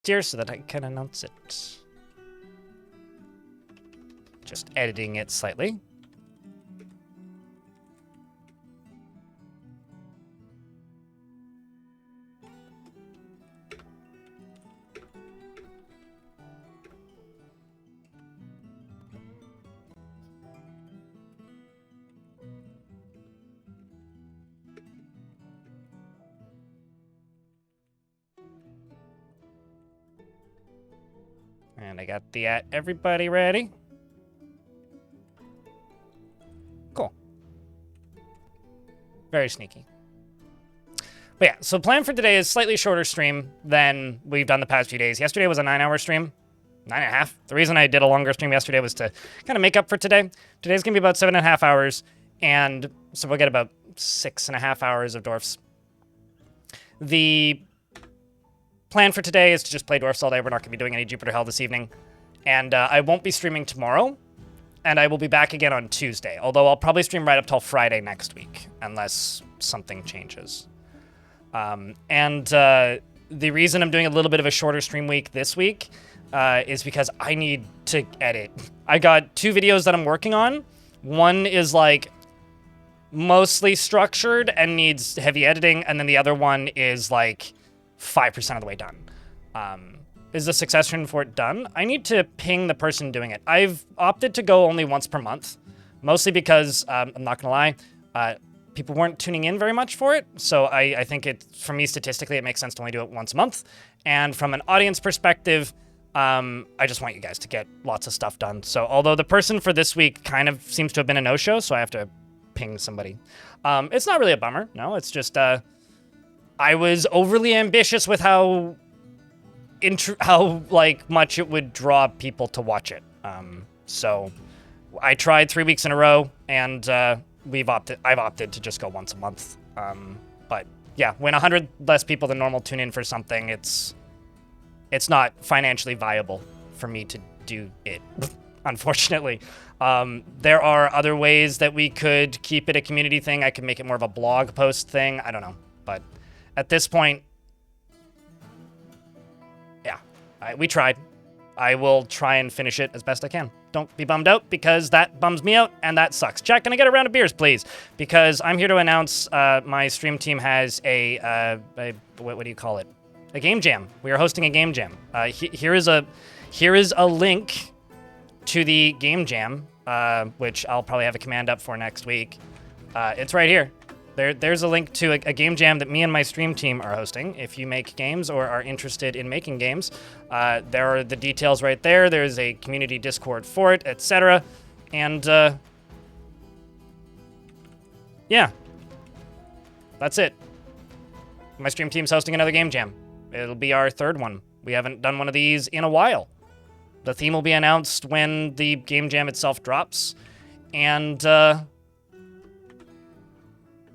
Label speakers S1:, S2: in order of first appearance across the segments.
S1: here so that I can announce it. Just editing it slightly. And I got the everybody ready. Cool. Very sneaky. But yeah, so plan for today is slightly shorter stream than we've done the past few days. Yesterday was a 9-hour stream. 9.5. The reason I did a longer stream yesterday was to kind of make up for today. Today's going to be about 7.5 hours, and so we'll get about 6.5 hours of Dwarfs. The plan for today is to just play Dwarfs all day. We're not going to be doing any Jupiter Hell this evening. And I won't be streaming tomorrow, and I will be back again on Tuesday, although I'll probably stream right up till Friday next week, unless something changes. The reason I'm doing a little bit of a shorter stream week this week is because I need to edit. I got 2 videos that I'm working on. One is like mostly structured and needs heavy editing, and then the other one is like 5% of the way done. Is the succession for it done? I need to ping the person doing it. I've opted to go only once per month, mostly because, I'm not gonna lie, people weren't tuning in very much for it, so I think for me, statistically, it makes sense to only do it once a month. And from an audience perspective, I just want you guys to get lots of stuff done. So although the person for this week kind of seems to have been a no-show, so I have to ping somebody. It's not really a bummer, no, it's just, I was overly ambitious with how like much it would draw people to watch it. So I tried 3 weeks in a row, and I've opted to just go once a month. But yeah, when 100 less people than normal tune in for something, it's not financially viable for me to do it, unfortunately. There are other ways that we could keep it a community thing. I could make it more of a blog post thing. I don't know, but at this point, yeah, we tried. I will try and finish it as best I can. Don't be bummed out, because that bums me out, and that sucks. Jack, can I get a round of beers, please? Because I'm here to announce my stream team has a what do you call it? A game jam. We are hosting a game jam. Here is a link to the game jam, which I'll probably have a command up for next week. It's right here. There's a link to a game jam that me and my stream team are hosting. If you make games or are interested in making games, there are the details right there. There's a community Discord for it, etc. And yeah, that's it. My stream team's hosting another game jam. It'll be our 3rd one. We haven't done one of these in a while. The theme will be announced when the game jam itself drops, and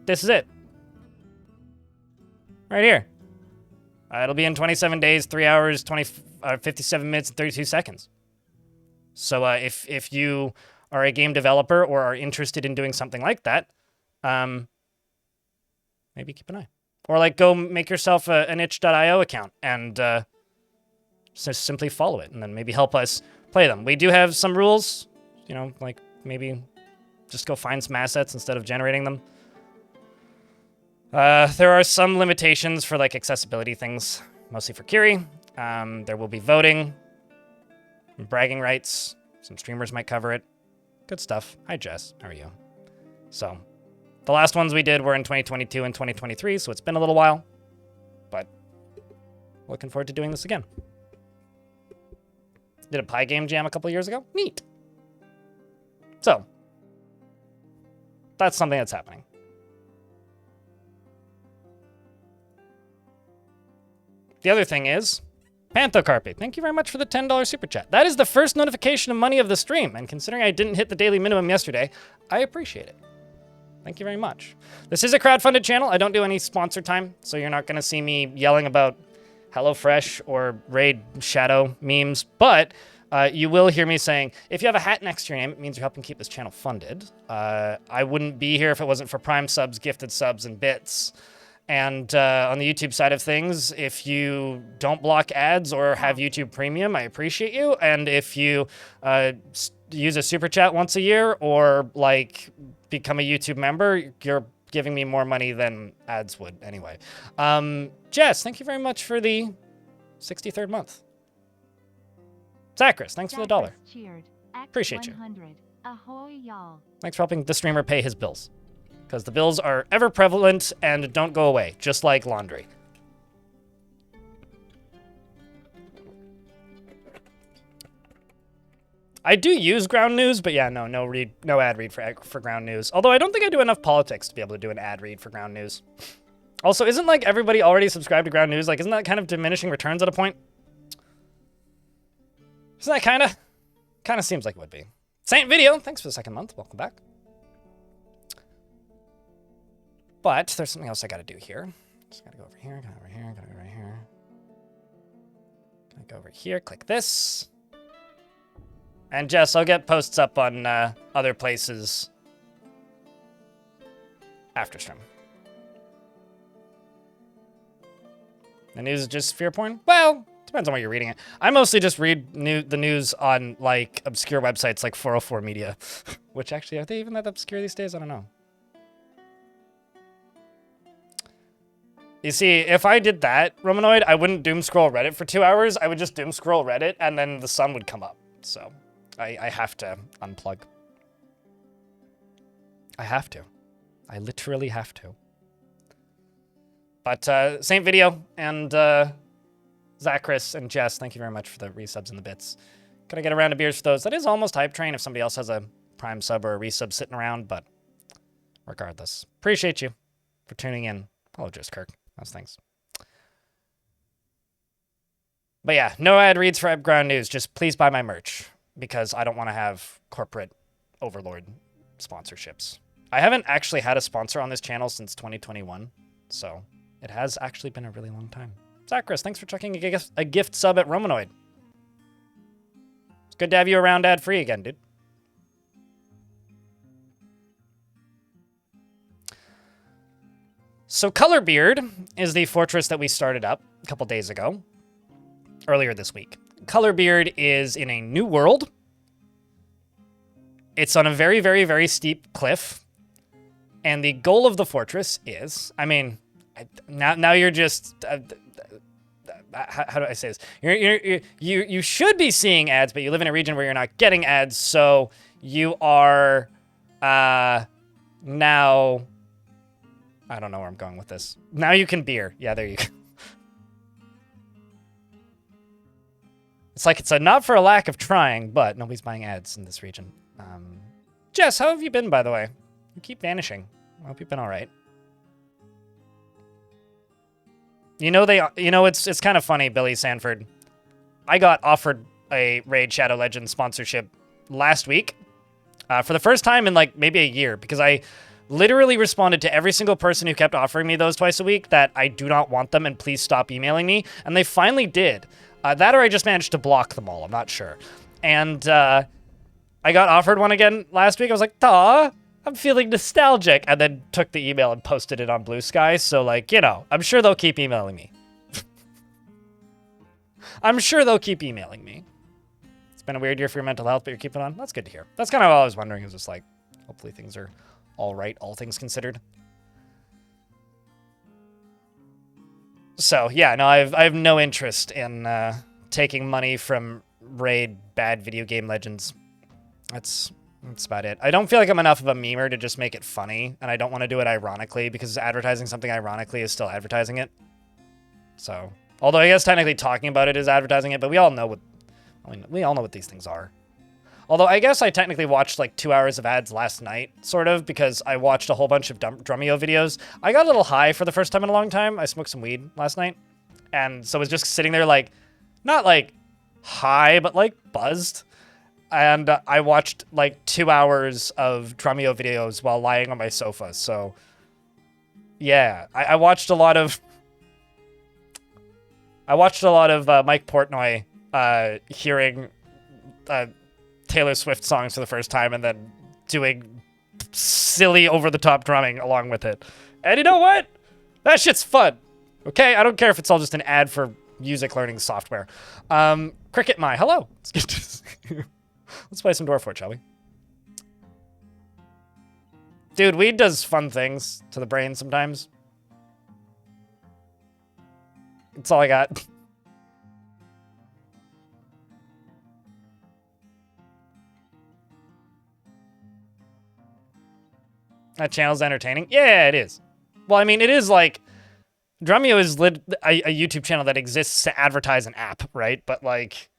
S1: this is it. Right here. It'll be in 27 days, 3 hours, 57 minutes, and 32 seconds. So if you are a game developer or are interested in doing something like that, maybe keep an eye. Or like go make yourself an itch.io account and just simply follow it, and then maybe help us play them. We do have some rules, like maybe just go find some assets instead of generating them. There are some limitations for like accessibility things, mostly for Kiri. There will be voting, bragging rights. Some streamers might cover it. Good stuff. Hi, Jess. How are you? So, the last ones we did were in 2022 and 2023, so it's been a little while. But, looking forward to doing this again. Did a pie game jam a couple years ago. Neat. So, that's something that's happening. The other thing is, Panthocarpe, thank you very much for the $10 super chat. That is the first notification of money of the stream, and considering I didn't hit the daily minimum yesterday, I appreciate it. Thank you very much. This is a crowdfunded channel. I don't do any sponsor time, so you're not going to see me yelling about HelloFresh or Raid Shadow memes, but you will hear me saying, if you have a hat next to your name, it means you're helping keep this channel funded. I wouldn't be here if it wasn't for Prime subs, gifted subs, and bits. And on the YouTube side of things, if you don't block ads or have YouTube Premium, I appreciate you. And if you use a super chat once a year or like become a YouTube member, you're giving me more money than ads would anyway. Jess, thank you very much for the 63rd month. Zachris, thanks for the $1. Appreciate you.
S2: Ahoy, y'all.
S1: Thanks for helping the streamer pay his bills. Because the bills are ever prevalent and don't go away, just like laundry. I do use Ground News, but yeah, no ad read for Ground News. Although I don't think I do enough politics to be able to do an ad read for Ground News. Also, isn't like everybody already subscribed to Ground News? Like, isn't that kind of diminishing returns at a point? Isn't that kind of seems like it would be. Saint Video, thanks for the 2nd month. Welcome back. But there's something else I gotta do here. Just gotta go over here, gotta go over here, gotta go right here. Gotta go over here, click this. And Jess, I'll get posts up on other places after stream. The news is just fear porn? Well, depends on what you're reading it. I mostly just read the news on, like, obscure websites like 404 Media. Which, actually, are they even that obscure these days? I don't know. You see, if I did that, Romanoid, I wouldn't doom scroll Reddit for 2 hours. I would just doom scroll Reddit, and then the sun would come up. So, I have to unplug. I have to. I literally have to. But, Saint Video and, Zachris and Jess, thank you very much for the resubs and the bits. Gotta get a round of beers for those. That is almost Hype Train if somebody else has a Prime sub or a resub sitting around, but regardless. Appreciate you for tuning in. Apologies, Kirk. Those things. But yeah, no ad reads for Ground News. Just please buy my merch because I don't want to have corporate overlord sponsorships. I haven't actually had a sponsor on this channel since 2021, so it has actually been a really long time. Zachris, thanks for checking a gift sub at Romanoid. It's good to have you around ad-free again, dude. So Colorbeard is the fortress that we started up a couple days ago, earlier this week. Colorbeard is in a new world. It's on a very, very, very steep cliff. And the goal of the fortress is, I mean, now you're just, how do I say this? You should be seeing ads, but you live in a region where you're not getting ads, so you are now... I don't know where I'm going with this. Now you can beer. Yeah, there you go. It's like it's not for a lack of trying, but nobody's buying ads in this region. Jess, how have you been, by the way? You keep vanishing. I hope you've been all right. You know it's kind of funny, Billy Sanford. I got offered a Raid Shadow Legends sponsorship last week for the first time in like maybe a year because I literally responded to every single person who kept offering me those twice a week that I do not want them and please stop emailing me. And they finally did. That or I just managed to block them all. I'm not sure. And I got offered one again last week. I was like, aw, I'm feeling nostalgic. And then took the email and posted it on Blue Sky. So like, you know, I'm sure they'll keep emailing me. I'm sure they'll keep emailing me. It's been a weird year for your mental health, but you're keeping on. That's good to hear. That's kind of what I was wondering. Is just like, hopefully things are all right, all things considered. So, yeah, no, I have no interest in taking money from Raid bad video game legends. That's about it. I don't feel like I'm enough of a memer to just make it funny, and I don't want to do it ironically, because advertising something ironically is still advertising it. So, although I guess technically talking about it is advertising it, but we all know what these things are. Although I guess I technically watched like 2 hours of ads last night, sort of, because I watched a whole bunch of Drumeo videos. I got a little high for the first time in a long time. I smoked some weed last night. And so I was just sitting there like, not like high, but like buzzed. And I watched like 2 hours of Drumeo videos while lying on my sofa. So yeah, I watched a lot of... Mike Portnoy hearing... Taylor Swift songs for the first time and then doing silly over-the-top drumming along with it. And you know what? That shit's fun. Okay, I don't care if it's all just an ad for music learning software. Cricket My, hello. Let's play some Dwarf Fortress, shall we? Dude, weed does fun things to the brain sometimes. That's all I got. That channel's entertaining? Yeah, it is. Well, I mean, it is like... Drumeo is a YouTube channel that exists to advertise an app, right? But, like...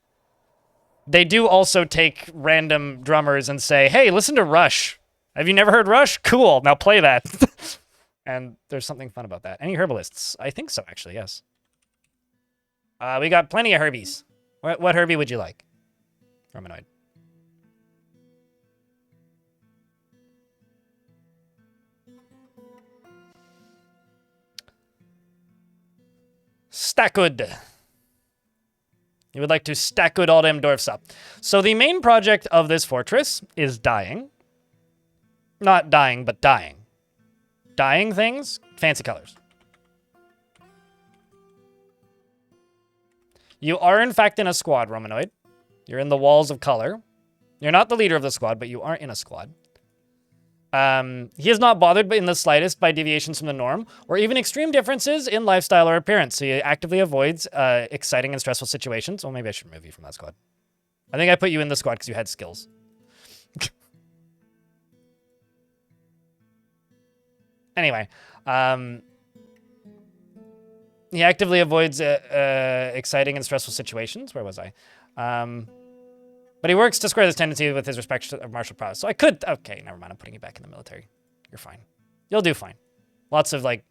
S1: They do also take random drummers and say, hey, listen to Rush. Have you never heard Rush? Cool, now play that. And there's something fun about that. Any herbalists? I think so, actually, yes. We got plenty of herbies. What Herbie would you like? Romanoid. Stackwood. You would like to stackwood all them dwarfs up. So the main project of this fortress is dyeing. Not dying, but dyeing. Dyeing things, fancy colors. You are, in fact, in a squad, Romanoid. You're in the walls of color. You're not the leader of the squad, but you are in a squad. He is not bothered in the slightest by deviations from the norm, or even extreme differences in lifestyle or appearance, so he actively avoids exciting and stressful situations. Well, maybe I should remove you from that squad. I think I put you in the squad because you had skills. Anyway, he actively avoids exciting and stressful situations. Where was I? But he works to square this tendency with his respect of martial prowess. So I could... Okay, never mind. I'm putting you back in the military. You're fine. You'll do fine. Lots of, like,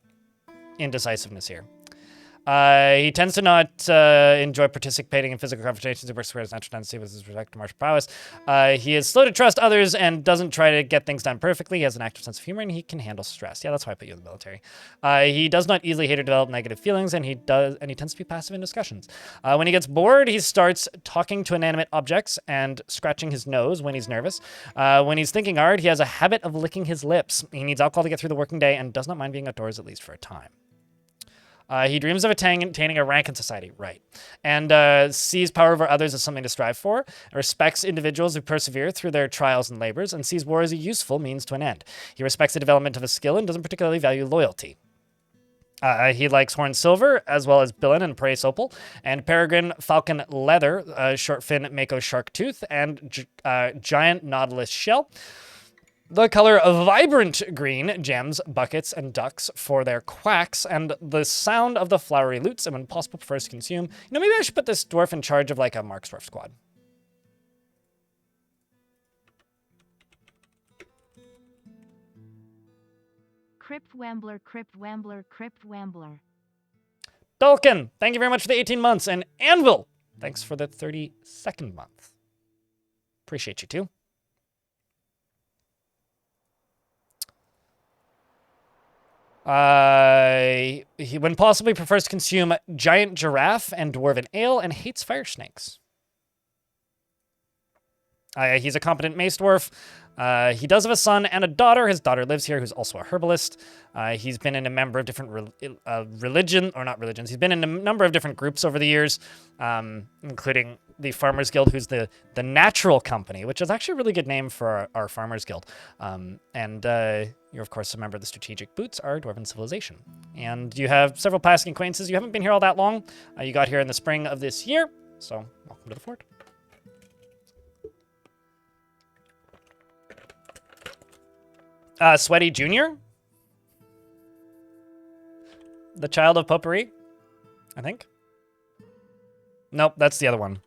S1: indecisiveness here. He tends to not enjoy participating in physical confrontations. He works to his natural tendency with his respect to martial prowess. He is slow to trust others and doesn't try to get things done perfectly. He has an active sense of humor and he can handle stress. Yeah, that's why I put you in the military. He does not easily hate or develop negative feelings, and he tends to be passive in discussions. When he gets bored, he starts talking to inanimate objects and scratching his nose when he's nervous. When he's thinking hard, he has a habit of licking his lips. He needs alcohol to get through the working day and does not mind being outdoors, at least for a time. He dreams of attaining a rank in society, right, and sees power over others as something to strive for, respects individuals who persevere through their trials and labors, and sees war as a useful means to an end. He respects the development of a skill and doesn't particularly value loyalty. He likes horn silver, as well as billin and praise opal, and peregrine falcon leather, short fin mako shark tooth, and giant nautilus shell. The color of vibrant green, gems, buckets, and ducks for their quacks, and the sound of the flowery lutes, and when possible, prefers to consume. You know, maybe I should put this dwarf in charge of, like, a Mark's Dwarf squad.
S2: Crypt Wambler, Crypt Wambler, Crypt Wambler.
S1: Dolkin, thank you very much for the 18 months, and Anvil, thanks for the 32nd month. Appreciate you, too. He, when possibly, prefers to consume giant giraffe and dwarven ale and hates fire snakes. He's a competent mace dwarf. He does have a son and a daughter. His daughter lives here, who's also a herbalist. He's been in a member of different He's been in a number of different groups over the years, including the Farmers Guild, who's the Natural Company, which is actually a really good name for our Farmers Guild. You're, of course, a member of the Strategic Boots, our Dwarven Civilization. And you have several passing acquaintances. You haven't been here all that long. You got here in the spring of this year, so welcome to the fort. Sweaty Jr.? The child of potpourri? I think. Nope, that's the other one.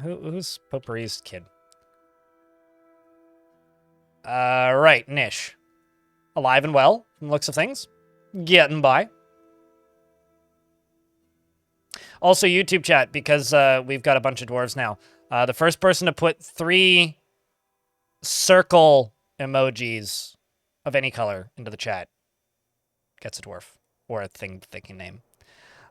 S1: Who's potpourri's kid? Right, Nish. Alive and well, from the looks of things. Getting by. Also, YouTube chat, because we've got a bunch of dwarves now. The first person to put 3 circle emojis of any color into the chat gets a dwarf, or a thing they can name.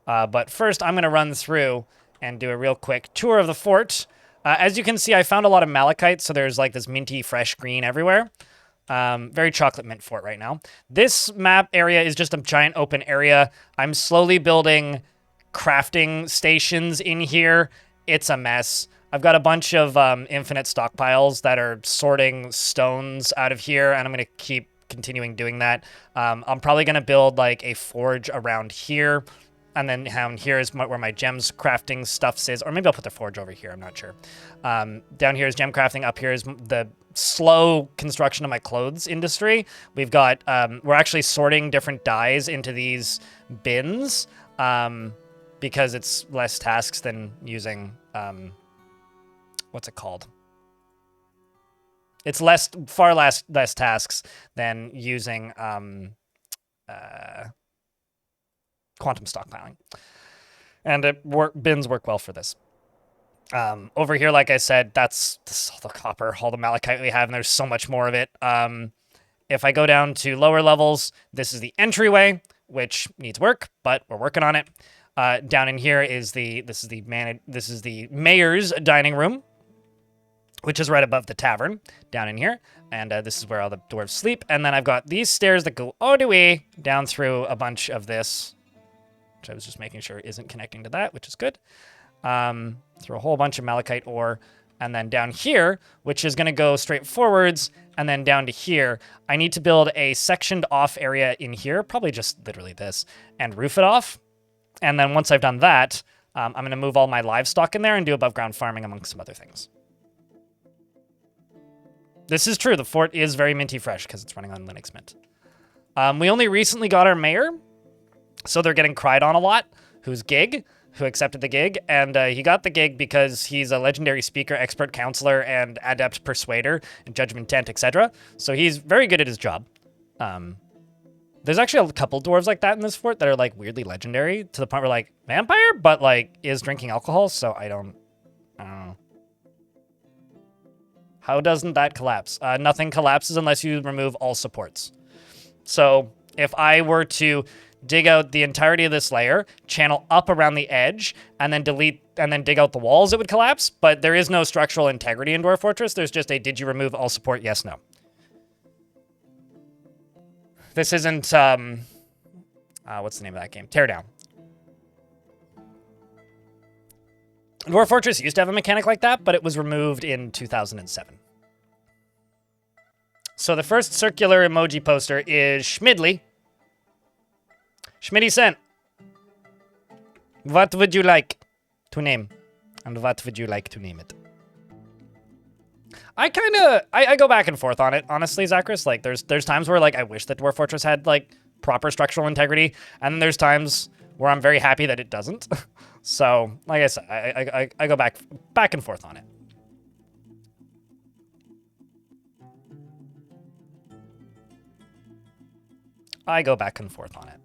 S1: But first, I'm going to run through and do a real quick tour of the fort. As you can see, I found a lot of malachite, so there's like this minty, fresh green everywhere. Very chocolate mint fort right now. This map area is just a giant open area. I'm slowly building crafting stations in here. It's a mess. I've got a bunch of infinite stockpiles that are sorting stones out of here, and I'm going to keep continuing doing that. I'm probably going to build like a forge around here, and then down here is where my gems crafting stuff is, or maybe I'll put the forge over here, I'm not sure. Down here is gem crafting, up here is the slow construction of my clothes industry. We've got, we're actually sorting different dyes into these bins, because it's less tasks than using, what's it called? It's far less tasks than using quantum stockpiling. And bins work well for this. Over here, like I said, this is all the copper, all the malachite we have, and there's so much more of it. If I go down to lower levels, this is the entryway, which needs work, but we're working on it. Down in here is this is the mayor's dining room, which is right above the tavern down in here. And this is where all the dwarves sleep. And then I've got these stairs that go all the way down through a bunch of this, which I was just making sure isn't connecting to that, which is good. Through a whole bunch of malachite ore. And then down here, which is going to go straight forwards, and then down to here, I need to build a sectioned off area in here, probably just literally this, and roof it off. And then once I've done that, I'm going to move all my livestock in there and do above ground farming amongst some other things. This is true. The fort is very minty fresh because it's running on Linux Mint. We only recently got our mayor, so they're getting cried on a lot, who accepted the gig. And he got the gig because he's a legendary speaker, expert counselor, and adept persuader, and judgment tent, etc. So he's very good at his job. There's actually a couple dwarves like that in this fort that are like weirdly legendary to the point where like vampire, but like is drinking alcohol. So I don't know. How doesn't that collapse? Nothing collapses unless you remove all supports. So if I were to dig out the entirety of this layer, channel up around the edge, and then delete, and then dig out the walls, it would collapse. But there is no structural integrity in Dwarf Fortress. There's just a, did you remove all support? Yes, no. This isn't, what's the name of that game? Teardown. Dwarf Fortress used to have a mechanic like that, but it was removed in 2007. So the first circular emoji poster is Schmidley. Schmidty sent. What would you like to name? And what would you like to name it? I go back and forth on it, honestly, Zachris. Like, there's times where, like, I wish that Dwarf Fortress had, like, proper structural integrity, and then there's times where I'm very happy that it doesn't. So, like I said, I go back and forth on it. I go back and forth on it.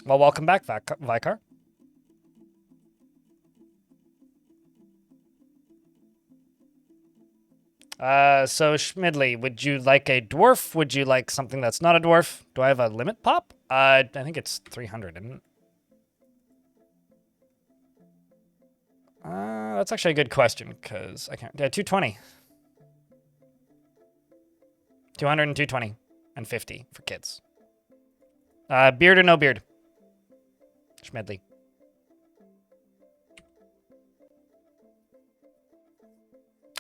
S1: Well, welcome back, Vicar. So Schmidley, would you like a dwarf? Would you like something that's not a dwarf? Do I have a limit pop? I think it's 300, isn't it? That's actually a good question, because I can't... Yeah, 220. 200 and 220. And 50 for kids. Beard or no beard? Schmedley.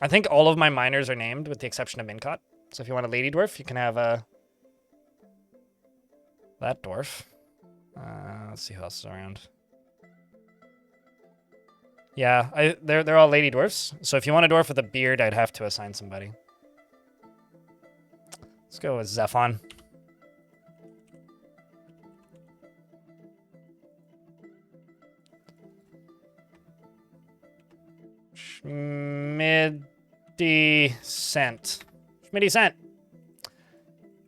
S1: I think all of my miners are named, with the exception of Mincott. So if you want a lady dwarf, you can have that dwarf. Let's see who else is around. Yeah, they're all lady dwarfs. So if you want a dwarf with a beard, I'd have to assign somebody. Let's go with Zephon. Schmidty Cent. Schmidty Cent.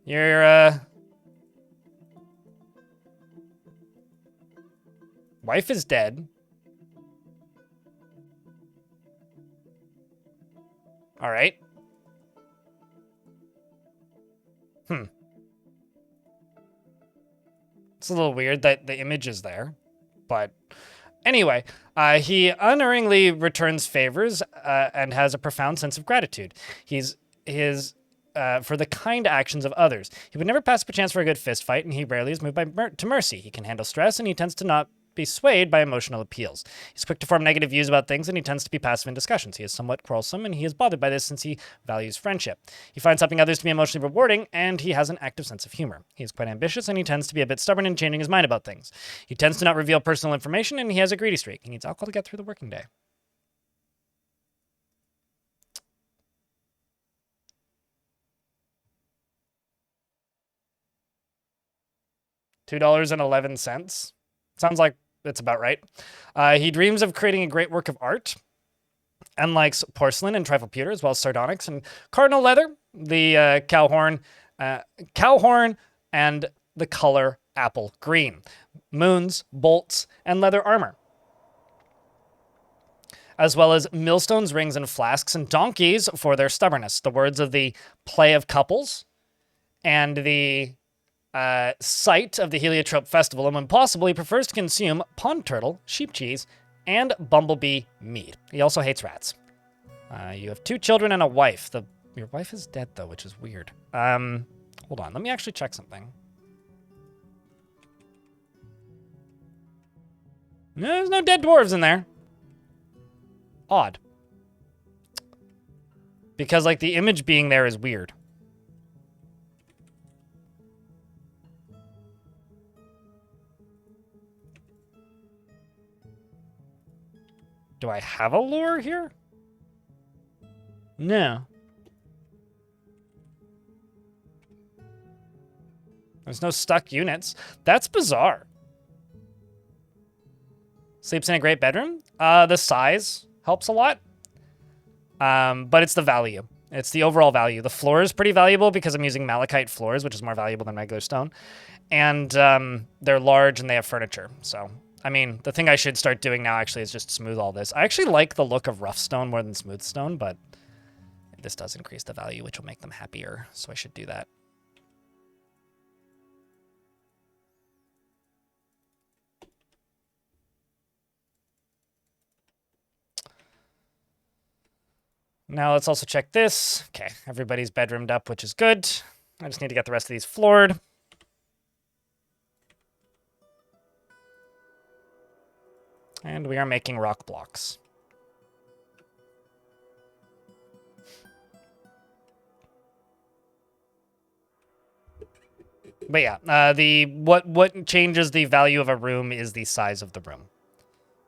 S1: Your wife is dead. All right. It's a little weird that the image is there, but anyway, he unerringly returns favors and has a profound sense of gratitude. He's his for the kind actions of others. He would never pass up a chance for a good fist fight, and he rarely is moved to mercy. He can handle stress, and he tends to not be swayed by emotional appeals. He's quick to form negative views about things, and he tends to be passive in discussions. He is somewhat quarrelsome, and he is bothered by this since he values friendship. He finds helping others to be emotionally rewarding, and he has an active sense of humor. He is quite ambitious, and he tends to be a bit stubborn in changing his mind about things. He tends to not reveal personal information, and he has a greedy streak. He needs alcohol to get through the working day. $2.11. Sounds like it's about right. He dreams of creating a great work of art and likes porcelain and trifle pewter, as well as sardonyx and cardinal leather, the cow horn, and the color apple green, moons, bolts, and leather armor, as well as millstones, rings, and flasks, and donkeys for their stubbornness. The words of the play of couples and the site of the Heliotrope Festival, and when possible, he prefers to consume pond turtle, sheep cheese, and bumblebee meat. He also hates rats. You have 2 children and a wife. Your wife is dead, though, which is weird. Hold on. Let me actually check something. No, there's no dead dwarves in there. Odd. Because, like, the image being there is weird. Do I have a lure here? No. There's no stuck units. That's bizarre. Sleeps in a great bedroom. The size helps a lot. But it's the value. It's the overall value. The floor is pretty valuable because I'm using malachite floors, which is more valuable than regular stone. And they're large and they have furniture, so... I mean, the thing I should start doing now actually is just smooth all this. I actually like the look of rough stone more than smooth stone, but this does increase the value, which will make them happier, so I should do that. Now let's also check this. Okay, everybody's bedroomed up, which is good. I just need to get the rest of these floored. And we are making rock blocks. But yeah, what changes the value of a room is the size of the room.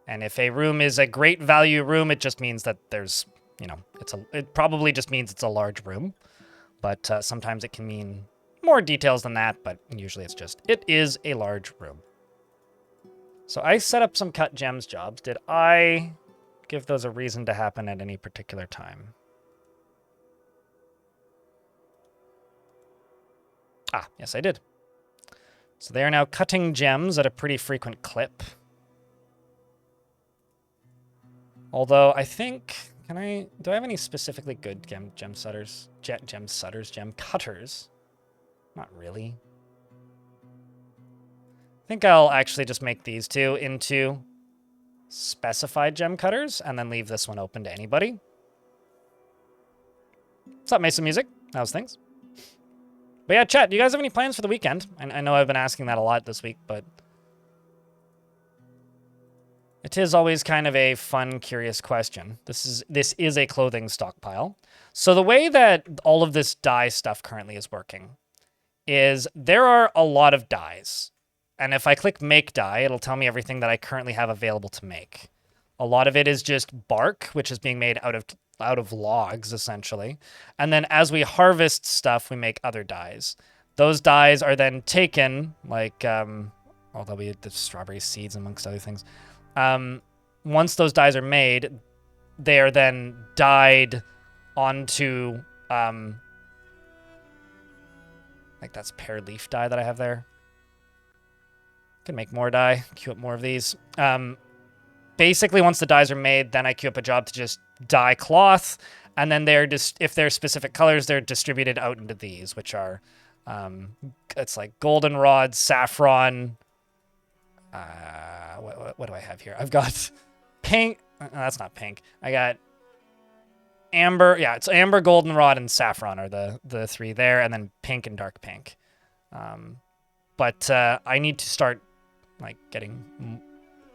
S1: And if a room is a great value room, it just means that there's, you know, it probably just means it's a large room. But sometimes it can mean more details than that, but usually it's just, it is a large room. So I set up some cut gems jobs. Did I give those a reason to happen at any particular time? Ah, yes, I did. So they are now cutting gems at a pretty frequent clip. Although I think, do I have any specifically good gem cutters? Not really. I think I'll actually just make these 2 into specified gem cutters and then leave this one open to anybody. What's up, Mason Music? How's things? But yeah, chat, do you guys have any plans for the weekend? I know I've been asking that a lot this week, but it is always kind of a fun, curious question. This is a clothing stockpile. So the way that all of this dye stuff currently is working is there are a lot of dyes. And if I click make dye, it'll tell me everything that I currently have available to make. A lot of it is just bark, which is being made out of logs, essentially. And then as we harvest stuff, we make other dyes. Those dyes are then taken, like, although we had the strawberry seeds amongst other things. Once those dyes are made, they are then dyed onto, like that's pear leaf dye that I have there. Can make more dye, queue up more of these. Basically, once the dyes are made, then I queue up a job to just dye cloth, And then they're just, if they're specific colors, they're distributed out into these, which are, it's like goldenrod, saffron. What do I have here? I've got pink. No, that's not pink. I got amber. Yeah, it's amber, goldenrod, and saffron are the three there, and then pink and dark pink. But I need to start like getting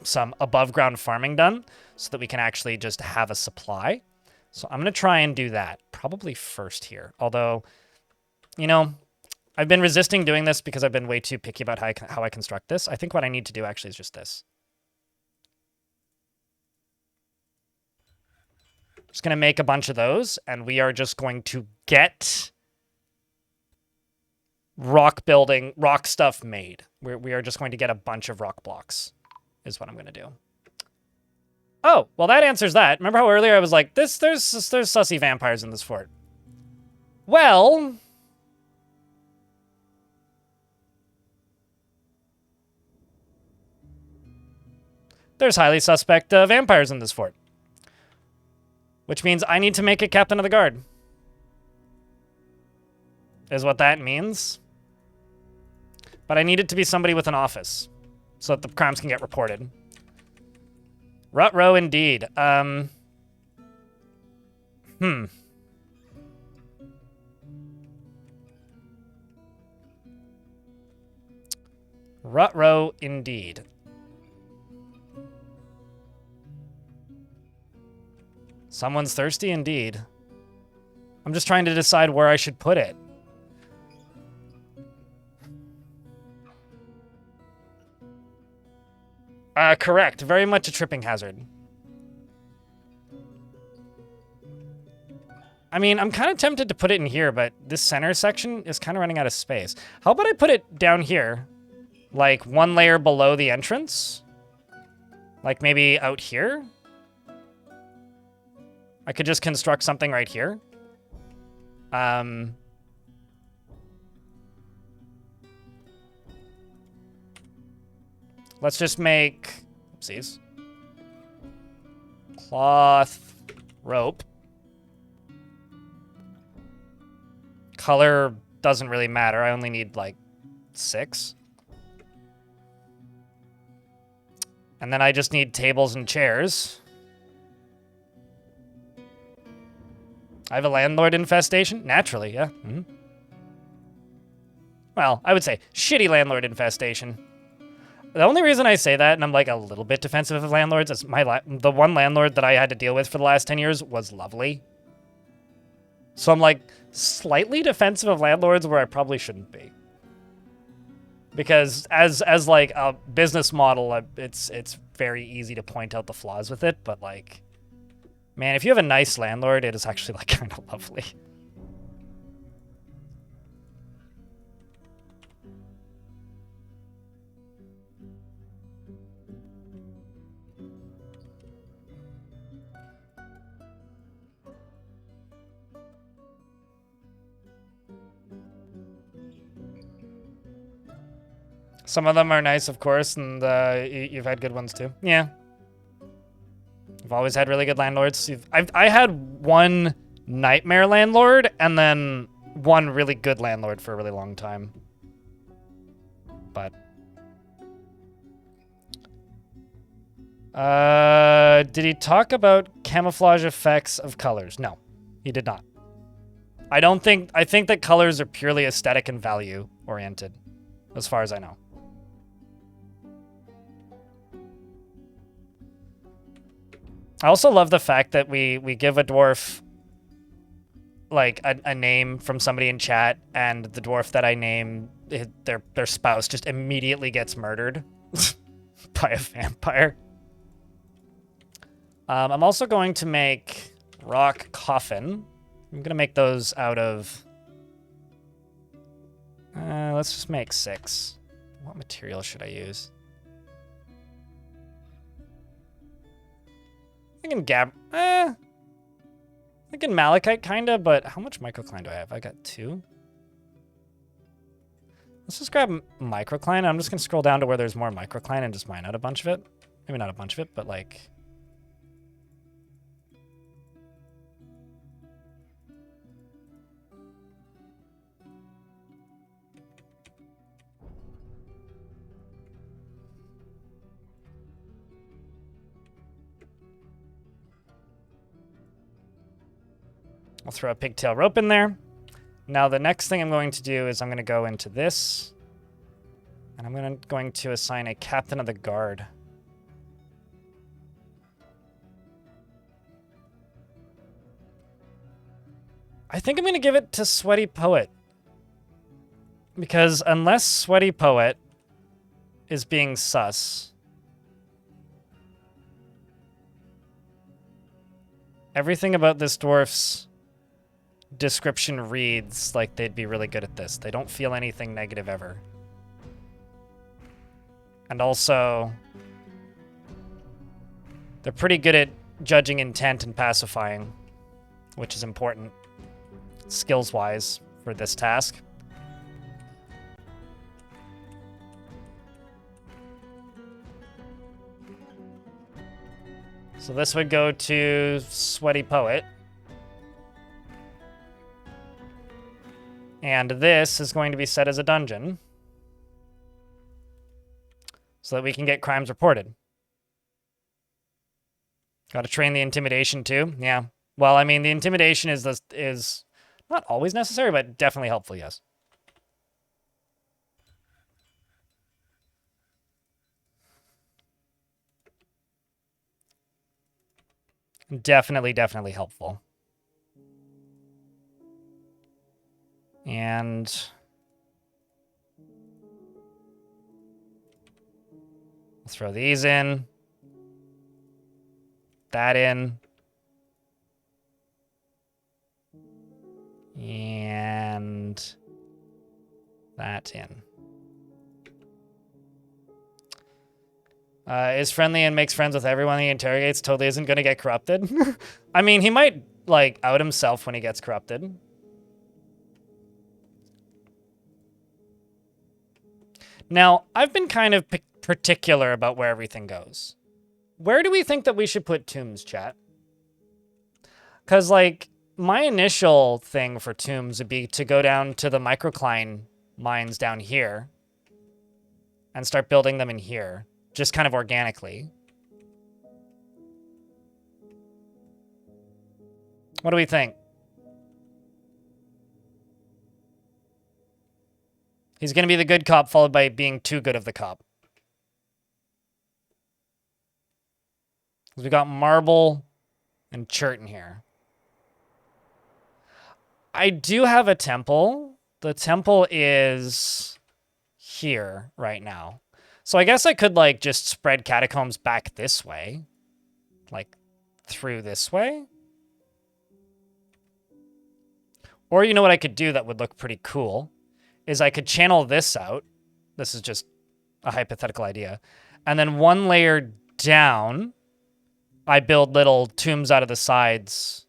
S1: some above ground farming done so that we can actually just have a supply. So I'm going to try and do that probably first here. Although, you know, I've been resisting doing this because I've been way too picky about how I construct this. I think what I need to do actually is just this. Just going to make a bunch of those, and we are just going to get rock stuff made. We are just going to get a bunch of rock blocks is what I'm going to do. Oh, well, that answers that. Remember how earlier I was like, there's sussy vampires in this fort. Well, there's highly suspect vampires in this fort. Which means I need to make a captain of the guard. Is what that means. But I need it to be somebody with an office, so that the crimes can get reported. Ruh-roh indeed. Ruh-roh indeed. Someone's thirsty indeed. I'm just trying to decide where I should put it. Correct. Very much a tripping hazard. I mean, I'm kind of tempted to put it in here, but this center section is kind of running out of space. How about I put it down here? Like one layer below the entrance? Like maybe out here? I could just construct something right here. Let's just make, oopsies, cloth, rope. Color doesn't really matter. I only need like 6. And then I just need tables and chairs. I have a landlord infestation? Naturally, yeah. Mm-hmm. Well, I would say shitty landlord infestation. The only reason I say that, and I'm like a little bit defensive of landlords, is the one landlord that I had to deal with for the last 10 years was lovely. So I'm like slightly defensive of landlords where I probably shouldn't be. Because as like a business model, it's very easy to point out the flaws with it, but like, man, if you have a nice landlord, it is actually like kind of lovely. Some of them are nice, of course, and you've had good ones too. Yeah. I've always had really good landlords. I had one nightmare landlord and then one really good landlord for a really long time. But did he talk about camouflage effects of colors? No, he did not. I think that colors are purely aesthetic and value oriented, as far as I know. I also love the fact that we give a dwarf like a name from somebody in chat, and the dwarf that I name, their spouse just immediately gets murdered by a vampire. I'm also going to make rock coffin. I'm gonna make those out of. Let's just make 6. What material should I use? I'm thinking malachite, kinda, but how much microcline do I have? I got 2. Let's just grab microcline. I'm just gonna scroll down to where there's more microcline and just mine out a bunch of it. Maybe not a bunch of it, but like... I'll throw a pigtail rope in there. Now the next thing I'm going to do is I'm going to go into this. And I'm going to assign a captain of the guard. I think I'm going to give it to Sweaty Poet. Because unless Sweaty Poet is being sus, everything about this dwarf's description reads like they'd be really good at this. They don't feel anything negative ever. And also, they're pretty good at judging intent and pacifying, which is important skills-wise for this task. So this would go to Sweaty Poet. And this is going to be set as a dungeon, so that we can get crimes reported. Got to train the intimidation too. Yeah. Well, I mean, the intimidation is not always necessary, but definitely helpful, yes. Definitely helpful. And I'll throw these in. That in. And that in. Is friendly and makes friends with everyone he interrogates, totally isn't going to get corrupted. I mean, he might, like, out himself when he gets corrupted. Now, I've been kind of particular about where everything goes. Where do we think that we should put tombs, chat? Because, like, my initial thing for tombs would be to go down to the microcline mines down here and start building them in here, just kind of organically. What do we think? He's going to be the good cop, followed by being too good of the cop. We got Marble and Churton here. I do have a temple. The temple is here right now. So I guess I could, like, just spread catacombs back this way. Like, through this way. Or you know what I could do that would look pretty cool? Is I could channel this out. This is just a hypothetical idea. And then one layer down, I build little tombs out of the sides.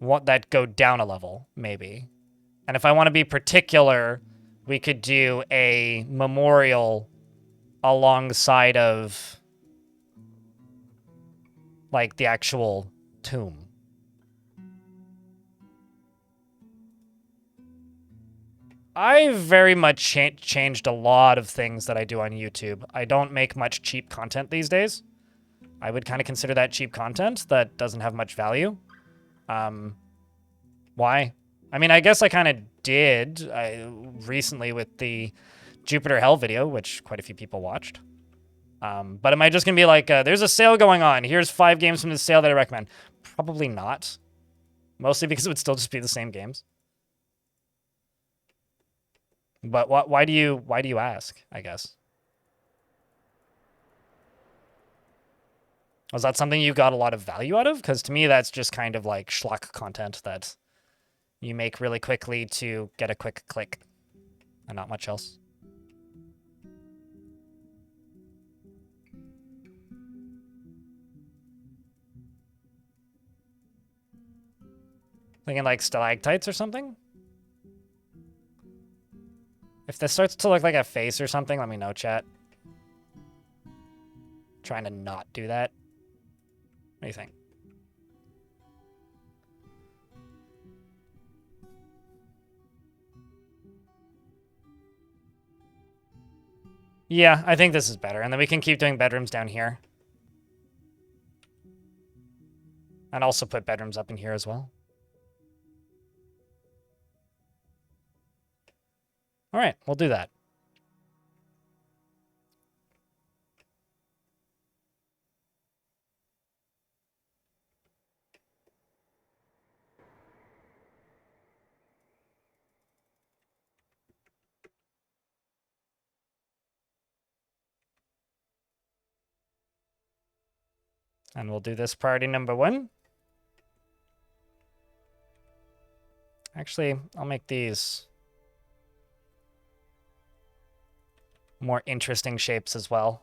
S1: That go down a level, maybe. And if I want to be particular, we could do a memorial alongside of, like, the actual tomb. I very much changed a lot of things that I do on YouTube. I don't make much cheap content these days. I would kind of consider that cheap content that doesn't have much value. Why? I mean, I guess I kind of did recently with the Jupiter Hell video, which quite a few people watched. But am I just going to be like, there's a sale going on. Here's 5 games from the sale that I recommend? Probably not. Mostly because it would still just be the same games. But why do you ask, I guess? Was that something you got a lot of value out of? Because to me, that's just kind of like schlock content that you make really quickly to get a quick click and not much else. Thinking like stalactites or something? If this starts to look like a face or something, let me know, chat. Trying to not do that. What do you think? Yeah, I think this is better. And then we can keep doing bedrooms down here. And also put bedrooms up in here as well. All right, we'll do that. And we'll do this priority number 1. Actually, I'll make these more interesting shapes as well.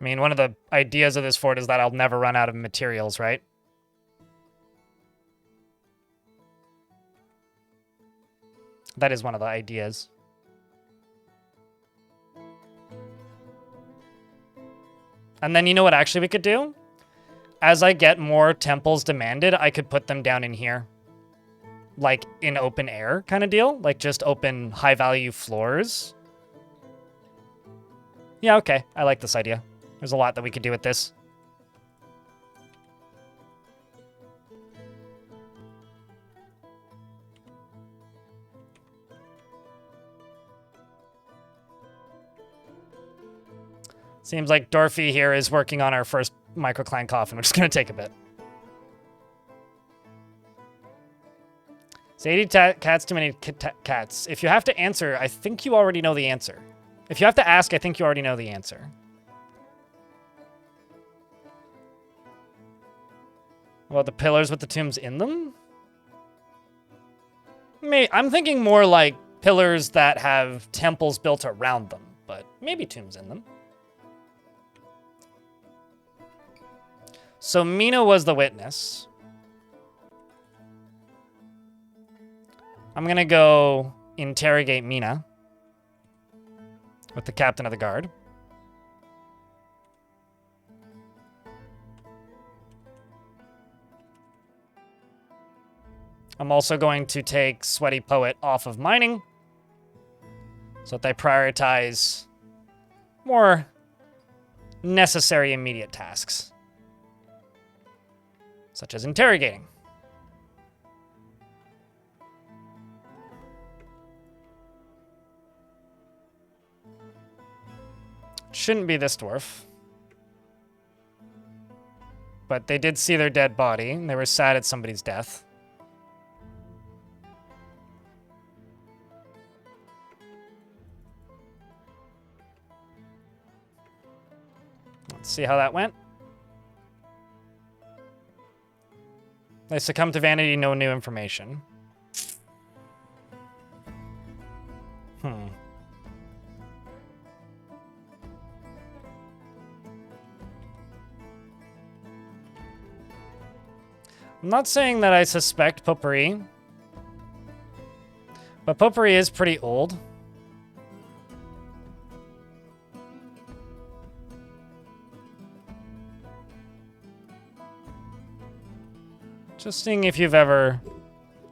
S1: I mean, one of the ideas of this fort is that I'll never run out of materials, right? That is one of the ideas. And then you know what actually we could do? As I get more temples demanded, I could put them down in here. Like in open air kind of deal. Like just open high value floors. Yeah, okay. I like this idea. There's a lot that we could do with this. Seems like Dorothy here is working on our first microclan coffin, which is going to take a bit. Is 80 cats too many cats? If you have to answer, I think you already know the answer. If you have to ask, I think you already know the answer. Well, the pillars with the tombs in them? I'm thinking more like pillars that have temples built around them, but maybe tombs in them. So Mina was the witness. I'm going to go interrogate Mina with the captain of the guard. I'm also going to take Sweaty Poet off of mining so that they prioritize more necessary immediate tasks, such as interrogating. Shouldn't be this dwarf. But they did see their dead body, and they were sad at somebody's death. Let's see how that went. They succumbed to vanity, no new information. I'm not saying that I suspect Potpourri, but Potpourri is pretty old. Just seeing if you've ever...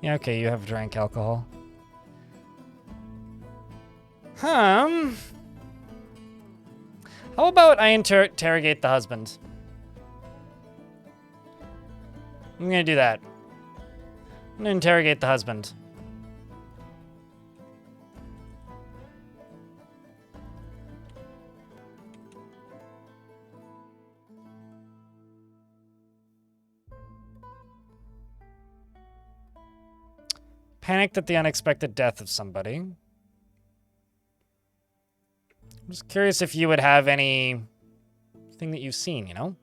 S1: Yeah, okay, you have drank alcohol. How about I interrogate the husband? I'm gonna do that. I'm gonna interrogate the husband. Panicked at the unexpected death of somebody. I'm just curious if you would have anything that you've seen, you know?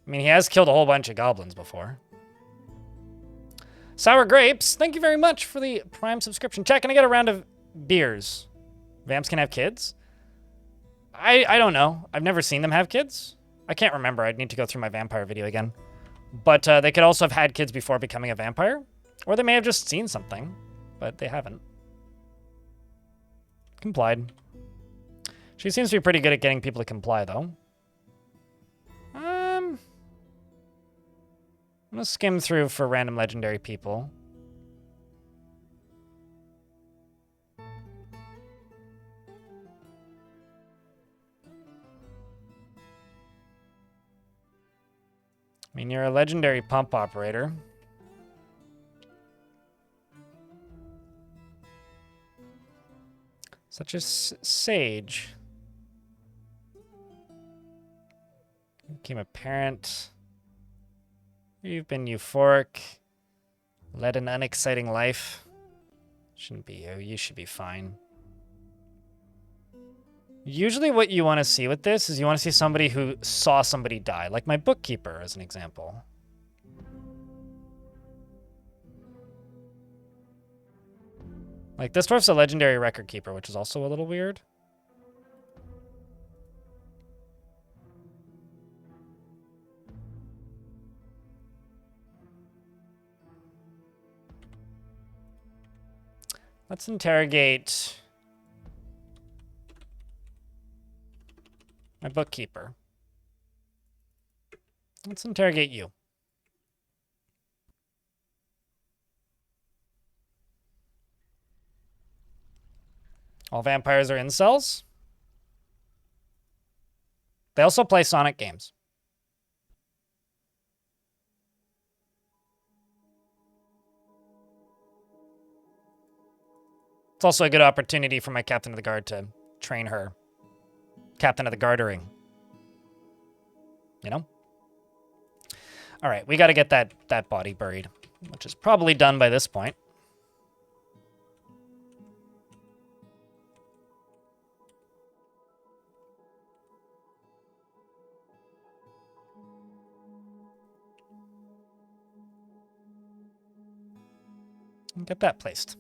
S1: I mean, he has killed a whole bunch of goblins before. Sour Grapes, thank you very much for the Prime subscription. Chat, can I get a round of beers? Vamps can have kids? I don't know. I've never seen them have kids. I can't remember. I'd need to go through my vampire video again. But they could also have had kids before becoming a vampire. Or they may have just seen something, but they haven't. Complied. She seems to be pretty good at getting people to comply, though. I'm gonna skim through for random legendary people. I mean, you're a legendary pump operator. Such as Sage. Became a parent. You've been euphoric. Led an unexciting life. Shouldn't be you. You should be fine. Usually what you want to see with this is you want to see somebody who saw somebody die. Like my bookkeeper, as an example. Like, this dwarf's a legendary record keeper, which is also a little weird. Let's interrogate my bookkeeper. Let's interrogate you. All vampires are incels. They also play Sonic games. It's also a good opportunity for my captain of the guard to train her. Captain of the Gartering. You know? All right, we got to get that body buried, which is probably done by this point. Get that placed.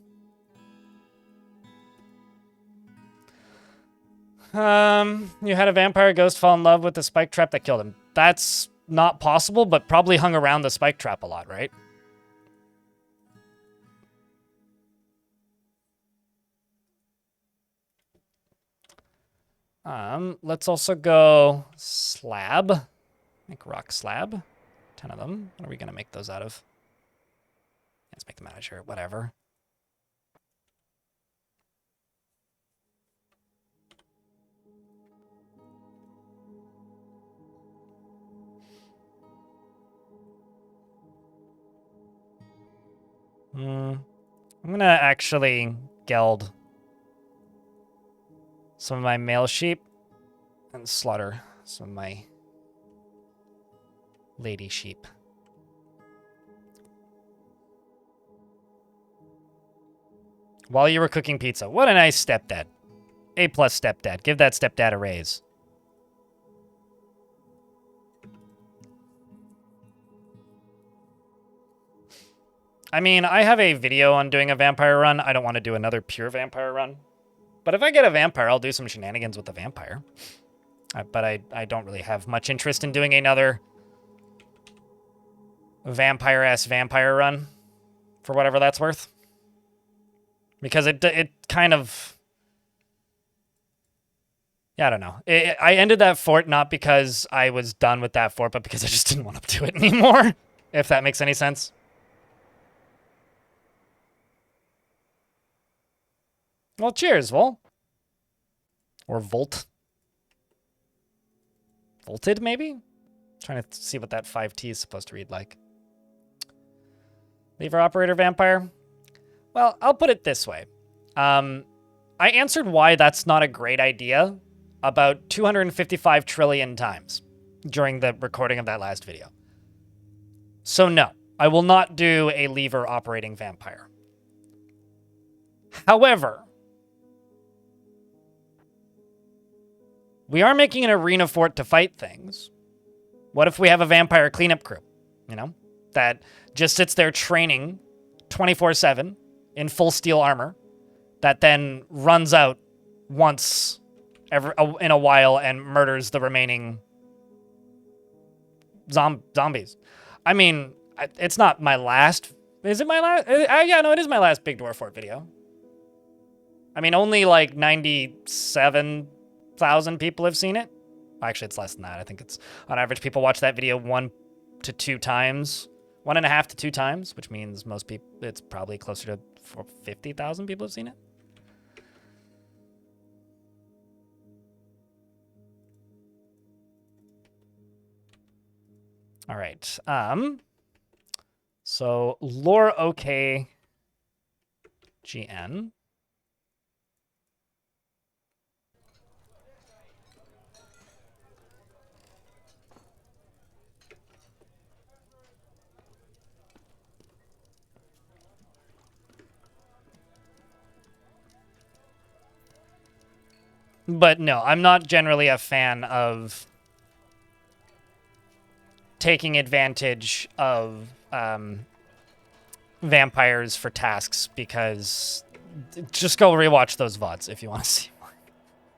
S1: You had a vampire ghost fall in love with the spike trap that killed him. That's not possible, but probably hung around the spike trap a lot, right? Let's also go slab. Make rock slab. 10 of them. What are we gonna make those out of? Let's make them out of sure, whatever. I'm gonna actually geld some of my male sheep and slaughter some of my lady sheep. While you were cooking pizza. What a nice stepdad. A+ stepdad. Give that stepdad a raise. I mean, I have a video on doing a vampire run. I don't want to do another pure vampire run. But if I get a vampire, I'll do some shenanigans with the vampire. But I don't really have much interest in doing another vampire-ass vampire run. For whatever that's worth. Because it kind of... Yeah, I don't know. I ended that fort not because I was done with that fort, but because I just didn't want to do it anymore. If that makes any sense. Well, cheers, Vol. Or Volt. Volted, maybe? Trying to see what that 5T is supposed to read like. Lever operator vampire? Well, I'll put it this way. I answered why that's not a great idea about 255 trillion times during the recording of that last video. So no, I will not do a lever operating vampire. However, we are making an arena fort to fight things. What if we have a vampire cleanup crew, you know, that just sits there training 24/7 in full steel armor, that then runs out once in a while and murders the remaining zombies. I mean, it's not my last... Is it my last? Yeah, no, it is my last Big Dwarf Fort video. I mean, only like 97,000 people have seen it. Actually, it's less than that. I think it's, on average, people watch that video 1 to 2 times 1.5 to 2 times, which means most people, it's probably closer to 50,000 people have seen it. All right. So lore okay GN. But no, I'm not generally a fan of taking advantage of vampires for tasks, because just go rewatch those VODs if you want to see more.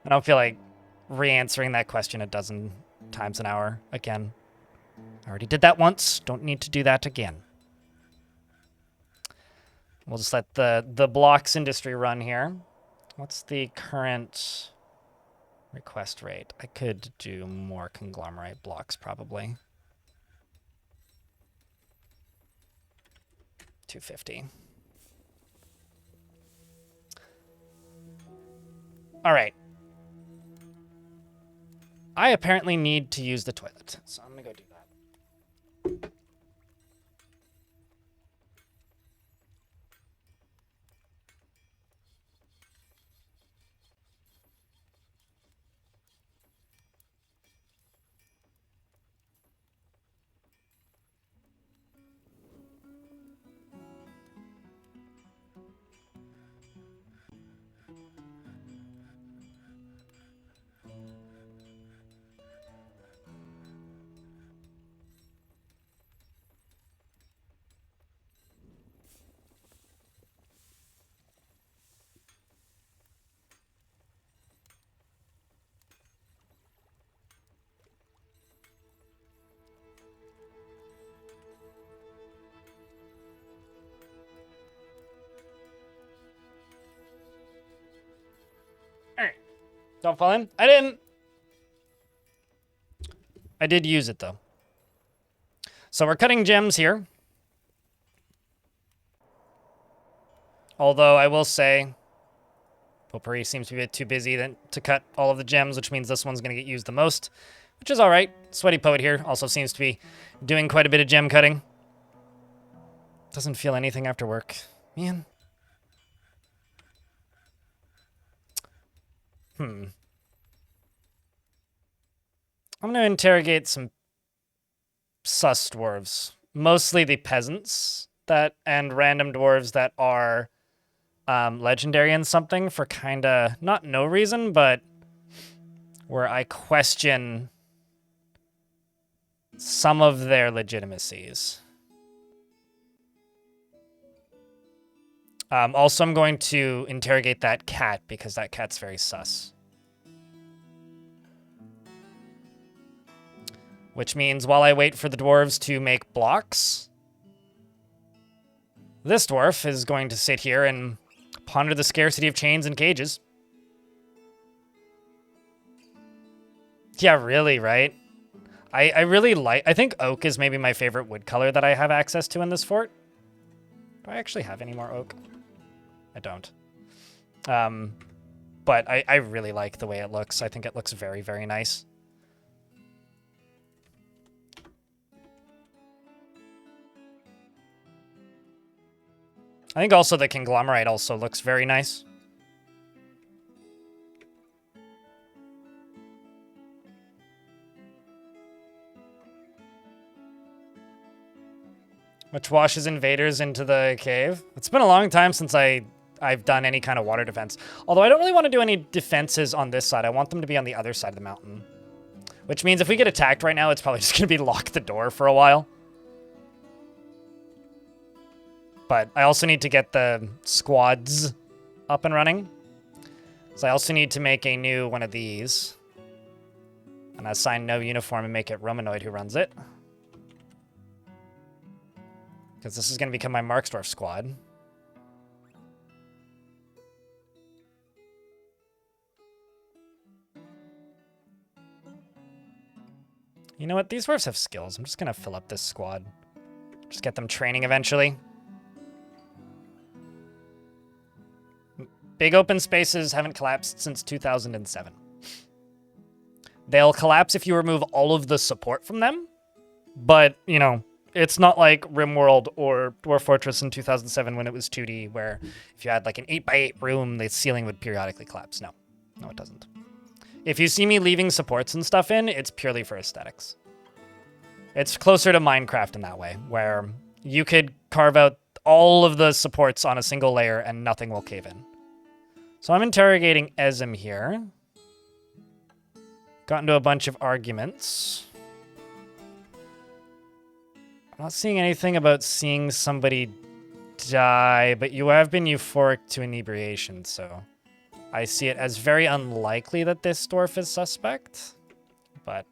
S1: I don't feel like re-answering that question a dozen times an hour again. I already did that once. Don't need to do that again. We'll just let the blocks industry run here. What's the current request rate? I could do more conglomerate blocks, probably. 250. All right. I apparently need to use the toilet, so I'm gonna go do that. Don't fall in. I didn't. I did use it, though. So we're cutting gems here. Although I will say, Potpourri seems to be a bit too busy to cut all of the gems, which means this one's going to get used the most, which is all right. Sweaty Poet here also seems to be doing quite a bit of gem cutting. Doesn't feel anything after work. Man. I'm going to interrogate some sus dwarves. Mostly the peasants and random dwarves that are legendary in something for kind of, not no reason, but where I question some of their legitimacies. Also, I'm going to interrogate that cat, because that cat's very sus. Which means while I wait for the dwarves to make blocks, this dwarf is going to sit here and ponder the scarcity of chains and cages. Yeah, really, right? I really like... I think oak is maybe my favorite wood color that I have access to in this fort. Do I actually have any more oak? I don't. But I really like the way it looks. I think it looks very, very nice. I think also the conglomerate also looks very nice. Which washes invaders into the cave. It's been a long time since I've done any kind of water defense. Although I don't really want to do any defenses on this side. I want them to be on the other side of the mountain. Which means if we get attacked right now, it's probably just going to be lock the door for a while. But I also need to get the squads up and running. So I also need to make a new one of these. And assign no uniform and make it Romanoid who runs it. Because this is going to become my Marksdorf squad. You know what? These dwarves have skills. I'm just going to fill up this squad. Just get them training eventually. Big open spaces haven't collapsed since 2007. They'll collapse if you remove all of the support from them. But, you know, it's not like RimWorld or Dwarf Fortress in 2007 when it was 2D, where if you had like an 8x8 room, the ceiling would periodically collapse. No, it doesn't. If you see me leaving supports and stuff in, it's purely for aesthetics. It's closer to Minecraft in that way, where you could carve out all of the supports on a single layer and nothing will cave in. So I'm interrogating Ezim here. Got into a bunch of arguments. I'm not seeing anything about seeing somebody die, but you have been euphoric to inebriation, so I see it as very unlikely that this dwarf is suspect, but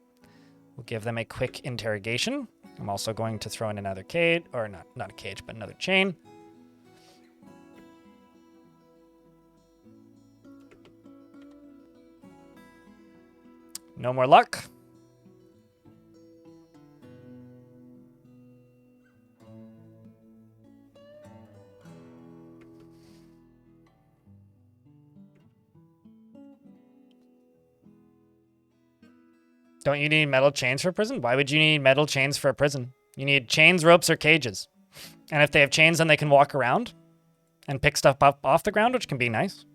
S1: we'll give them a quick interrogation. I'm also going to throw in another cage, or not a cage, but another chain. No more luck. Don't you need metal chains for a prison? Why would you need metal chains for a prison? You need chains, ropes, or cages. And if they have chains, then they can walk around and pick stuff up off the ground, which can be nice.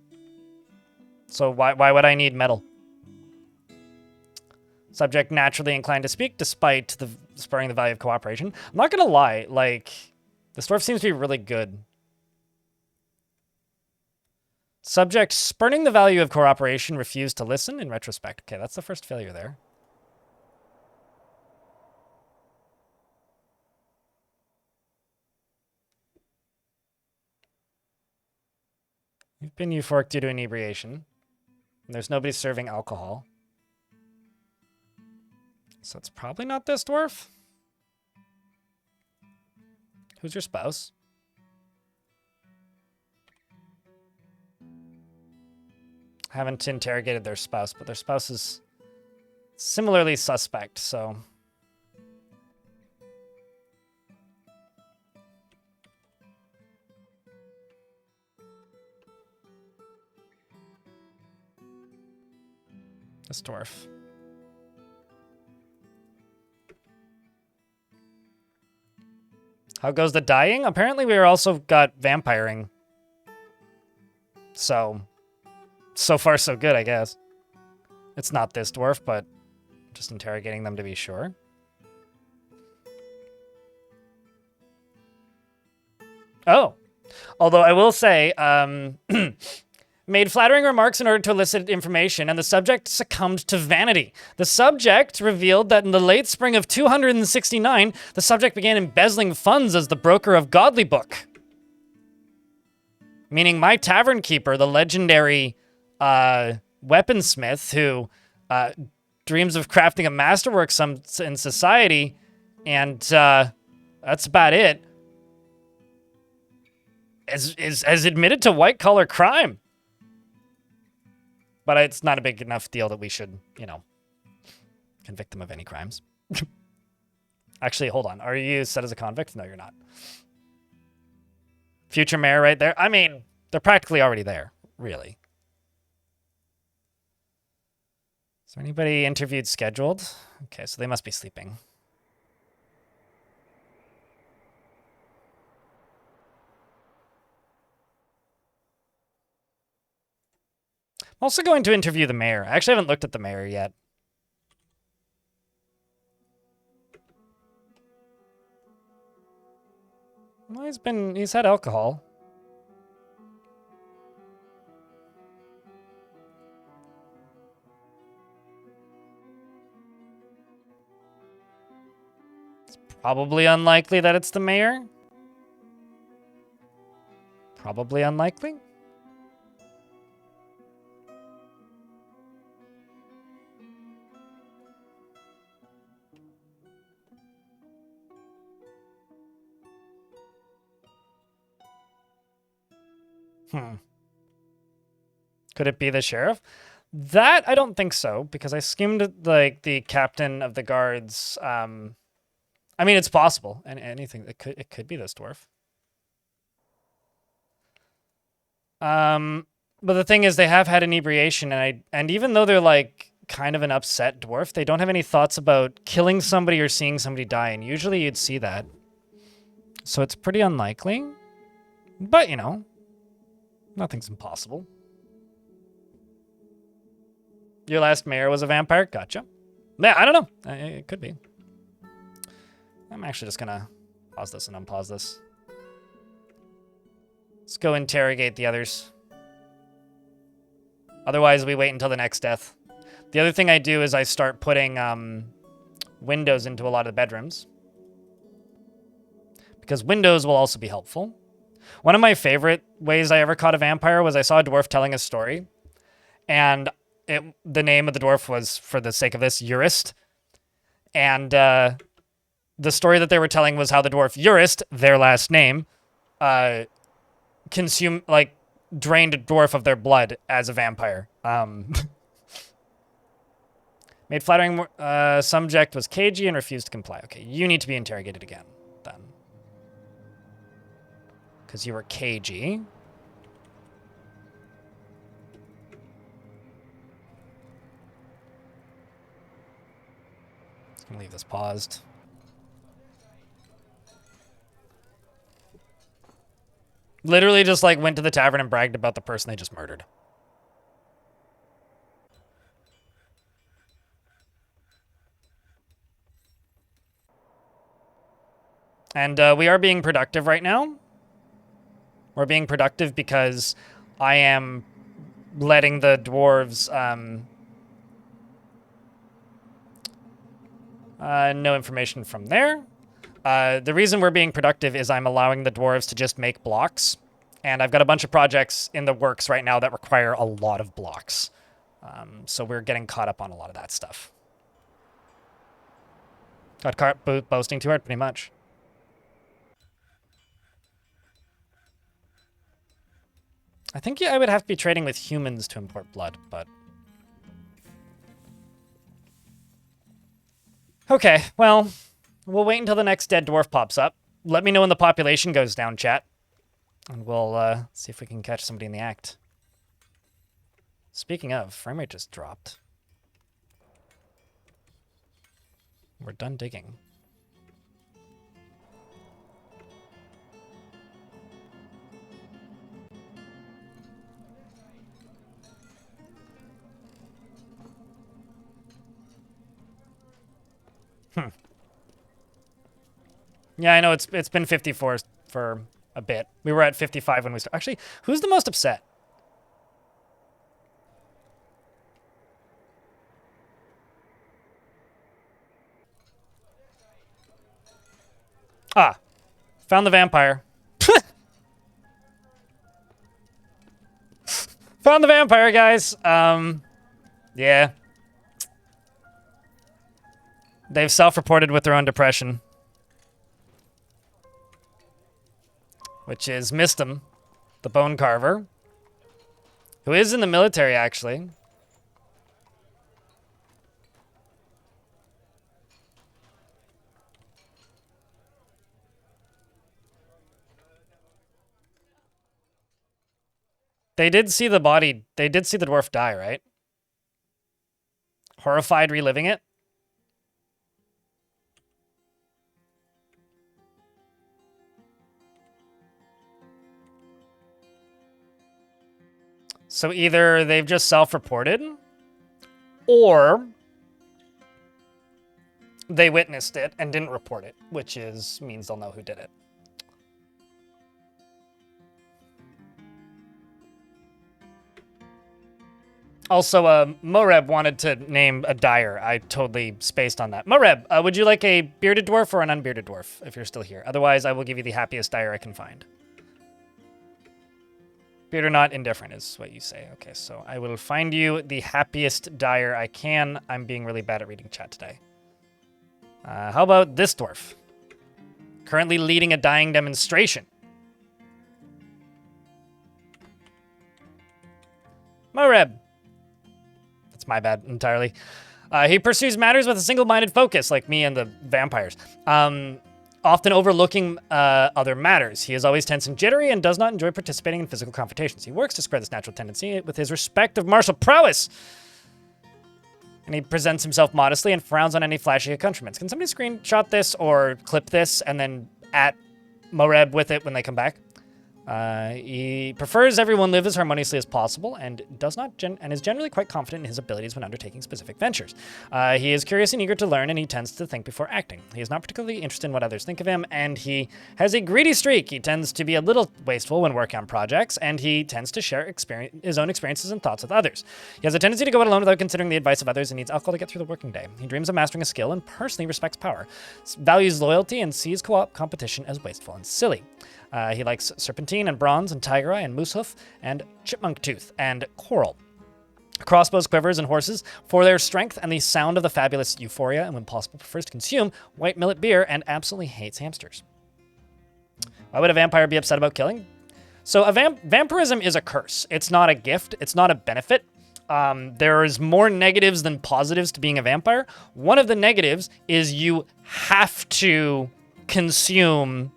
S1: So why would I need metal? Subject naturally inclined to speak, despite spurring the value of cooperation. I'm not gonna lie, like, this dwarf seems to be really good. Subject spurning the value of cooperation, refused to listen in retrospect. Okay, that's the first failure there. You've been euphoric due to inebriation. And there's nobody serving alcohol. So it's probably not this dwarf. Who's your spouse? Haven't interrogated their spouse, but their spouse is similarly suspect, so... This dwarf. How goes the dying? Apparently we also got vampiring. So far so good, I guess. It's not this dwarf, but just interrogating them to be sure. Oh. Although I will say, made flattering remarks in order to elicit information, and the subject succumbed to vanity. The subject revealed that in the late spring of 269, the subject began embezzling funds as the broker of Godly Book. Meaning my tavern keeper, the legendary weaponsmith who dreams of crafting a masterwork in society, and that's about it, is admitted to white-collar crime. But it's not a big enough deal that we should, you know, convict them of any crimes. Actually, hold on. Are you set as a convict? No, you're not. Future mayor right there. I mean, they're practically already there, really. Is there anybody interviewed scheduled? Okay, so they must be sleeping. I'm also going to interview the mayor. I actually haven't looked at the mayor yet. Well, he's had alcohol. It's probably unlikely that it's the mayor. Probably unlikely. Could it be the sheriff? That, I don't think so, because I skimmed, like, the captain of the guards I mean, it's possible. And anything, it could be this dwarf. But the thing is, they have had inebriation, and even though they're like kind of an upset dwarf, they don't have any thoughts about killing somebody or seeing somebody die, and usually you'd see that. So it's pretty unlikely. But, you know, nothing's impossible. Your last mayor was a vampire? Gotcha. Yeah, I don't know. It could be. I'm actually just gonna pause this and unpause this. Let's go interrogate the others. Otherwise, we wait until the next death. The other thing I do is I start putting windows into a lot of the bedrooms. Because windows will also be helpful. One of my favorite ways I ever caught a vampire was I saw a dwarf telling a story. And the name of the dwarf was, for the sake of this, Urist. And the story that they were telling was how the dwarf Urist, their last name, drained a dwarf of their blood as a vampire. Made flattering subject was cagey and refused to comply. Okay, you need to be interrogated again, then. Because you were cagey. Just gonna leave this paused. Literally just like went to the tavern and bragged about the person they just murdered. And we are being productive right now. We're being productive because I am letting the dwarves no information from there. The reason we're being productive is I'm allowing the dwarves to just make blocks. And I've got a bunch of projects in the works right now that require a lot of blocks. So we're getting caught up on a lot of that stuff. Got caught boasting too hard, pretty much. I think I would have to be trading with humans to import blood, but... Okay, well, we'll wait until the next dead dwarf pops up. Let me know when the population goes down, chat. And we'll see if we can catch somebody in the act. Speaking of, frame rate just dropped. We're done digging. Yeah, I know it's been 54 for a bit. We were at 55 when we started. Actually, who's the most upset? Ah, found the vampire. Found the vampire, guys. Yeah. They've self-reported with their own depression. Which is Mistum, the bone carver, who is in the military, actually. They did see the body. They did see the dwarf die, right? Horrified reliving it. So either they've just self-reported, or they witnessed it and didn't report it, which means they'll know who did it. Also, Moreb wanted to name a dyer. I totally spaced on that. Moreb, would you like a bearded dwarf or an unbearded dwarf, if you're still here? Otherwise, I will give you the happiest dyer I can find. Beard or not, indifferent is what you say. Okay, so I will find you the happiest dyer I can. I'm being really bad at reading chat today. How about this dwarf? Currently leading a dyeing demonstration. Moreb. That's my bad entirely. He pursues matters with a single-minded focus, like me and the vampires. Often overlooking other matters. He is always tense and jittery and does not enjoy participating in physical confrontations. He works to spread this natural tendency with his respect of martial prowess. And he presents himself modestly and frowns on any flashy accoutrements. Can somebody screenshot this or clip this and then at Moreb with it when they come back? He prefers everyone live as harmoniously as possible and is generally quite confident in his abilities when undertaking specific ventures. He is curious and eager to learn, and he tends to think before acting. He is not particularly interested in what others think of him, and he has a greedy streak. He tends to be a little wasteful when working on projects, and he tends to share his own experiences and thoughts with others. He has a tendency to go it alone without considering the advice of others and needs alcohol to get through the working day. He dreams of mastering a skill and personally respects power, values loyalty, and sees co-op competition as wasteful and silly. He likes serpentine and bronze and tiger eye and moosehoof and chipmunk tooth and coral. Crossbows, quivers, and horses for their strength and the sound of the fabulous euphoria, and when possible prefers to consume white millet beer and absolutely hates hamsters. Why would a vampire be upset about killing? So vampirism is a curse. It's not a gift. It's not a benefit. There is more negatives than positives to being a vampire. One of the negatives is you have to consume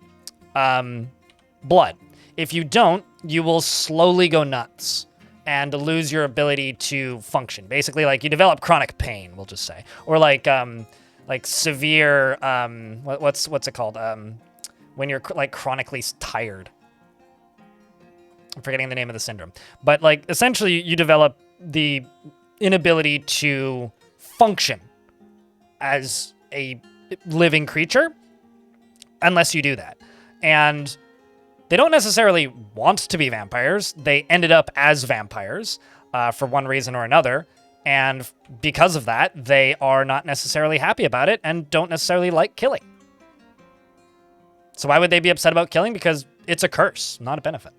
S1: blood. If you don't, you will slowly go nuts and lose your ability to function. Basically, like you develop chronic pain, we'll just say, or like severe what's it called? When you're like chronically tired. I'm forgetting the name of the syndrome, but like essentially you develop the inability to function as a living creature unless you do that. And they don't necessarily want to be vampires. They ended up as vampires for one reason or another. And because of that, they are not necessarily happy about it and don't necessarily like killing. So why would they be upset about killing? Because it's a curse, not a benefit.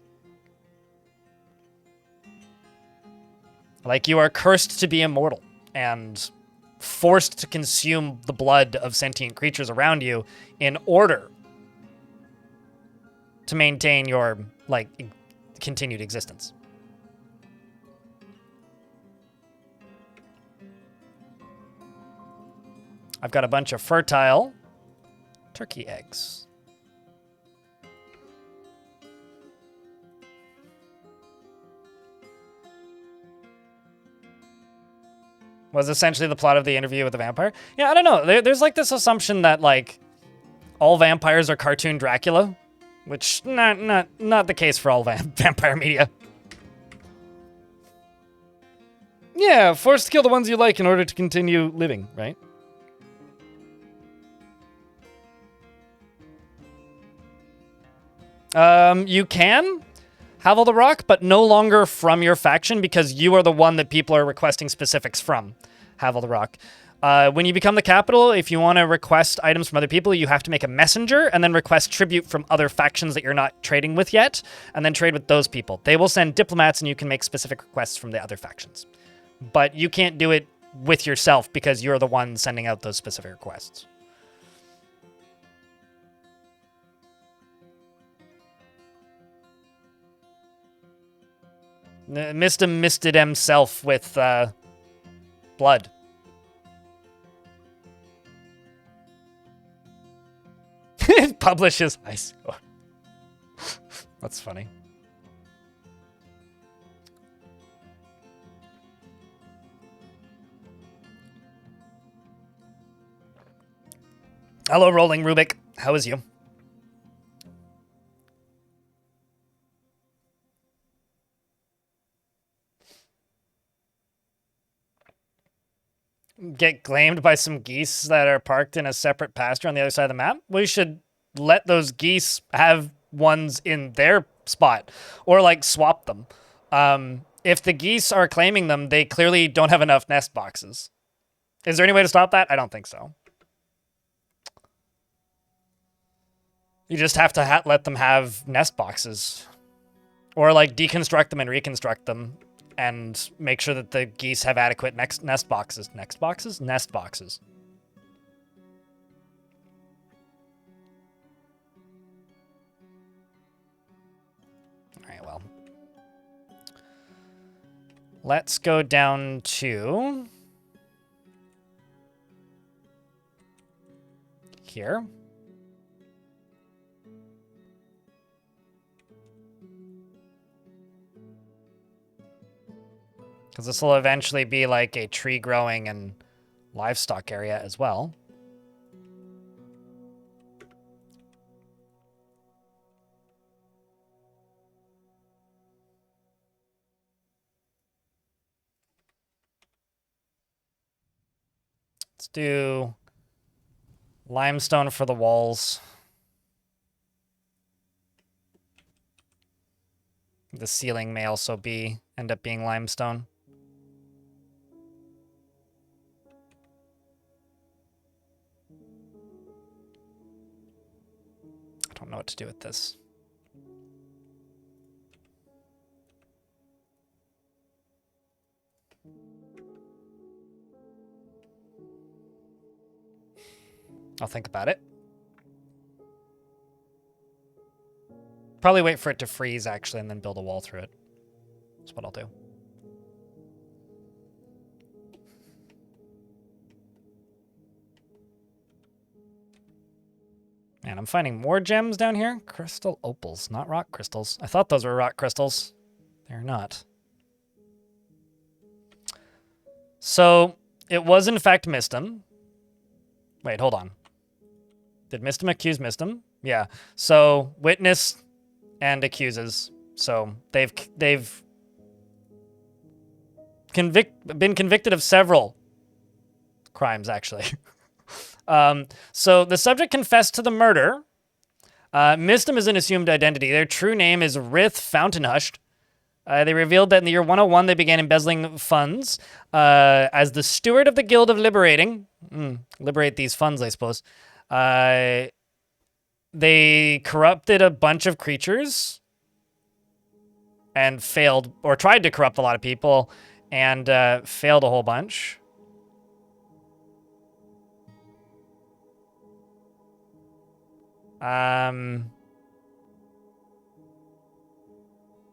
S1: Like you are cursed to be immortal and forced to consume the blood of sentient creatures around you in order to maintain your, like, continued existence. I've got a bunch of fertile turkey eggs. Was essentially the plot of the interview with the vampire. Yeah, I don't know. There's like this assumption that, like, all vampires are cartoon Dracula. Which, not the case for all vampire media. Yeah, forced to kill the ones you like in order to continue living, right? You can have all the rock, but no longer from your faction because you are the one that people are requesting specifics from. Have all the rock. When you become the capital, if you want to request items from other people, you have to make a messenger and then request tribute from other factions that you're not trading with yet, and then trade with those people. They will send diplomats and you can make specific requests from the other factions. But you can't do it with yourself because you're the one sending out those specific requests. Misted himself with blood. Publishes high score. That's funny. Hello, Rolling Rubik. How is you? Get claimed by some geese that are parked in a separate pasture on the other side of the map? We should let those geese have ones in their spot or like swap them. If the geese are claiming them, they clearly don't have enough nest boxes. Is there any way to stop that? I don't think so. You just have to let them have nest boxes or like deconstruct them and reconstruct them and make sure that the geese have adequate nest boxes. Nest boxes? Nest boxes. Alright, well. Let's go down to here. Because this will eventually be like a tree growing and livestock area as well. Let's do limestone for the walls. The ceiling may also end up being limestone. I don't know what to do with this. I'll think about it. Probably wait for it to freeze, actually, and then build a wall through it. That's what I'll do. Man, I'm finding more gems down here. Crystal opals, not rock crystals. I thought those were rock crystals. They're not. So, it was in fact Mistum. Wait, hold on. Did Mistum accuse Mistum? Yeah. So, witness and accuses. So, they've been convicted of several crimes, actually. So, the subject confessed to the murder. Mistum is an assumed identity. Their true name is Rith Fountainhushed. They revealed that in the year 101, they began embezzling funds as the steward of the Guild of Liberating. Liberate these funds, I suppose. They corrupted a bunch of creatures and failed, or tried to corrupt a lot of people, and failed a whole bunch.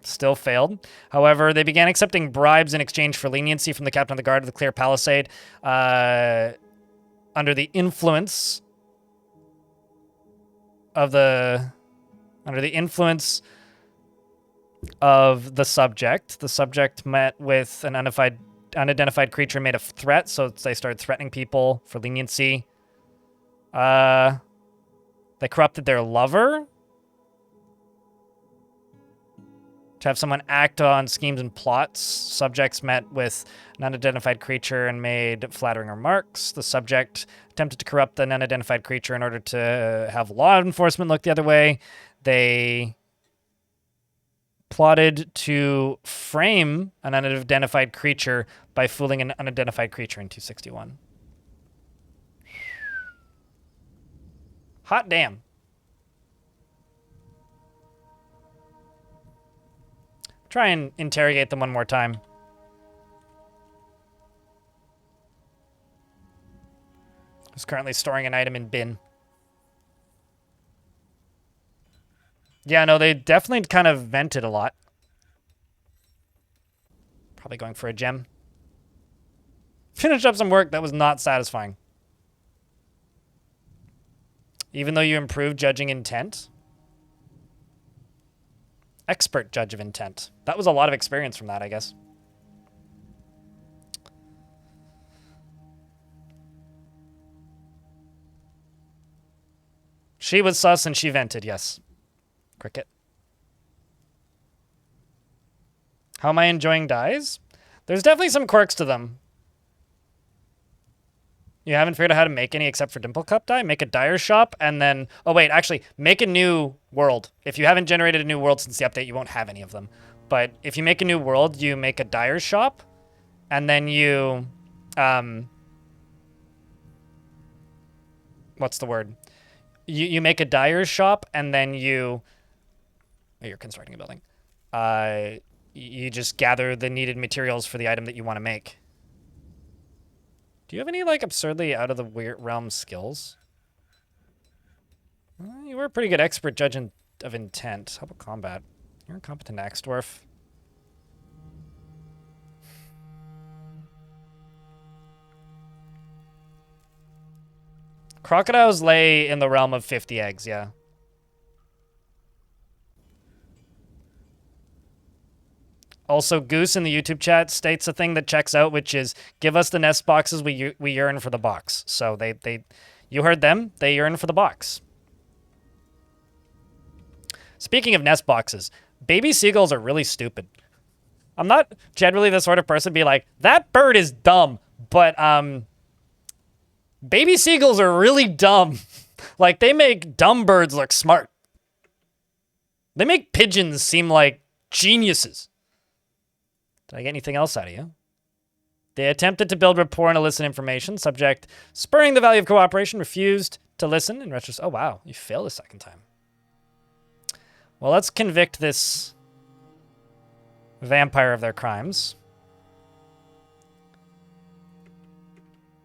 S1: Still failed. However, they began accepting bribes in exchange for leniency from the captain of the guard of the Clear Palisade under the influence of the subject. The subject met with an unidentified creature made of threat, so they started threatening people for leniency. They corrupted their lover to have someone act on schemes and plots. Subjects met with an unidentified creature and made flattering remarks. The subject attempted to corrupt an unidentified creature in order to have law enforcement look the other way. They plotted to frame an unidentified creature by fooling an unidentified creature in 261. Hot damn. Try and interrogate them one more time. Who's currently storing an item in bin. Yeah, no, they definitely kind of vented a lot. Probably going for a gem. Finished up some work that was not satisfying. Even though you improved judging intent. Expert judge of intent. That was a lot of experience from that, I guess. She was sus and she vented, yes. Cricket. How am I enjoying dyes? There's definitely some quirks to them. You haven't figured out how to make any except for Dimple Cup dye? Make a dyer shop and then... Oh, wait, actually, make a new world. If you haven't generated a new world since the update, you won't have any of them. But if you make a new world, you make a dyer shop and then you... what's the word? You make a dyer's shop and then you... Oh, you're constructing a building. You just gather the needed materials for the item that you want to make. Do you have any, like, absurdly out of the weird realm skills? You were a pretty good expert judge of intent. How about combat? You're a competent axe dwarf. Crocodiles lay in the realm of 50 eggs, yeah. Also, Goose in the YouTube chat states a thing that checks out, which is, give us the nest boxes, we yearn for the box. So you heard them, they yearn for the box. Speaking of nest boxes, baby seagulls are really stupid. I'm not generally the sort of person to be like, that bird is dumb, but baby seagulls are really dumb. Like, they make dumb birds look smart. They make pigeons seem like geniuses. Did I get anything else out of you? They attempted to build rapport and elicit information. Subject spurring the value of cooperation, refused to listen. In retrospect, oh wow, you failed a second time. Well, let's convict this vampire of their crimes.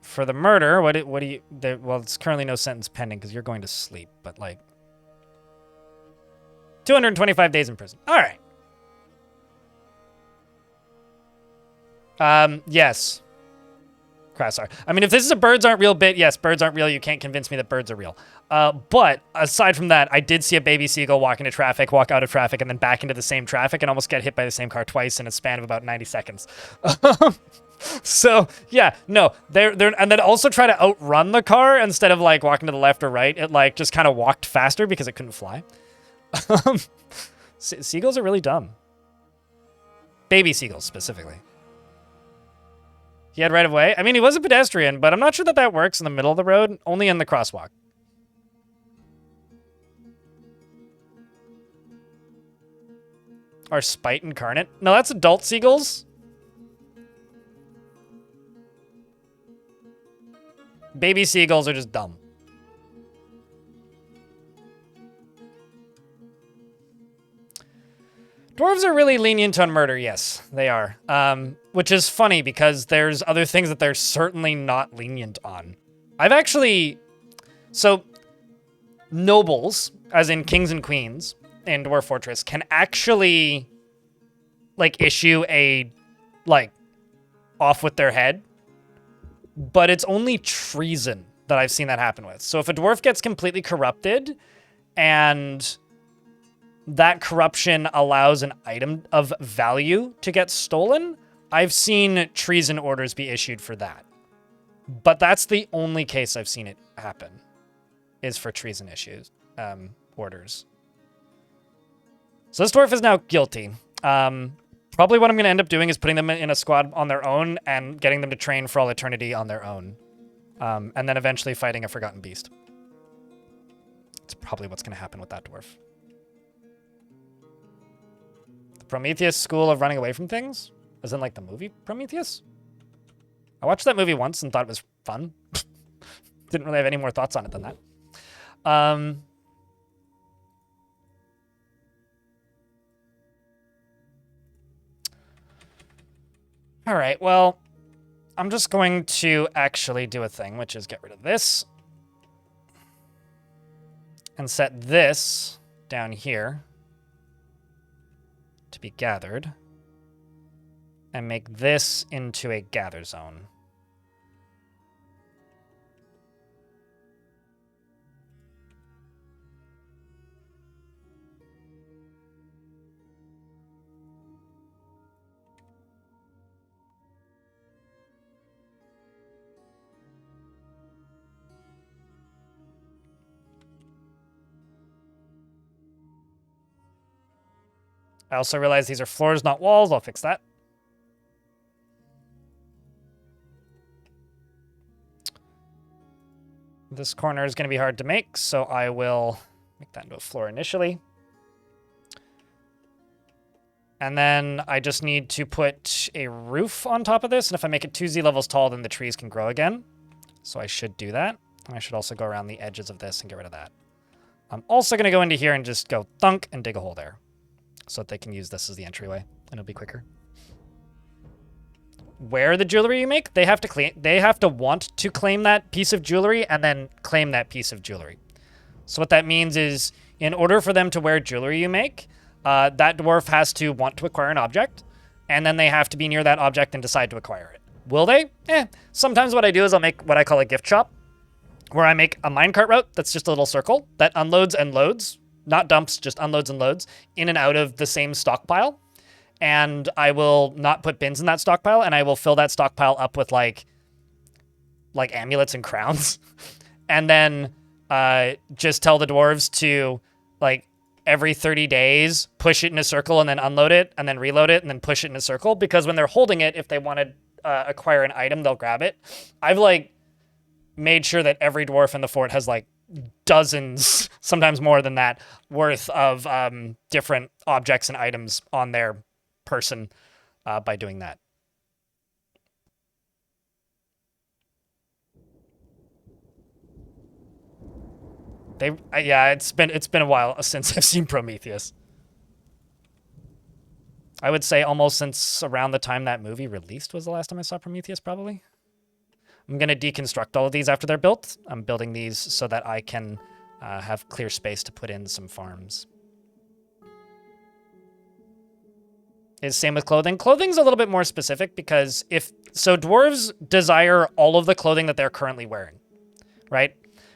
S1: For the murder, what do you... well, it's currently no sentence pending because you're going to sleep, but like... 225 days in prison. All right. Yes. Crassar. I mean, if this is a birds aren't real bit, yes, birds aren't real. You can't convince me that birds are real. But aside from that, I did see a baby seagull walk into traffic, walk out of traffic, and then back into the same traffic and almost get hit by the same car twice in a span of about 90 seconds. So, yeah, no. And then also try to outrun the car instead of, like, walking to the left or right. It, like, just kind of walked faster because it couldn't fly. Seagulls are really dumb. Baby seagulls, specifically. He had right of way. I mean, he was a pedestrian, but I'm not sure that that works in the middle of the road, only in the crosswalk. Are Spite incarnate? No, that's adult seagulls. Baby seagulls are just dumb. Dwarves are really lenient on murder, yes, they are. Which is funny because there's other things that they're certainly not lenient on. I've actually... So, nobles, as in kings and queens in Dwarf Fortress, can actually, like, issue a, like, off with their head. But it's only treason that I've seen that happen with. So if a dwarf gets completely corrupted and... that corruption allows an item of value to get stolen, I've seen treason orders be issued for that. But that's the only case I've seen it happen, is for treason orders. So this dwarf is now guilty. Probably what I'm going to end up doing is putting them in a squad on their own and getting them to train for all eternity on their own. And then eventually fighting a forgotten beast. That's probably what's going to happen with that dwarf. Prometheus School of Running Away from Things? As in, like, the movie Prometheus? I watched that movie once and thought it was fun. Didn't really have any more thoughts on it than that. All right, well, I'm just going to actually do a thing, which is get rid of this. And set this down here. To be gathered, and make this into a gather zone. I also realize these are floors, not walls. I'll fix that. This corner is going to be hard to make, so I will make that into a floor initially. And then I just need to put a roof on top of this, and if I make it 2 Z levels tall, then the trees can grow again. So I should do that. And I should also go around the edges of this and get rid of that. I'm also going to go into here and just go thunk and dig a hole there, so that they can use this as the entryway, and it'll be quicker. Where the jewelry you make, they have to want to claim that piece of jewelry and then claim that piece of jewelry. So what that means is, in order for them to wear jewelry you make, that dwarf has to want to acquire an object, and then they have to be near that object and decide to acquire it. Will they? Sometimes what I do is I'll make what I call a gift shop, where I make a minecart route that's just a little circle that unloads and loads, not dumps, just unloads and loads in and out of the same stockpile. And I will not put bins in that stockpile, and I will fill that stockpile up with like amulets and crowns. And then just tell the dwarves to, like, every 30 days, push it in a circle and then unload it and then reload it and then push it in a circle. Because when they're holding it, if they want to acquire an item, they'll grab it. I've, like, made sure that every dwarf in the fort has, like, dozens, sometimes more than that, worth of different objects and items on their person by doing that. Yeah, it's been a while since I've seen Prometheus. I would say almost since around the time that movie released was the last time I saw Prometheus, probably. I'm going to deconstruct all of these after they're built. I'm building these so that I can have clear space to put in some farms. Is same with clothing. Clothing's a little bit more specific because dwarves desire all of the clothing that they're currently wearing, right?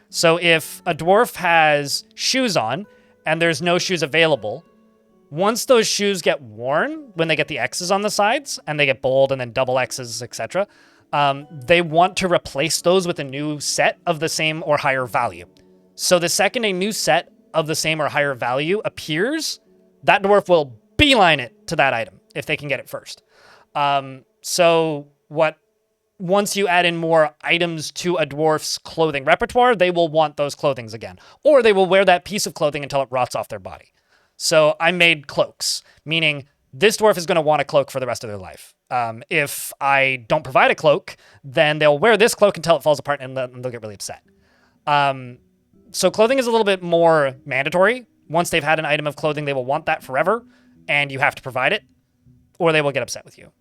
S1: So if a dwarf has shoes on and there's no shoes available, once those shoes get worn, when they get the X's on the sides and they get bold and then double X's, etc., they want to replace those with a new set of the same or higher value. So the second a new set of the same or higher value appears, that dwarf will beeline it to that item if they can get it first. Once you add in more items to a dwarf's clothing repertoire, they will want those clothings again. Or they will wear that piece of clothing until it rots off their body. So I made cloaks, meaning this dwarf is going to want a cloak for the rest of their life. If I don't provide a cloak, then they'll wear this cloak until it falls apart and they'll get really upset. So clothing is a little bit more mandatory. Once they've had an item of clothing, they will want that forever, and you have to provide it, or they will get upset with you.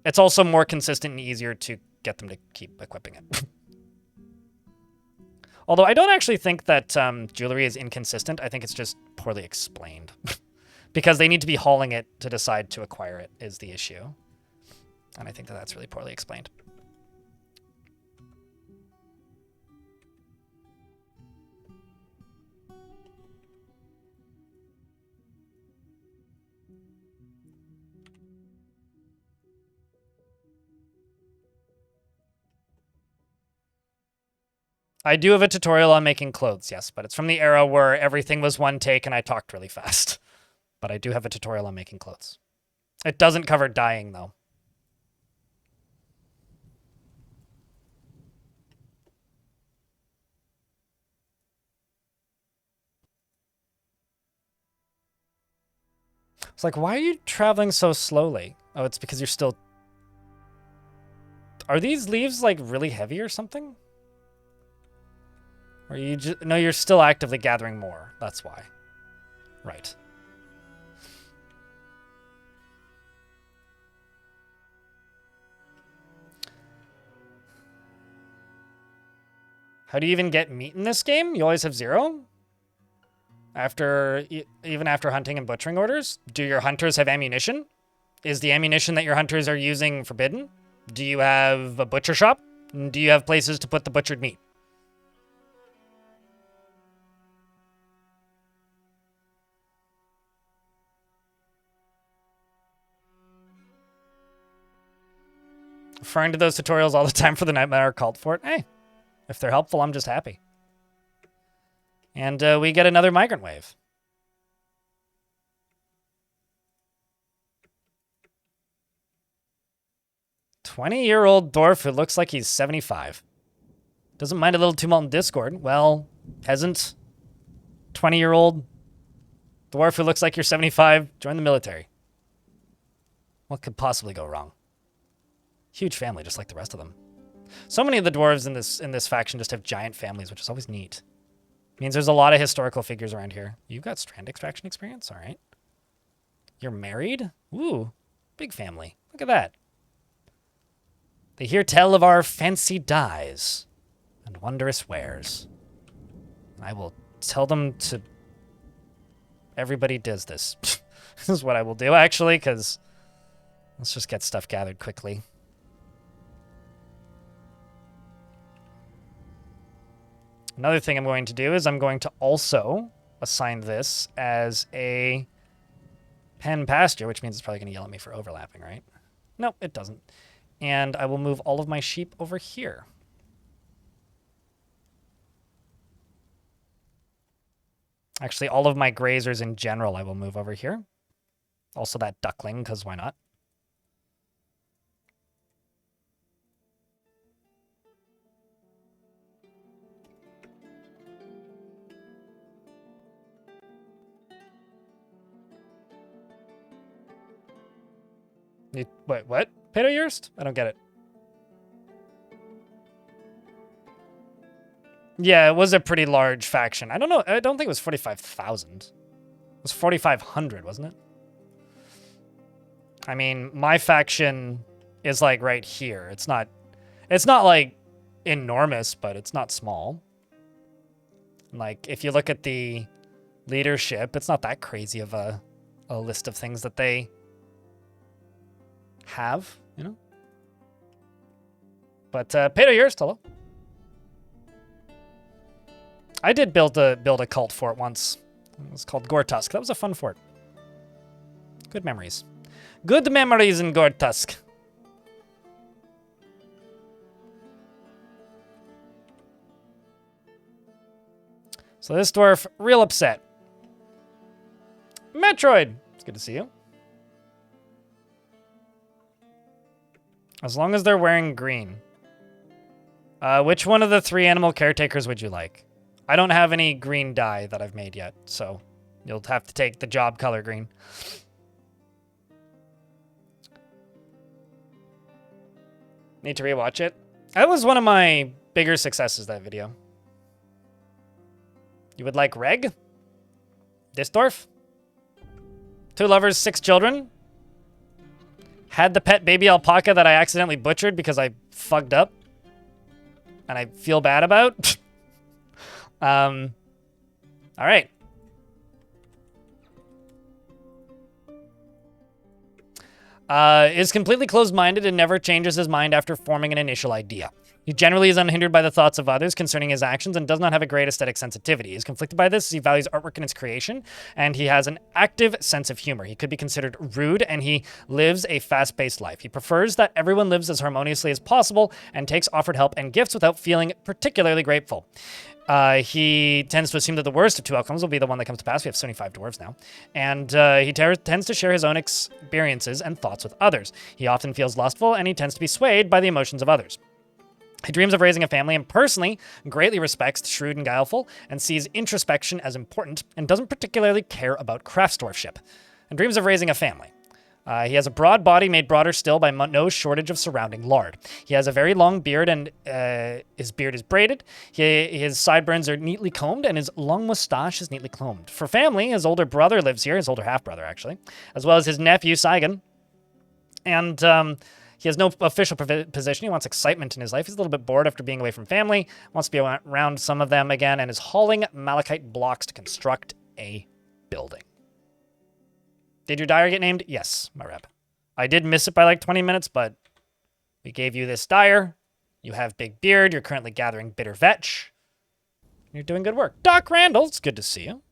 S1: It's also more consistent and easier to get them to keep equipping it. Although I don't actually think that jewelry is inconsistent. I think it's just poorly explained. Because they need to be hauling it to decide to acquire it is the issue. And I think that that's really poorly explained. I do have a tutorial on making clothes, yes, but it's from the era where everything was one take and I talked really fast. But I do have a tutorial on making clothes. It doesn't cover dyeing, though. It's like, why are you traveling so slowly? Oh, it's because you're still... Are these leaves, like, really heavy or something? Or you just... No, you're still actively gathering more. That's why. Right. How do you even get meat in this game? You always have 0? Even after hunting and butchering orders? Do your hunters have ammunition? Is the ammunition that your hunters are using forbidden? Do you have a butcher shop? Do you have places to put the butchered meat? Referring to those tutorials all the time for the Nightmare Cult Fort. Hey, if they're helpful, I'm just happy. And we get another migrant wave. "20-year-old dwarf who looks like he's 75. Doesn't mind a little tumult in Discord. Well, peasant, 20-year-old dwarf who looks like you're 75, join the military. What could possibly go wrong? Huge family, just like the rest of them. So many of the dwarves in this faction just have giant families, which is always neat. Means there's a lot of historical figures around here. You've got strand extraction experience? All right. You're married? Ooh, big family. Look at that. They hear tell of our fancy dyes and wondrous wares. I will tell them to... Everybody does this. This is what I will do, actually, because let's just get stuff gathered quickly. Another thing I'm going to do is I'm going to also assign this as a pen pasture, which means it's probably going to yell at me for overlapping, right? Nope, it doesn't. And I will move all of my sheep over here. Actually, all of my grazers in general I will move over here. Also that duckling, because why not? Wait, what? Pedo-Yurst? I don't get it. Yeah, it was a pretty large faction. I don't know. I don't think it was 45,000. It was 4,500, wasn't it? I mean, my faction is like right here. It's not like enormous, but it's not small. Like if you look at the leadership, it's not that crazy of a list of things that they have, you know? But Pedo-Yurst, hello. I did build a cult fort once. It was called Gortusk. That was a fun fort. Good memories. Good memories in Gortusk. So this dwarf, real upset. Metroid! It's good to see you. As long as they're wearing green. Which one of the 3 animal caretakers would you like? I don't have any green dye that I've made yet, so you'll have to take the job color green. Need to rewatch it. That was one of my bigger successes, that video. You would like Reg? This dwarf? 2 lovers, 6 children. Had the pet baby alpaca that I accidentally butchered because I fucked up. And I feel bad about. All right. Is completely closed-minded and never changes his mind after forming an initial idea. He generally is unhindered by the thoughts of others concerning his actions and does not have a great aesthetic sensitivity. He is conflicted by this as he values artwork in its creation, and he has an active sense of humor. He could be considered rude, and he lives a fast-paced life. He prefers that everyone lives as harmoniously as possible and takes offered help and gifts without feeling particularly grateful. He tends to assume that the worst of 2 outcomes will be the one that comes to pass. We have 75 dwarves now. And he tends to share his own experiences and thoughts with others. He often feels lustful, and he tends to be swayed by the emotions of others. He dreams of raising a family and personally greatly respects the shrewd and guileful and sees introspection as important and doesn't particularly care about craftsdwarfship. And dreams of raising a family. He has a broad body made broader still by no shortage of surrounding lard. He has a very long beard and his beard is braided. His sideburns are neatly combed and his long mustache is neatly combed. For family, his older brother lives here, his older half-brother actually, as well as his nephew Saigon. And he has no official position. He wants excitement in his life. He's a little bit bored after being away from family, wants to be around some of them again, and is hauling malachite blocks to construct a building. Did your dyer get named? Yes, my rep. I did miss it by like 20 minutes, but we gave you this dyer. You have big beard. You're currently gathering bitter vetch. You're doing good work. Doc Randall, it's good to see you.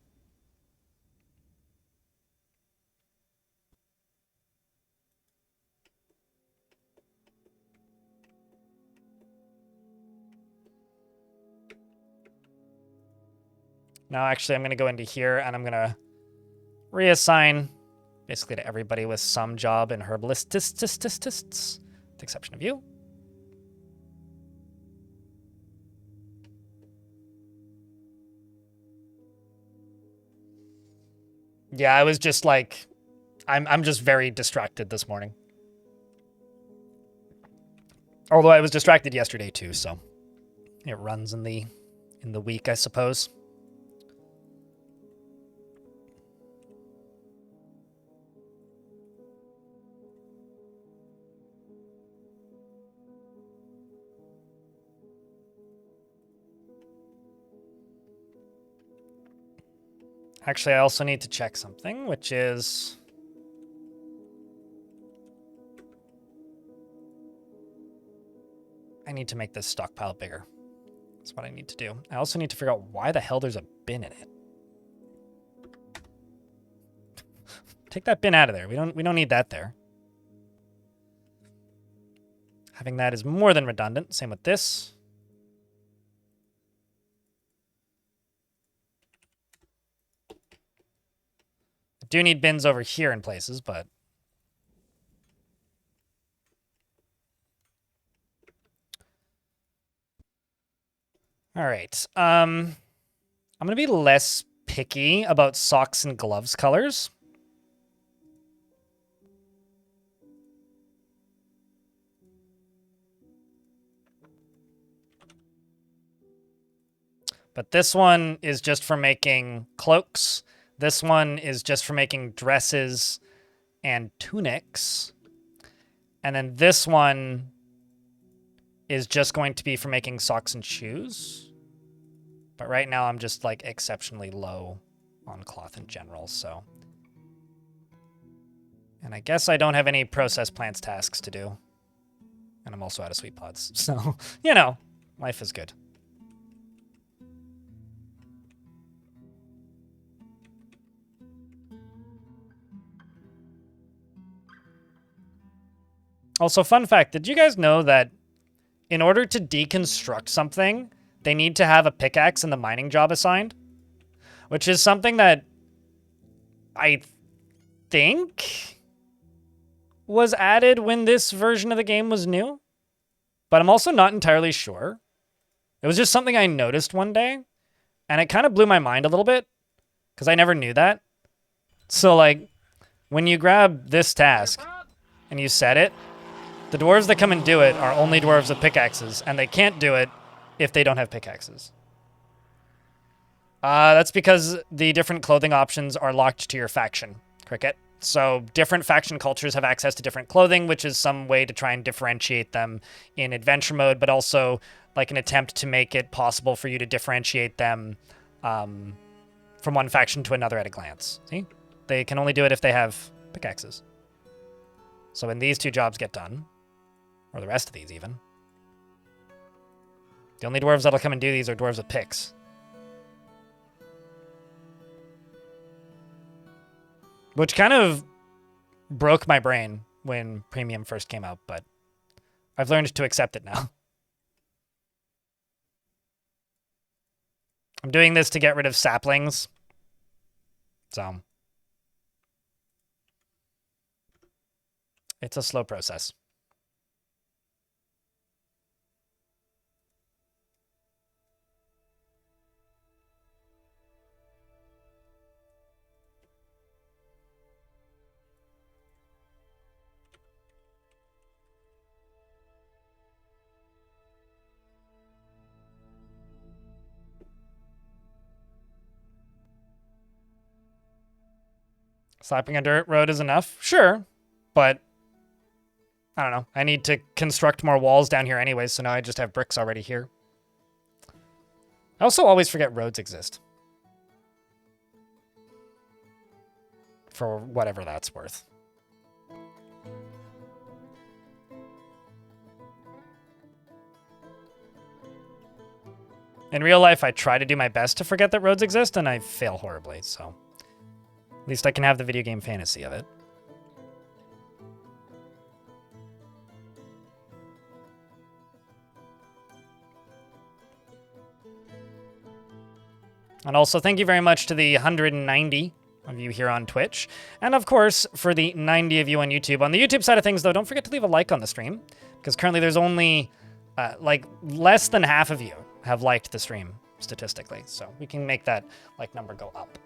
S1: Now, actually, I'm going to go into here, and I'm going to reassign basically to everybody with some job in herbalistists, with the exception of you. Yeah, I was just like, I'm just very distracted this morning. Although I was distracted yesterday too, so it runs in the week, I suppose. Actually, I also need to check something, which is... I need to make this stockpile bigger. That's what I need to do. I also need to figure out why the hell there's a bin in it. Take that bin out of there. We don't need that there. Having that is more than redundant. Same with this. I do need bins over here in places, but all right. I'm going to be less picky about socks and gloves colors. But this one is just for making cloaks. This one is just for making dresses and tunics. And then this one is just going to be for making socks and shoes. But right now I'm just like exceptionally low on cloth in general, so. And I guess I don't have any process plants tasks to do. And I'm also out of sweet pods. So, you know, life is good. Also, fun fact, did you guys know that in order to deconstruct something, they need to have a pickaxe in the mining job assigned? Which is something that I think was added when this version of the game was new. But I'm also not entirely sure. It was just something I noticed one day, and it kind of blew my mind a little bit, because I never knew that. So, like, when you grab this task and you set it, the dwarves that come and do it are only dwarves with pickaxes, and they can't do it if they don't have pickaxes. That's because the different clothing options are locked to your faction, Cricket. So different faction cultures have access to different clothing, which is some way to try and differentiate them in adventure mode, but also like an attempt to make it possible for you to differentiate them from one faction to another at a glance. See? They can only do it if they have pickaxes. So when these two jobs get done, or the rest of these even, the only dwarves that'll come and do these are dwarves with picks. Which kind of broke my brain when Premium first came out, but I've learned to accept it now. I'm doing this to get rid of saplings. So it's a slow process. Slapping a dirt road is enough? Sure, but I don't know. I need to construct more walls down here anyways, so now I just have bricks already here. I also always forget roads exist. For whatever that's worth. In real life, I try to do my best to forget that roads exist, and I fail horribly, so at least I can have the video game fantasy of it. And also, thank you very much to the 190 of you here on Twitch. And of course, for the 90 of you on YouTube. On the YouTube side of things, though, don't forget to leave a like on the stream, because currently there's only, like, less than half of you have liked the stream, statistically. So we can make that like number go up.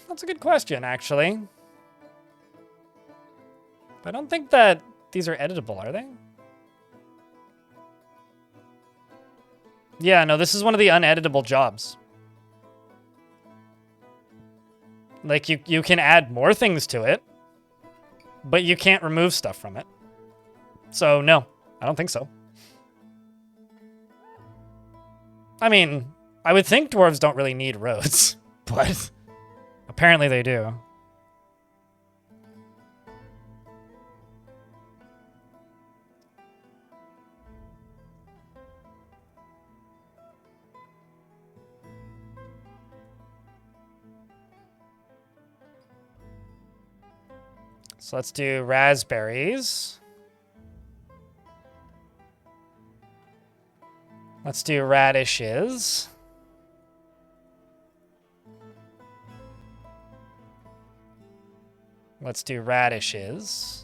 S1: That's a good question, actually. I don't think that these are editable, are they? Yeah, no, this is one of the uneditable jobs. Like, you can add more things to it, but you can't remove stuff from it. So, no, I don't think so. I mean, I would think dwarves don't really need roads, but apparently they do. So let's do raspberries. Let's do radishes. Let's do radishes.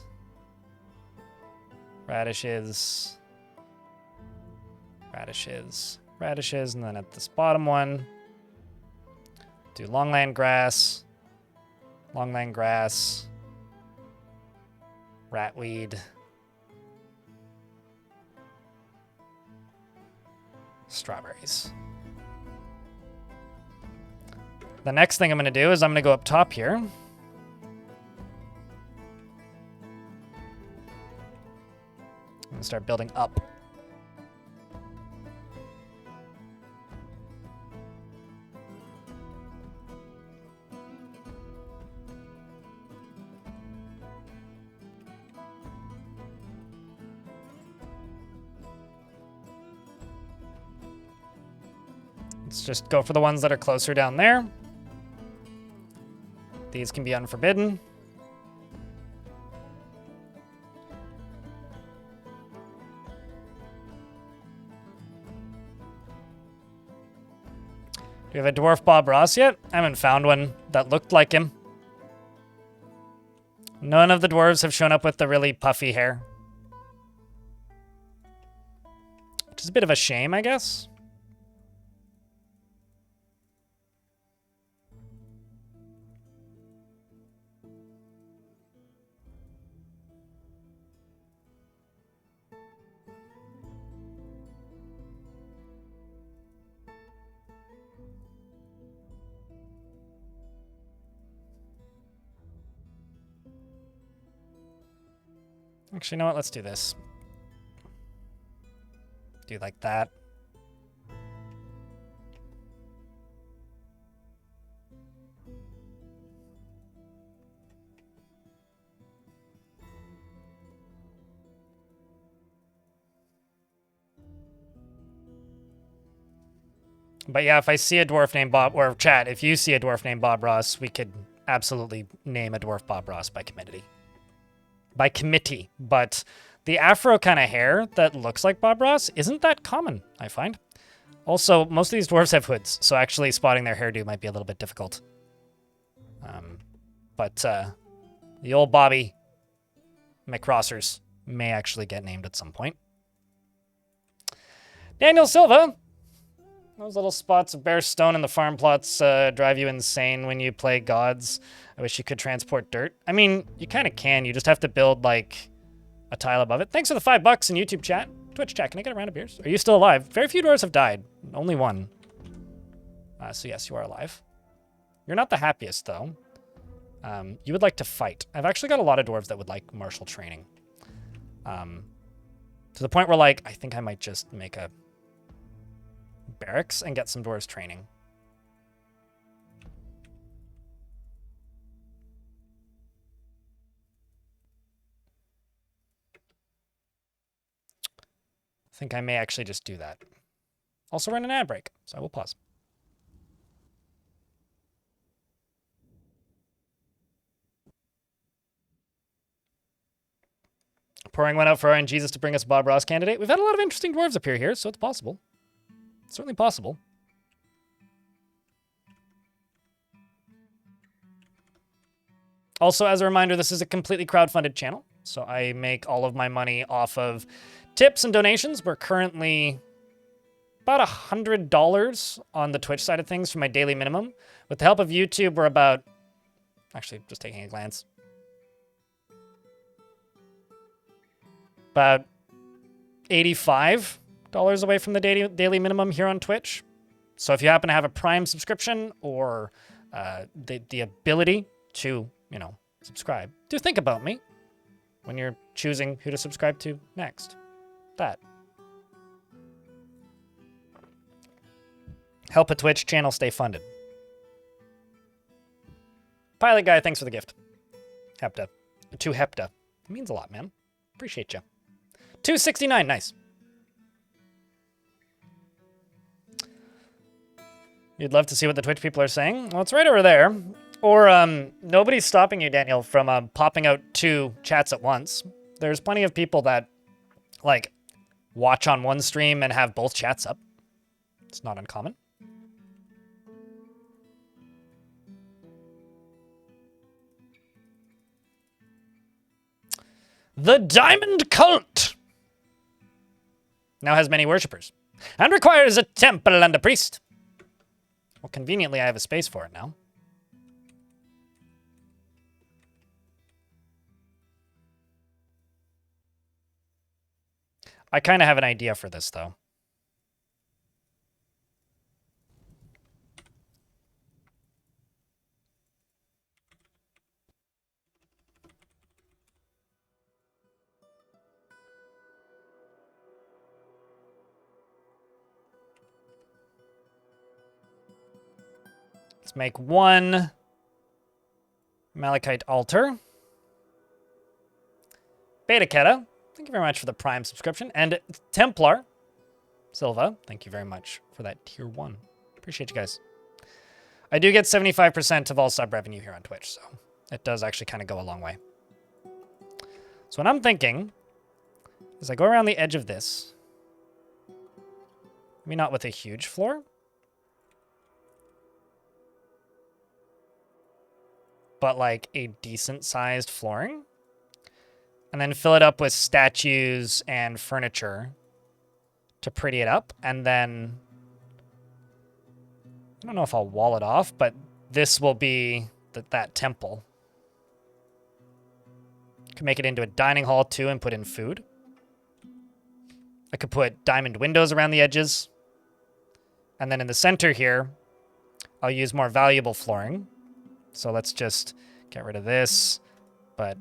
S1: Radishes. Radishes. Radishes. And then at this bottom one, do longland grass. Longland grass. Ratweed. Strawberries. The next thing I'm going to do is I'm going to go up top here. And start building up. Let's just go for the ones that are closer down there. These can be unforbidden. Do we have a Dwarf Bob Ross yet? I haven't found one that looked like him. None of the dwarves have shown up with the really puffy hair. Which is a bit of a shame, I guess. Actually, you know what? Let's do this. Do like that. But yeah, if I see a dwarf named Bob, or chat, if you see a dwarf named Bob Ross, we could absolutely name a dwarf Bob Ross by committee. By committee, but the afro kind of hair that looks like Bob Ross isn't that common, I find. Also, most of these dwarves have hoods, so actually spotting their hairdo might be a little bit difficult. But the old Bobby McRossers may actually get named at some point. Daniel Silva. Those little spots of bare stone in the farm plots drive you insane when you play gods. I wish you could transport dirt. I mean, you kind of can. You just have to build, like, a tile above it. Thanks for the $5 in YouTube chat. Twitch chat, can I get a round of beers? Are you still alive? Very few dwarves have died. Only one. So yes, you are alive. You're not the happiest, though. You would like to fight. I've actually got a lot of dwarves that would like martial training. To the point where, like, I think I might just make a barracks and get some dwarves training. I think I may actually just do that. Also run an ad break, so I will pause. Pouring one out for RNGesus Jesus to bring us a Bob Ross candidate. We've had a lot of interesting dwarves appear here, so it's possible. It's certainly possible. Also, as a reminder, this is a completely crowdfunded channel, so I make all of my money off of tips and donations. We're currently about $100 on the Twitch side of things for my daily minimum. With the help of YouTube, we're about... Actually, just taking a glance. About $85 away from the daily minimum here on Twitch. So if you happen to have a Prime subscription or the ability to, you know, subscribe, do think about me when you're choosing who to subscribe to next. That. Help a Twitch channel stay funded. Pilot Guy, thanks for the gift. Hepta. To Hepta. It means a lot, man. Appreciate you. 269, nice. You'd love to see what the Twitch people are saying? Well, it's right over there. Or nobody's stopping you, Daniel, from popping out 2 chats at once. There's plenty of people that like watch on one stream and have both chats up. It's not uncommon. The Diamond Cult now has many worshippers and requires a temple and a priest. Well, conveniently, I have a space for it now. I kind of have an idea for this, though. Let's make 1 Malachite altar. Beta Keta, thank you very much for the Prime subscription. And Templar Silva, thank you very much for that tier 1. Appreciate you guys. I do get 75% of all sub revenue here on Twitch, so it does actually kind of go a long way. So what I'm thinking is I go around the edge of this. Maybe not with a huge floor. But like a decent sized flooring. And then fill it up with statues and furniture to pretty it up. And then, I don't know if I'll wall it off, but this will be that temple. Could make it into a dining hall too and put in food. I could put diamond windows around the edges. And then in the center here, I'll use more valuable flooring. So let's just get rid of this, but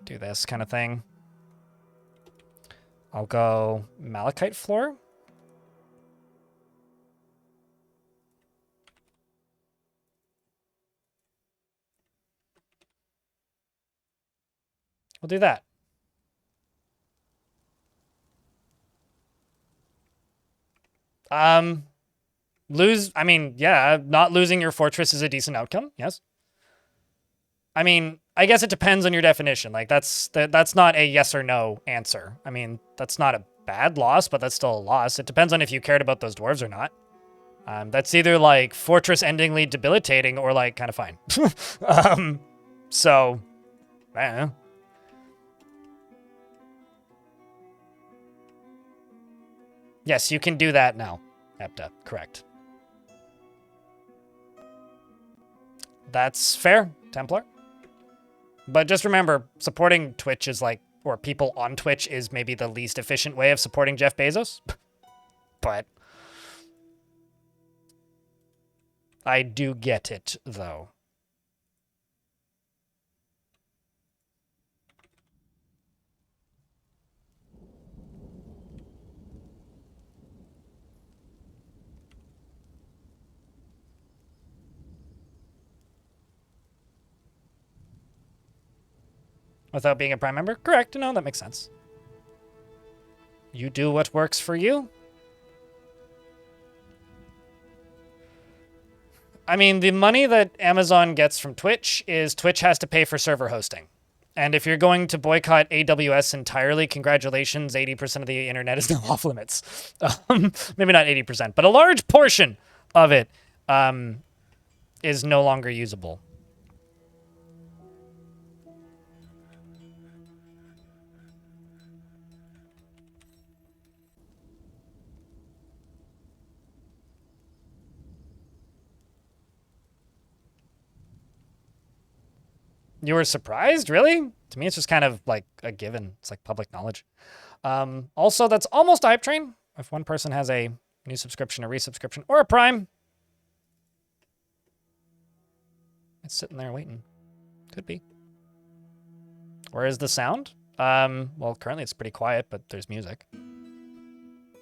S1: do this kind of thing. I'll go malachite floor. We'll do that. I mean, yeah, not losing your fortress is a decent outcome, yes. I mean, I guess it depends on your definition. Like, that's not a yes or no answer. I mean, that's not a bad loss, but that's still a loss. It depends on if you cared about those dwarves or not. That's either, like, fortress endingly debilitating or, like, kind of fine. So, I don't know. Yes, you can do that now, Epta. Correct. That's fair, Templar. But just remember, supporting Twitch is like, or people on Twitch is maybe the least efficient way of supporting Jeff Bezos. But I do get it, though. Without being a Prime member? Correct. No, that makes sense. You do what works for you. I mean, the money that Amazon gets from Twitch is Twitch has to pay for server hosting. And if you're going to boycott AWS entirely, congratulations, 80% of the internet is now off limits. Maybe not 80%, but a large portion of it is no longer usable. You were surprised? Really? To me, it's just kind of like a given. It's like public knowledge. Also, that's almost Hype Train. If one person has a new subscription, a resubscription, or a Prime, it's sitting there waiting. Could be. Where is the sound? Well, currently it's pretty quiet, but there's music.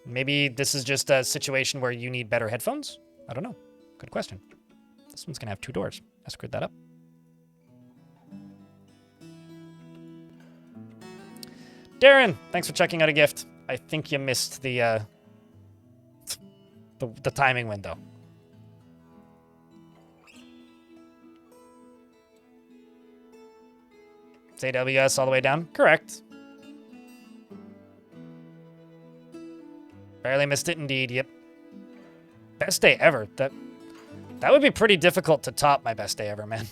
S1: Maybe this is just a situation where you need better headphones? I don't know. Good question. This one's going to have 2 doors. I screwed that up. Darren, thanks for checking out a gift. I think you missed the timing window. Best AWS all the way down. Correct. Barely missed it indeed, yep. Best day ever. That would be pretty difficult to top my best day ever, man.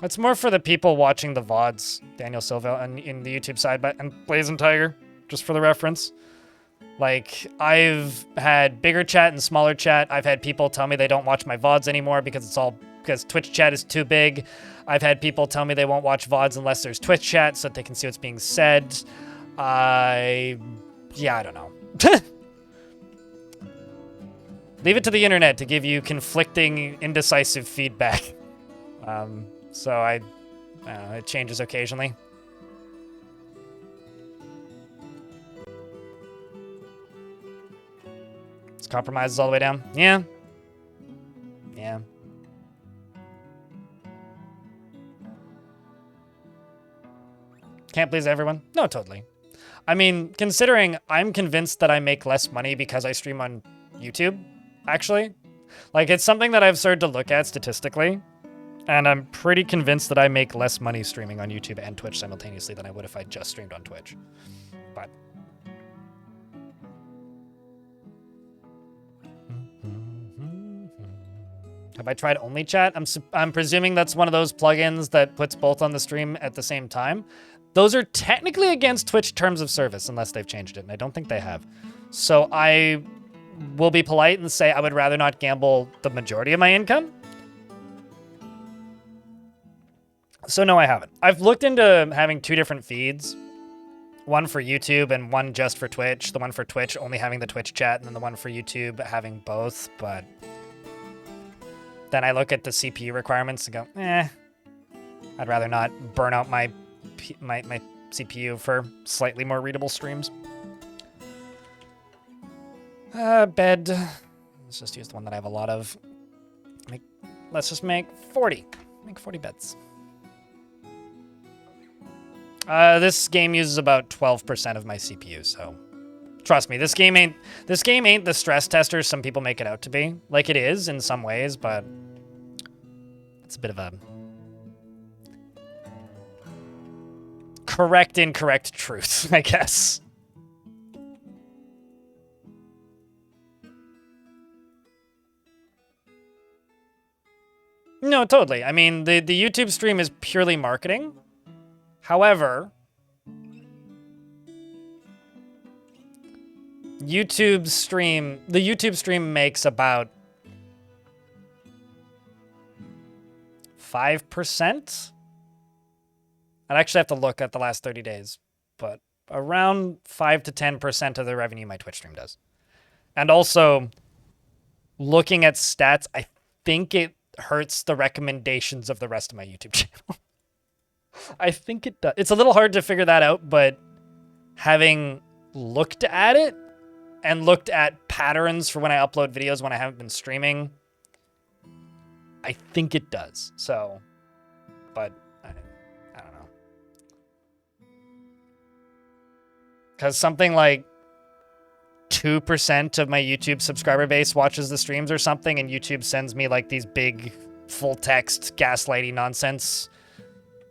S1: It's more for the people watching the VODs, Daniel Silva, in the YouTube side, and Blazing Tiger, just for the reference. Like, I've had bigger chat and smaller chat. I've had people tell me they don't watch my VODs anymore because Twitch chat is too big. I've had people tell me they won't watch VODs unless there's Twitch chat so that they can see what's being said. I don't know. Leave it to the internet to give you conflicting, indecisive feedback. So I don't know, it changes occasionally. It's compromises all the way down. Yeah. Yeah. Can't please everyone? No, totally. I mean, considering I'm convinced that I make less money because I stream on YouTube, actually. Like, it's something that I've started to look at statistically. And I'm pretty convinced that I make less money streaming on YouTube and Twitch simultaneously than I would if I just streamed on Twitch. But have I tried only chat? I'm presuming that's one of those plugins that puts both on the stream at the same time. Those are technically against Twitch terms of service unless they've changed it, and I don't think they have. So I will be polite and say I would rather not gamble the majority of my income. So no, I haven't. I've looked into having 2 different feeds. One for YouTube and one just for Twitch. The one for Twitch only having the Twitch chat, and then the one for YouTube having both, but then I look at the CPU requirements and go, I'd rather not burn out my CPU for slightly more readable streams. Bed. Let's just use the one that I have a lot of. Let's just make 40. Make 40 beds. This game uses about 12% of my CPU, so trust me, this game ain't the stress tester some people make it out to be. Like, it is in some ways, but it's a bit of a incorrect truth, I guess. No, totally. I mean, the YouTube stream is purely marketing. However, the YouTube stream makes about 5%. I'd actually have to look at the last 30 days, but around 5 to 10% of the revenue my Twitch stream does. And also, looking at stats, I think it hurts the recommendations of the rest of my YouTube channel. I think it does. It's a little hard to figure that out, but having looked at it and looked at patterns for when I upload videos when I haven't been streaming, I think it does. So, but I don't know. Because something like 2% of my YouTube subscriber base watches the streams or something, and YouTube sends me like these big full text gaslighty nonsense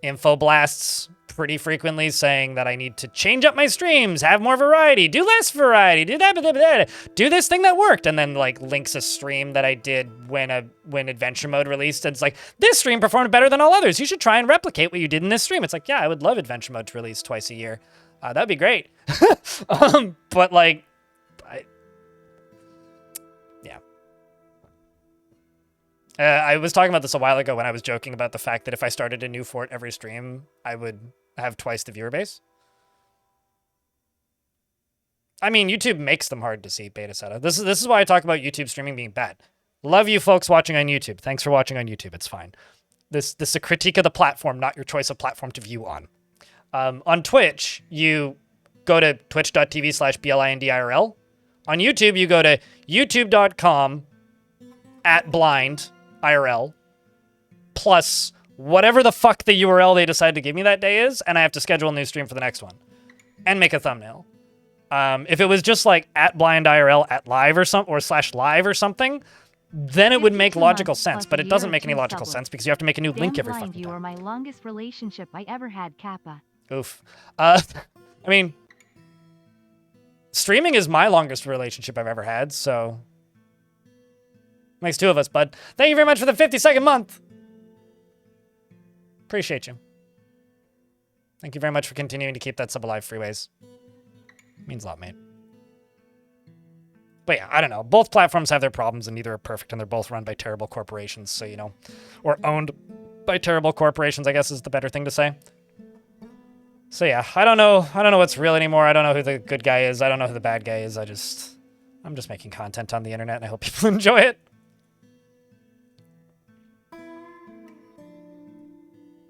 S1: info blasts pretty frequently saying that I need to change up my streams, have more variety, do less variety, do that, do this thing that worked, and then like links a stream that I did when Adventure Mode released, and it's like, this stream performed better than all others, you should try and replicate what you did in this stream. It's like, yeah, I would love Adventure Mode to release twice a year. That'd be great. But like, I was talking about this a while ago when I was joking about the fact that if I started a new fort every stream, I would have twice the viewer base. I mean, YouTube makes them hard to see beta setup. This is why I talk about YouTube streaming being bad. Love you folks watching on YouTube. Thanks for watching on YouTube. It's fine. This is a critique of the platform, not your choice of platform to view on. On Twitch, you go to twitch.tv/BLINDIRL. On YouTube, you go to youtube.com/blindIRL plus whatever the fuck the URL they decide to give me that day is, and I have to schedule a new stream for the next one and make a thumbnail. If it was just like at blind IRL at live or some or slash live or something, then it would make
S2: 52
S1: logical
S2: months
S1: sense.
S2: plus
S1: But
S2: a
S1: it doesn't
S2: year
S1: make
S2: or
S1: any
S2: two
S1: logical
S2: subless.
S1: sense because you have to make a new link
S2: Damn
S1: every
S2: blind,
S1: fucking
S2: you
S1: time.
S2: were my longest relationship I ever had, Kappa.
S1: Oof. I mean, streaming is my longest relationship I've ever had, so makes two of us, bud. Thank you very much for the 52nd month. Appreciate you. Thank you very much for continuing to keep that sub alive, Freeways. Means a lot, mate. But yeah, I don't know. Both platforms have their problems and neither are perfect, and they're both run by terrible corporations, so, you know, or owned by terrible corporations, I guess is the better thing to say. So yeah, I don't know what's real anymore. I don't know who the good guy is. I don't know who the bad guy is. I'm just making content on the internet and I hope people enjoy it.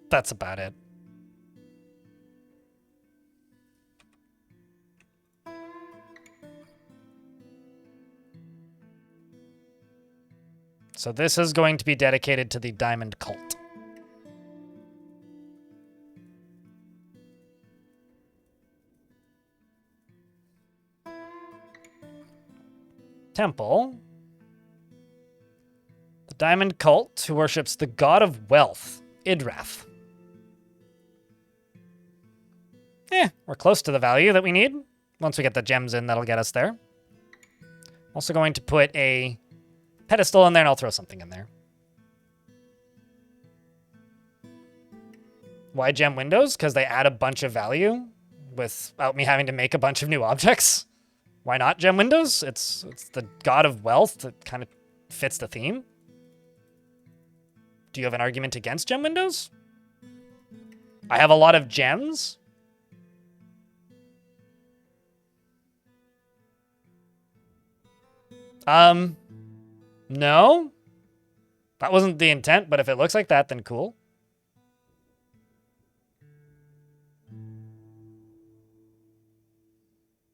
S1: That's about it. So this is going to be dedicated to the Diamond Cult. Temple. The Diamond Cult, who worships the god of wealth, Idrath. We're close to the value that we need. Once we get the gems in, that'll get us there. Also going to put a pedestal in there, and I'll throw something in there. Why gem windows? Because they add a bunch of value without me having to make a bunch of new objects. Why not gem windows? It's the god of wealth that kind of fits the theme. Do you have an argument against gem windows? I have a lot of gems. No. That wasn't the intent, but if it looks like that, then cool.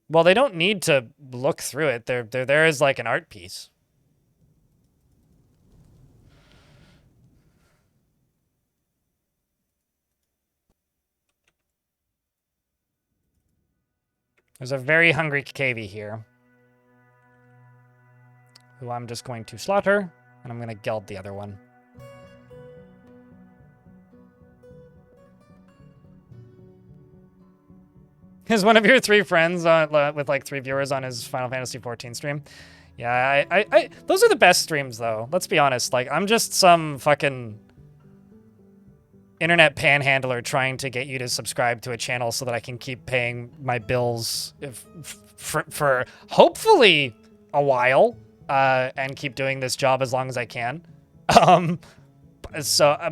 S1: Well, they don't need to look through it. They're there as like an art piece. There's a very hungry KV here, who I'm just going to slaughter, and I'm going to geld the other one. Is one of your 3 friends with like 3 viewers on his Final Fantasy XIV stream? Yeah, I those are the best streams though. Let's be honest. Like, I'm just some fucking internet panhandler trying to get you to subscribe to a channel so that I can keep paying my bills for hopefully a while, and keep doing this job as long as I can.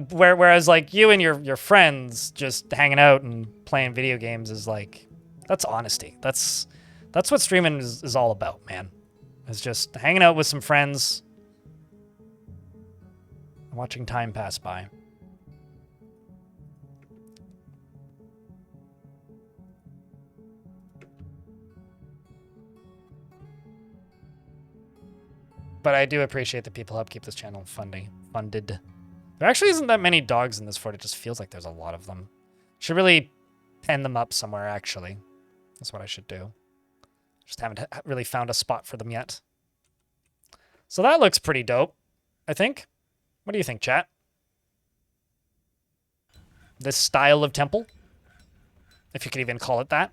S1: Whereas like you and your friends just hanging out and playing video games is like, that's honesty. That's what streaming is all about, man. It's just hanging out with some friends, watching time pass by. But I do appreciate that people help keep this channel funded. There actually isn't that many dogs in this fort. It just feels like there's a lot of them. Should really pen them up somewhere, actually. That's what I should do. Just haven't really found a spot for them yet. So that looks pretty dope, I think. What do you think, chat? This style of temple? If you could even call it that.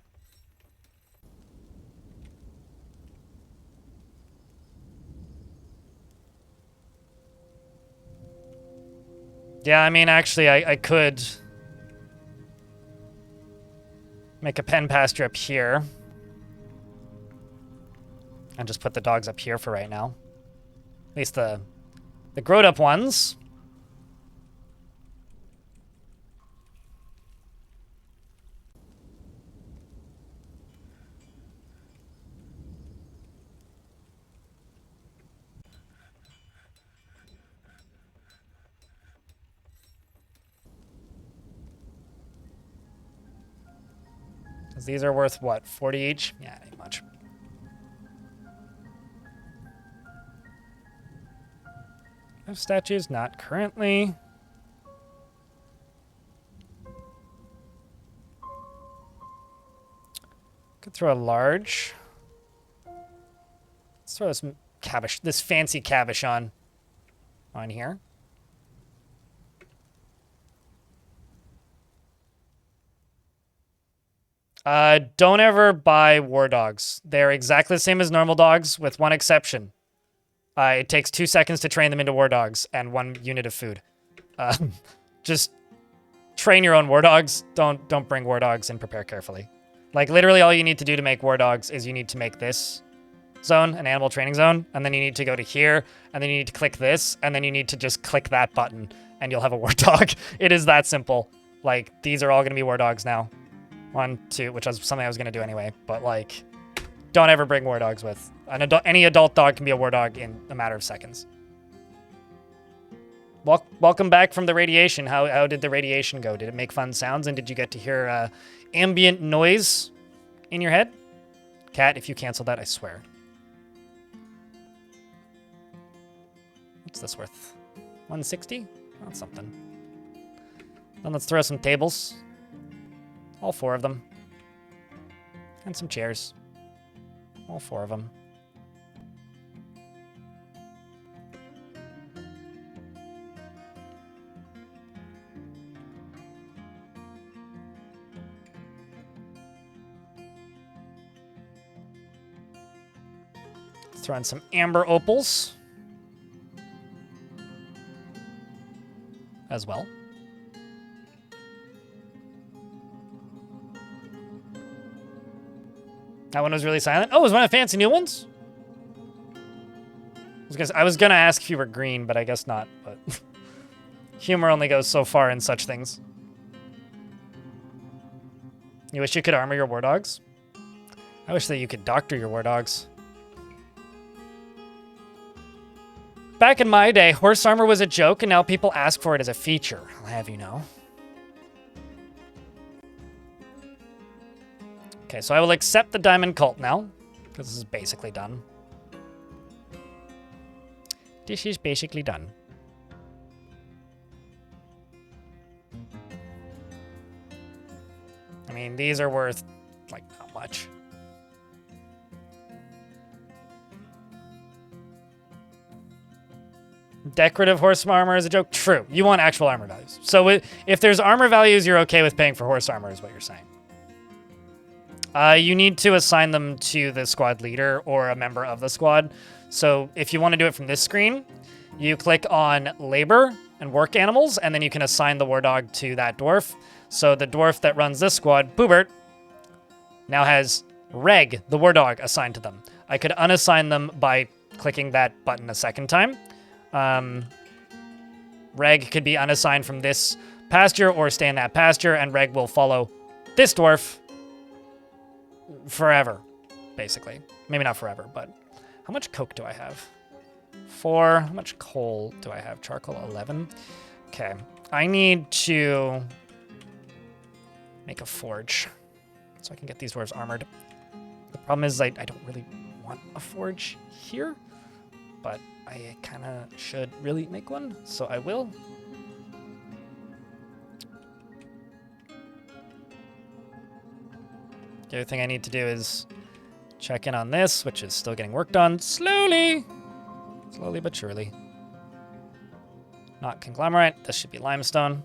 S1: Yeah, I mean, actually, I could make a pen pasture up here. And just put the dogs up here for right now. At least the growed-up ones. Because these are worth, what, 40 each? Yeah, ain't much. I have statues? Not currently. Could throw a large. Let's throw this fancy cabochon on here. Don't ever buy war dogs. They're exactly the same as normal dogs, with one exception. It takes 2 seconds to train them into war dogs and 1 unit of food. Just train your own war dogs. Don't bring war dogs and prepare carefully. Like, literally all you need to do to make war dogs is you need to make this zone, an animal training zone, and then you need to go to here, and then you need to click this, and then you need to just click that button, and you'll have a war dog. It is that simple. Like, these are all going to be war dogs now. 1, 2, which was something I was going to do anyway, but, like, don't ever bring war dogs with. Any adult dog can be a war dog in a matter of seconds. Welcome back from the radiation. How did the radiation go? Did it make fun sounds, and did you get to hear ambient noise in your head? Cat, if you cancel that, I swear. What's this worth? 160? That's something. Then let's throw some tables. All 4 of them. And some chairs. All 4 of them. Let's throw in some amber opals as well. That one was really silent. Oh, it was one of the fancy new ones? I was gonna ask if you were green, but I guess not. But humor only goes so far in such things. You wish you could armor your war dogs? I wish that you could doctor your war dogs. Back in my day, horse armor was a joke, and now people ask for it as a feature. I'll have you know. Okay, so I will accept the diamond cult now, because this is basically done. This is basically done. I mean, these are worth, like, not much. Decorative horse armor is a joke? True. You want actual armor values. So if there's armor values, you're okay with paying for horse armor, is what you're saying. You need to assign them to the squad leader or a member of the squad. So if you want to do it from this screen, you click on labor and work animals, and then you can assign the war dog to that dwarf. So the dwarf that runs this squad, Boobert, now has Reg, the war dog, assigned to them. I could unassign them by clicking that button a second time. Reg could be unassigned from this pasture or stay in that pasture, and Reg will follow this dwarf forever, basically. Maybe not forever, but how much coke do I have? 4. How much coal do I have? Charcoal, 11. Okay, I need to make a forge so I can get these dwarves armored. The problem is I don't really want a forge here, but I kind of should really make one, so I will. The other thing I need to do is check in on this, which is still getting worked on slowly. Slowly but surely. Not conglomerate. This should be limestone.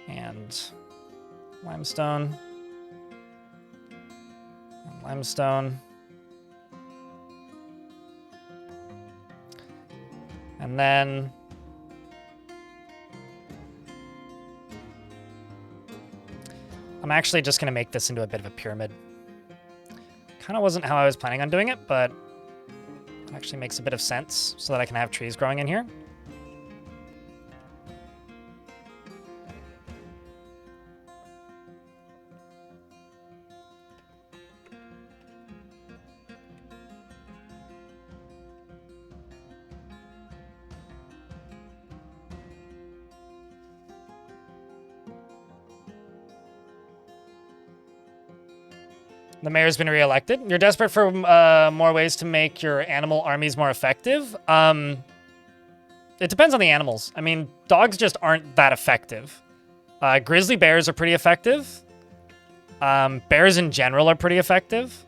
S1: And limestone. And limestone. And then I'm actually just going to make this into a bit of a pyramid. Kind of wasn't how I was planning on doing it, but it actually makes a bit of sense so that I can have trees growing in here. The mayor's been reelected. You're desperate for more ways to make your animal armies more effective. It depends on the animals. I mean, dogs just aren't that effective. Grizzly bears are pretty effective. Bears in general are pretty effective,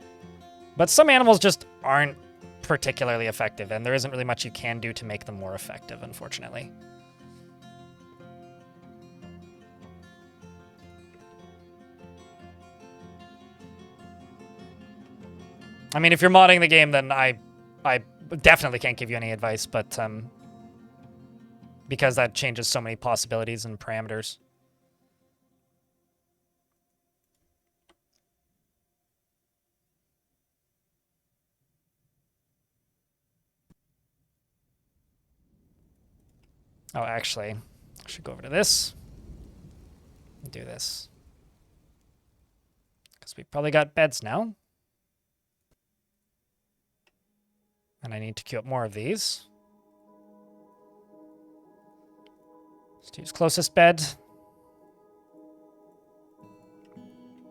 S1: but some animals just aren't particularly effective, and there isn't really much you can do to make them more effective, unfortunately. I mean, if you're modding the game, then I definitely can't give you any advice, but because that changes so many possibilities and parameters. Oh, actually, I should go over to this and do this. Because we probably got beds now. And I need to queue up more of these. Let's use closest bed.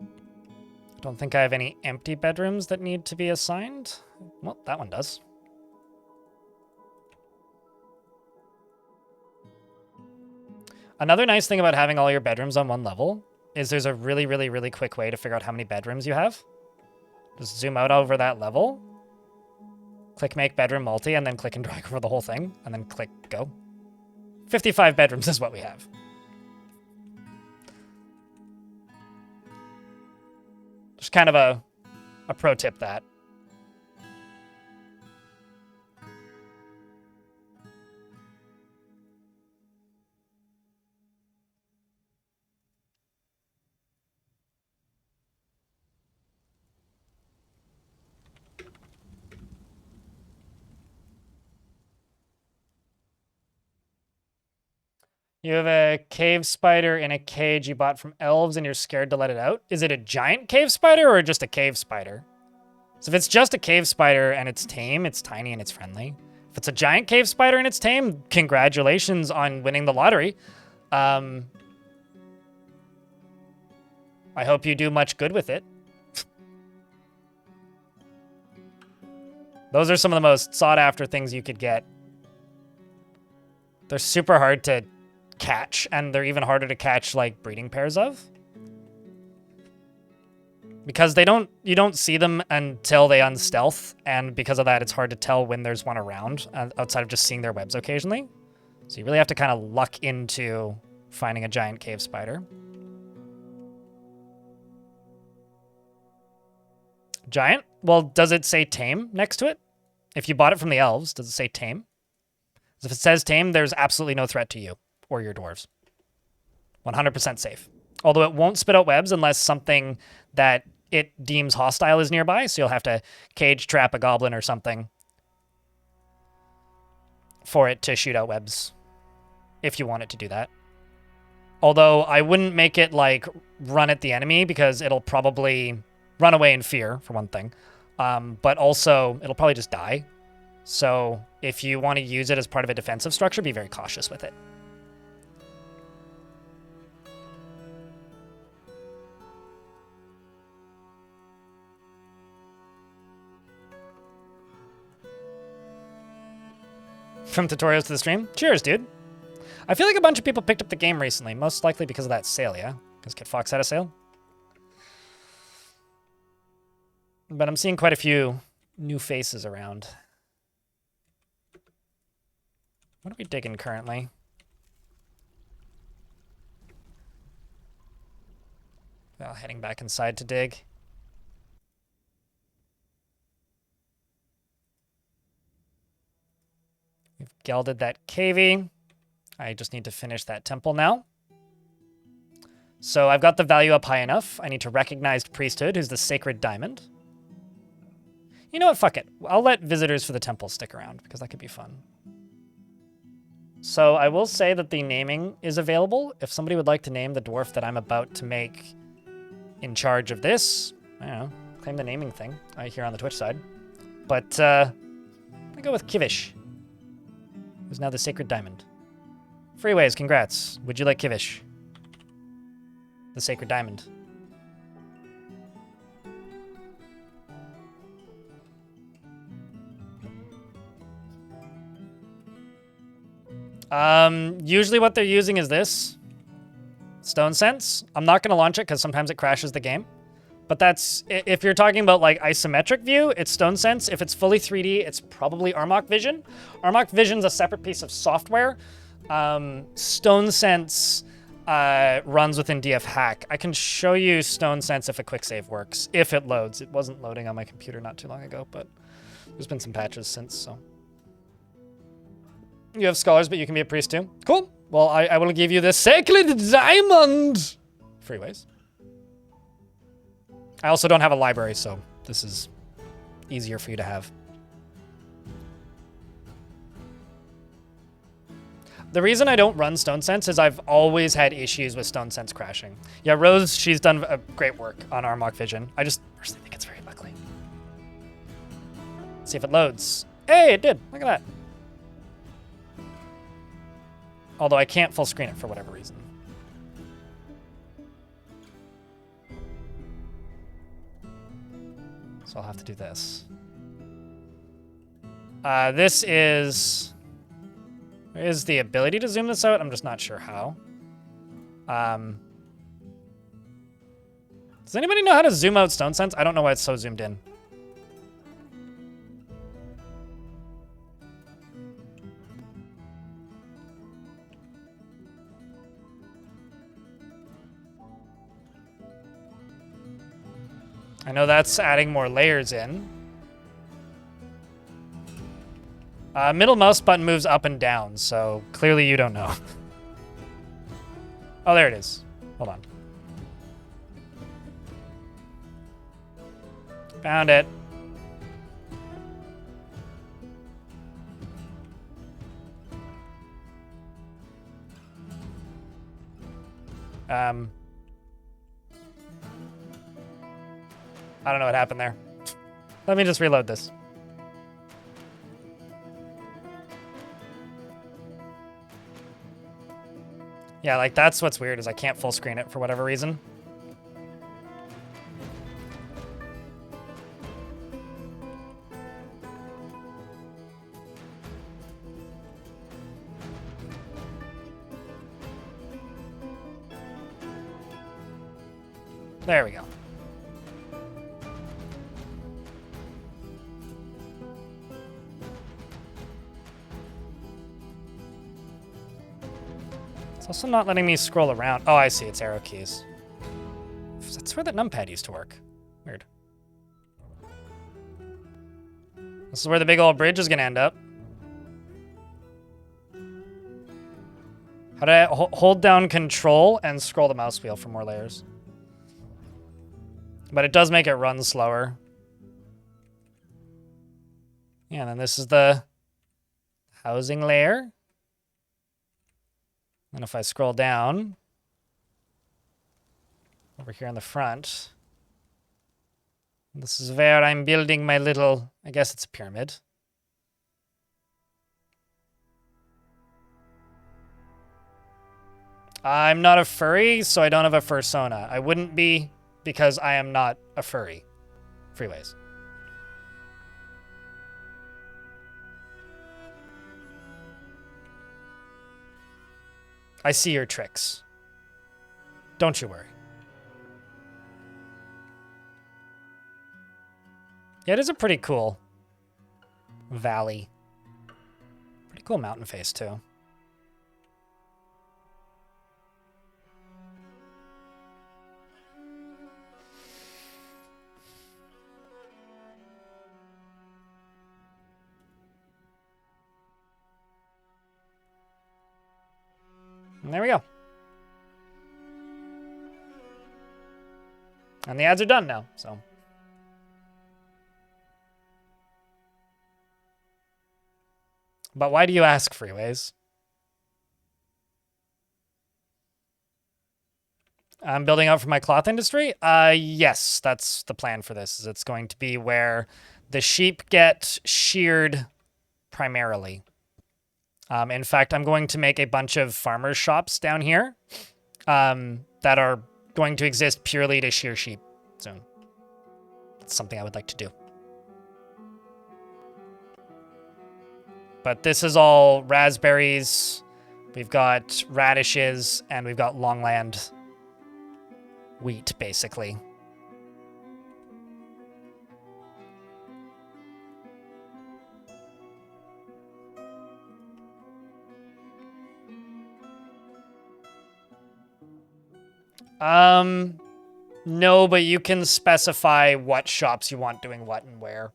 S1: I don't think I have any empty bedrooms that need to be assigned. Well, that one does. Another nice thing about having all your bedrooms on one level is there's a really, really, really quick way to figure out how many bedrooms you have. Just zoom out over that level. Click make bedroom multi, and then click and drag over the whole thing, and then click go. 55 bedrooms is what we have. Just kind of a pro tip that. You have a cave spider in a cage you bought from elves and you're scared to let it out. Is it a giant cave spider or just a cave spider? So if it's just a cave spider and it's tame, it's tiny and it's friendly. If it's a giant cave spider and it's tame, congratulations on winning the lottery. I hope you do much good with it. Those are some of the most sought after things you could get. They're super hard to catch, and they're even harder to catch like breeding pairs of, because you don't see them until they unstealth, and because of that it's hard to tell when there's one around outside of just seeing their webs occasionally. So you really have to kind of luck into finding a giant cave spider. Giant? Well, does it say tame next to it? If you bought it from the elves, does it say tame? If it says tame, there's absolutely no threat to you or your dwarves. 100% safe. Although it won't spit out webs unless something that it deems hostile is nearby, so you'll have to cage trap a goblin or something for it to shoot out webs, if you want it to do that. Although I wouldn't make it like run at the enemy, because it'll probably run away in fear, for one thing. But also, it'll probably just die. So if you want to use it as part of a defensive structure, be very cautious with it. From tutorials to the stream? Cheers, dude. I feel like a bunch of people picked up the game recently, most likely because of that sale, yeah? Because Kit Fox had a sale. But I'm seeing quite a few new faces around. What are we digging currently? Well, heading back inside to dig. We've gelded that cavey. I just need to finish that temple now. So I've got the value up high enough. I need to recognized priesthood, who's the sacred diamond. You know what? Fuck it. I'll let visitors for the temple stick around, because that could be fun. So I will say that the naming is available. If somebody would like to name the dwarf that I'm about to make in charge of this, I don't know, claim the naming thing here on the Twitch side. But I'm going to go with Kivish, who's now the sacred diamond. Freeways, congrats. Would you like Kivish, the sacred diamond? Usually what they're using is this. Stone Sense. I'm not going to launch it because sometimes it crashes the game. But that's, if you're talking about like isometric view, it's Stone Sense. If it's fully 3D, it's probably Armok Vision. Armok Vision's a separate piece of software. Stone Sense runs within DF Hack. I can show you Stone Sense if a quick save works, if it loads. It wasn't loading on my computer not too long ago, but there's been some patches since, so. You have scholars, but you can be a priest too. Cool. Well, I will give you the sacred diamond. Freeways. I also don't have a library, so this is easier for you to have. The reason I don't run Stone Sense is I've always had issues with Stone Sense crashing. Yeah, Rose, she's done a great work on Armok Vision. I just personally think it's very ugly. Let's see if it loads. Hey, it did. Look at that. Although I can't full screen it for whatever reason. So I'll have to do this. This is... There is the ability to zoom this out. I'm just not sure how. Does anybody know how to zoom out Stone Sense? I don't know why it's so zoomed in. I know that's adding more layers in. Middle mouse button moves up and down, so clearly you don't know. Oh, there it is. Hold on. Found it. I don't know what happened there. Let me just reload this. Yeah, like that's what's weird is I can't full screen it for whatever reason. There we go. It's also not letting me scroll around. Oh, I see. It's arrow keys. That's where the numpad used to work. Weird. This is where the big old bridge is going to end up. How do I hold down control and scroll the mouse wheel for more layers? But it does make it run slower. Yeah, and then this is the housing layer. And if I scroll down, over here in the front, this is where I'm building my little, I guess it's a pyramid. I'm not a furry, so I don't have a fursona. I wouldn't be because I am not a furry. Freeways. I see your tricks. Don't you worry. Yeah, it is a pretty cool valley. Pretty cool mountain face, too. And there we go. And the ads are done now, so. But why do you ask, Freeways? I'm building out for my cloth industry? Yes, that's the plan for this. Is it's going to be where the sheep get sheared primarily. In fact, I'm going to make a bunch of farmers' shops down here that are going to exist purely to shear sheep soon. It's something I would like to do. But this is all raspberries. We've got radishes, and we've got longland wheat, basically. No, but you can specify what shops you want doing what and where.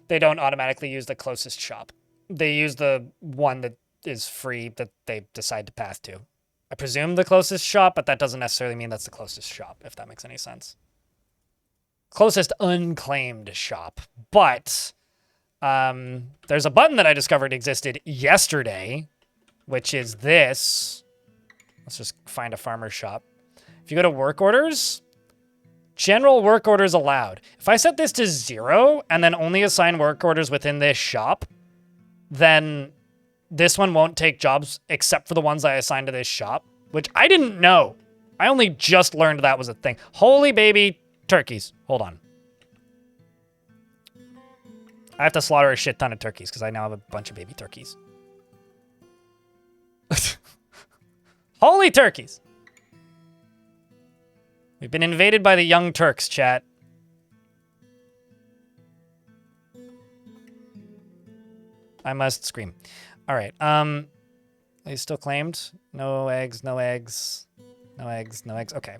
S1: They don't automatically use the closest shop. They use the one that is free that they decide to path to. I presume the closest shop, but that doesn't necessarily mean that's the closest shop, if that makes any sense. Closest unclaimed shop. But there's a button that I discovered existed yesterday, which is this. Let's just find a farmer's shop. If you go to work orders, general work orders allowed. If I set this to 0 and then only assign work orders within this shop, then this one won't take jobs except for the ones I assigned to this shop, which I didn't know. I only just learned that was a thing. Holy baby turkeys. Hold on. I have to slaughter a shit ton of turkeys because I now have a bunch of baby turkeys. Holy turkeys. We've been invaded by the young Turks, chat. I must scream. All right. Are you still claimed? No eggs, no eggs, no eggs, no eggs. Okay.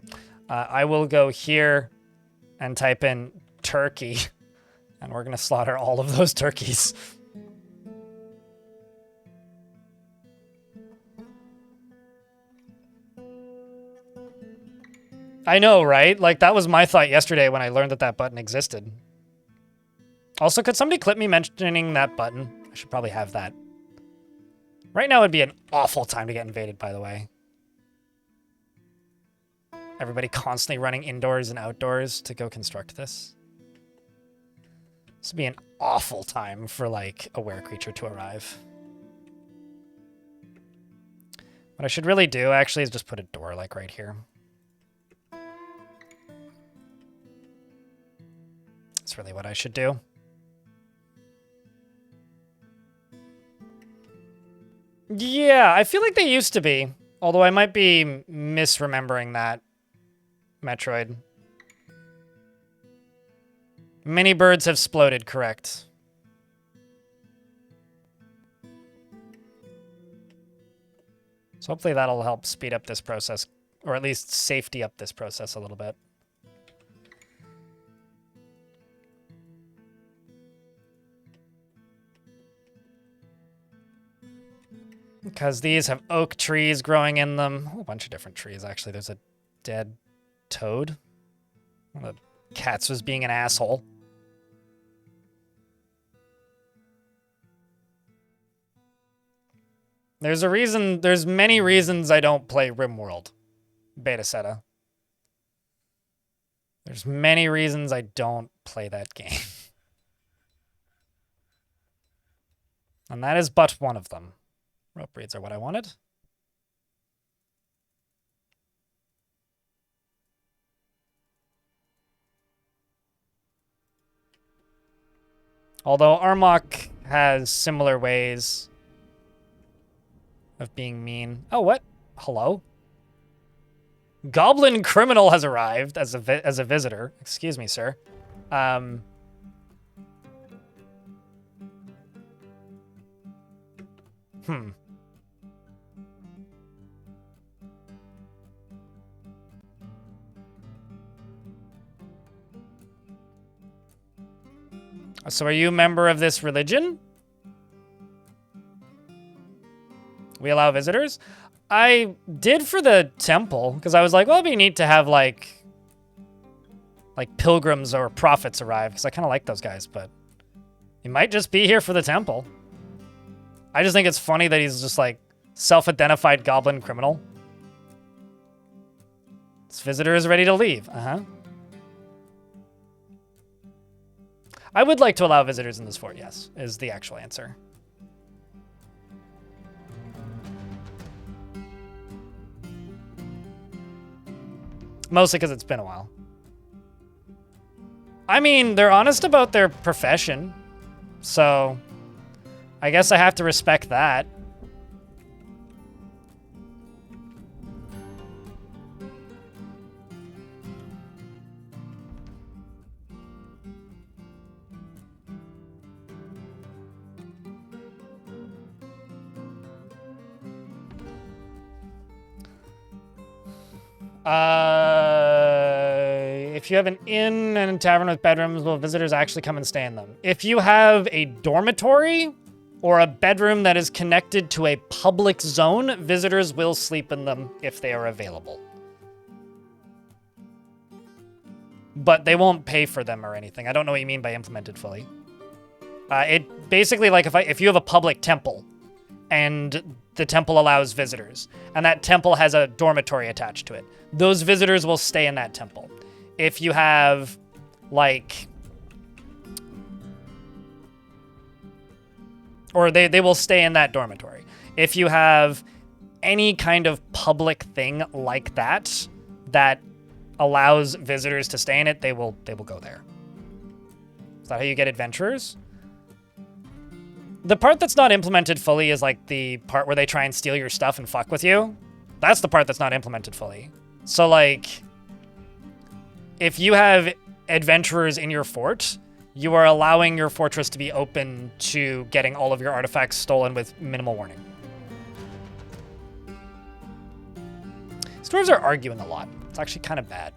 S1: I will go here and type in turkey, and we're going to slaughter all of those turkeys. I know, right? Like, that was my thought yesterday when I learned that that button existed. Also, could somebody clip me mentioning that button? I should probably have that. Right now would be an awful time to get invaded, by the way. Everybody constantly running indoors and outdoors to go construct this. This would be an awful time for, like, a were creature to arrive. What I should really do, actually, is just put a door, like, right here. That's really what I should do. Yeah, I feel like they used to be. Although I might be misremembering that. Metroid. Many birds have exploded, correct. So hopefully that'll help speed up this process. Or at least safety up this process a little bit. Because these have oak trees growing in them. A whole bunch of different trees, actually. There's a dead toad. One of the cats was being an asshole. There's a reason, there's many reasons I don't play RimWorld Beta Seta. There's many reasons I don't play that game. And that is but one of them. Rope breeds are what I wanted. Although Armok has similar ways of being mean. Oh, what? Hello? Goblin Criminal has arrived as a visitor. Excuse me, sir. So are you a member of this religion? We allow visitors? I did for the temple, because I was like, well, it'd be neat to have, like pilgrims or prophets arrive, because I kind of like those guys, but he might just be here for the temple. I just think it's funny that he's just, like, self-identified goblin criminal. This visitor is ready to leave. Uh-huh. I would like to allow visitors in this fort, yes, is the actual answer. Mostly because it's been a while. I mean, they're honest about their profession, so I guess I have to respect that. If you have an inn and a tavern with bedrooms, will visitors actually come and stay in them? If you have a dormitory or a bedroom that is connected to a public zone, visitors will sleep in them if they are available. But they won't pay for them or anything. I don't know what you mean by implemented fully. It basically, like, if you have a public temple and the temple allows visitors, and that temple has a dormitory attached to it, those visitors will stay in that temple. If you have, like... Or they will stay in that dormitory. If you have any kind of public thing like that, that allows visitors to stay in it, they will go there. Is that how you get adventurers? The part that's not implemented fully is like the part where they try and steal your stuff and fuck with you. That's the part that's not implemented fully. So like, if you have adventurers in your fort, you are allowing your fortress to be open to getting all of your artifacts stolen with minimal warning. These dwarves are arguing a lot. It's actually kind of bad.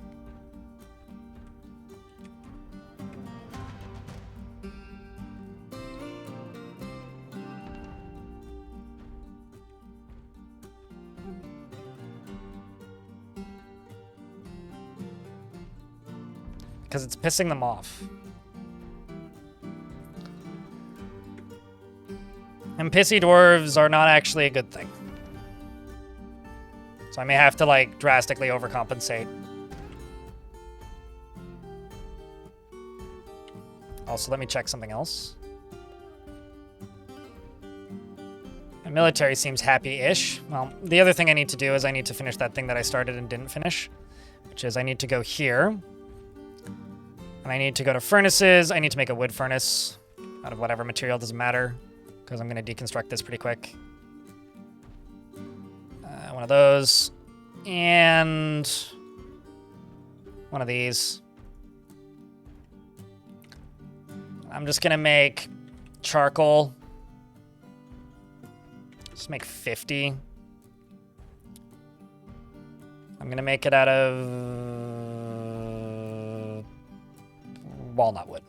S1: Because it's pissing them off. And pissy dwarves are not actually a good thing. So I may have to, like, drastically overcompensate. Also, let me check something else. My military seems happy-ish. Well, the other thing I need to do is I need to finish that thing that I started and didn't finish, which is I need to go here. And I need to go to furnaces. I need to make a wood furnace out of whatever material, doesn't matter, because I'm going to deconstruct this pretty quick. One of those. And one of these. I'm just going to make charcoal. Just make 50. I'm going to make it out of walnut wood.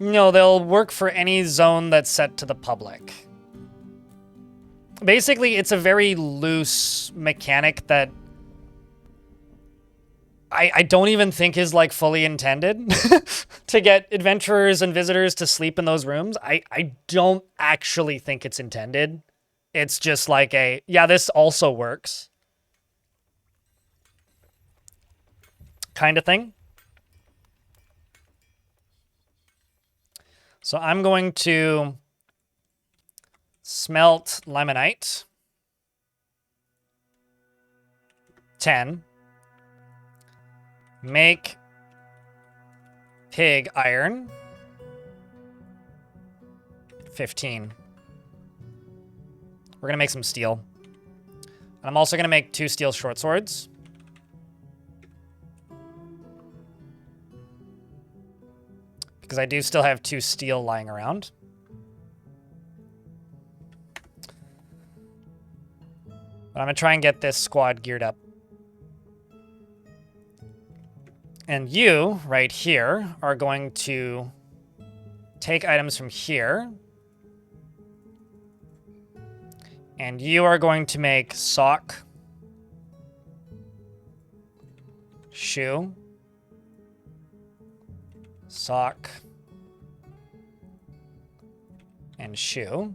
S1: No, they'll work for any zone that's set to the public. Basically, it's a very loose mechanic that I don't even think is, like, fully intended to get adventurers and visitors to sleep in those rooms. I don't actually think it's intended. It's just like a, yeah, this also works kind of thing. So I'm going to smelt limonite. 10. Make pig iron. 15. We're going to make some steel. And I'm also going to make 2 steel short swords. Because I do still have 2 steel lying around. But I'm going to try and get this squad geared up. And you, right here, are going to take items from here. And you are going to make sock, shoe, sock, and shoe.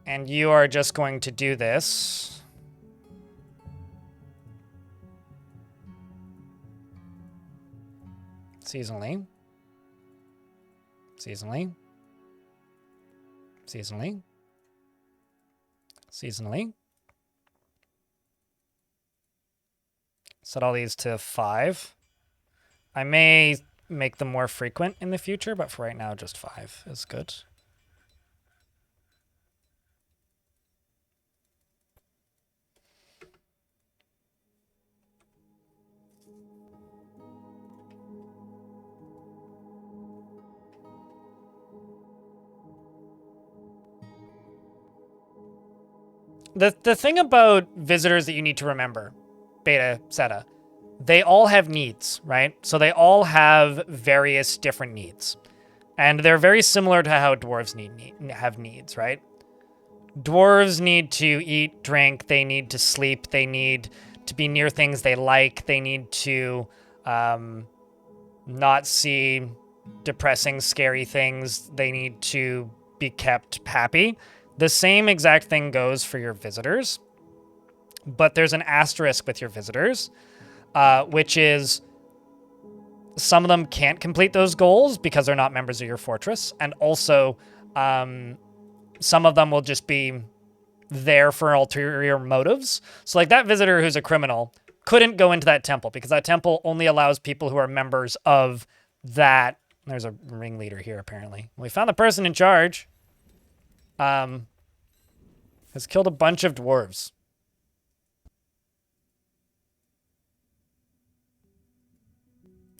S1: And you are just going to do this. Seasonally. Seasonally. Seasonally. Seasonally. Set all these to 5. I may make them more frequent in the future, but for right now, just 5 is good. The thing about visitors that you need to remember, Beta, Zeta, they all have needs, right? So they all have various different needs. And they're very similar to how dwarves have needs, right? Dwarves need to eat, drink, they need to sleep, they need to be near things they like, they need to not see depressing, scary things, they need to be kept happy. The same exact thing goes for your visitors, but there's an asterisk with your visitors, which is some of them can't complete those goals because they're not members of your fortress, and also some of them will just be there for ulterior motives. So like that visitor who's a criminal couldn't go into that temple because that temple only allows people who are members of that. There's a ringleader here, apparently. We found the person in charge. Has killed a bunch of dwarves.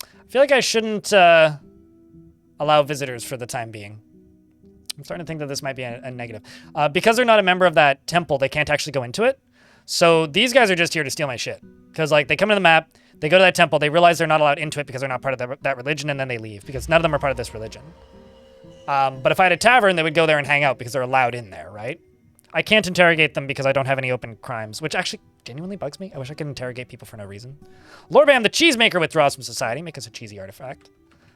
S1: I feel like I shouldn't allow visitors for the time being. I'm starting to think that this might be a negative. Because they're not a member of that temple, they can't actually go into it. So these guys are just here to steal my shit. Because like they come to the map, they go to that temple, they realize they're not allowed into it because they're not part of that religion, and then they leave because none of them are part of this religion. But if I had a tavern, they would go there and hang out because they're allowed in there, right? I can't interrogate them because I don't have any open crimes, which actually genuinely bugs me. I wish I could interrogate people for no reason. Lorbam the cheesemaker withdraws from society. Make us a cheesy artifact.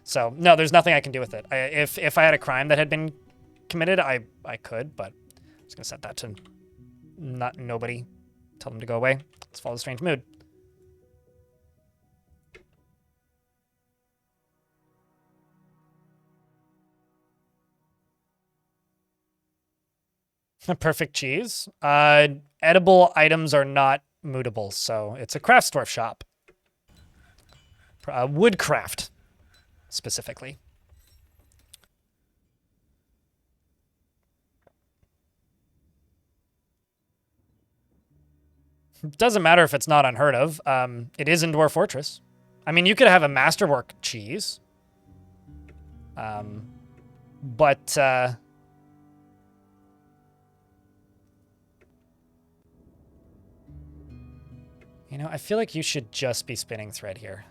S1: So no, there's nothing I can do with it. If I had a crime that had been committed, I could, but I'm just gonna set that to nobody. Tell them to go away. Let's follow the strange mood. Perfect cheese. Edible items are not mootable, so it's a craftsdwarf shop. Woodcraft, specifically. Doesn't matter if it's not unheard of. It is in Dwarf Fortress. I mean, you could have a masterwork cheese. But you know, I feel like you should just be spinning thread here.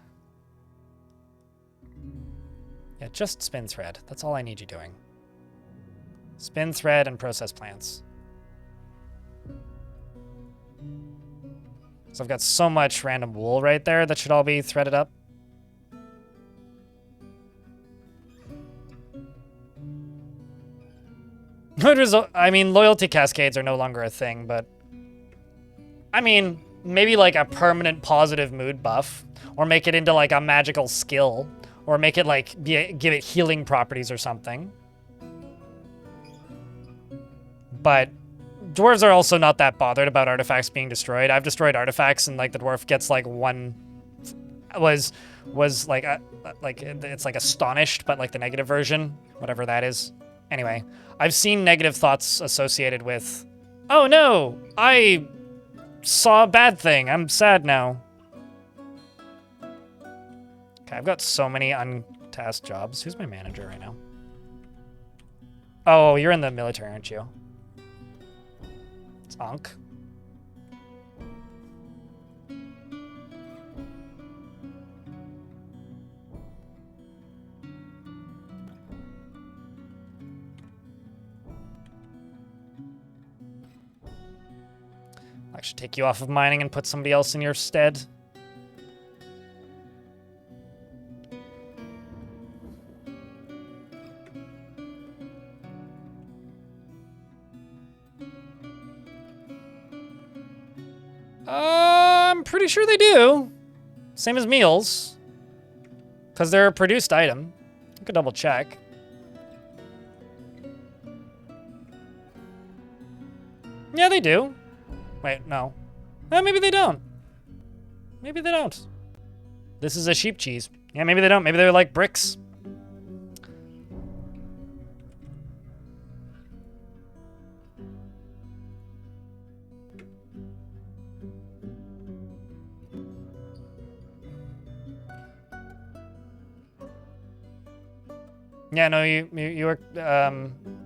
S1: Yeah, just spin thread. That's all I need you doing. Spin thread and process plants. So I've got so much random wool right there that should all be threaded up. I mean, loyalty cascades are no longer a thing, but I mean, maybe like a permanent positive mood buff, or make it into like a magical skill, or make it like give it healing properties or something. But dwarves are also not that bothered about artifacts being destroyed. I've destroyed artifacts, and like the dwarf gets like one, was like it's like astonished, but like the negative version, whatever that is. Anyway, I've seen negative thoughts associated with, oh no, I saw a bad thing. I'm sad now. Okay, I've got so many untasked jobs. Who's my manager right now? Oh, you're in the military, aren't you? It's Ankh. I should take you off of mining and put somebody else in your stead. I'm pretty sure they do. Same as meals. Because they're a produced item. You could double check. Yeah, they do. Wait, no. Maybe they don't. Maybe they don't. This is a sheep cheese. Yeah, maybe they don't. Maybe they're like bricks. Yeah, no, you are,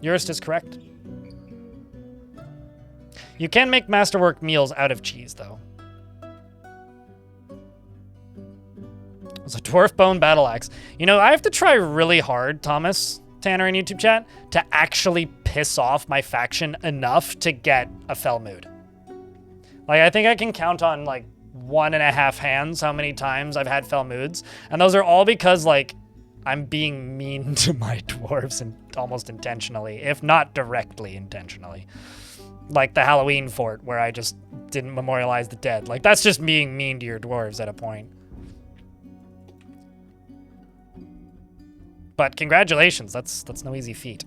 S1: Eurist is correct. You can make masterwork meals out of cheese, though. It's a dwarf bone battle axe. You know, I have to try really hard, Thomas, Tanner in YouTube chat, to actually piss off my faction enough to get a fell mood. Like, I think I can count on, like, 1.5 hands how many times I've had fell moods. And those are all because, like, I'm being mean to my dwarves and almost intentionally, if not directly intentionally. Like the Halloween fort where I just didn't memorialize the dead. Like, that's just being mean to your dwarves at a point. But congratulations, that's no easy feat.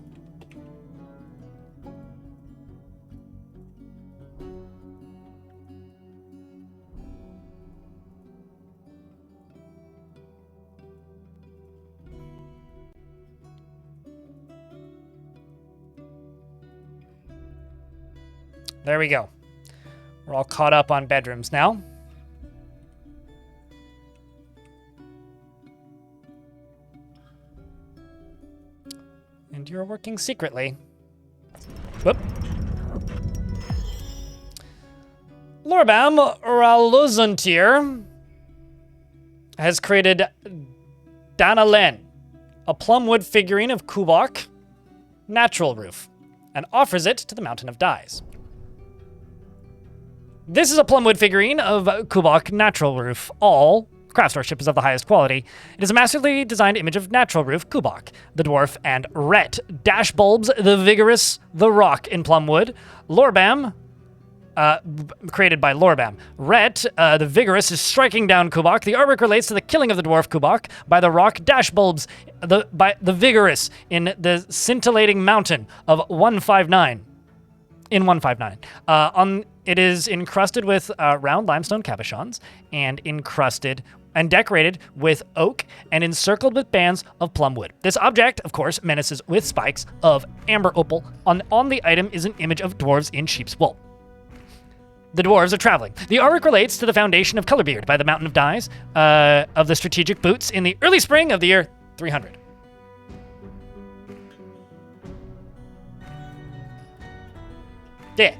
S1: There we go. We're all caught up on bedrooms now. And you're working secretly. Whoop. Lorbam Raluzuntir has created Danalen, a plumwood figurine of Kubok, natural roof, and offers it to the Mountain of Dyes. This is a plumwood figurine of Kubok Natural Roof. All craftsmanship is of the highest quality. It is a masterfully designed image of Natural Roof, Kubok, the Dwarf, and Rhett. Dash bulbs, the Vigorous, the Rock in plumwood. Lorbam, created by Lorbam. Rhett, the Vigorous, is striking down Kubok. The artwork relates to the killing of the Dwarf Kubok by the Rock. Dash bulbs, by the Vigorous in the scintillating mountain of 159. In 159. It is encrusted with round limestone cabochons and decorated with oak and encircled with bands of plumwood. This object, of course, menaces with spikes of amber opal. On the item is an image of dwarves in sheep's wool. The dwarves are traveling. The artwork relates to the foundation of Colorbeard by the Mountain of Dyes of the strategic boots in the early spring of the year 300. Yeah.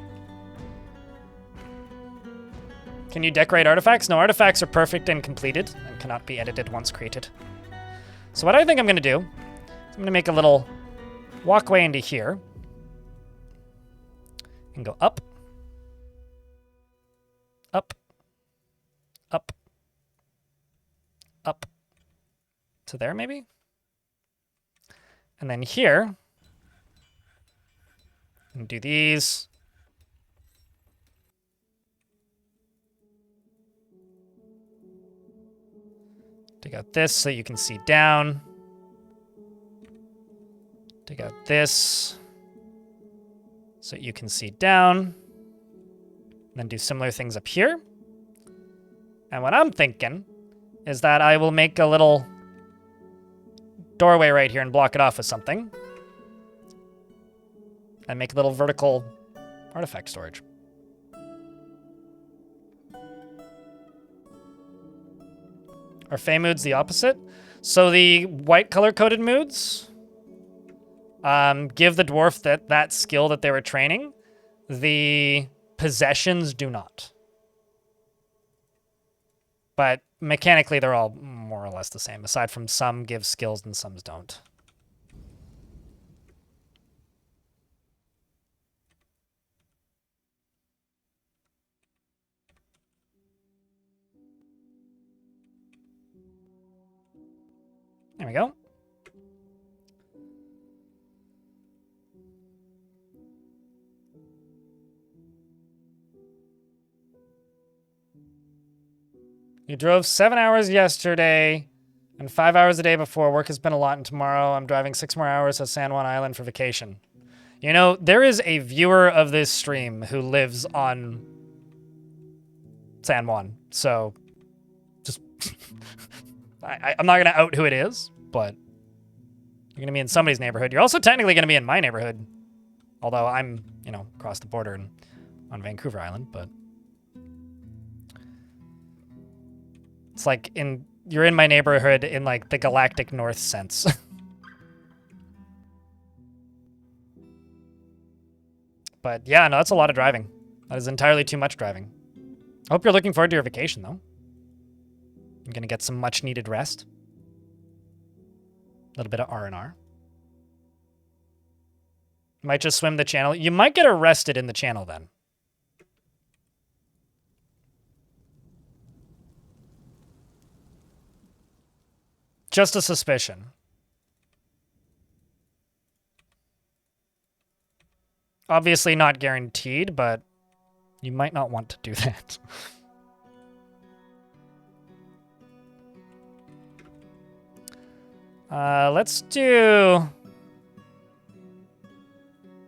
S1: Can you decorate artifacts? No, artifacts are perfect and completed and cannot be edited once created. So what I think I'm going to do is I'm going to make a little walkway into here and go up, up, up, up to there maybe. And then here, and do these. Take out this so you can see down. Take out this so you can see down. And then do similar things up here. And what I'm thinking is that I will make a little doorway right here and block it off with something. And make a little vertical artifact storage. Are Fey moods the opposite? So the white color-coded moods give the dwarf that skill that they were training. The possessions do not. But mechanically, they're all more or less the same, aside from some give skills and some don't. There we go. You drove 7 hours yesterday and 5 hours a day before. Work has been a lot, and tomorrow I'm driving 6 more hours to San Juan Island for vacation. You know, there is a viewer of this stream who lives on San Juan, so just... I'm not going to out who it is, but you're going to be in somebody's neighborhood. You're also technically going to be in my neighborhood, although I'm, you know, across the border and on Vancouver Island, but it's like you're in my neighborhood in like the galactic north sense. But yeah, no, that's a lot of driving. That is entirely too much driving. I hope you're looking forward to your vacation, though. I'm gonna get some much-needed rest. A little bit of R&R. Might just swim the channel. You might get arrested in the channel, then. Just a suspicion. Obviously not guaranteed, but you might not want to do that. Let's do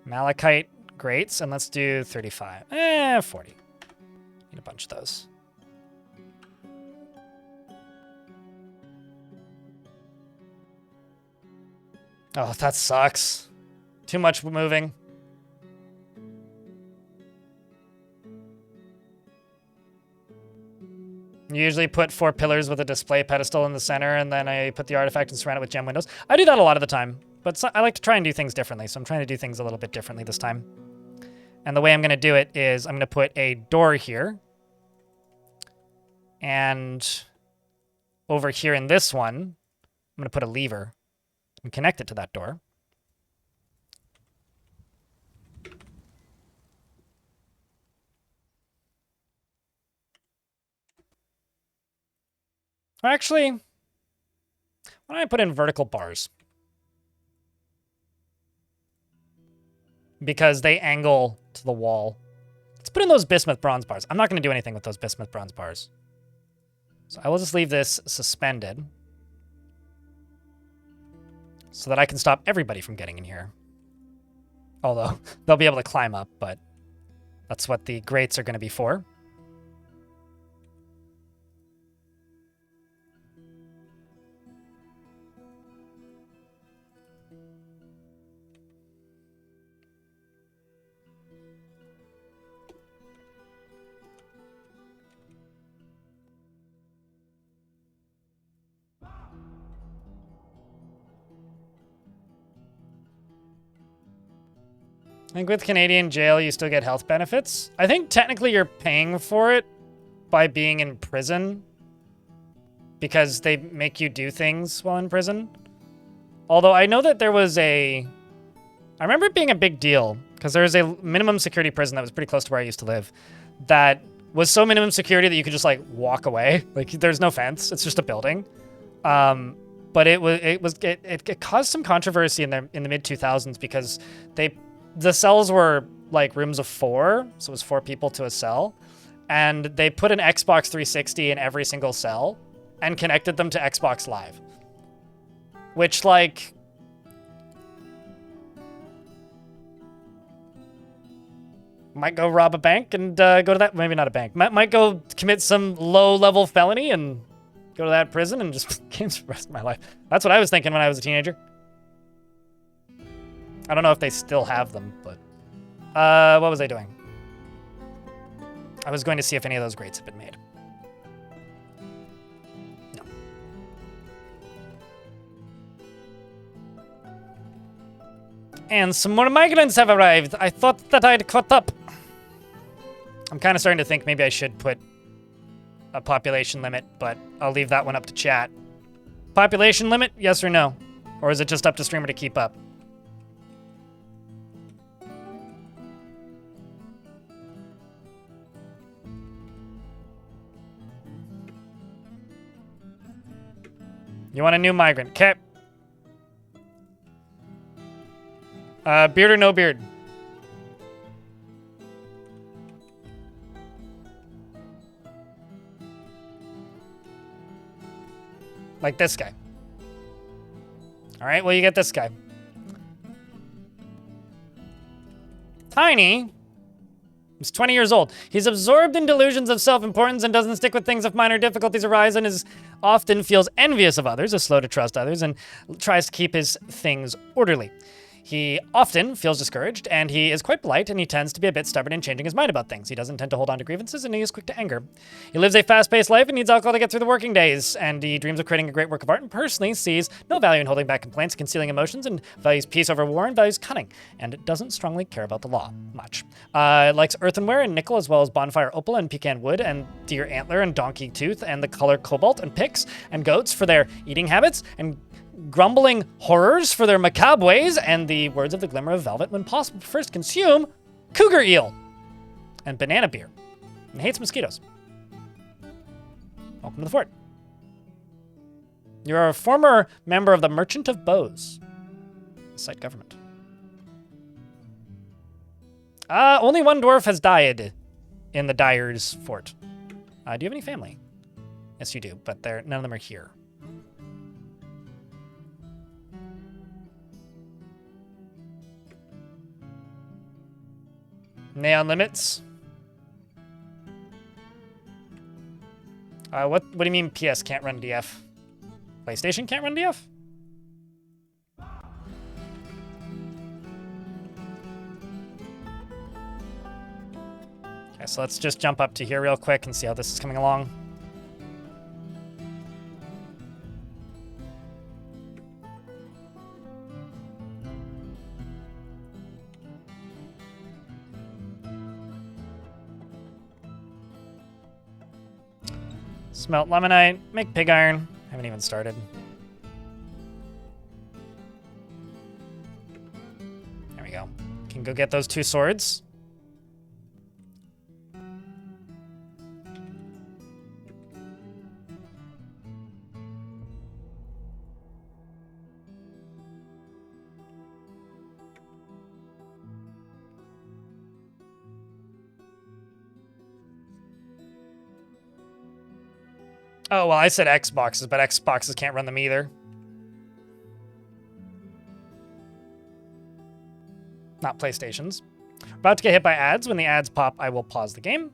S1: Malachite grates, and let's do 35. 40. Need a bunch of those. Oh, that sucks. Too much moving. Usually put 4 pillars with a display pedestal in the center, and then I put the artifact and surround it with gem windows. I do that a lot of the time, but I like to try and do things differently, so I'm trying to do things a little bit differently this time. And the way I'm going to do it is I'm going to put a door here, and over here in this one, I'm going to put a lever and connect it to that door. Or actually, why don't I put in vertical bars? Because they angle to the wall. Let's put in those bismuth bronze bars. I'm not going to do anything with those bismuth bronze bars. So I will just leave this suspended so that I can stop everybody from getting in here. Although, they'll be able to climb up, but that's what the grates are going to be for. I think with Canadian jail, you still get health benefits. I think technically you're paying for it by being in prison because they make you do things while in prison. Although I know that there was I remember it being a big deal because there was a minimum security prison that was pretty close to where I used to live that was so minimum security that you could just like walk away. Like there's no fence. It's just a building. But it caused some controversy in the mid 2000s because the cells were like rooms of 4, so it was 4 people to a cell, and they put an Xbox 360 in every single cell and connected them to Xbox Live, which like might go rob a bank and go to that, maybe not a bank, might go commit some low-level felony and go to that prison and just play games for the rest of my life. That's what I was thinking when I was a teenager. I don't know if they still have them, but... what was I doing? I was going to see if any of those grates had been made. No. And some more migrants have arrived. I thought that I'd caught up. I'm kind of starting to think maybe I should put a population limit, but I'll leave that one up to chat. Population limit, yes or no? Or is it just up to streamer to keep up? You want a new migrant. Okay. Beard or no beard? Like this guy. All right, well, you get this guy. Tiny. He's 20 years old. He's absorbed in delusions of self-importance and doesn't stick with things if minor difficulties arise, and often feels envious of others, is slow to trust others, and tries to keep his things orderly. He often feels discouraged, and he is quite polite, and he tends to be a bit stubborn in changing his mind about things. He doesn't tend to hold on to grievances, and he is quick to anger. He lives a fast-paced life and needs alcohol to get through the working days, and he dreams of creating a great work of art and personally sees no value in holding back complaints, concealing emotions, and values peace over war and values cunning, and doesn't strongly care about the law much. Likes earthenware and nickel, as well as bonfire opal and pecan wood and deer antler and donkey tooth and the color cobalt and pigs and goats for their eating habits and grumbling horrors for their macabre ways, and the words of the glimmer of velvet when possible first consume cougar eel and banana beer, and hates mosquitoes. Welcome to the fort. You're a former member of the Merchant of Bows, site government. Only one dwarf has died in the Dyer's fort. Do you have any family? Yes, you do, but none of them are here. Neon limits. What do you mean PS can't run DF? PlayStation can't run DF? Okay, so let's just jump up to here real quick and see how this is coming along. Smelt lemonite, make pig iron. Haven't even started. There we go. Can go get those 2 swords. Oh, well, I said Xboxes, but Xboxes can't run them either. Not PlayStations. About to get hit by ads. When the ads pop, I will pause the game.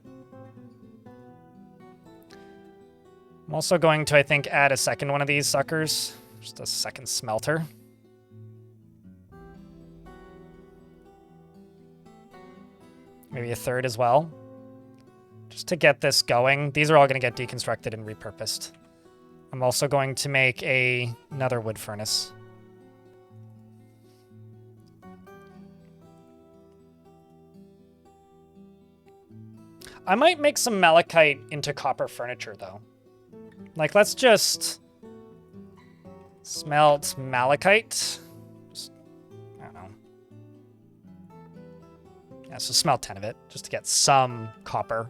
S1: I'm also going to, I think, add a second one of these suckers. Just a second smelter. Maybe a third as well. Just to get this going. These are all going to get deconstructed and repurposed. I'm also going to make another wood furnace. I might make some malachite into copper furniture, though. Like, let's just smelt malachite. I don't know. Yeah, so smelt 10 of it, just to get some copper.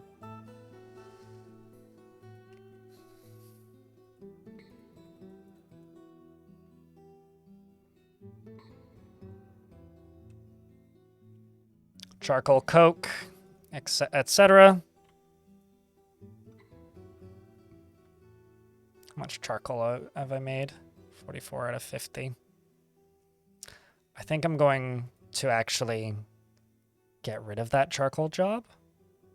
S1: Charcoal coke, etc. How much charcoal have I made? 44 out of 50. I think I'm going to actually get rid of that charcoal job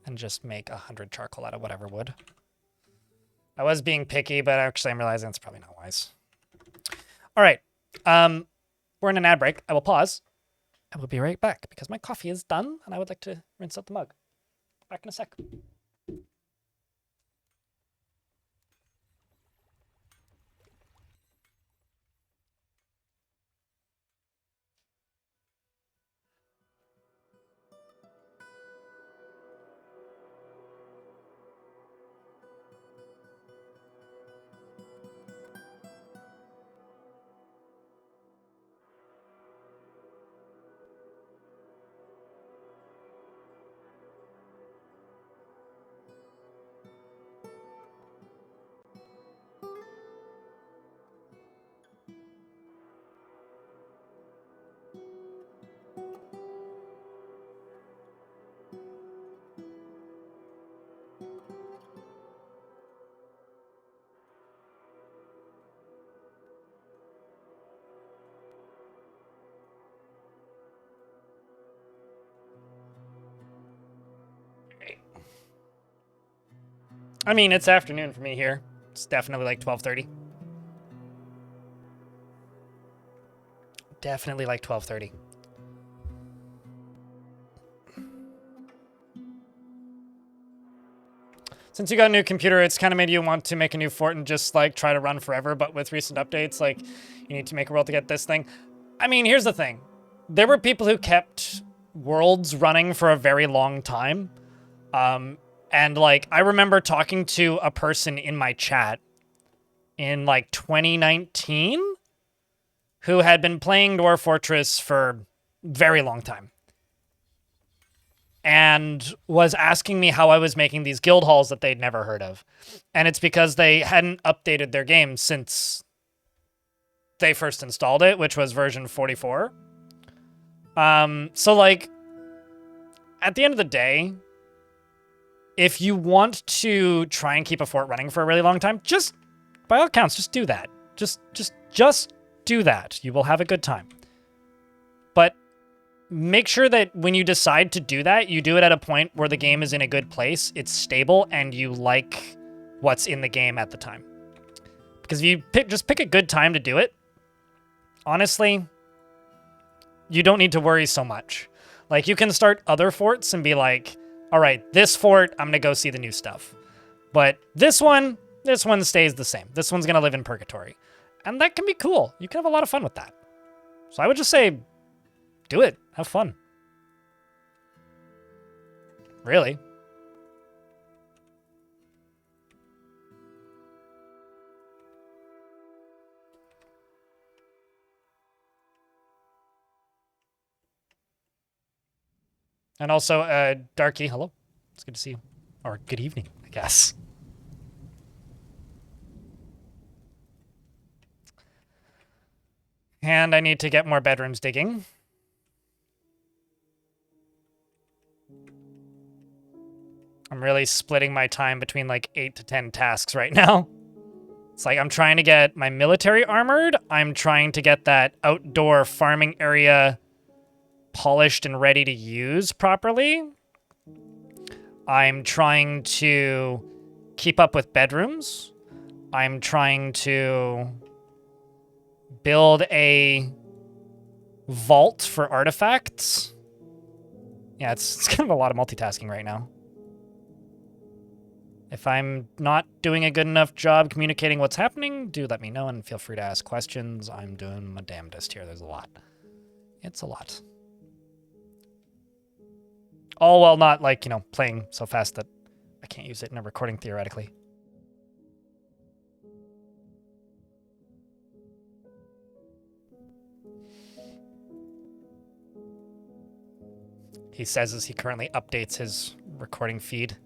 S1: and just make 100 charcoal out of whatever wood. I was being picky, but actually I'm realizing it's probably not wise. All right. We're in an ad break. I will pause. I will be right back because my coffee is done and I would like to rinse out the mug. Back in a sec. I mean, it's afternoon for me here. It's definitely like 12:30. Definitely like 12:30. Since you got a new computer, it's kind of made you want to make a new fort and just like try to run forever, but with recent updates, like you need to make a world to get this thing. I mean, here's the thing. There were people who kept worlds running for a very long time. And like, I remember talking to a person in my chat in like 2019 who had been playing Dwarf Fortress for a very long time. And was asking me how I was making these guild halls that they'd never heard of. And it's because they hadn't updated their game since they first installed it, which was version 44. So like, at the end of the day, if you want to try and keep a fort running for a really long time, just, by all accounts, just do that. Just do that. You will have a good time. But make sure that when you decide to do that, you do it at a point where the game is in a good place, it's stable, and you like what's in the game at the time. Because if you just pick a good time to do it, honestly, you don't need to worry so much. Like, you can start other forts and be like, all right, this fort, I'm going to go see the new stuff. But this one stays the same. This one's going to live in purgatory. And that can be cool. You can have a lot of fun with that. So I would just say, do it. Have fun. Really. And also, Darky, hello. It's good to see you. Or good evening, I guess. And I need to get more bedrooms digging. I'm really splitting my time between like 8 to 10 tasks right now. It's like I'm trying to get my military armored. I'm trying to get that outdoor farming area polished and ready to use properly. I'm trying to keep up with bedrooms. I'm trying to build a vault for artifacts. Yeah, it's kind of a lot of multitasking right now. If I'm not doing a good enough job communicating what's happening, do let me know and feel free to ask questions. I'm doing my damnedest here. There's a lot. It's a lot. All while not, like, you know, playing so fast that I can't use it in a recording theoretically. He says as he currently updates his recording feed.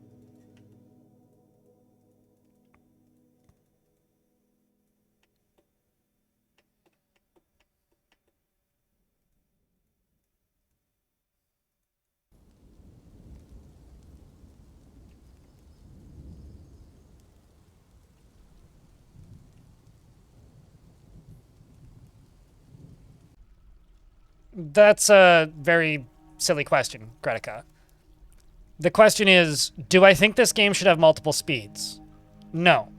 S1: That's a very silly question, Gretica. The question is, do I think this game should have multiple speeds? No.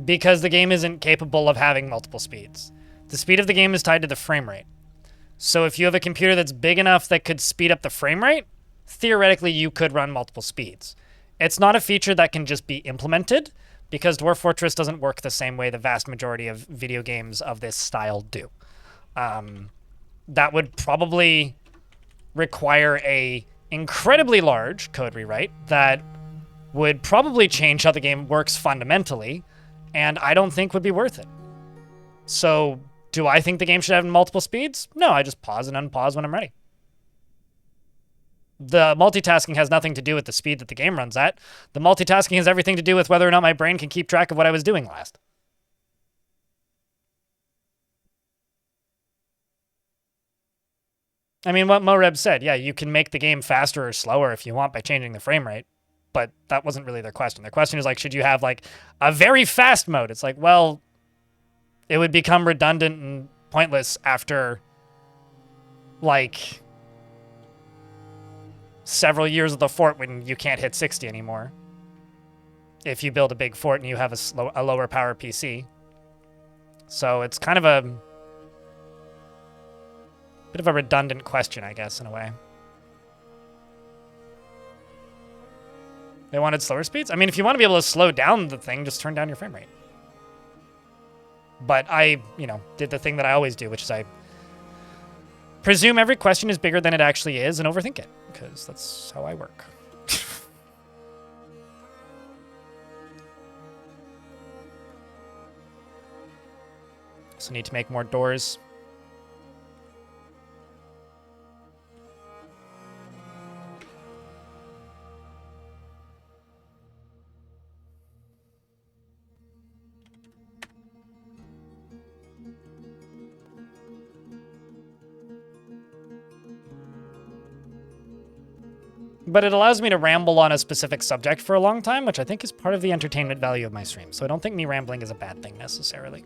S1: Because the game isn't capable of having multiple speeds. The speed of the game is tied to the frame rate. So if you have a computer that's big enough that could speed up the frame rate, theoretically you could run multiple speeds. It's not a feature that can just be implemented, because Dwarf Fortress doesn't work the same way the vast majority of video games of this style do. That would probably require a incredibly large code rewrite that would probably change how the game works fundamentally, and I don't think would be worth it. So, do I think the game should have multiple speeds? No, I just pause and unpause when I'm ready. The multitasking has nothing to do with the speed that the game runs at. The multitasking has everything to do with whether or not my brain can keep track of what I was doing last. I mean, what Moreb said, yeah, you can make the game faster or slower if you want by changing the frame rate, but that wasn't really their question. Their question is like, should you have like a very fast mode? It's like, well, it would become redundant and pointless after like several years of the fort when you can't hit 60 anymore. If you build a big fort and you have a lower power PC. So it's kind of a bit of a redundant question, I guess, in a way. They wanted slower speeds? I mean, if you want to be able to slow down the thing, just turn down your frame rate. But I, did the thing that I always do, which is I presume every question is bigger than it actually is and overthink it, because that's how I work. Also need to make more doors. But it allows me to ramble on a specific subject for a long time, which I think is part of the entertainment value of my stream. So I don't think me rambling is a bad thing necessarily.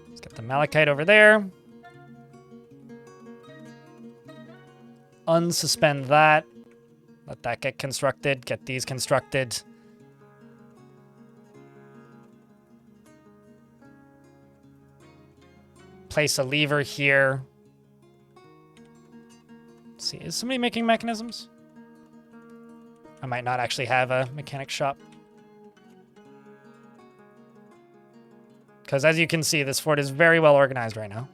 S1: Let's get the malachite over there. Unsuspend that. Let that get constructed. Get these constructed. Place a lever here. Let's see, is somebody making mechanisms? I might not actually have a mechanic shop. Because as you can see, this fort is very well organized right now.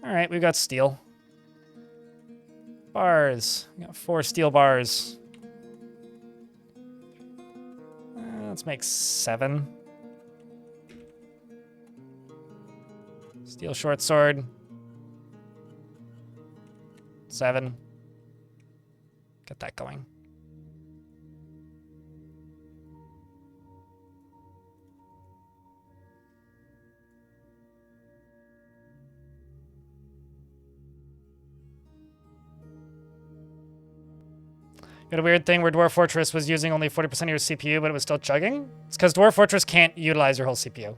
S1: All right, we've got steel. Bars. We got 4 steel bars. Let's make 7. Steel short sword. 7. Get that going. You had a weird thing where Dwarf Fortress was using only 40% of your CPU, but it was still chugging? It's because Dwarf Fortress can't utilize your whole CPU.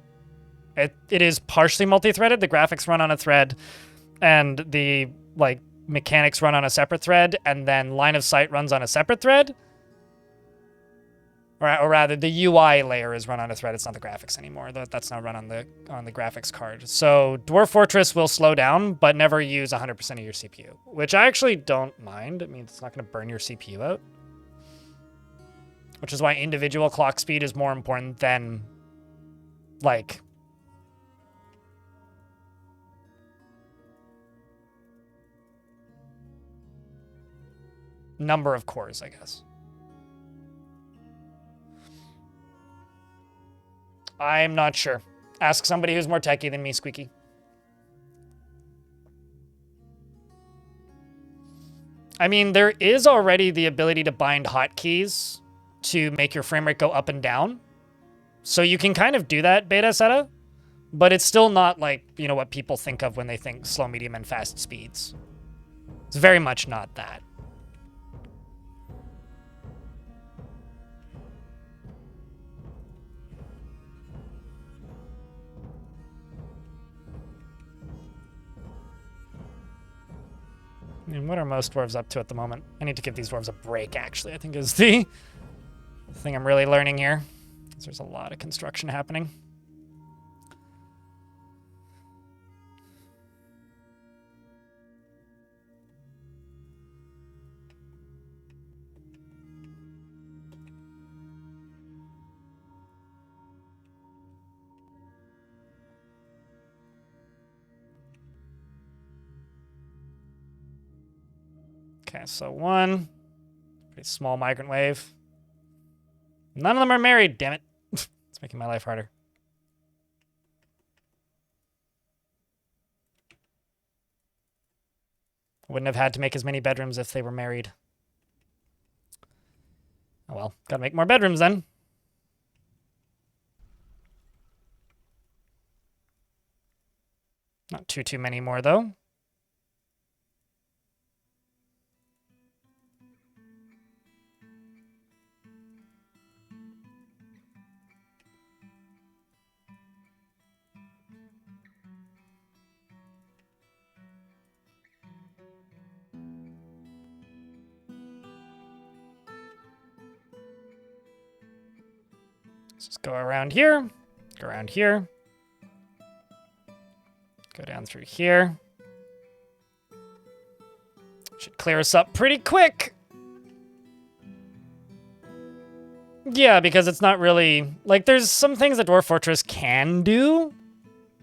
S1: It is partially multi-threaded. The graphics run on a thread, and the mechanics run on a separate thread, and then line of sight runs on a separate thread. Or rather, the UI layer is run on a thread. It's not the graphics anymore. That's now run on the graphics card. So Dwarf Fortress will slow down, but never use 100% of your CPU, which I actually don't mind. It means it's not going to burn your CPU out, which is why individual clock speed is more important than number of cores, I guess. I'm not sure. Ask somebody who's more techie than me, Squeaky. I mean, there is already the ability to bind hotkeys to make your frame rate go up and down. So you can kind of do that, Beta Seta, but it's still not what people think of when they think slow, medium, and fast speeds. It's very much not that. I mean, what are most dwarves up to at the moment? I need to give these dwarves a break, actually, I think is the thing I'm really learning here. Because there's a lot of construction happening. Okay, so 1. Pretty small migrant wave. None of them are married, damn it. It's making my life harder. I wouldn't have had to make as many bedrooms if they were married. Oh well, gotta make more bedrooms then. Not too many more, though. Let's just go around here, go around here, go down through here. Should clear us up pretty quick. Yeah, because it's not really... Like, there's some things that Dwarf Fortress can do,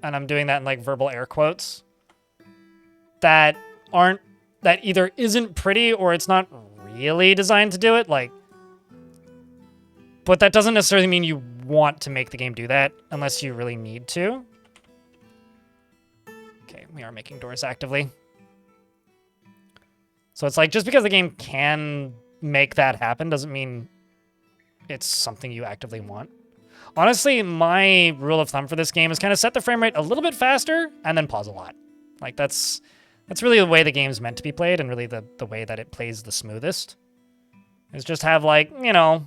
S1: and I'm doing that in, like, verbal air quotes, that aren't... That either isn't pretty or it's not really designed to do it, like... But that doesn't necessarily mean you want to make the game do that, unless you really need to. Okay, we are making doors actively. So it's like, just because the game can make that happen doesn't mean it's something you actively want. Honestly, my rule of thumb for this game is kind of set the frame rate a little bit faster and then pause a lot. Like, that's really the way the game's meant to be played, and really the way that it plays the smoothest. Is just have, like, you know,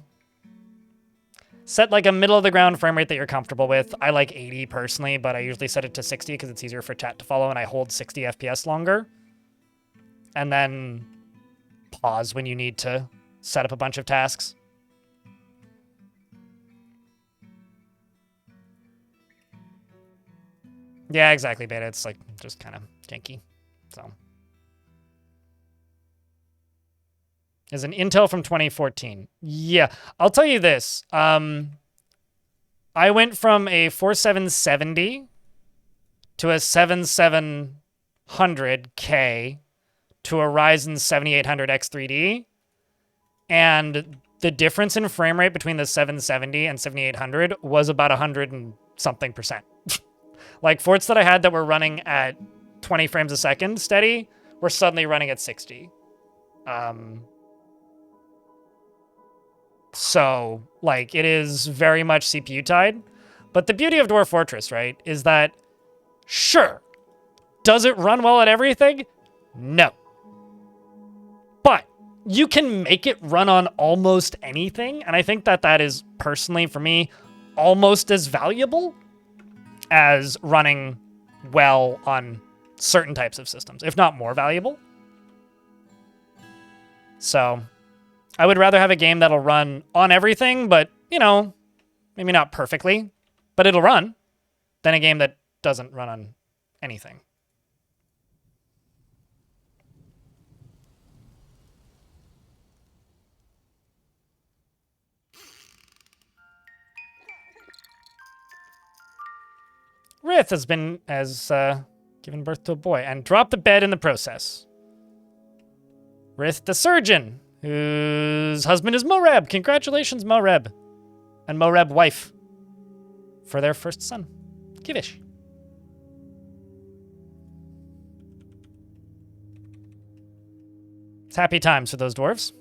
S1: set like a middle of the ground frame rate that you're comfortable with. I like 80 personally, but I usually set it to 60 because it's easier for chat to follow, and I hold 60 FPS longer. And then pause when you need to set up a bunch of tasks. Yeah, exactly, Beta. It's like just kind of janky. So, is an Intel from 2014. Yeah, I'll tell you this. I went from a 4770 to a 7700K to a Ryzen 7800 X3D, and the difference in frame rate between the 770 and 7800 was about 100 and something percent. Like, forts that I had that were running at 20 frames a second steady were suddenly running at 60. So, like, it is very much CPU tied. But the beauty of Dwarf Fortress, right, is that, sure, does it run well at everything? No. But you can make it run on almost anything, and I think that that is, personally, for me, almost as valuable as running well on certain types of systems, if not more valuable. So I would rather have a game that'll run on everything, but, you know, maybe not perfectly, but it'll run, than a game that doesn't run on anything. Rith has given birth to a boy and dropped the bed in the process. Rith the surgeon, whose husband is Moreb. Congratulations, Moreb. And Moreb wife for their first son, Kivish. It's happy times for those dwarves.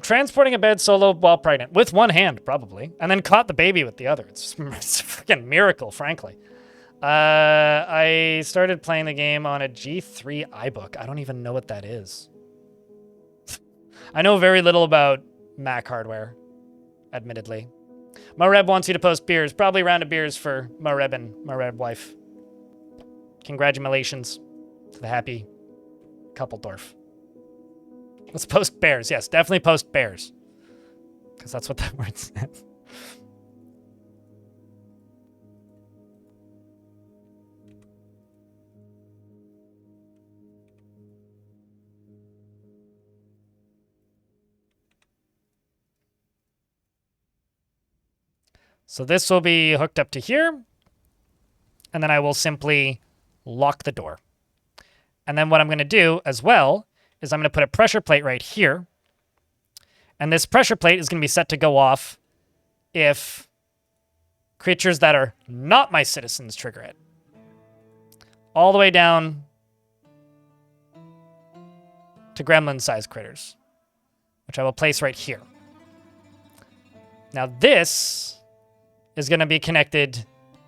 S1: Transporting a bed solo while pregnant. With one hand, probably. And then caught the baby with the other. It's a freaking miracle, frankly. I started playing the game on a G3 iBook. I don't even know what that is. I know very little about Mac hardware, admittedly. Moreb wants you to post beers. Probably a round of beers for Moreb and Moreb wife. Congratulations to the happy couple dwarf. Let's post bears. Yes, definitely post bears. Because that's what that word says. So this will be hooked up to here. And then I will simply lock the door. And then what I'm going to do as well is I'm going to put a pressure plate right here. And this pressure plate is going to be set to go off if creatures that are not my citizens trigger it. All the way down to gremlin-sized critters, which I will place right here. Now this is going to be connected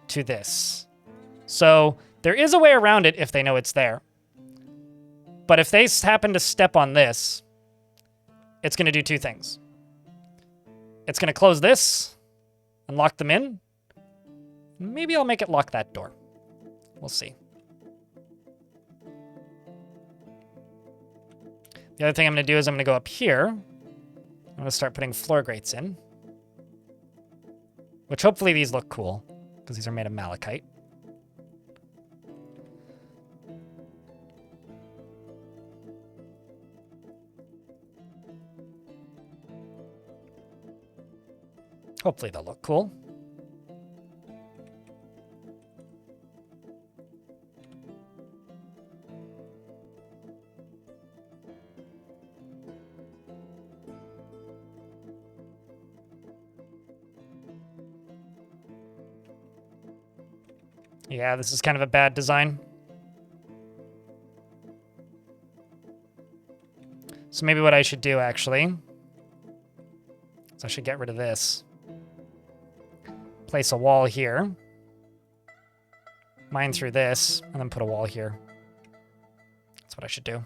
S1: to this. So there is a way around it if they know it's there. But if they happen to step on this, it's going to do two things. It's going to close this and lock them in. Maybe I'll make it lock that door. We'll see. The other thing I'm going to do is I'm going to go up here. I'm going to start putting floor grates in. Which hopefully these look cool, because these are made of malachite. Hopefully they'll look cool. Yeah, this is kind of a bad design. So maybe what I should do, actually, is I should get rid of this. Place a wall here. Mine through this, and then put a wall here. That's what I should do.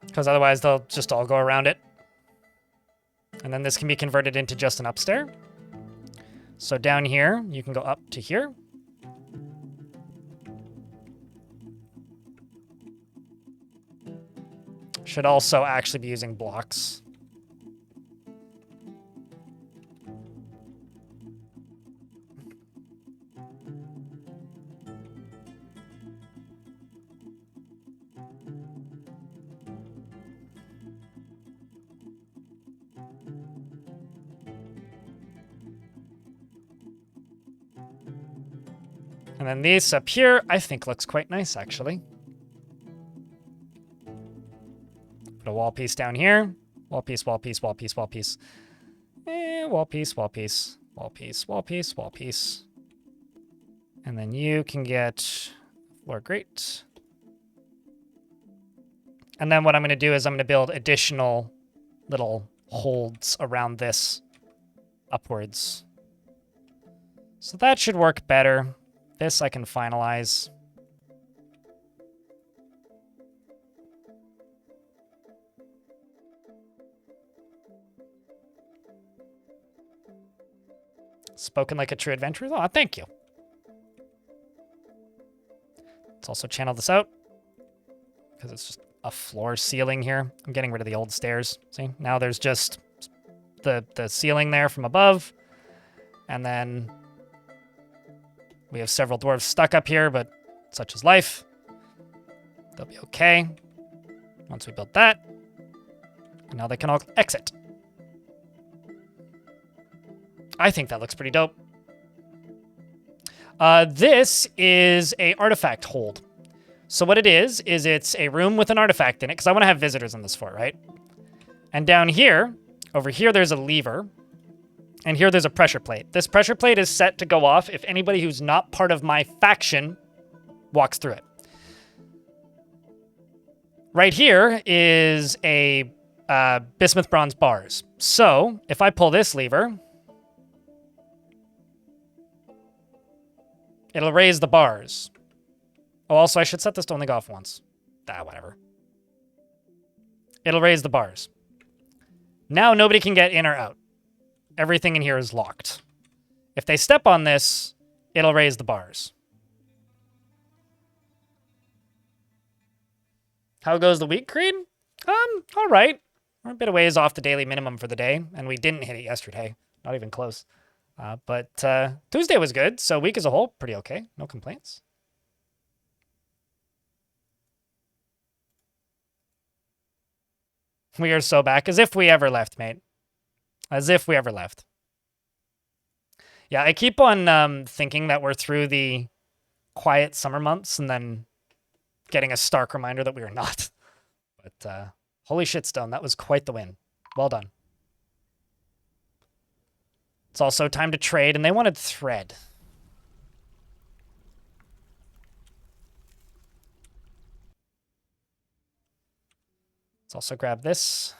S1: Because otherwise they'll just all go around it. And then this can be converted into just an upstairs. So down here, you can go up to here. Should also actually be using blocks. And then this up here, I think looks quite nice, actually. Put a wall piece down here. Wall piece, wall piece, wall piece, wall piece. Wall piece, wall piece, wall piece, wall piece, wall piece. And then you can get floor grate. And then what I'm going to do is I'm going to build additional little holds around this upwards. So that should work better. This I can finalize. Spoken like a true adventurer. Oh, thank you. Let's also channel this out because it's just a floor ceiling here. I'm getting rid of the old stairs. See, now there's just the ceiling there from above. And then we have several dwarves stuck up here, but such is life. They'll be okay once we build that. And now they can all exit. I think that looks pretty dope. This is a artifact hold. So what it is it's a room with an artifact in it, because I want to have visitors in this fort, right? And down here, over here, there's a lever. And here there's a pressure plate. This pressure plate is set to go off if anybody who's not part of my faction walks through it. Right here is a bismuth bronze bars. So if I pull this lever, it'll raise the bars. Oh, also I should set this to only go off once. Whatever. It'll raise the bars. Now nobody can get in or out. Everything in here is locked. If they step on this, it'll raise the bars. How goes the week, Creed? All right. We're a bit of ways off the daily minimum for the day, and we didn't hit it yesterday. Not even close. But Tuesday was good, so week as a whole, pretty okay. No complaints. We are so back, as if we ever left, mate. As if we ever left. Yeah, I keep on thinking that we're through the quiet summer months and then getting a stark reminder that we are not. But holy shitstone, that was quite the win. Well done. It's also time to trade, and they wanted thread. Let's also grab this.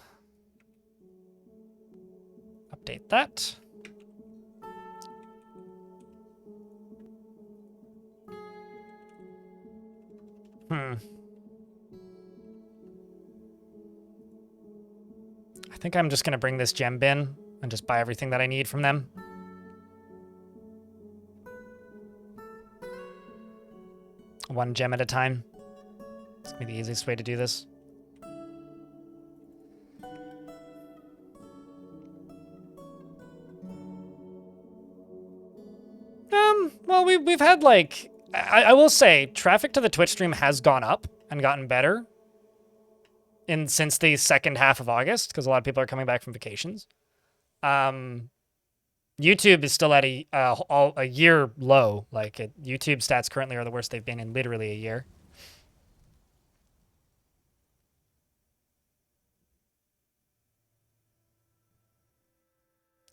S1: Update that. I think I'm just going to bring this gem bin and just buy everything that I need from them. One gem at a time. It's going to be the easiest way to do this. Well, we've had, like... I will say, traffic to the Twitch stream has gone up and gotten better since the second half of August, because a lot of people are coming back from vacations. YouTube is still at a year low. Like, YouTube stats currently are the worst they've been in literally a year.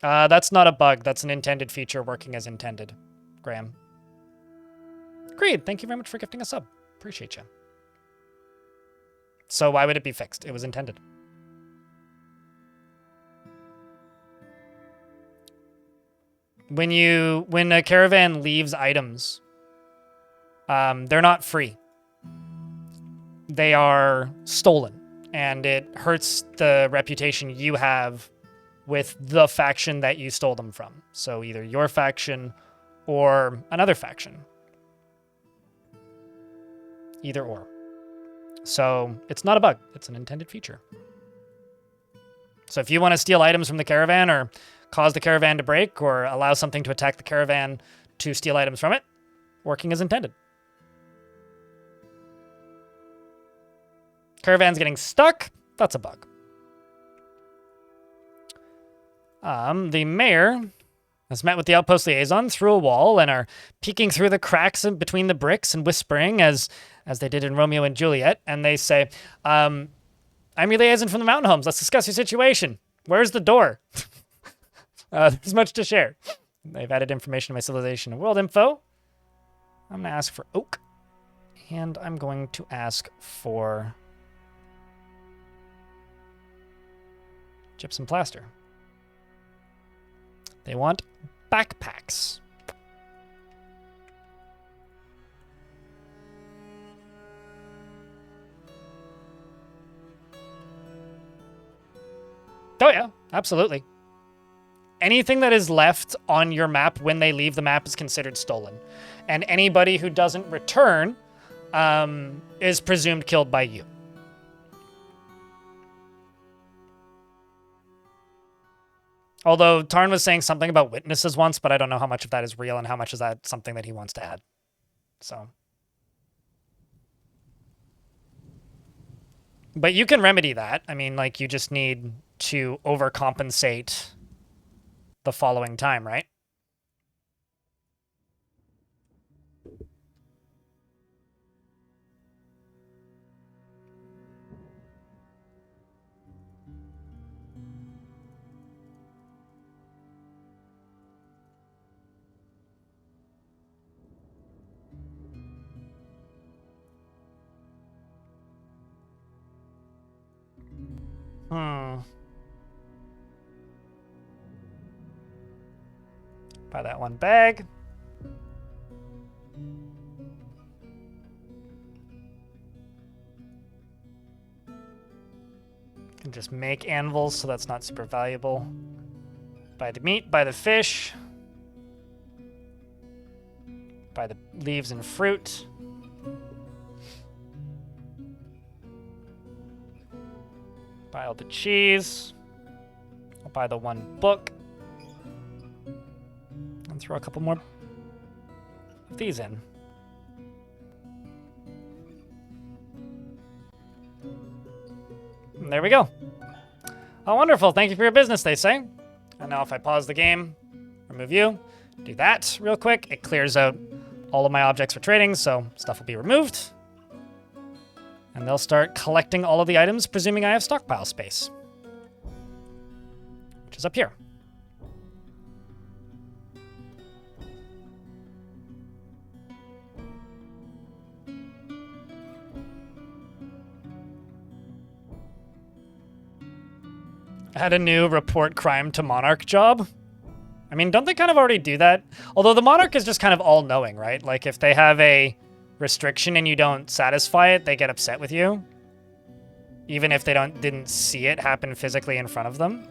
S1: That's not a bug. That's an intended feature working as intended, Graham. Creed, thank you very much for gifting a sub. Appreciate you. So why would it be fixed? It was intended. When a caravan leaves items, they're not free. They are stolen, and it hurts the reputation you have with the faction that you stole them from. So either your faction or another faction. Either or. So it's not a bug. It's an intended feature. So if you want to steal items from the caravan or cause the caravan to break or allow something to attack the caravan to steal items from it, working as intended. Caravan's getting stuck. That's a bug. The mayor has met with the outpost liaison through a wall and are peeking through the cracks in between the bricks and whispering as they did in Romeo and Juliet. And they say, I'm your liaison from the mountain homes. Let's discuss your situation. Where's the door? There's much to share. They've added information to my civilization and world info. I'm going to ask for oak. And I'm going to ask for gypsum plaster. They want backpacks. Oh yeah, absolutely. Anything that is left on your map when they leave the map is considered stolen. And anybody who doesn't return is presumed killed by you. Although Tarn was saying something about witnesses once, but I don't know how much of that is real and how much is that something that he wants to add. So. But you can remedy that. I mean, like, you just need to overcompensate the following time, right? Buy that one bag. Can just make anvils, so that's not super valuable. Buy the meat, buy the fish. Buy the leaves and fruit. Buy all the cheese. I'll buy the one book. And throw a couple more of these in. And there we go. Oh, wonderful. Thank you for your business, they say. And now if I pause the game, remove you, do that real quick, it clears out all of my objects for trading, so stuff will be removed. And they'll start collecting all of the items, presuming I have stockpile space. Which is up here. I had a new report crime to Monarch job. I mean, don't they kind of already do that? Although the Monarch is just kind of all-knowing, right? Like, if they have a restriction and you don't satisfy it, they get upset with you. even if they didn't see it happen physically in front of them.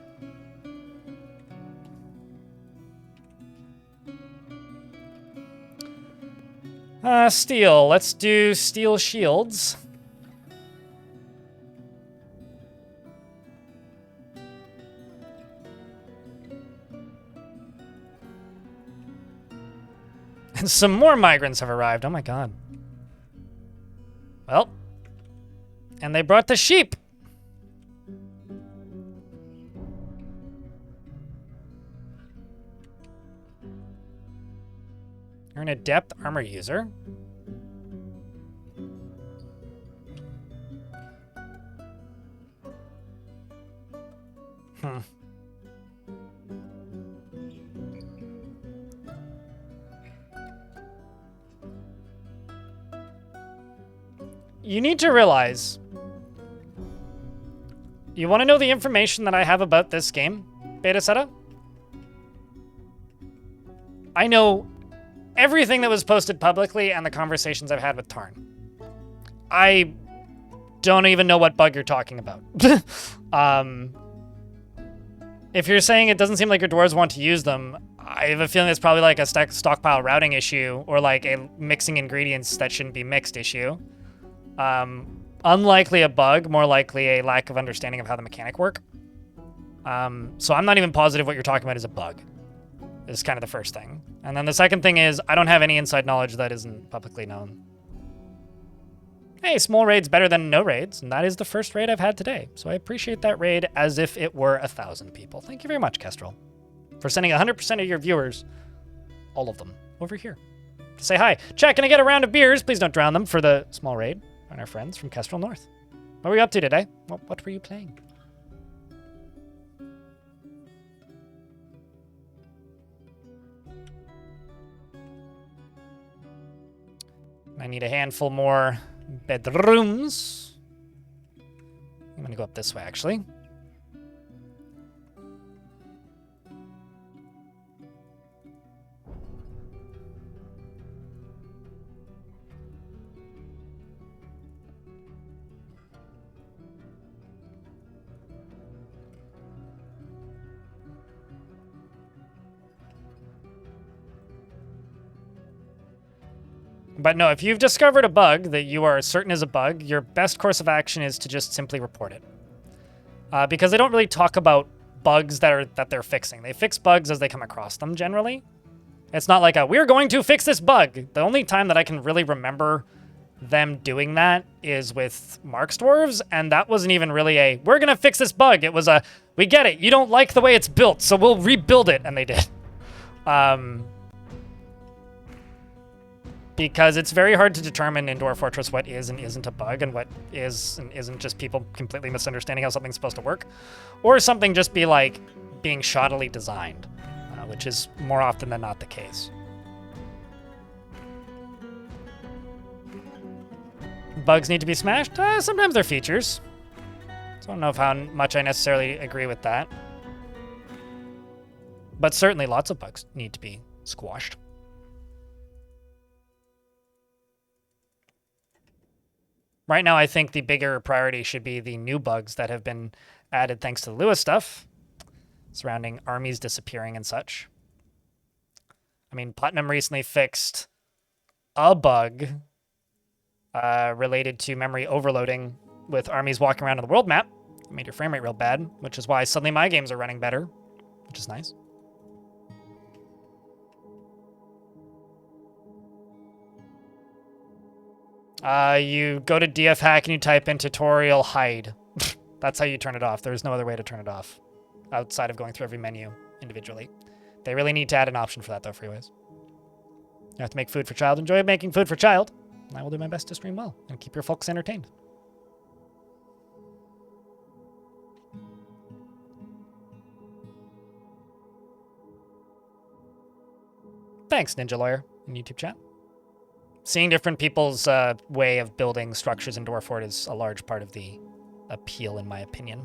S1: Steel. Let's do steel shields. And some more migrants have arrived. Oh my god. Well. And they brought the sheep. You're an adept armor user. You need to realize, you want to know the information that I have about this game, Beta Seta? I know everything that was posted publicly and the conversations I've had with Tarn. I don't even know what bug you're talking about. If you're saying it doesn't seem like your dwarves want to use them, I have a feeling it's probably like a stockpile routing issue or like a mixing ingredients that shouldn't be mixed issue. Unlikely a bug, more likely a lack of understanding of how the mechanic work. So I'm not even positive what you're talking about is a bug. Is kind of the first thing. And then the second thing is, I don't have any inside knowledge that isn't publicly known. Hey, small raid's better than no raids, and that is the first raid I've had today. So I appreciate that raid as if it were 1,000 people. Thank you very much, Kestrel, for sending 100% of your viewers, all of them, over here to say hi. Chat, can I get a round of beers? Please don't drown them for the small raid and our friends from Kestrel North. What were you up to today? What were you playing? I need a handful more bedrooms. I'm gonna go up this way, actually. But no, if you've discovered a bug that you are certain is a bug, your best course of action is to just simply report it. Because they don't really talk about bugs that they're fixing. They fix bugs as they come across them, generally. It's not like we're going to fix this bug. The only time that I can really remember them doing that is with Mark's Dwarves, and that wasn't even really we're going to fix this bug. It was we get it. You don't like the way it's built, so we'll rebuild it, and they did. Because it's very hard to determine in Dwarf Fortress what is and isn't a bug and what is and isn't just people completely misunderstanding how something's supposed to work. Or something just be like being shoddily designed, which is more often than not the case. Bugs need to be smashed? Sometimes they're features. So I don't know if how much I necessarily agree with that. But certainly lots of bugs need to be squashed. Right now, I think the bigger priority should be the new bugs that have been added thanks to the Lewis stuff, surrounding armies disappearing and such. I mean, Putnam recently fixed a bug related to memory overloading with armies walking around on the world map. It made your frame rate real bad, which is why suddenly my games are running better, which is nice. You go to DF hack and you type in tutorial hide. That's how you turn it off. There's no other way to turn it off outside of going through every menu individually. They really need to add an option for that, though, Freeways. You have to make food for child. Enjoy making food for child. I will do my best to stream well and keep your folks entertained. Thanks, Ninja Lawyer, in YouTube chat. Seeing different people's way of building structures in Dwarf Fort is a large part of the appeal, in my opinion.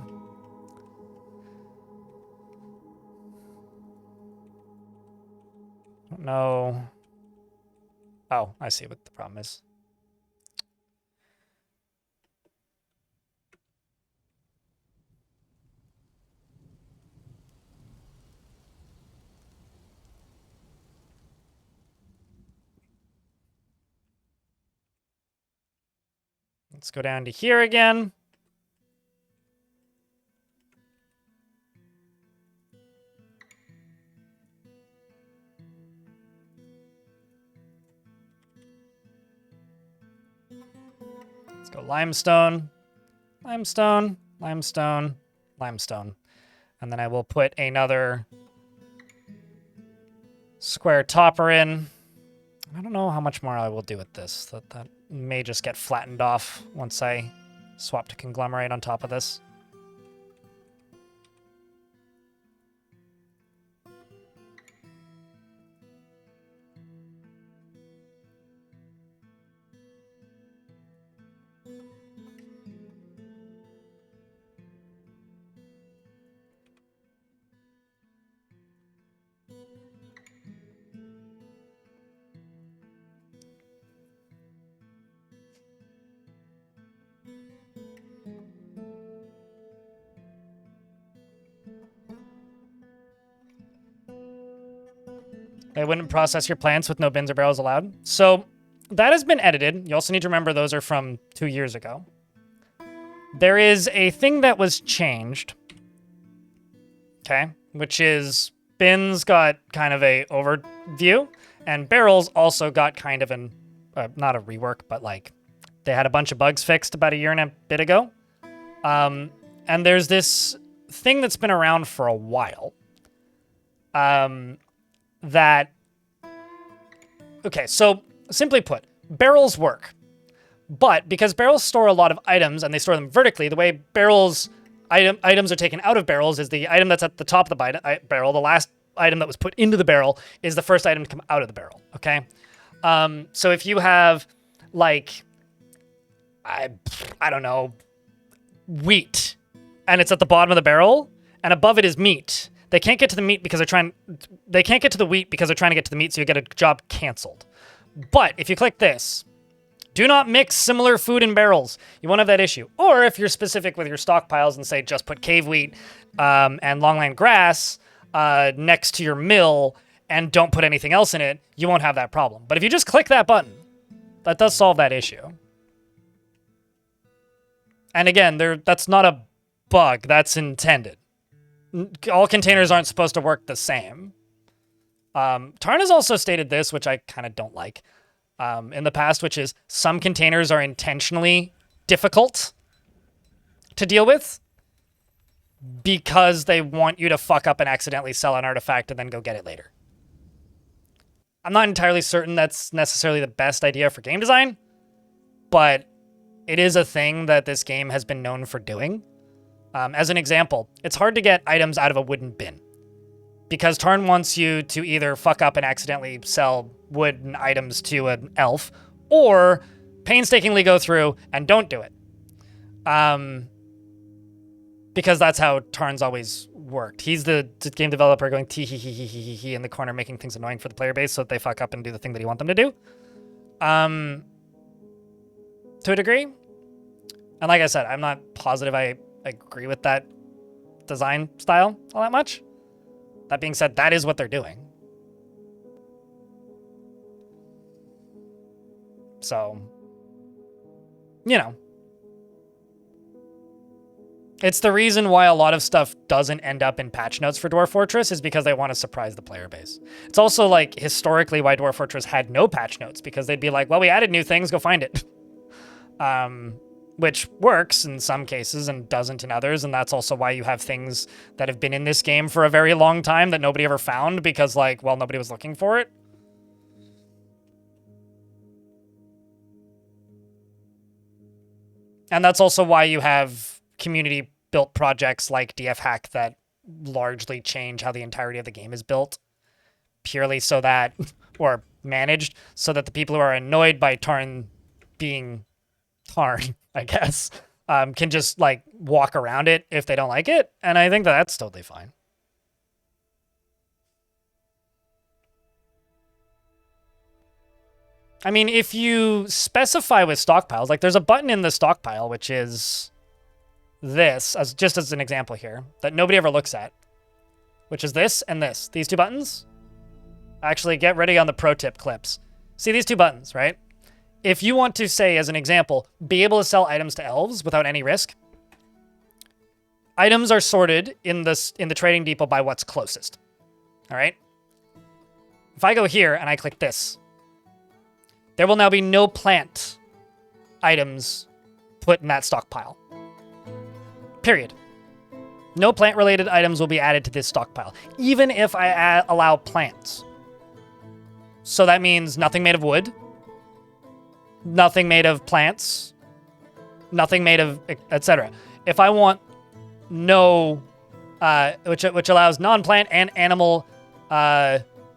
S1: I don't know. Oh, I see what the problem is. Let's go down to here again. Let's go limestone, limestone, limestone, limestone. And then I will put another square topper in. I don't know how much more I will do with this. That may just get flattened off once I swap to conglomerate on top of this. They wouldn't process your plants with no bins or barrels allowed. So that has been edited. You also need to remember those are from 2 years ago. There is a thing that was changed, okay, which is bins got kind of a overview, and barrels also got kind of an, not a rework, but like they had a bunch of bugs fixed about a year and a bit ago. And there's this thing that's been around for a while. Okay, so simply put, barrels work. But because barrels store a lot of items and they store them vertically, the way barrels items are taken out of barrels is the item that's at the top of the barrel, the last item that was put into the barrel is the first item to come out of the barrel, okay? So if you have, like, I don't know, wheat, and it's at the bottom of the barrel, and above it is meat, they can't get to the meat because they can't get to the wheat because they're trying to get to the meat, so you get a job canceled. But if you click this, do not mix similar food in barrels. You won't have that issue. Or if you're specific with your stockpiles and say just put cave wheat and longland grass next to your mill and don't put anything else in it, you won't have that problem. But if you just click that button, that does solve that issue. And again, that's not a bug. That's intended. All containers aren't supposed to work the same. Tarn has also stated this, which I kind of don't like, in the past, which is some containers are intentionally difficult to deal with because they want you to fuck up and accidentally sell an artifact and then go get it later. I'm not entirely certain that's necessarily the best idea for game design, but it is a thing that this game has been known for doing. As an example, it's hard to get items out of a wooden bin because Tarn wants you to either fuck up and accidentally sell wooden items to an elf or painstakingly go through and don't do it. Because that's how Tarn's always worked. He's the game developer going tee hee hee hee hee hee in the corner, making things annoying for the player base so that they fuck up and do the thing that he wants them to do. To a degree. And like I said, I'm not positive I agree with that design style all that much. That being said, that is what they're doing. So, you know. It's the reason why a lot of stuff doesn't end up in patch notes for Dwarf Fortress is because they want to surprise the player base. It's also like historically why Dwarf Fortress had no patch notes because they'd be like, well, we added new things, go find it. Which works in some cases and doesn't in others, and that's also why you have things that have been in this game for a very long time that nobody ever found because, like, well, nobody was looking for it. And that's also why you have community-built projects like DF Hack that largely change how the entirety of the game is built, purely so that, or managed, so that the people who are annoyed by Tarn being Tarn, I guess, can just, like, walk around it if they don't like it, and I think that that's totally fine. I mean, if you specify with stockpiles, like, there's a button in the stockpile, which is this, just as an example here, that nobody ever looks at, which is this and this. These two buttons. Actually, get ready on the pro tip clips. See these two buttons, right? if you want to say, as an example, be able to sell items to elves without any risk, items are sorted in the trading depot by what's closest. All right? If I go here and I click this, there will now be no plant items put in that stockpile. Period. No plant-related items will be added to this stockpile, even if I allow plants. So that means nothing made of wood, nothing made of plants, nothing made of etc. If I want no, which allows non-plant and animal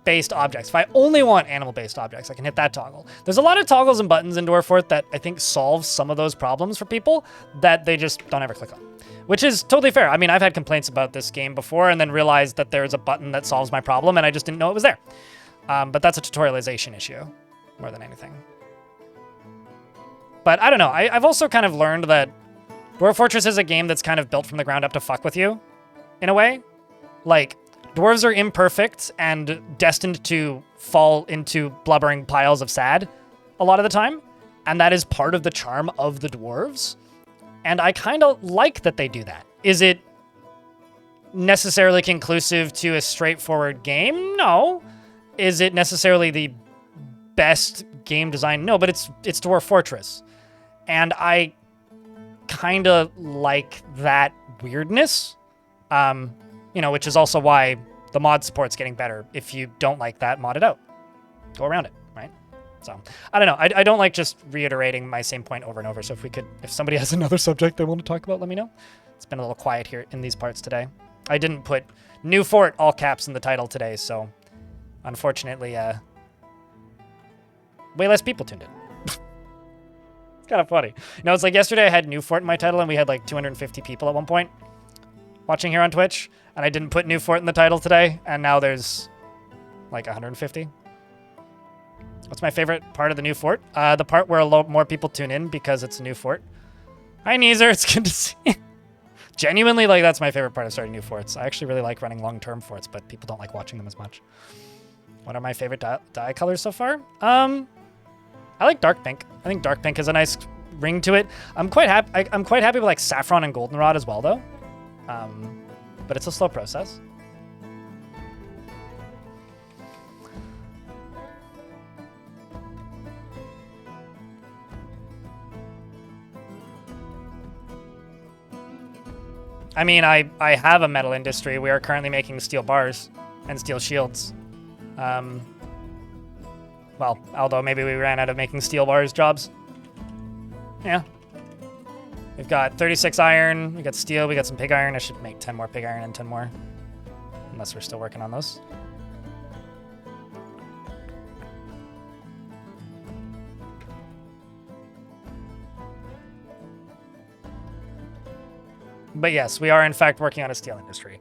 S1: based objects. If I only want animal-based objects, I can hit that toggle. There's a lot of toggles and buttons in Dwarf Fort that I think solve some of those problems for people that they just don't ever click on, which is totally fair. I mean, I've had complaints about this game before and then realized that there's a button that solves my problem and I just didn't know it was there. But that's a tutorialization issue more than anything. But I don't know. I've also kind of learned that Dwarf Fortress is a game that's kind of built from the ground up to fuck with you, in a way. Like, dwarves are imperfect and destined to fall into blubbering piles of sad a lot of the time, and that is part of the charm of the dwarves. And I kind of like that they do that. Is it necessarily conclusive to a straightforward game? No. Is it necessarily the best game design? No, but it's Dwarf Fortress. And I kind of like that weirdness, which is also why the mod support's getting better. If you don't like that, mod it out. Go around it, right? So, I don't know. I don't like just reiterating my same point over and over. So if somebody has another subject they want to talk about, let me know. It's been a little quiet here in these parts today. I didn't put New Fort all caps in the title today, so unfortunately, way less people tuned in. It's kind of funny. It's like yesterday I had New Fort in my title and we had like 250 people at one point watching here on Twitch, and I didn't put New Fort in the title today, and now there's like 150. What's my favorite part of the New Fort? The part where a lot more people tune in because it's a new fort. Hi, Neezer. It's good to see you. Genuinely, like, that's my favorite part of starting new forts. I actually really like running long-term forts, but people don't like watching them as much. What are my favorite dye colors so far? I like dark pink. I think dark pink has a nice ring to it. I'm quite happy. I'm quite happy with like saffron and goldenrod as well, though. But it's a slow process. I mean, I have a metal industry. We are currently making steel bars and steel shields. Well, although maybe we ran out of making steel bars jobs. Yeah. We've got 36 iron, we got steel, we got some pig iron. I should make 10 more pig iron and 10 more. Unless we're still working on those. But yes, we are in fact working on a steel industry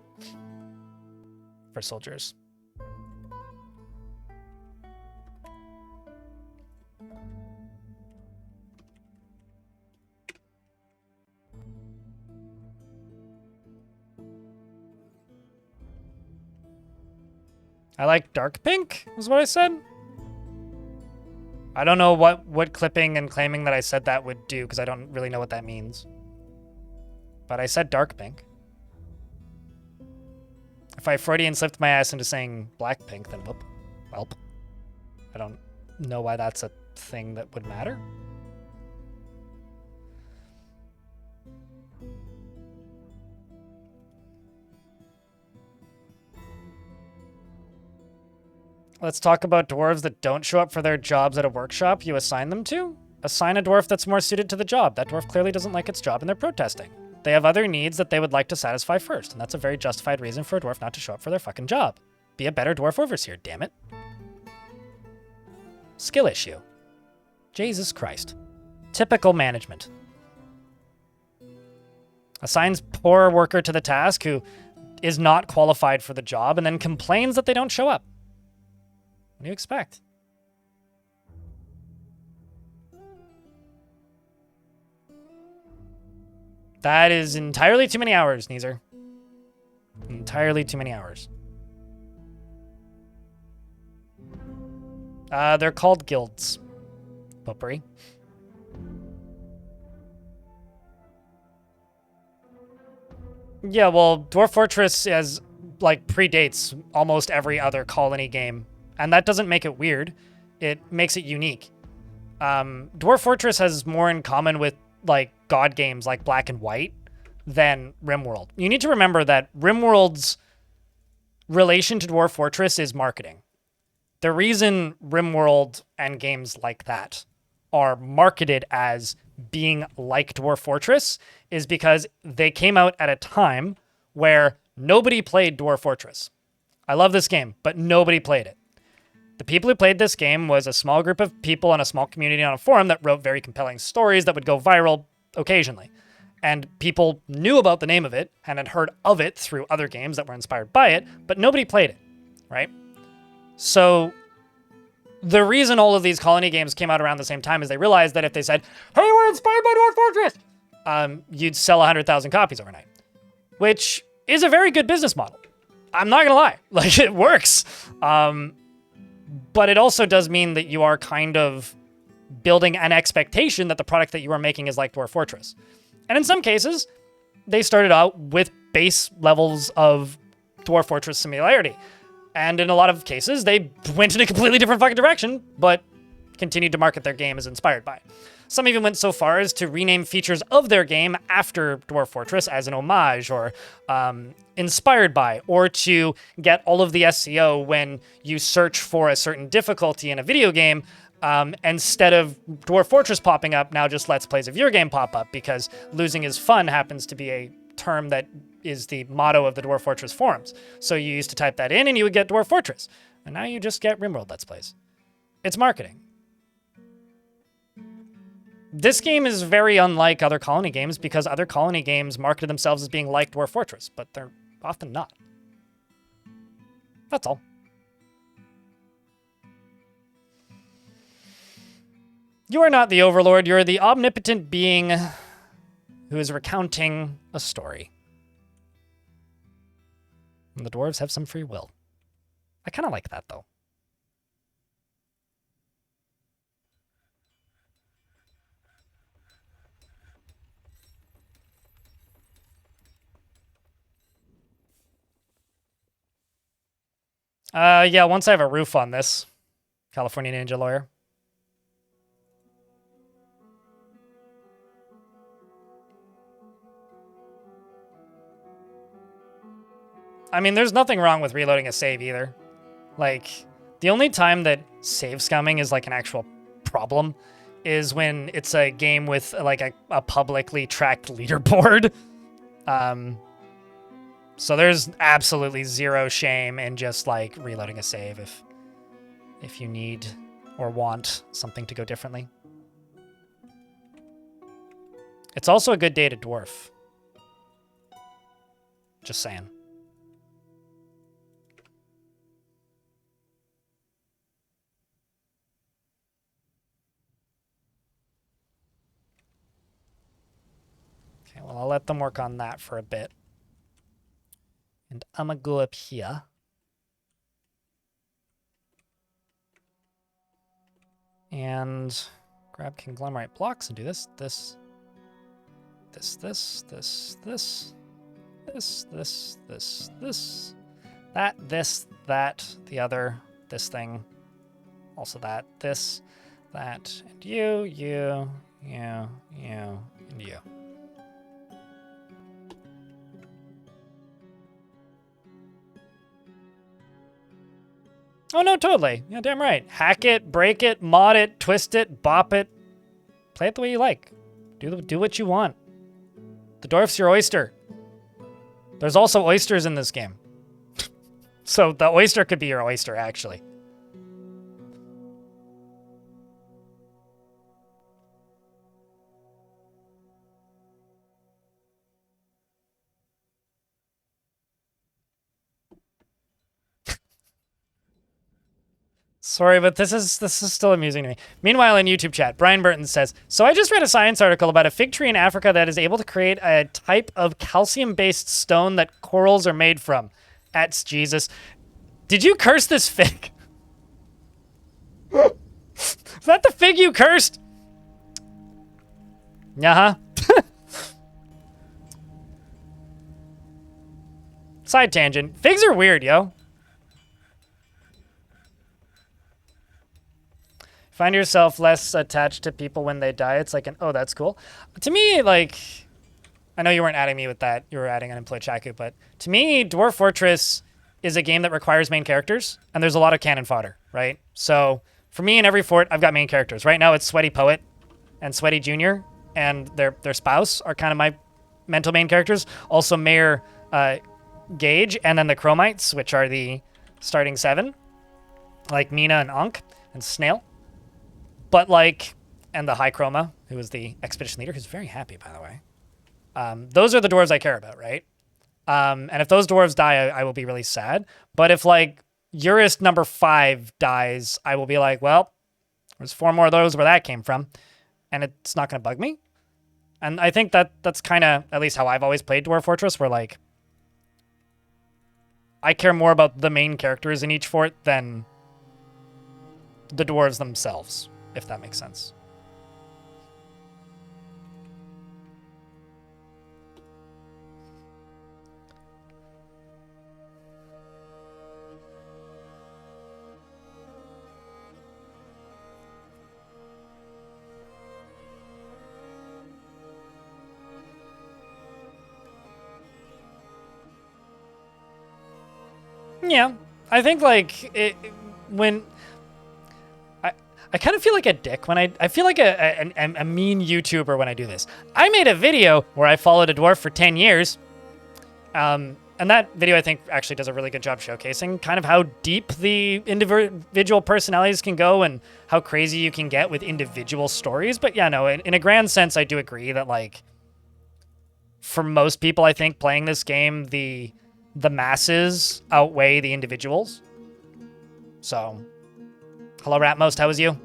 S1: for soldiers. I like dark pink, is what I said. I don't know what clipping and claiming that I said that would do, because I don't really know what that means. But I said dark pink. If I Freudian slipped my ass into saying black pink, then whoop. Welp. I don't know why that's a thing that would matter. Let's talk about dwarves that don't show up for their jobs at a workshop you assign them to. Assign a dwarf that's more suited to the job. That dwarf clearly doesn't like its job and they're protesting. They have other needs that they would like to satisfy first, and that's a very justified reason for a dwarf not to show up for their fucking job. Be a better dwarf overseer, damn it. Skill issue. Jesus Christ. Typical management. Assigns poor worker to the task who is not qualified for the job and then complains that they don't show up. What do you expect? That is entirely too many hours, Neezer. Entirely too many hours. They're called guilds. Potpourri. Yeah, well, Dwarf Fortress has, like, predates almost every other Colony game. And that doesn't make it weird. It makes it unique. Dwarf Fortress has more in common with, like, God games like Black and White than RimWorld. You need to remember that RimWorld's relation to Dwarf Fortress is marketing. The reason RimWorld and games like that are marketed as being like Dwarf Fortress is because they came out at a time where nobody played Dwarf Fortress. I love this game, but nobody played it. The people who played this game was a small group of people in a small community on a forum that wrote very compelling stories that would go viral occasionally. And people knew about the name of it and had heard of it through other games that were inspired by it, but nobody played it, right? So the reason all of these Colony games came out around the same time is they realized that if they said, hey, we're inspired by Dwarf Fortress, you'd sell 100,000 copies overnight, which is a very good business model. I'm not going to lie. Like, it works. But it also does mean that you are kind of building an expectation that the product that you are making is like Dwarf Fortress. And in some cases, they started out with base levels of Dwarf Fortress similarity. And in a lot of cases, they went in a completely different fucking direction, but continued to market their game as inspired by. Some even went so far as to rename features of their game after Dwarf Fortress as an homage or inspired by, or to get all of the SEO when you search for a certain difficulty in a video game. Instead of Dwarf Fortress popping up, now just Let's Plays of your game pop up, because losing is fun happens to be a term that is the motto of the Dwarf Fortress forums. So you used to type that in and you would get Dwarf Fortress. And now you just get RimWorld Let's Plays. It's marketing. This game is very unlike other Colony games because other Colony games marketed themselves as being like Dwarf Fortress, but they're often not. That's all. You are not the Overlord, you're the omnipotent being who is recounting a story. And the dwarves have some free will. I kind of like that, though. Yeah, once I have a roof on this, California Ninja Lawyer. I mean, there's nothing wrong with reloading a save either. Like, the only time that save scumming is like an actual problem is when it's a game with like a publicly tracked leaderboard. So there's absolutely zero shame in just like reloading a save if you need or want something to go differently. It's also a good day to dwarf. Just saying. Okay, well, I'll let them work on that for a bit. And I'm gonna go up here. And grab conglomerate blocks and do this, this, this, this, this, this, this, this, this, this, that, this, that, the other, this thing, also that, this, that, and you, you, and you. Oh, no, totally. Yeah, damn right. Hack it, break it, mod it, twist it, bop it. Play it the way you like. Do what you want. The dwarf's your oyster. There's also oysters in this game. So the oyster could be your oyster, actually. Sorry, but this is still amusing to me. Meanwhile, in YouTube chat, Brian Burton says, so I just read a science article about a fig tree in Africa that is able to create a type of calcium-based stone that corals are made from. That's Jesus. Did you curse this fig? Is that the fig you cursed? Uh-huh. Side tangent. Figs are weird, yo. Find yourself less attached to people when they die. It's like an, oh, that's cool. To me, like, I know you weren't adding me with that. You were adding Unemployed Shaku, but to me, Dwarf Fortress is a game that requires main characters, and there's a lot of cannon fodder, right? So for me, in every fort, I've got main characters. Right now, it's Sweaty Poet and Sweaty Junior, and their spouse are kind of my mental main characters. Also, Mayor Gage, and then the Chromites, which are the starting 7, like Mina and Ankh and Snail. But like, and the High Chroma, who is the expedition leader, who's very happy, by the way. Those are the dwarves I care about, right? And if those dwarves die, I will be really sad. But if like Eurist number 5 dies, I will be like, well, there's 4 more of those where that came from, and it's not going to bug me. And I think that's kind of at least how I've always played Dwarf Fortress, where like I care more about the main characters in each fort than the dwarves themselves, if that makes sense. Yeah, I think like when I kind of feel like a dick when I feel like a mean YouTuber when I do this. I made a video where I followed a dwarf for 10 years. And that video, I think, actually does a really good job showcasing kind of how deep the individual personalities can go and how crazy you can get with individual stories. But yeah, no, in a grand sense, I do agree that, like, for most people, I think playing this game, the masses outweigh the individuals. So, hello, Ratmost, how is you?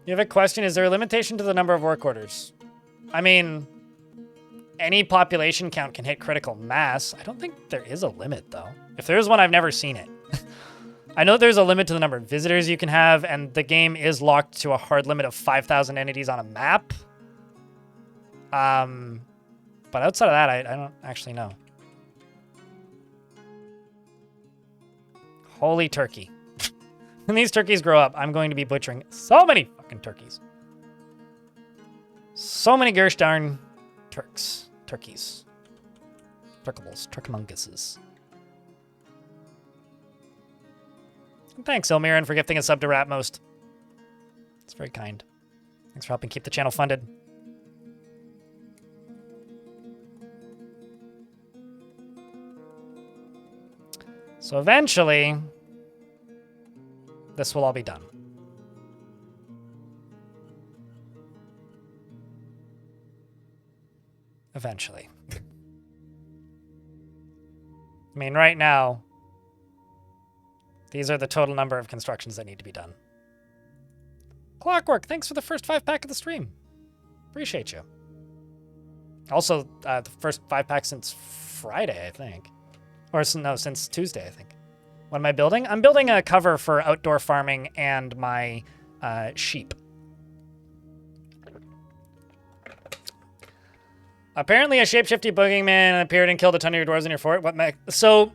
S1: You have a question, is there a limitation to the number of work orders? I mean, any population count can hit critical mass. I don't think there is a limit, though. If there is one, I've never seen it. I know there's a limit to the number of visitors you can have, and the game is locked to a hard limit of 5,000 entities on a map. But outside of that, I don't actually know. Holy turkey. When these turkeys grow up, I'm going to be butchering so many fucking turkeys. So many gosh darn turkeys. Turkables, turkamunguses. Thanks, Elmiran, for gifting a sub to Ratmost. It's very kind. Thanks for helping keep the channel funded. So eventually, this will all be done. Eventually. I mean, right now, these are the total number of constructions that need to be done. Clockwork, thanks for the first 5-pack of the stream. Appreciate you. Also, the first 5-pack since Friday, I think. Or no, since Tuesday, I think. What am I building? I'm building a cover for outdoor farming and my sheep. Apparently a shapeshifty boogeyman appeared and killed a ton of your dwarves in your fort. So,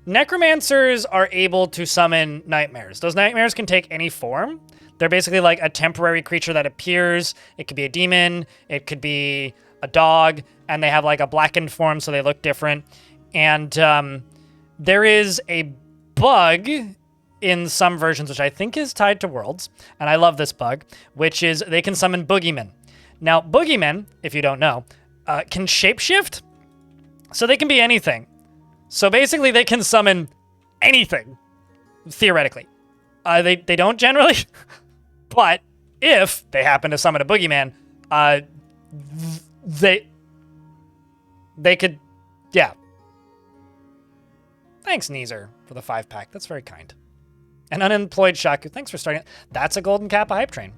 S1: necromancers are able to summon nightmares. Those nightmares can take any form. They're basically like a temporary creature that appears. It could be a demon. It could be a dog. And they have like a blackened form, so they look different. And there is a bug in some versions, which I think is tied to Worlds, and I love this bug, which is they can summon boogeymen. Now, boogeymen, if you don't know, can shapeshift, so they can be anything. So basically, they can summon anything, theoretically. They don't generally, but if they happen to summon a boogeyman, they could, yeah. Thanks, Neezer, for the 5-pack. That's very kind. And Unemployed Shaku, thanks for starting it. That's a golden cap hype train.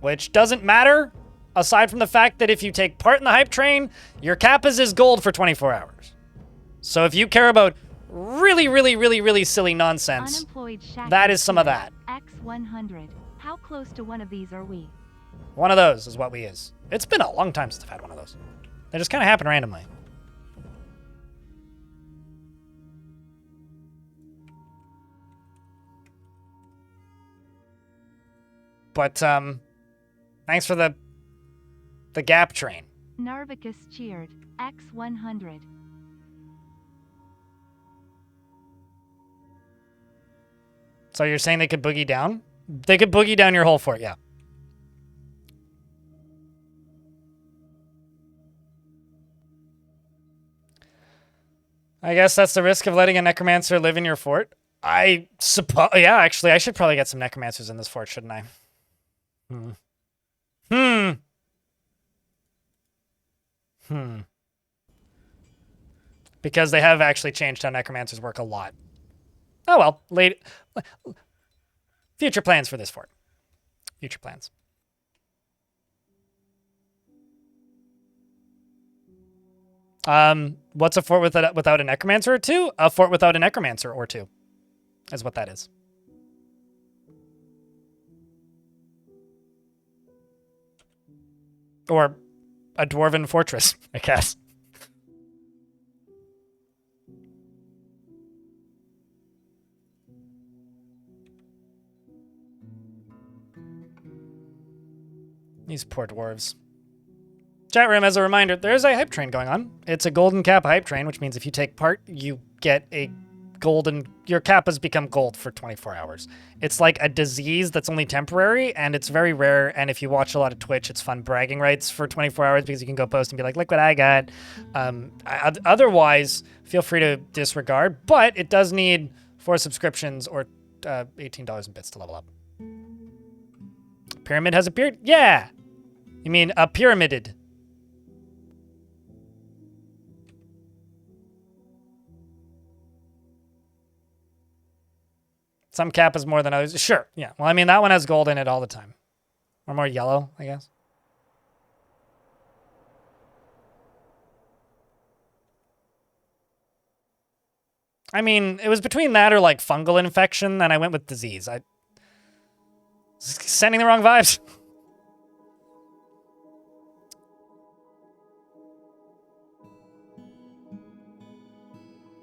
S1: which doesn't matter aside from the fact that if you take part in the hype train, your Kappas is gold for 24 hours. So if you care about really, really, really, really silly nonsense, that is some of that.
S2: X100. How close to one of these are we?
S1: One of those is what we is. It's been a long time since I've had one of those. They just kind of happen randomly. But, thanks for the gap train.
S2: Narvicus cheered. X100.
S1: So you're saying they could boogie down? They could boogie down your whole fort, yeah. I guess that's the risk of letting a necromancer live in your fort. I suppose, yeah, actually, I should probably get some necromancers in this fort, shouldn't I? Because they have actually changed how necromancers work a lot. Oh well, future plans for this fort. Future plans. What's a fort without a necromancer or two? A fort without a necromancer or two, is what that is. Or a dwarven fortress, I guess. These poor dwarves. Chat room, as a reminder, there's a hype train going on. It's a golden kappa hype train, which means if you take part, you get a golden... Your kappas become gold for 24 hours. It's like a disease that's only temporary, and it's very rare, and if you watch a lot of Twitch, it's fun bragging rights for 24 hours because you can go post and be like, look what I got. Otherwise, feel free to disregard, but it does need 4 subscriptions or $18 in bits to level up. Pyramid has appeared? Yeah! You mean a pyramided. Some kappas more than others. Sure, yeah. Well, I mean, that one has gold in it all the time. Or more yellow, I guess. I mean, it was between that or, like, fungal infection, and I went with disease. I... Sending the wrong vibes.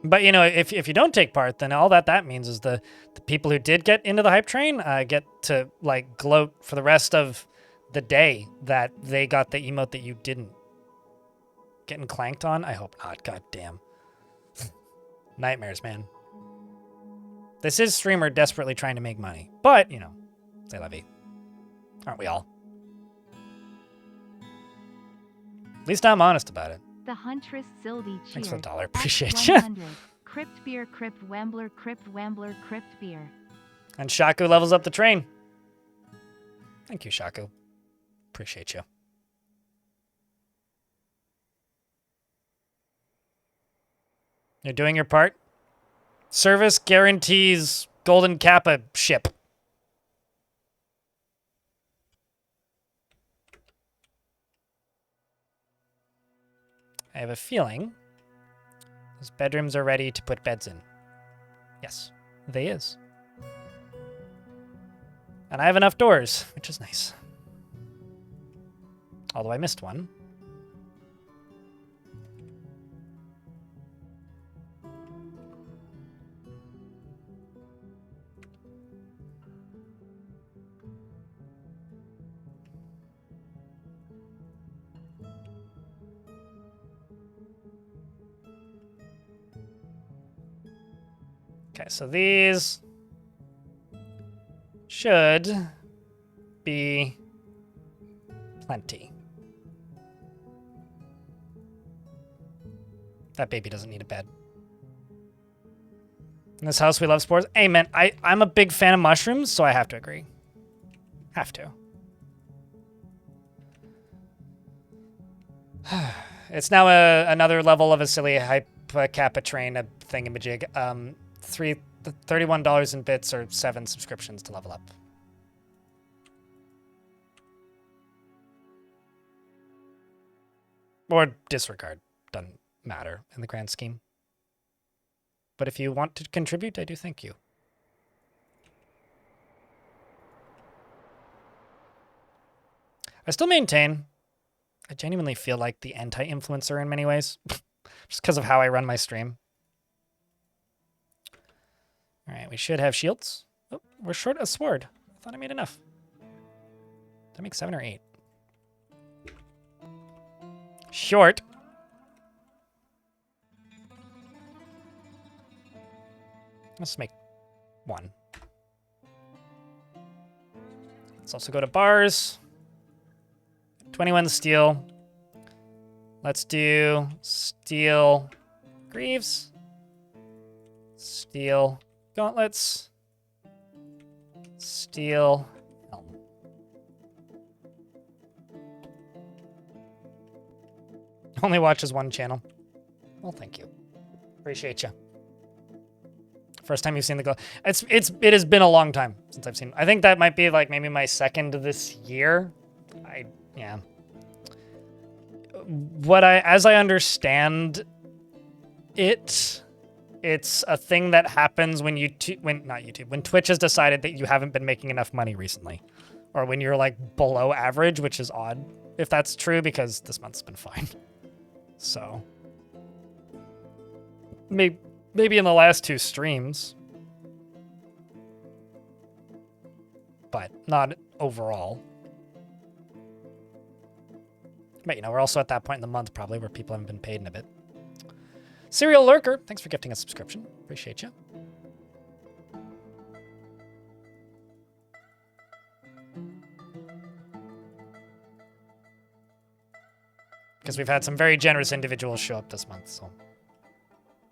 S1: But, you know, if you don't take part, then all that means is the people who did get into the hype train get to, like, gloat for the rest of the day that they got the emote that you didn't. Getting clanked on? I hope not. God damn. Nightmares, man. This is streamer desperately trying to make money. But, you know, c'est la vie. Aren't we all? At least I'm honest about it.
S2: The Huntress Zildy cheered.
S1: Thanks for the $1. Appreciate you.
S2: Crypt beer, crypt wambler, crypt wambler, crypt beer.
S1: And Shaku levels up the train. Thank you, Shaku. Appreciate you. You're doing your part. Service guarantees Golden Kappa ship. I have a feeling those bedrooms are ready to put beds in. Yes, they is. And I have enough doors, which is nice. Although I missed one. Okay, so these should be plenty. That baby doesn't need a bed. In this house, we love spores. Amen. I'm a big fan of mushrooms, so I have to agree. Have to. It's now another level of a silly hype kappa train, a thingamajig. $31 in bits or 7 subscriptions to level up. Or disregard. Doesn't matter in the grand scheme. But if you want to contribute, I do thank you. I still maintain, I genuinely feel like the anti-influencer in many ways. Just because of how I run my stream. All right, we should have shields. Oh, we're short a sword. I thought I made enough. Did I make 7 or 8? Short. Let's make 1. Let's also go to bars. 21 steel. Let's do steel greaves. Steel gauntlets. Steel helm. Only watches one channel. Well, thank you. Appreciate you. First time you've seen the glow. It has been a long time since I've seen. I think that might be like maybe my second this year. Yeah. As I understand it, it's a thing that happens when when Twitch has decided that you haven't been making enough money recently, or when you're like below average, which is odd if that's true because this month's been fine. So maybe in the last 2 streams, but not overall. But, you know, we're also at that point in the month probably where people haven't been paid in a bit. Serial Lurker, thanks for gifting a subscription. Appreciate you. Because we've had some very generous individuals show up this month, so.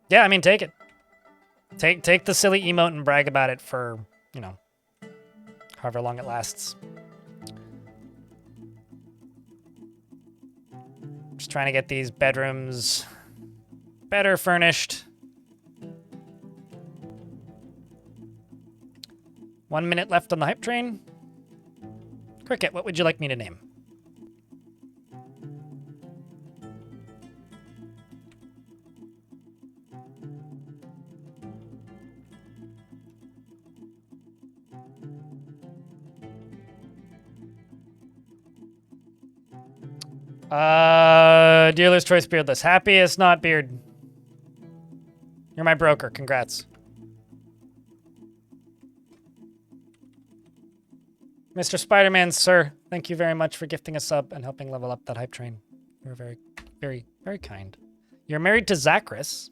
S1: Yeah, I mean, take it. Take the silly emote and brag about it for, you know, however long it lasts. Just trying to get these bedrooms better furnished. 1 minute left on the hype train. Cricket, what would you like me to name? Dealer's Choice Beardless. Happiest not Beard. You're my broker. Congrats. Mr. Spider-Man, sir, thank you very much for gifting a sub and helping level up that hype train. You're very, very, very kind. You're married to Zachris.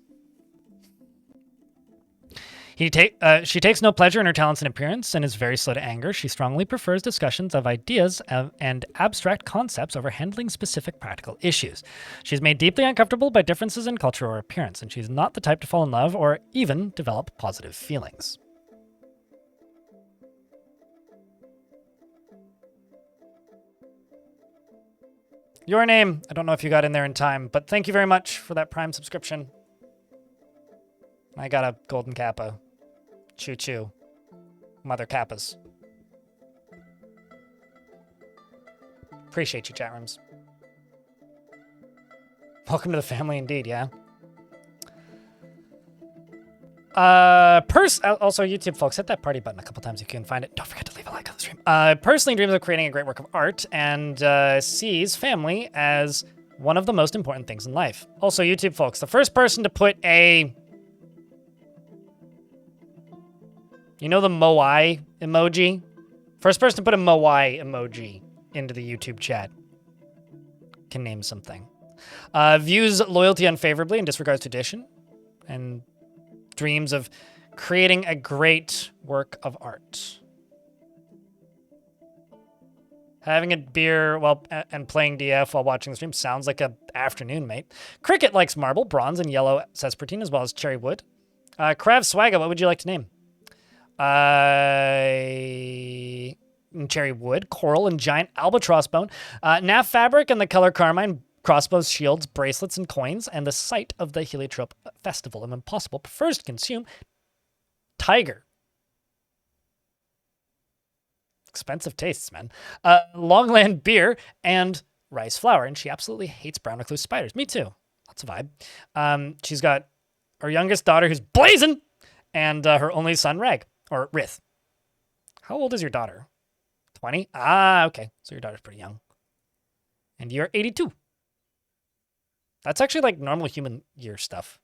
S1: She takes no pleasure in her talents and appearance and is very slow to anger. She strongly prefers discussions of ideas and abstract concepts over handling specific practical issues. She's made deeply uncomfortable by differences in culture or appearance, and she's not the type to fall in love or even develop positive feelings. Your name, I don't know if you got in there in time, but thank you very much for that Prime subscription. I got a golden kappa. Choo-choo. Mother kappas. Appreciate you, chat rooms. Welcome to the family indeed, yeah? Also, YouTube folks, hit that party button a couple times if you can find it. Don't forget to leave a like on the stream. Personally dreams of creating a great work of art and sees family as one of the most important things in life. Also, YouTube folks, the first person to put a... You know the Moai emoji? First person to put a Moai emoji into the YouTube chat can name something. Views loyalty unfavorably and disregards tradition. And dreams of creating a great work of art. Having a beer and playing DF while watching the stream sounds like an afternoon, mate. Cricket likes marble, bronze, and yellow sespertine, as well as cherry wood. Krav Swagga, what would you like to name? Cherry wood, coral, and giant albatross bone. Naf fabric and the color carmine, crossbows, shields, bracelets, and coins, and the site of the Heliotrope Festival. And when possible, prefers to consume tiger. Expensive tastes, man. Longland beer and rice flour, and she absolutely hates brown recluse spiders. Me too. That's a vibe. She's got her youngest daughter who's blazing, and her only son, Reg, or Rith. How old is your daughter? 20? Ah, okay. So your daughter's pretty young. And you're 82. That's actually like normal human year stuff.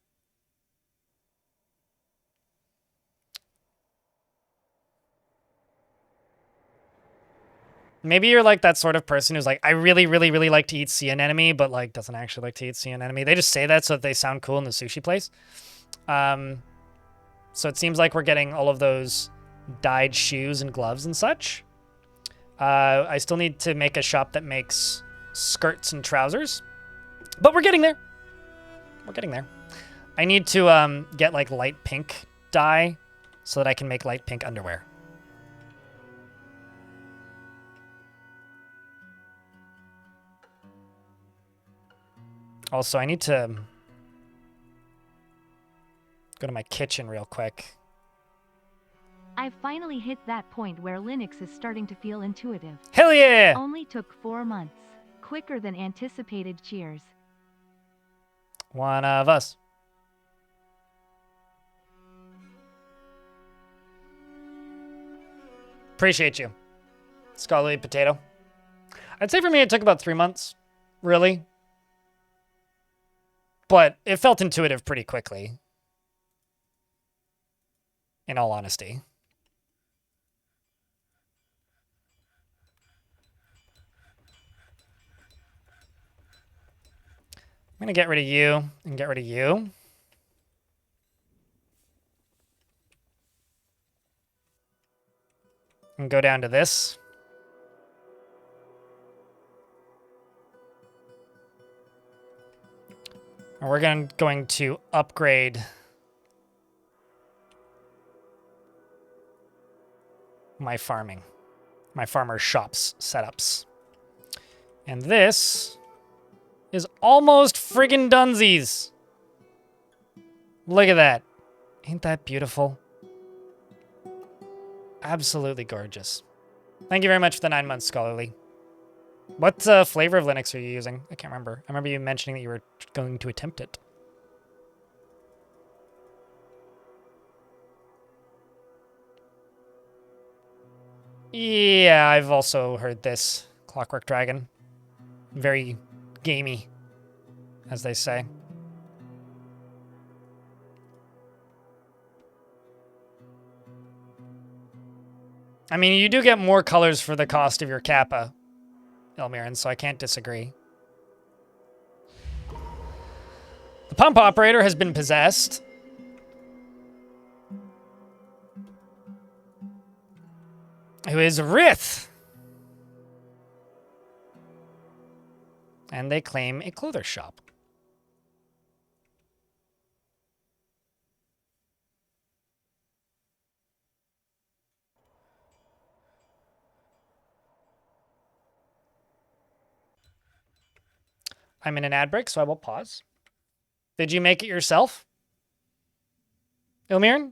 S1: Maybe you're like that sort of person who's like, I really, really, really like to eat sea anemone, but like doesn't actually like to eat sea anemone. They just say that so that they sound cool in the sushi place. So it seems like we're getting all of those dyed shoes and gloves and such. I still need to make a shop that makes skirts and trousers, but we're getting there. We're getting there. I need to get like light pink dye so that I can make light pink underwear. Also, I need to go to my kitchen real quick.
S2: I've finally hit that point where Linux is starting to feel intuitive.
S1: Hell yeah!
S2: Only took 4 months. Quicker than anticipated. Cheers.
S1: One of us. Appreciate you, Scully Potato. I'd say for me it took about 3 months, really. But it felt intuitive pretty quickly, in all honesty. I'm going to get rid of you and get rid of you. And go down to this. And we're going to upgrade my farming, my farmer shops setups. And this is almost friggin' dunsies. Look at that. Ain't that beautiful? Absolutely gorgeous. Thank you very much for the 9 months, Scholarly. What flavor of Linux are you using? I can't remember. I remember you mentioning that you were going to attempt it. Yeah, I've also heard this. Clockwork Dragon. Very gamey, as they say. I mean, you do get more colors for the cost of your Kappa, Elmiran, so I can't disagree. The pump operator has been possessed. Who is Rith. And they claim a clothes shop. I'm in an ad break, so I will pause. Did you make it yourself, Ilmiran?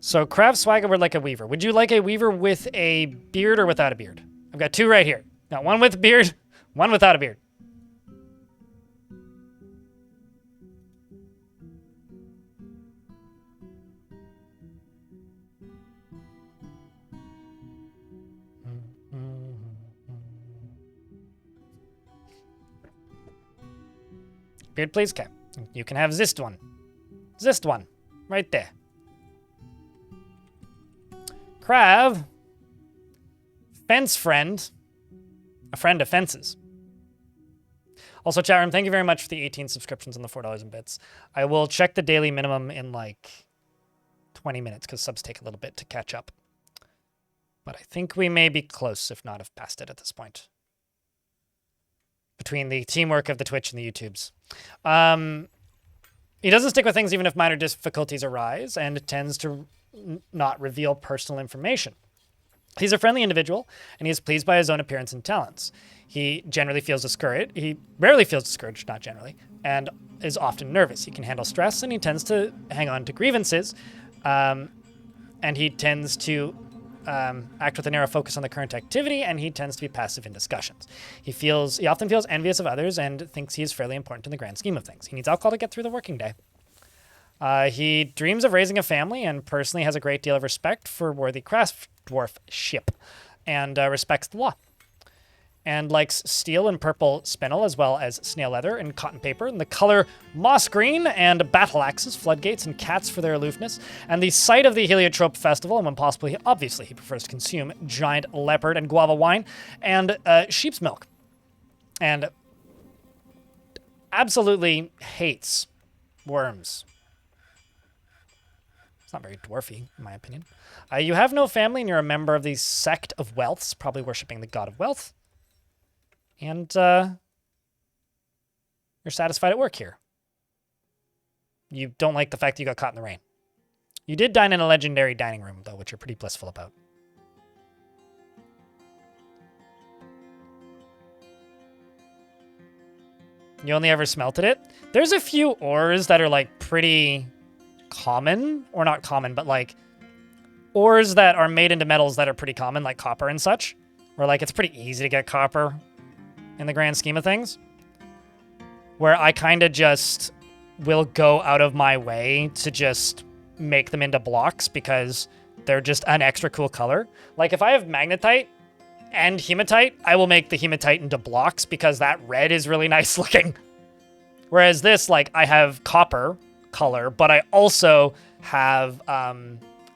S1: So craft swagger would like a weaver. Would you like a weaver with a beard or without a beard? I've got two right here. Got one with a beard, one without a beard. Beard, please, Cap. You can have this one. This one. Right there. Krav. Fence friend. A friend of fences. Also, chat room, thank you very much for the 18 subscriptions and the $4 in bits. I will check the daily minimum in like 20 minutes because subs take a little bit to catch up. But I think we may be close, if not have passed it at this point. Between the teamwork of the Twitch and the YouTubes. He doesn't stick with things even if minor difficulties arise, and tends to not reveal personal information. He's a friendly individual, and he is pleased by his own appearance and talents. He generally feels discouraged. He rarely feels discouraged, not generally, and is often nervous. He can handle stress, and he tends to hang on to grievances, and he tends to act with a narrow focus on the current activity, and he tends to be passive in discussions. He often feels envious of others and thinks he is fairly important in the grand scheme of things. He needs alcohol to get through the working day. He dreams of raising a family and personally has a great deal of respect for worthy craft dwarfship and respects the law. And likes steel and purple spinel, as well as snail leather and cotton paper, and the color moss green, and battle axes, floodgates, and cats for their aloofness. And the site of the Heliotrope Festival, and when possible, obviously he prefers to consume giant leopard and guava wine, and sheep's milk. And absolutely hates worms. It's not very dwarfy, in my opinion. You have no family, and you're a member of the sect of wealths, probably worshipping the god of wealth. And you're satisfied at work here. You don't like the fact that you got caught in the rain. You did dine in a legendary dining room, though, which you're pretty blissful about. You only ever smelted it? There's a few ores that are, like, pretty common. Or not common, but, like, ores that are made into metals that are pretty common, like copper and such. Where, like, it's pretty easy to get copper in the grand scheme of things, where I kind of just will go out of my way to just make them into blocks because they're just an extra cool color. Like if I have magnetite and hematite, I will make the hematite into blocks because that red is really nice looking. Whereas this, like I have copper color, but I also have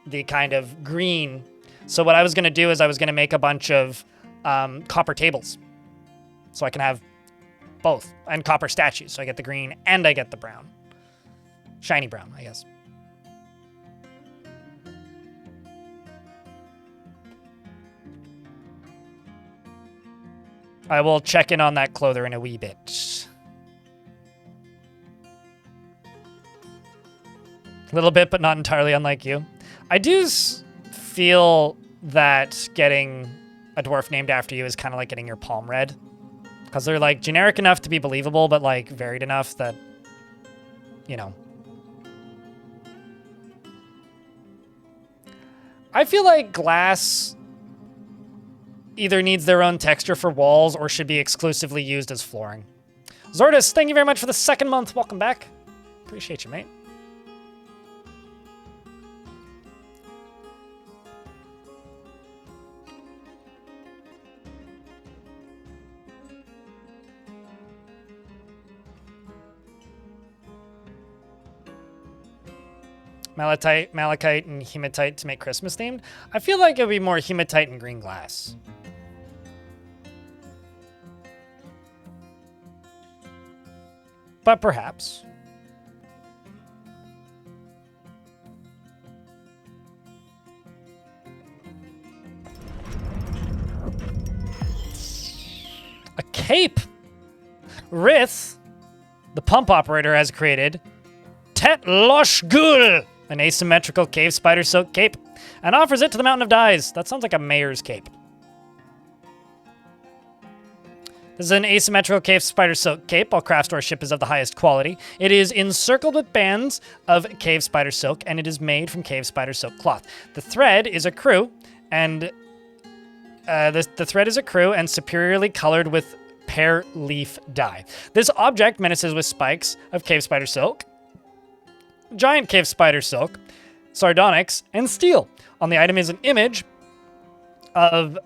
S1: the kind of green. So what I was going to do is I was going to make a bunch of copper tables. So I can have both. And copper statues. So I get the green and I get the brown. Shiny brown, I guess. I will check in on that clother in a wee bit. A little bit, but not entirely unlike you. I do feel that getting a dwarf named after you is kind of like getting your palm read. Because they're, like, generic enough to be believable, but, like, varied enough that, you know. I feel like glass either needs their own texture for walls or should be exclusively used as flooring. Zordis, thank you very much for the 2nd month. Welcome back. Appreciate you, mate. Malachite and hematite to make Christmas themed. I feel like it would be more hematite and green glass. But perhaps. A cape! Rith, the pump operator, has created Tet Losh Gul, an asymmetrical cave spider silk cape, and offers it to the Mountain of Dyes. That sounds like a mayor's cape. This is an asymmetrical cave spider silk cape. All craft store ship is of the highest quality. It is encircled with bands of cave spider silk, and it is made from cave spider silk cloth. The thread is a crew, and the thread is a crew and superiorly colored with pear leaf dye. This object menaces with spikes of cave spider silk, giant cave spider silk, sardonyx, and steel. On the item is an image of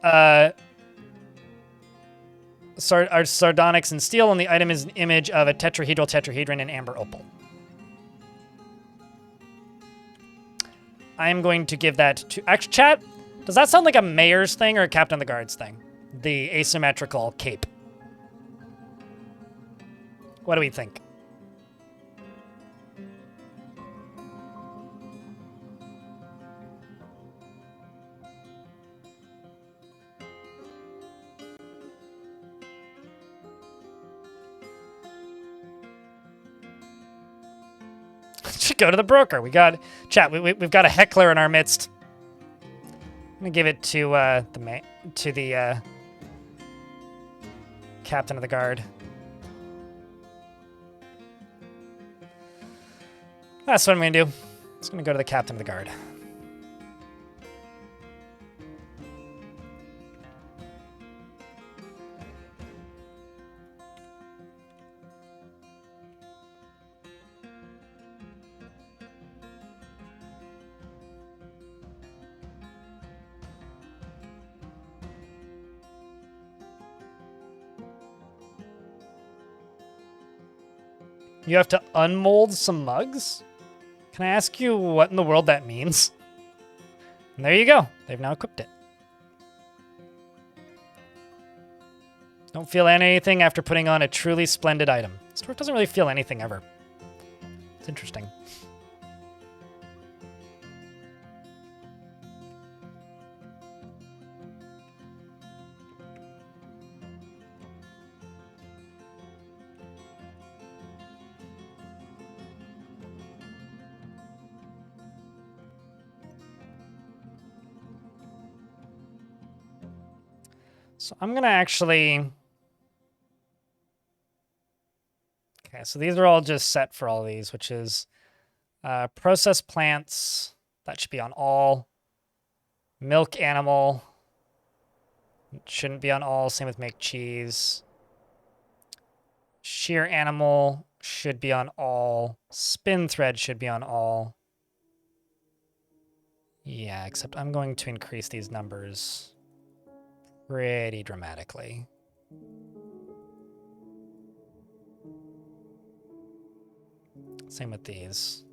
S1: sardonyx and steel. On the item is an image of a tetrahedron and amber opal. I am going to give that to... Actually, chat, does that sound like a mayor's thing or a captain of the guards thing? The asymmetrical cape. What do we think? Should go to the broker. We got chat. We've got a heckler in our midst. I'm gonna give it to the captain of the guard. That's what I'm gonna do. It's gonna go to the captain of the guard. You have to unmold some mugs? Can I ask you what in the world that means? And there you go. They've now equipped it. Don't feel anything after putting on a truly splendid item. This dwarf doesn't really feel anything ever. It's interesting. So I'm gonna actually... Okay, so these are all just set for all these, which is processed plants. That should be on all. Milk animal. Shouldn't be on all. Same with make cheese. Shear animal should be on all. Spin thread should be on all. Yeah, except I'm going to increase these numbers pretty dramatically. Same with these.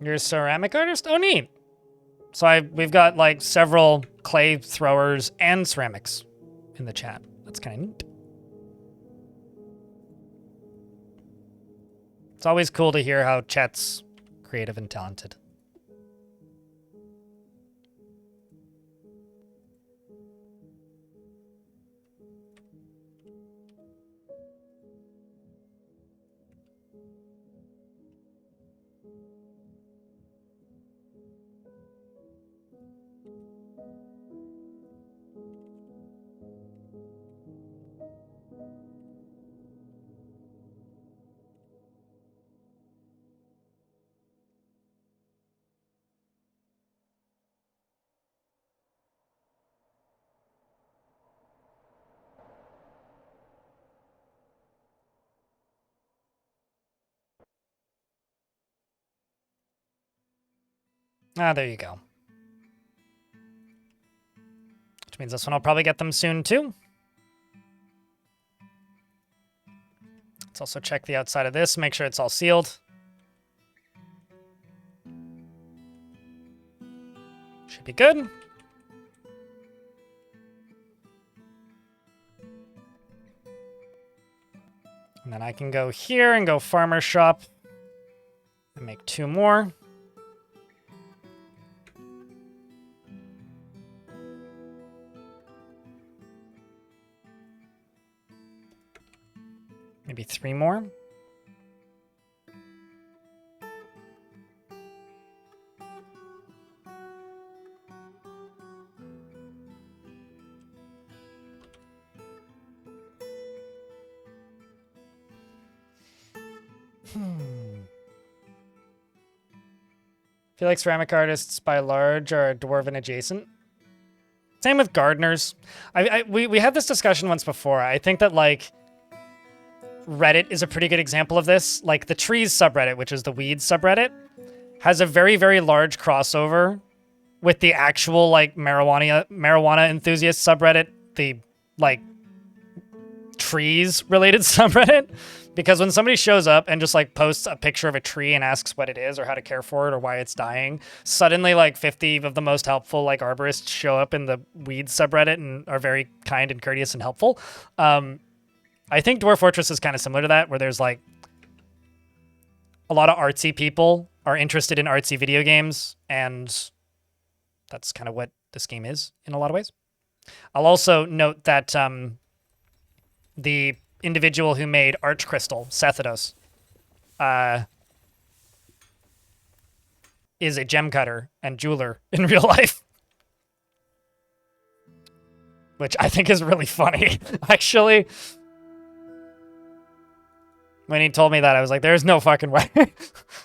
S1: You're a ceramic artist? Oh, neat. So we've got like several clay throwers and ceramics in the chat. That's kind of neat. It's always cool to hear how chat's creative and talented. Ah, there you go. Which means this one I'll probably get them soon too. Let's also check the outside of this, make sure it's all sealed. Should be good. And then I can go here and go farmer shop and make 2 more. Maybe 3 more. I feel like ceramic artists by large are dwarven adjacent. Same with gardeners. We had this discussion once before. I think that like Reddit is a pretty good example of this. Like the trees subreddit, which is the weeds subreddit, has a very, very large crossover with the actual like marijuana enthusiast subreddit, the like trees related subreddit. Because when somebody shows up and just like posts a picture of a tree and asks what it is or how to care for it or why it's dying, suddenly like 50 of the most helpful like arborists show up in the weeds subreddit and are very kind and courteous and helpful. I think Dwarf Fortress is kind of similar to that, where there's like a lot of artsy people are interested in artsy video games, and that's kind of what this game is in a lot of ways. I'll also note that the individual who made Arch Crystal, Sethados, is a gem cutter and jeweler in real life. Which I think is really funny, actually. When he told me that, I was like, there's no fucking way.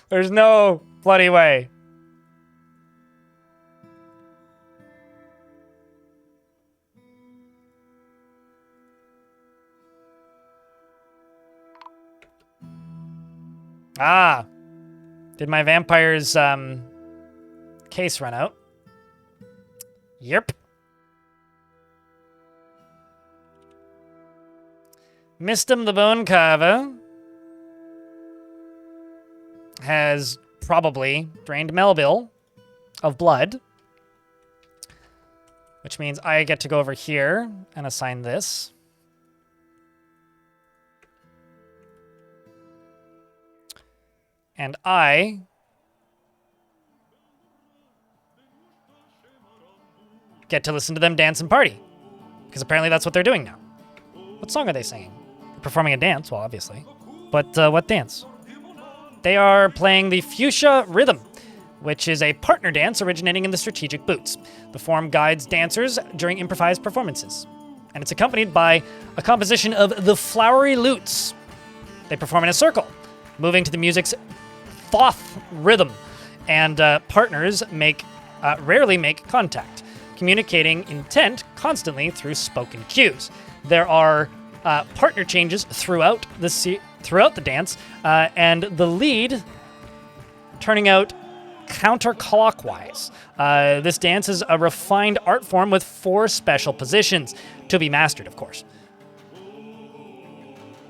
S1: There's no bloody way. Ah. Did my vampire's case run out? Yep. Mistum the Bone Carver has probably drained Melville of blood, which means I get to go over here and assign this. And I get to listen to them dance and party, because apparently that's what they're doing now. What song are they singing? They're performing a dance, well, obviously. But what dance? They are playing the Fuchsia Rhythm, which is a partner dance originating in the strategic boots. The form guides dancers during improvised performances, and it's accompanied by a composition of the flowery lutes. They perform in a circle, moving to the music's Thoth rhythm, and partners rarely make contact, communicating intent constantly through spoken cues. There are partner changes throughout the dance, and the lead turning out counterclockwise. This dance is a refined art form with 4 special positions, to be mastered, of course.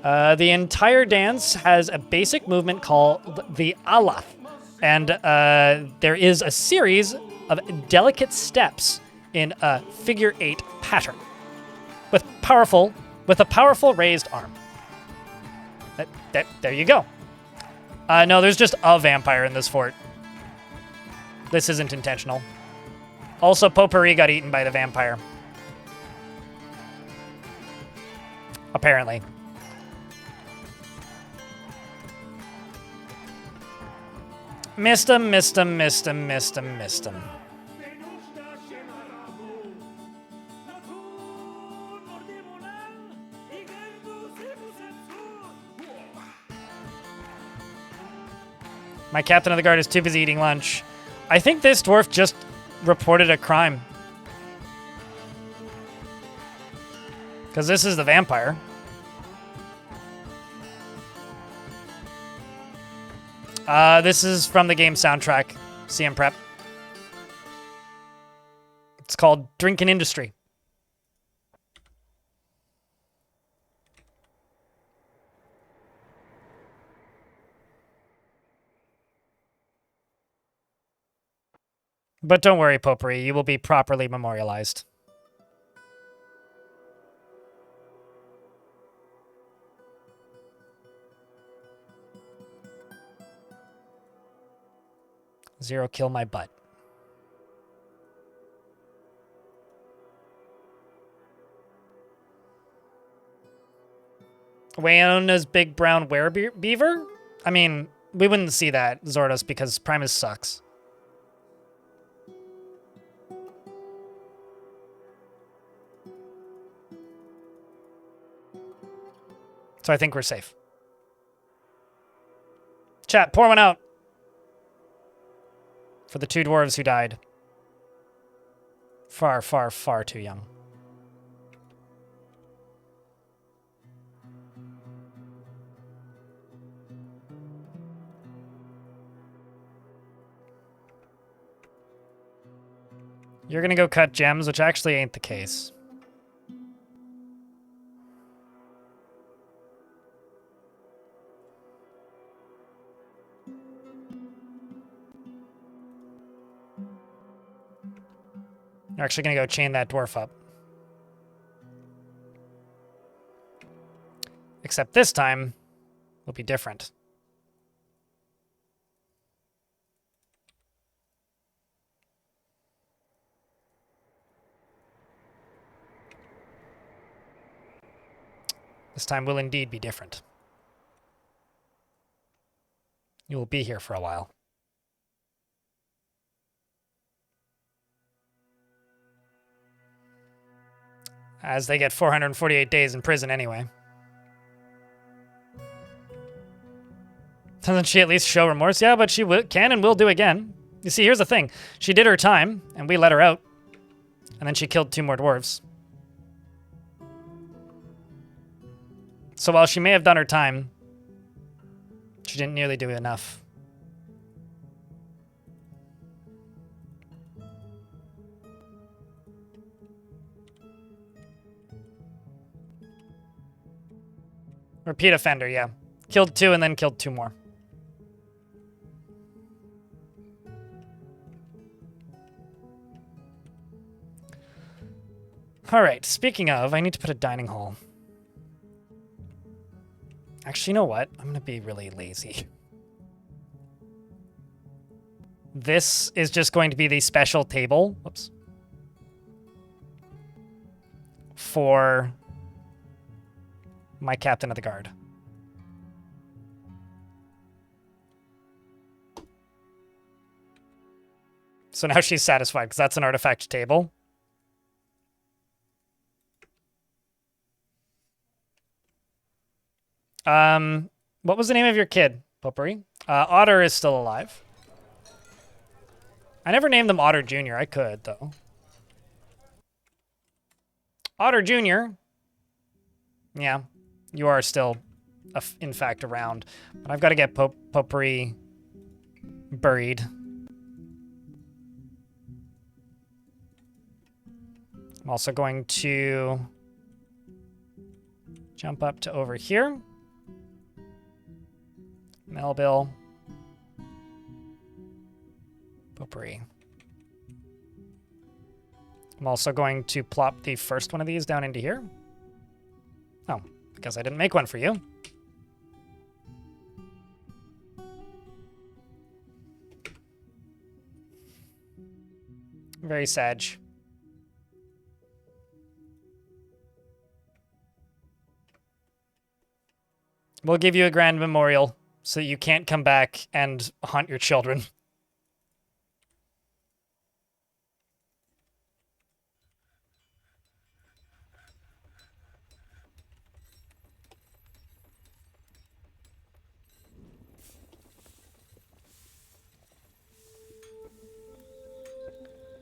S1: The entire dance has a basic movement called the Alaf, and there is a series of delicate steps in a figure 8 pattern with a powerful raised arm. There you go. No, there's just a vampire in this fort. This isn't intentional. Also, Potpourri got eaten by the vampire. Apparently. Missed him. My captain of the guard is too busy eating lunch. I think this dwarf just reported a crime. Because this is the vampire. This is from the game soundtrack, CM Prep. It's called Drinkin' Industry. But don't worry, Potpourri, you will be properly memorialized. Zero kill my butt. Wayona's big brown werebeaver? I mean, we wouldn't see that, Zordos, because Primus sucks. So I think we're safe. Chat, pour one out. For the 2 dwarves who died. Far, far, far too young. You're gonna go cut gems, which actually ain't the case. You're actually going to go chain that dwarf up. Except this time will be different. This time will indeed be different. You will be here for a while. As they get 448 days in prison anyway. Doesn't she at least show remorse? Yeah, but she can and will do again. You see, here's the thing. She did her time, and we let her out. And then she killed 2 more dwarves. So while she may have done her time, she didn't nearly do enough. Repeat offender, yeah. Killed 2 and then killed 2 more. All right, speaking of, I need to put a dining hall. Actually, you know what? I'm going to be really lazy. This is just going to be the special table. Whoops. For my captain of the guard. So now she's satisfied because that's an artifact table. What was the name of your kid, Potpourri? Otter is still alive. I never named them Otter Jr. I could, though. Otter Jr. Yeah, you are still, in fact, around. But I've got to get Potpourri buried. I'm also going to jump up to over here. Melville. Potpourri. I'm also going to plop the first one of these down into here. Oh, because I didn't make one for you. Very sad. We'll give you a grand memorial so you can't come back and haunt your children.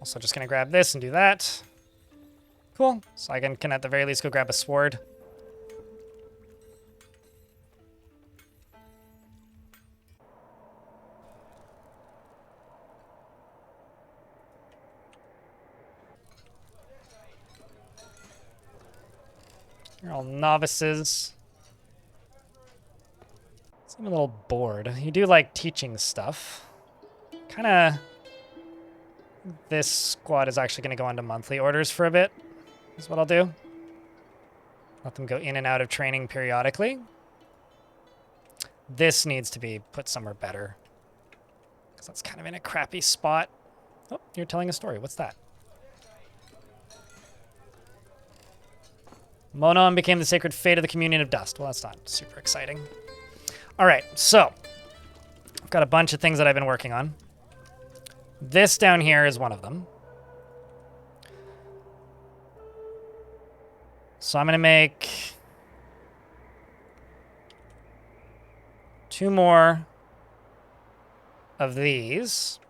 S1: Also just going to grab this and do that. Cool. So I can at the very least go grab a sword. You're all novices. I'm a little bored. You do like teaching stuff. Kind of... This squad is actually going to go on to monthly orders for a bit, is what I'll do. Let them go in and out of training periodically. This needs to be put somewhere better, because that's kind of in a crappy spot. Oh, you're telling a story. What's that? Monon became the sacred fate of the Communion of Dust. Well, that's not super exciting. All right, so I've got a bunch of things that I've been working on. This down here is one of them. So I'm going to make 2 more of these.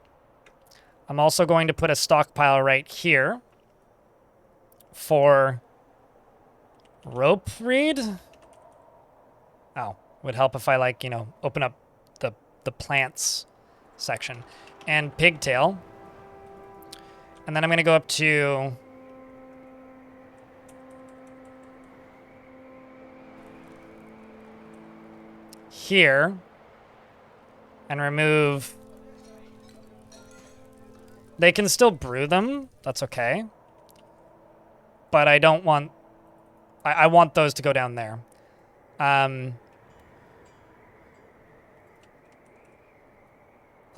S1: I'm also going to put a stockpile right here for rope reed. Oh, would help if I, like, you know, open up the plants section. And pigtail. And then I'm going to go up to here and remove... They can still brew them. That's okay. But I don't want... I want those to go down there. I'm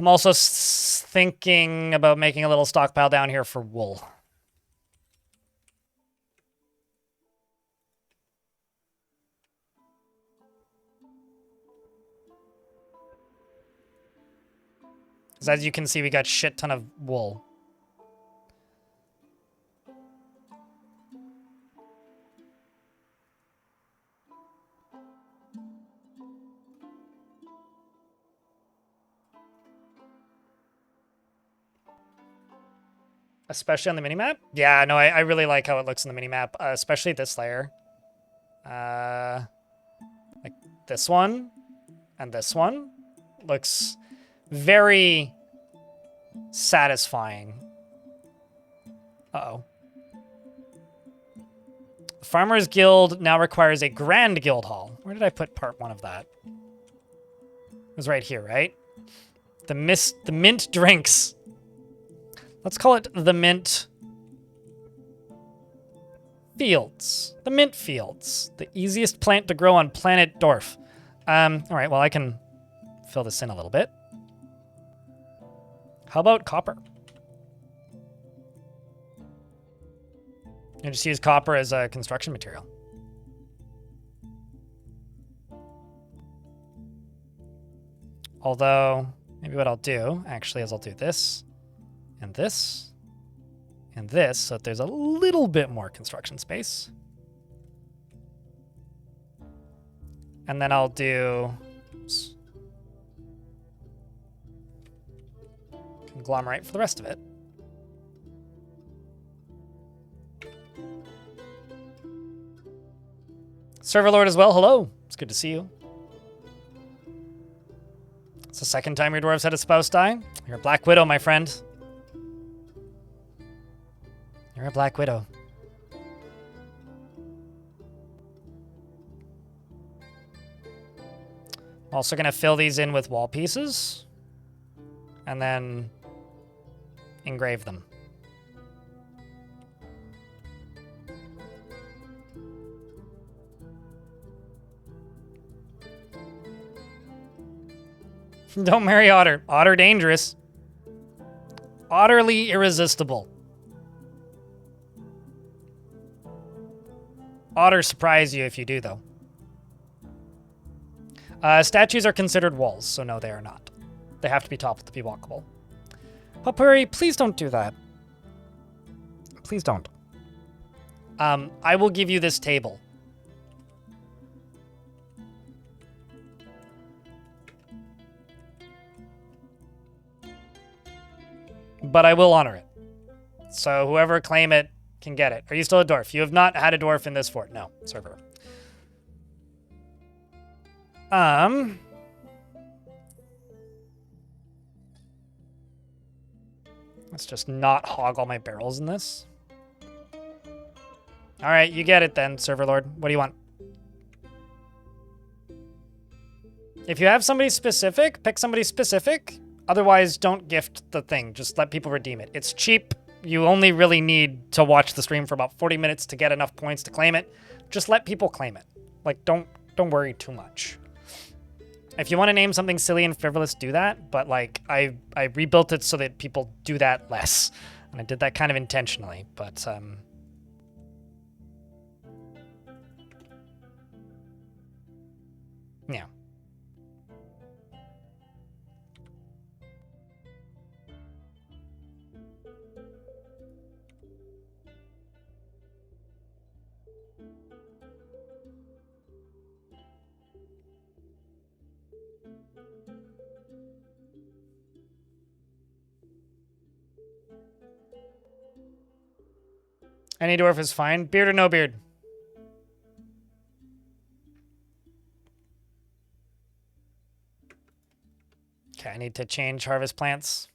S1: also thinking about making a little stockpile down here for wool. Because as you can see, we got shit ton of wool. Especially on the minimap? Yeah, no, I really like how it looks on the minimap, especially this layer. Like this one and this one looks very satisfying. Uh-oh. The Farmers Guild now requires a Grand Guild Hall. Where did I put part 1 of that? It was right here, right? The mint drinks. Let's call it the mint fields. The mint fields. The easiest plant to grow on planet Dwarf. All right, well, I can fill this in a little bit. How about copper? I just use copper as a construction material. Although, maybe what I'll do, actually, is I'll do this, and this, and this, so that there's a little bit more construction space. And then I'll do... Oops, conglomerate for the rest of it. Server Lord as well, hello. It's good to see you. It's the second time your dwarves had a spouse die. You're a Black Widow, my friend. You're a Black Widow. I'm also going to fill these in with wall pieces. And then engrave them. Don't marry Otter. Otter dangerous. Otterly irresistible. Otter surprise you if you do, though. Statues are considered walls, so no, they are not. They have to be toppled to be walkable. Potpourri, please don't do that. Please don't. I will give you this table. But I will honor it. So whoever claim it can get it. Are you still a dwarf? You have not had a dwarf in this fort. No, server. Let's just not hog all my barrels in this. All right, you get it then, server lord. What do you want? If you have somebody specific, pick somebody specific. Otherwise, don't gift the thing. Just let people redeem it. It's cheap. You only really need to watch the stream for about 40 minutes to get enough points to claim it. Just let people claim it. Like, don't worry too much. If you want to name something silly and frivolous, do that. But, like, I rebuilt it so that people do that less. And I did that kind of intentionally. But, yeah. Any dwarf is fine. Beard or no beard? Okay, I need to change harvest plants.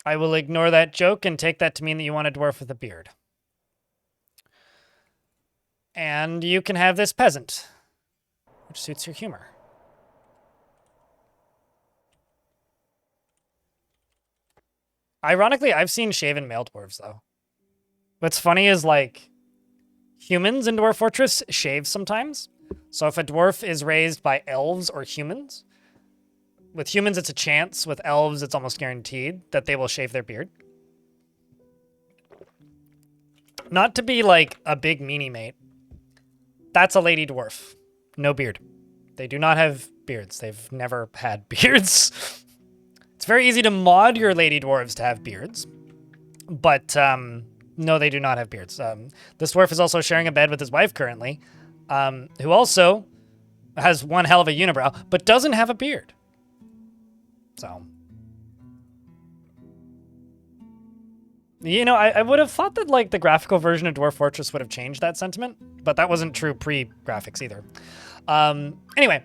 S1: I will ignore that joke and take that to mean that you want a dwarf with a beard. And you can have this peasant, which suits your humor. Ironically, I've seen shaven male dwarves, though. What's funny is, like, humans in Dwarf Fortress shave sometimes. So if a dwarf is raised by elves or humans, with humans, it's a chance. With elves, it's almost guaranteed that they will shave their beard. Not to be like a big meanie mate. That's a lady dwarf. No beard. They do not have beards. They've never had beards. It's very easy to mod your lady dwarves to have beards. But no, they do not have beards. This dwarf is also sharing a bed with his wife currently, who also has one hell of a unibrow, but doesn't have a beard. So, you know, I would have thought that like the graphical version of Dwarf Fortress would have changed that sentiment, but that wasn't true pre-graphics either. Anyway,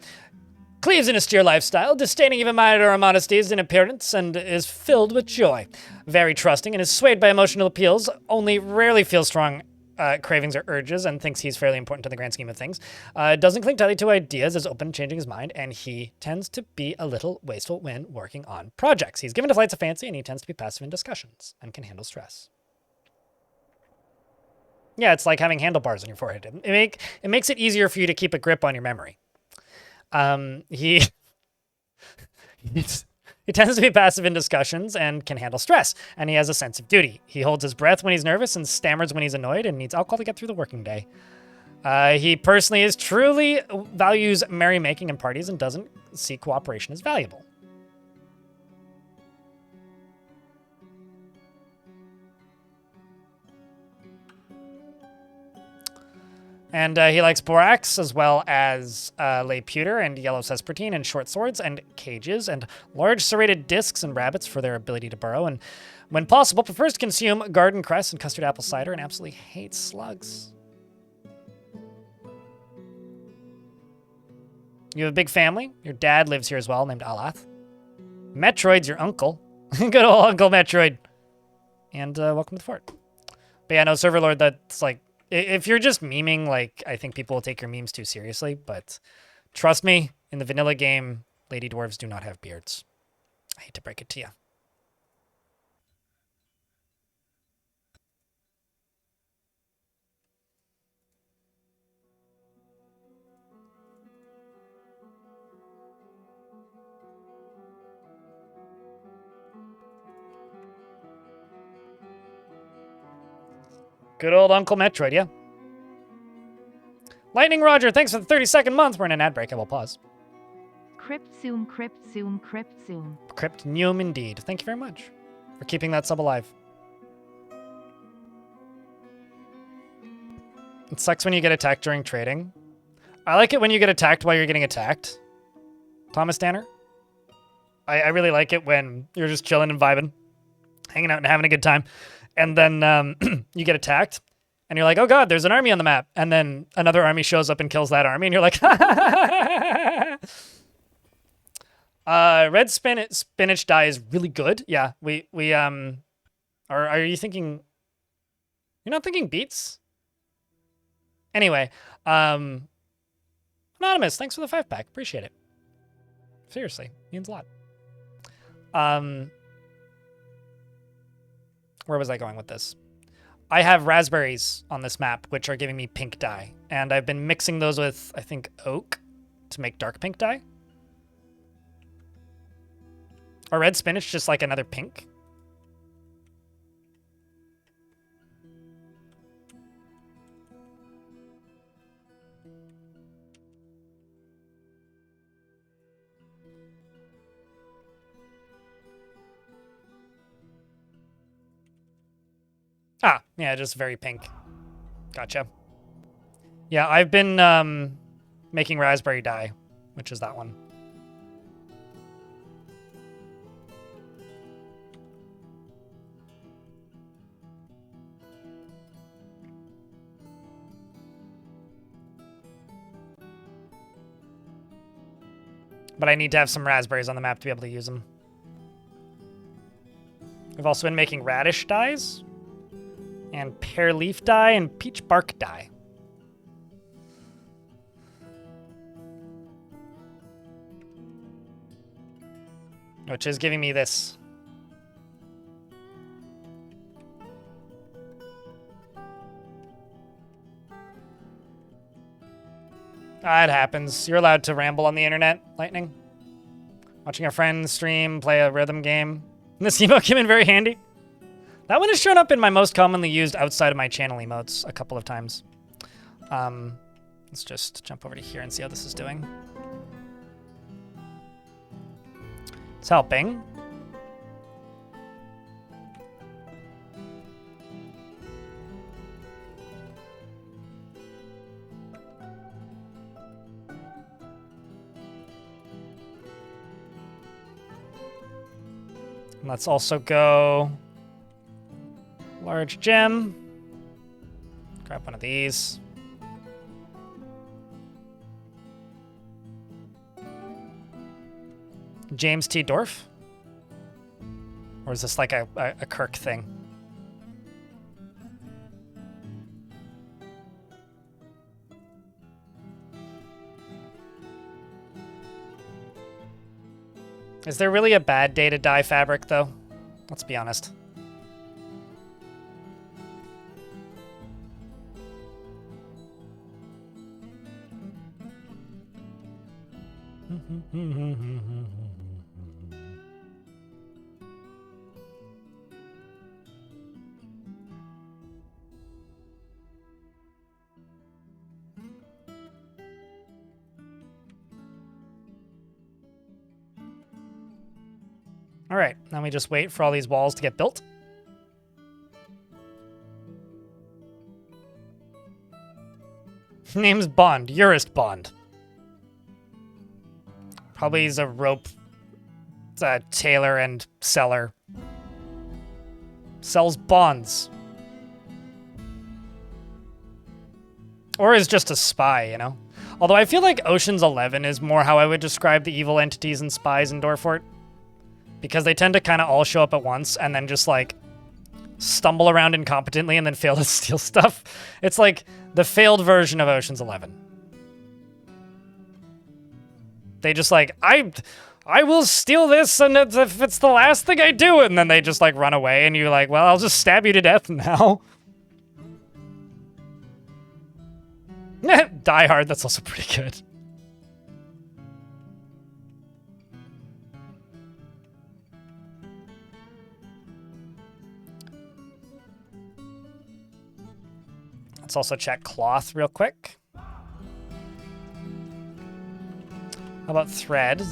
S1: cleaves an austere lifestyle, disdaining even minor modesties in appearance, and is filled with joy. Very trusting and is swayed by emotional appeals, only rarely feels strong cravings or urges, and thinks he's fairly important to the grand scheme of things. Doesn't cling tightly to ideas, is open to changing his mind, and he tends to be a little wasteful when working on projects. He's given to flights of fancy, and he tends to be passive in discussions, and can handle stress. Yeah, it's like having handlebars on your forehead. It makes it easier for you to keep a grip on your memory. He tends to be passive in discussions and can handle stress, and he has a sense of duty. He holds his breath when he's nervous and stammers when he's annoyed and needs alcohol to get through the working day. He personally truly values merrymaking and parties and doesn't see cooperation as valuable. And he likes borax as well as lay pewter and yellow sespertine and short swords and cages and large serrated discs and rabbits for their ability to burrow. And when possible, prefers to consume garden cress and custard apple cider and absolutely hates slugs. You have a big family. Your dad lives here as well, named Alath. Metroid's your uncle. Good old Uncle Metroid. And welcome to the fort. But yeah, no, Server Lord, that's like, if you're just memeing, like, I think people will take your memes too seriously, but trust me, in the vanilla game, lady dwarves do not have beards. I hate to break it to you. Good old Uncle Metroid, yeah. Lightning Roger, thanks for the 32nd month. We're in an ad break. I will pause.
S2: Crypt zoom, crypt zoom, crypt zoom.
S1: Crypt Neum indeed. Thank you very much for keeping that sub alive. It sucks when you get attacked during trading. I like it when you get attacked while you're getting attacked. Thomas Danner. I really like it when you're just chilling and vibing, hanging out and having a good time. And then you get attacked, and you're like, oh god, there's an army on the map. And then another army shows up and kills that army, and you're like, red spinach dye is really good. Yeah, are you thinking, you're not thinking beets? Anyway, Anonymous, thanks for the 5-pack. Appreciate it. Seriously, means a lot. Where was I going with this? I have raspberries on this map, which are giving me pink dye. And I've been mixing those with, I think, oak to make dark pink dye. Or red spinach, just like another pink. Ah, yeah, just very pink. Gotcha. Yeah, I've been making raspberry dye, which is that one. But I need to have some raspberries on the map to be able to use them. I've also been making radish dyes, and pear leaf dye, and peach bark dye. Which is giving me this. Ah, it happens. You're allowed to ramble on the internet, Lightning. Watching a friend stream, play a rhythm game. This emote came in very handy. That one has shown up in my most commonly used outside of my channel emotes a couple of times. Let's just jump over to here and see how this is doing. It's helping. Let's also go large gem. Grab one of these. James T. Dwarf? Or is this like a Kirk thing? Is there really a bad day to dye fabric, though? Let's be honest. All right, now we just wait for all these walls to get built. Name's Bond, Urist Bond. Probably he's a rope tailor and seller. Sells bonds. Or is just a spy, you know? Although I feel like Ocean's 11 is more how I would describe the evil entities and spies in Dwarf Fort. Because they tend to kind of all show up at once and then just, like, stumble around incompetently and then fail to steal stuff. It's like the failed version of Ocean's 11. They just like, I will steal this, and if it's the last thing I do, and then they just, like, run away, and you're like, well, I'll just stab you to death now. Die Hard, that's also pretty good. Let's also check cloth real quick. How about thread?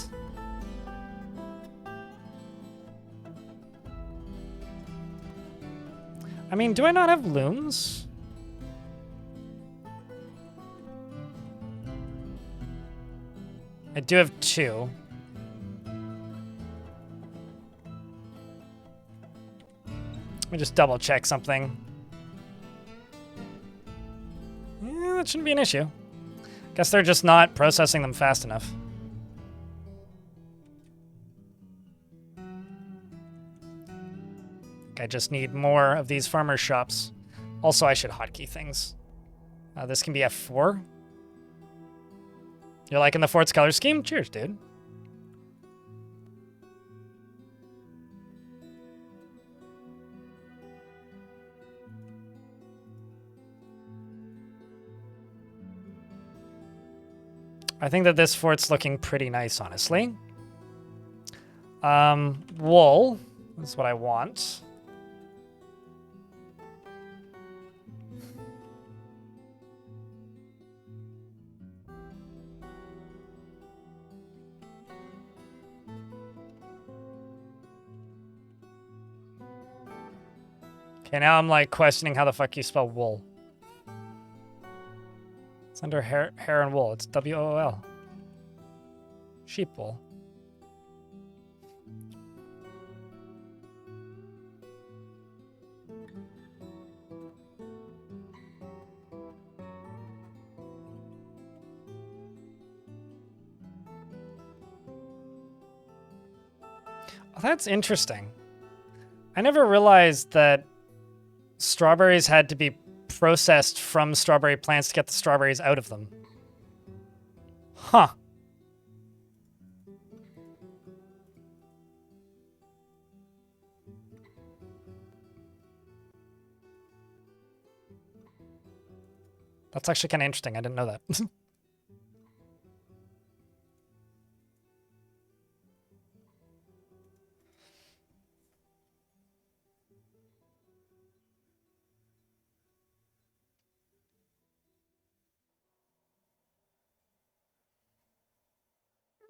S1: I mean, do I not have looms? I do have 2. Let me just double check something. Yeah, that shouldn't be an issue. Guess they're just not processing them fast enough. I just need more of these farmers' shops. Also, I should hotkey things. This can be F4. You're liking the fort's color scheme? Cheers, dude. I think that this fort's looking pretty nice, honestly. Wool is what I want. Okay, now I'm like questioning how the fuck you spell wool. It's under hair and wool. It's W-O-O-L. Sheep wool. Oh, that's interesting. I never realized that strawberries had to be processed from strawberry plants to get the strawberries out of them. Huh. That's actually kind of interesting. I didn't know that.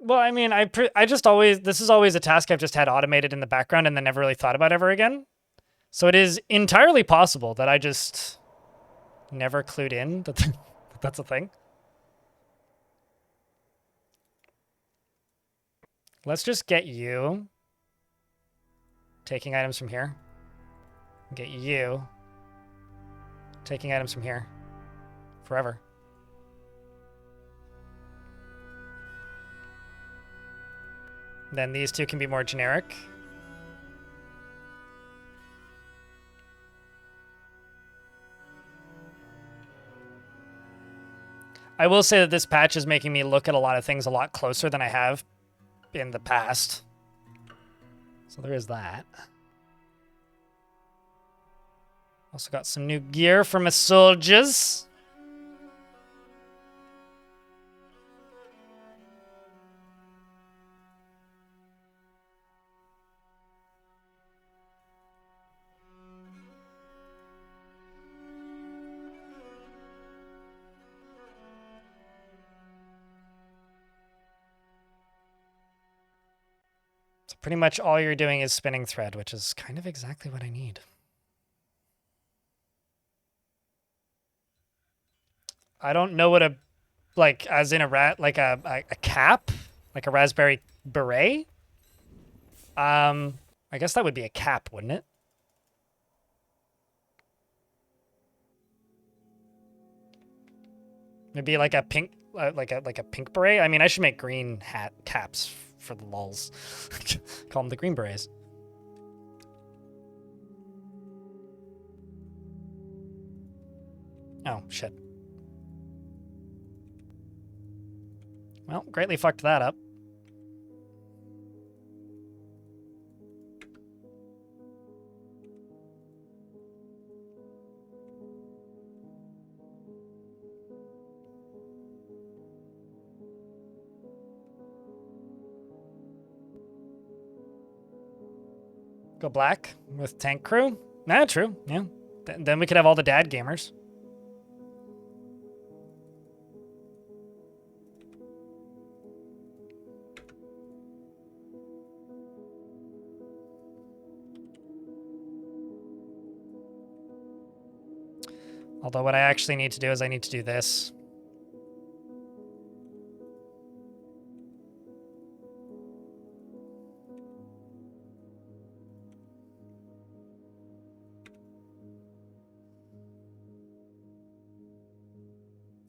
S1: Well, I mean, I just always, this is always a task I've just had automated in the background and then never really thought about ever again. So it is entirely possible that I just never clued in that that's a thing. Let's just get you. Taking items from here. Get you. Taking items from here. Forever. Then these two can be more generic. I will say that this patch is making me look at a lot of things a lot closer than I have in the past. So there is that. Also got some new gear for my soldiers. So pretty much all you're doing is spinning thread, which is kind of exactly what I need. I don't know what a, like, as in a cap? Like a raspberry beret? I guess that would be a cap, wouldn't it? Maybe like a pink, like a pink beret? I mean, I should make green hat caps for the lulz. Call them the green berets. Oh, shit. Well, greatly fucked that up. Go black with tank crew? Nah, true, yeah. Then we could have all the dad gamers. Although what I actually need to do is I need to do this.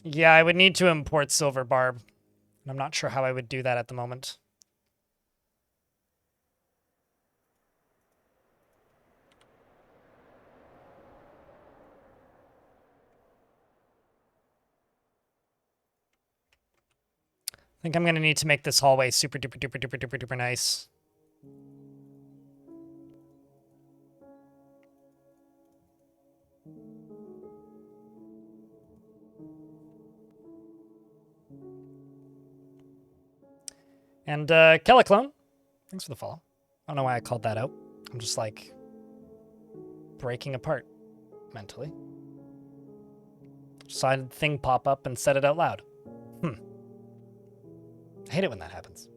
S1: Yeah, I would need to import silver barb. I'm not sure how I would do that at the moment. I think I'm going to need to make this hallway super duper duper duper duper duper nice. And Keliclone, thanks for the follow. I don't know why I called that out. I'm just like breaking apart mentally. Saw a thing pop up and said it out loud. I hate it when that happens.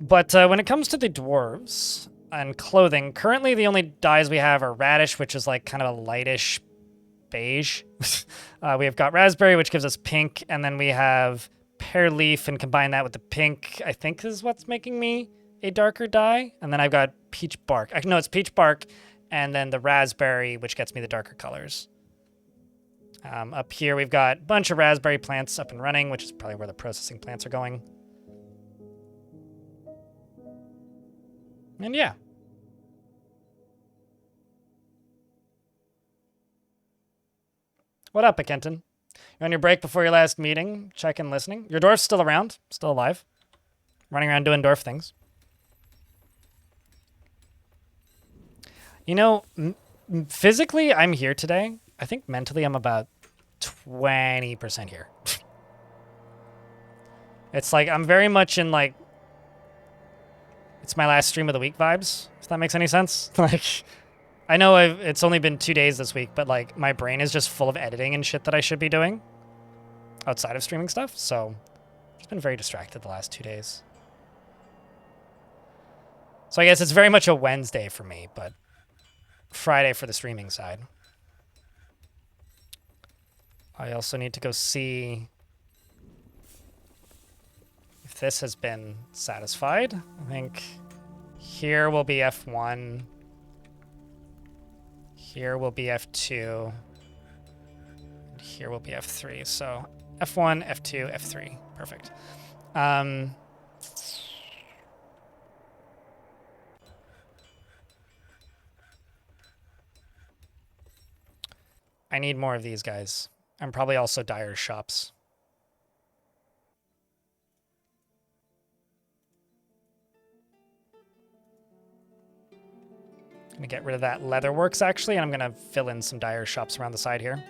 S1: But when it comes to the dwarves and clothing, currently the only dyes we have are radish, which is like kind of a lightish beige. We have got raspberry, which gives us pink, and then we have pear leaf, and combine that with the pink, I think is what's making me a darker dye. And then I've got peach bark. No, it's peach bark, and then the raspberry, which gets me the darker colors. Up here, we've got a bunch of raspberry plants up and running, which is probably where the processing plants are going. And yeah. What up, Akenton? You're on your break before your last meeting? Check in listening. Your dwarf's still around, still alive. Running around doing dwarf things. You know, physically, I'm here today. I think mentally I'm about 20% here. It's like I'm very much in like it's my last stream of the week vibes, if that makes any sense. Like I know it's only been 2 days this week, but like my brain is just full of editing and shit that I should be doing outside of streaming stuff. So I've just been very distracted the last 2 days. So I guess it's very much a Wednesday for me, but Friday for the streaming side. I also need to go see if this has been satisfied. I think Here will be F1. Here will be F2. And here will be F3. So F1, F2, F3. Perfect. I need more of these guys. And probably also dyer's shops. I'm gonna get rid of that leatherworks actually, and I'm gonna fill in some dyer's shops around the side here.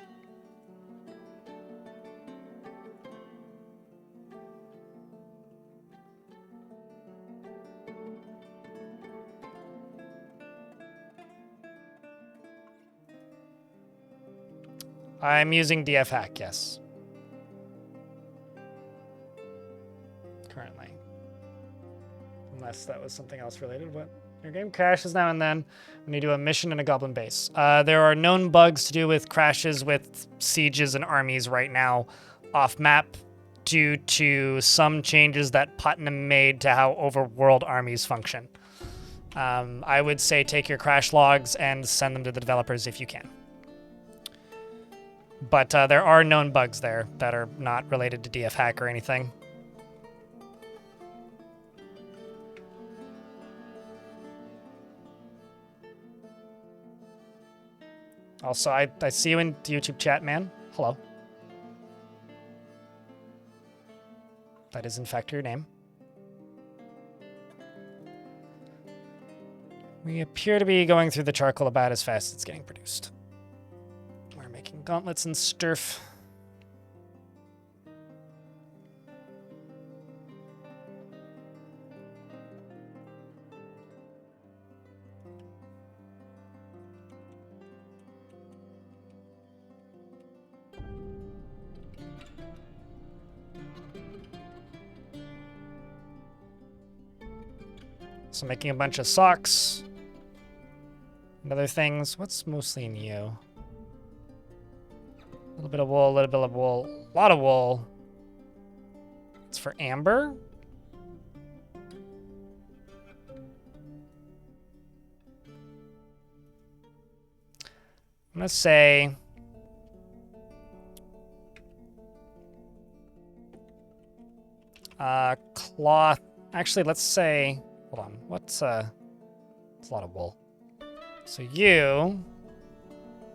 S1: I'm using DF hack, yes. Currently. Unless that was something else related. What? Your game crashes now and then when you do a mission in a goblin base. There are known bugs to do with crashes with sieges and armies right now off map due to some changes that Putnam made to how overworld armies function. I would say take your crash logs and send them to the developers if you can. But there are known bugs there that are not related to DF hack or anything. Also, I see you in the YouTube chat, man. Hello. That is, in fact, your name. We appear to be going through the charcoal about as fast as it's getting produced. We're making gauntlets and sturf. So making a bunch of socks and other things. What's mostly in you? A little bit of wool, a little bit of wool, a lot of wool. It's for amber. I'm gonna say cloth. Actually, let's say, hold on. It's a lot of wool. So you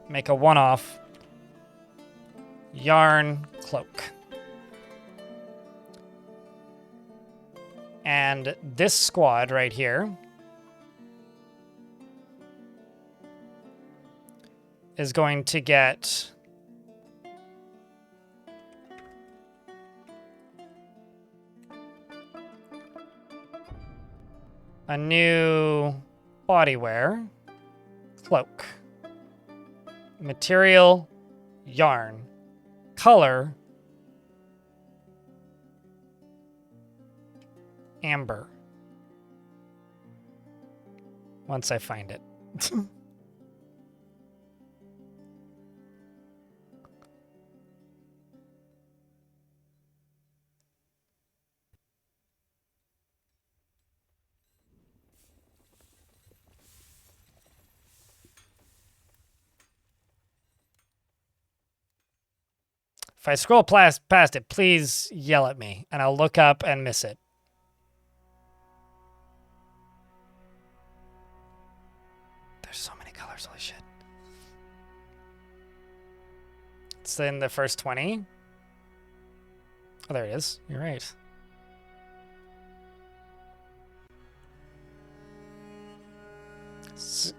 S1: make a one-off yarn cloak. And this squad right here is going to get a new bodywear cloak. Material, yarn. Color, amber. Once I find it. If I scroll past it, please yell at me, and I'll look up and miss it. There's so many colors, holy shit. It's in the first 20. Oh, there it is. You're right.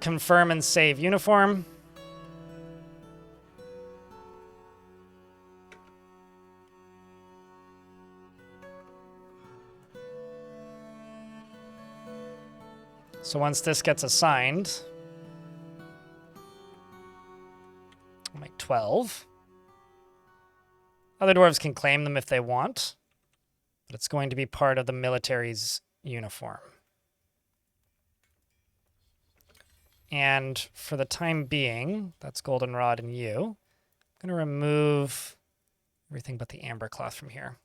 S1: Confirm and save uniform. So once this gets assigned, I'll make 12. Other dwarves can claim them if they want, but it's going to be part of the military's uniform. And for the time being, that's goldenrod and you. I'm going to remove everything but the amber cloth from here.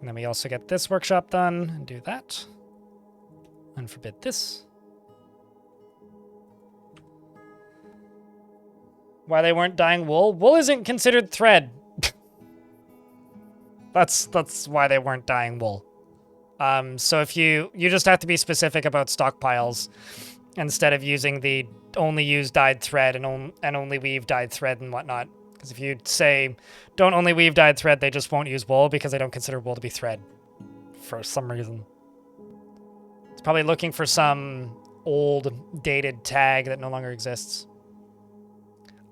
S1: And then we also get this workshop done and do that. Unforbid this. Why they weren't dyeing wool? Wool isn't considered thread. That's why they weren't dyeing wool. So if you just have to be specific about stockpiles instead of using the only use dyed thread and only weave dyed thread and whatnot. Because if you say don't only weave dyed thread, they just won't use wool because they don't consider wool to be thread for some reason. It's probably looking for some old dated tag that no longer exists.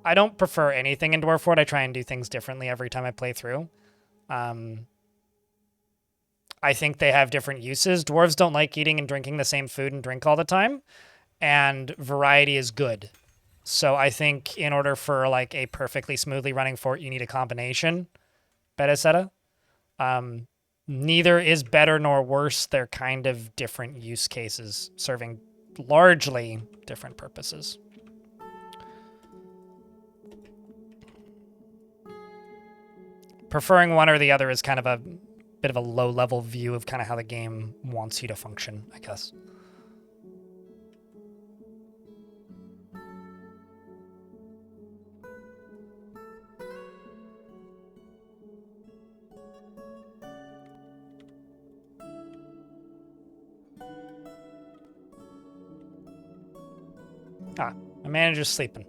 S1: I don't prefer anything in Dwarf Fortress. I try and do things differently every time I play through. I think they have different uses. Dwarves don't like eating and drinking the same food and drink all the time, and variety is good. So I think in order for like a perfectly smoothly running fort, you need a combination. Etc. Neither is better nor worse. They're kind of different use cases, serving largely different purposes. Preferring one or the other is kind of a bit of a low-level view of kind of how the game wants you to function, I guess. Ah, my manager's sleeping.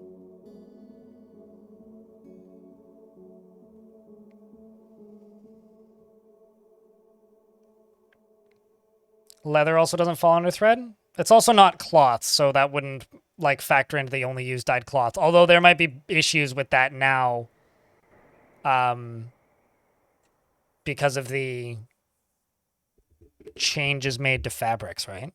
S1: Leather also doesn't fall under thread. It's also not cloth, so that wouldn't like factor into the only use dyed cloth. Although there might be issues with that now, because of the changes made to fabrics, right?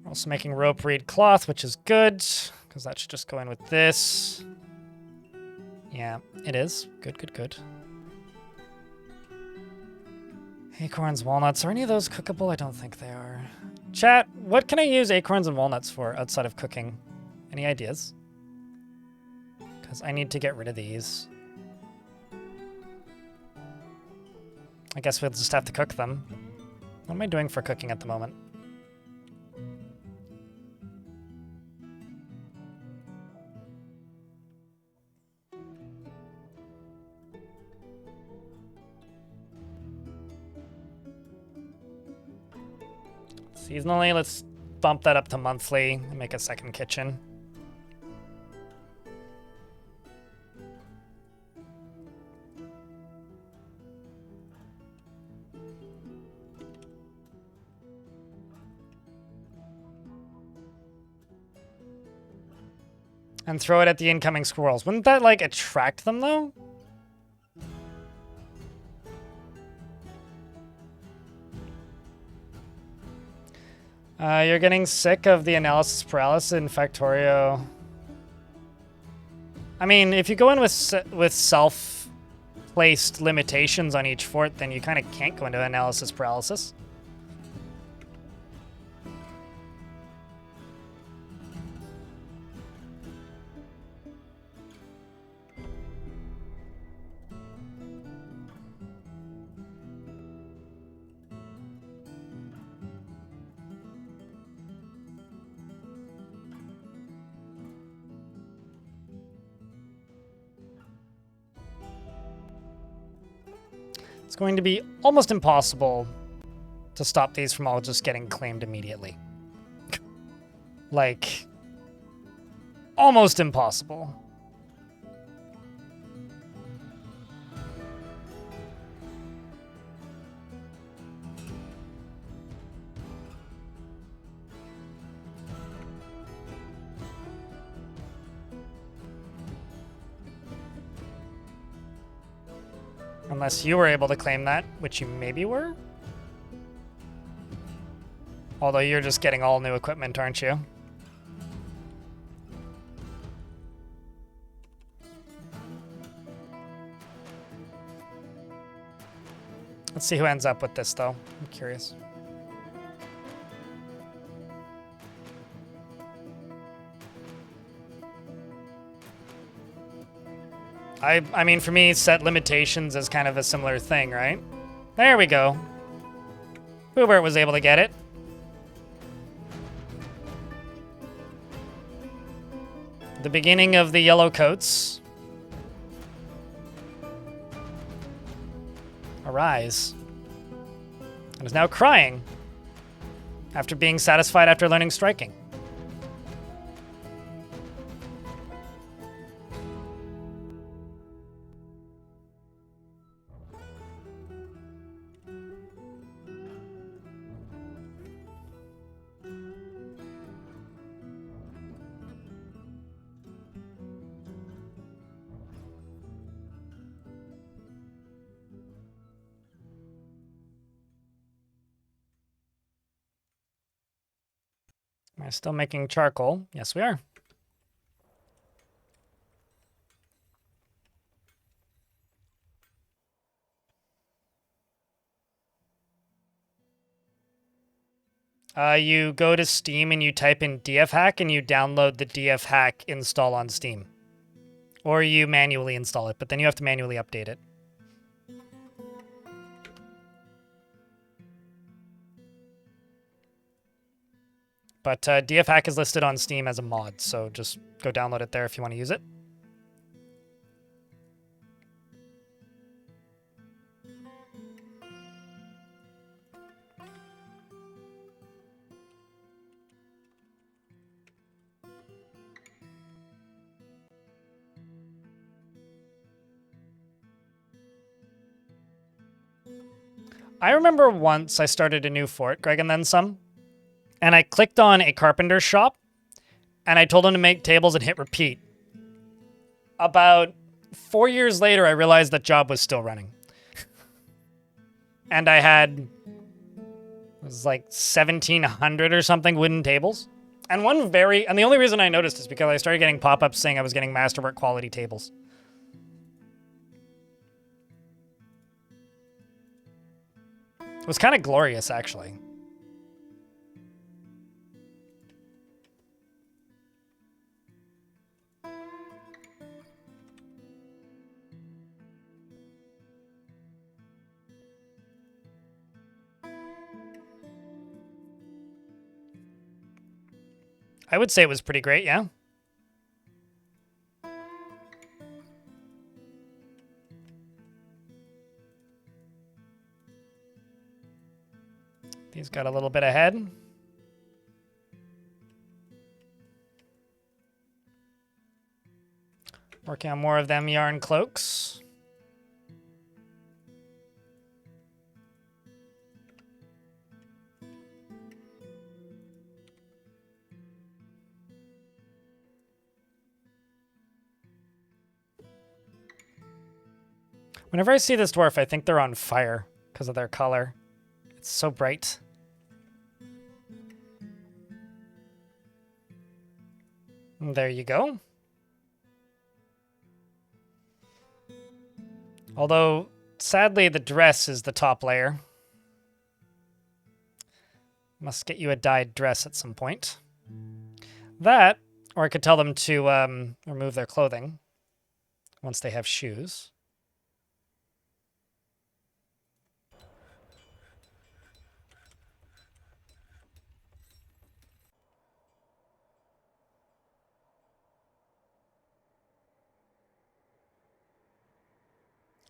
S1: We're also making rope reed cloth, which is good, because that should just go in with this. Yeah, it is. Good, good, good. Acorns, walnuts. Are any of those cookable? I don't think they are. Chat, what can I use acorns and walnuts for outside of cooking? Any ideas? Because I need to get rid of these. I guess we'll just have to cook them. What am I doing for cooking at the moment? Seasonally, let's bump that up to monthly and make a second kitchen. And throw it at the incoming squirrels. Wouldn't that, like, attract them, though? You're getting sick of the analysis paralysis in Factorio. I mean, if you go in with self-placed limitations on each fort, then you kind of can't go into analysis paralysis. It's going to be almost impossible to stop these from all just getting claimed immediately. Like, almost impossible. Unless you were able to claim that, which you maybe were? Although you're just getting all new equipment, aren't you? Let's see who ends up with this, though. I'm curious. I mean, for me, set limitations is kind of a similar thing, right? There we go. Boobert was able to get it. The beginning of the yellow coats. Arise. And is now crying after being satisfied after learning striking. Am I still making charcoal? Yes, we are. You go to Steam and you type in dfhack and you download the dfhack install on Steam. Or you manually install it, but then you have to manually update it. But dfhack is listed on Steam as a mod, so just go download it there if you want to use it. I remember once I started a new fort, Greg and then some, and I clicked on a carpenter's shop, and I told him to make tables and hit repeat. About 4 years later, I realized that job was still running. And I had, it was like 1,700 or something wooden tables. And and the only reason I noticed is because I started getting pop-ups saying I was getting masterwork quality tables. It was kind of glorious, actually. I would say it was pretty great, yeah. These got a little bit ahead. Working on more of them yarn cloaks. Whenever I see this dwarf, I think they're on fire because of their color. It's so bright. And there you go. Although, sadly, the dress is the top layer. Must get you a dyed dress at some point. That, or I could tell them to remove their clothing once they have shoes.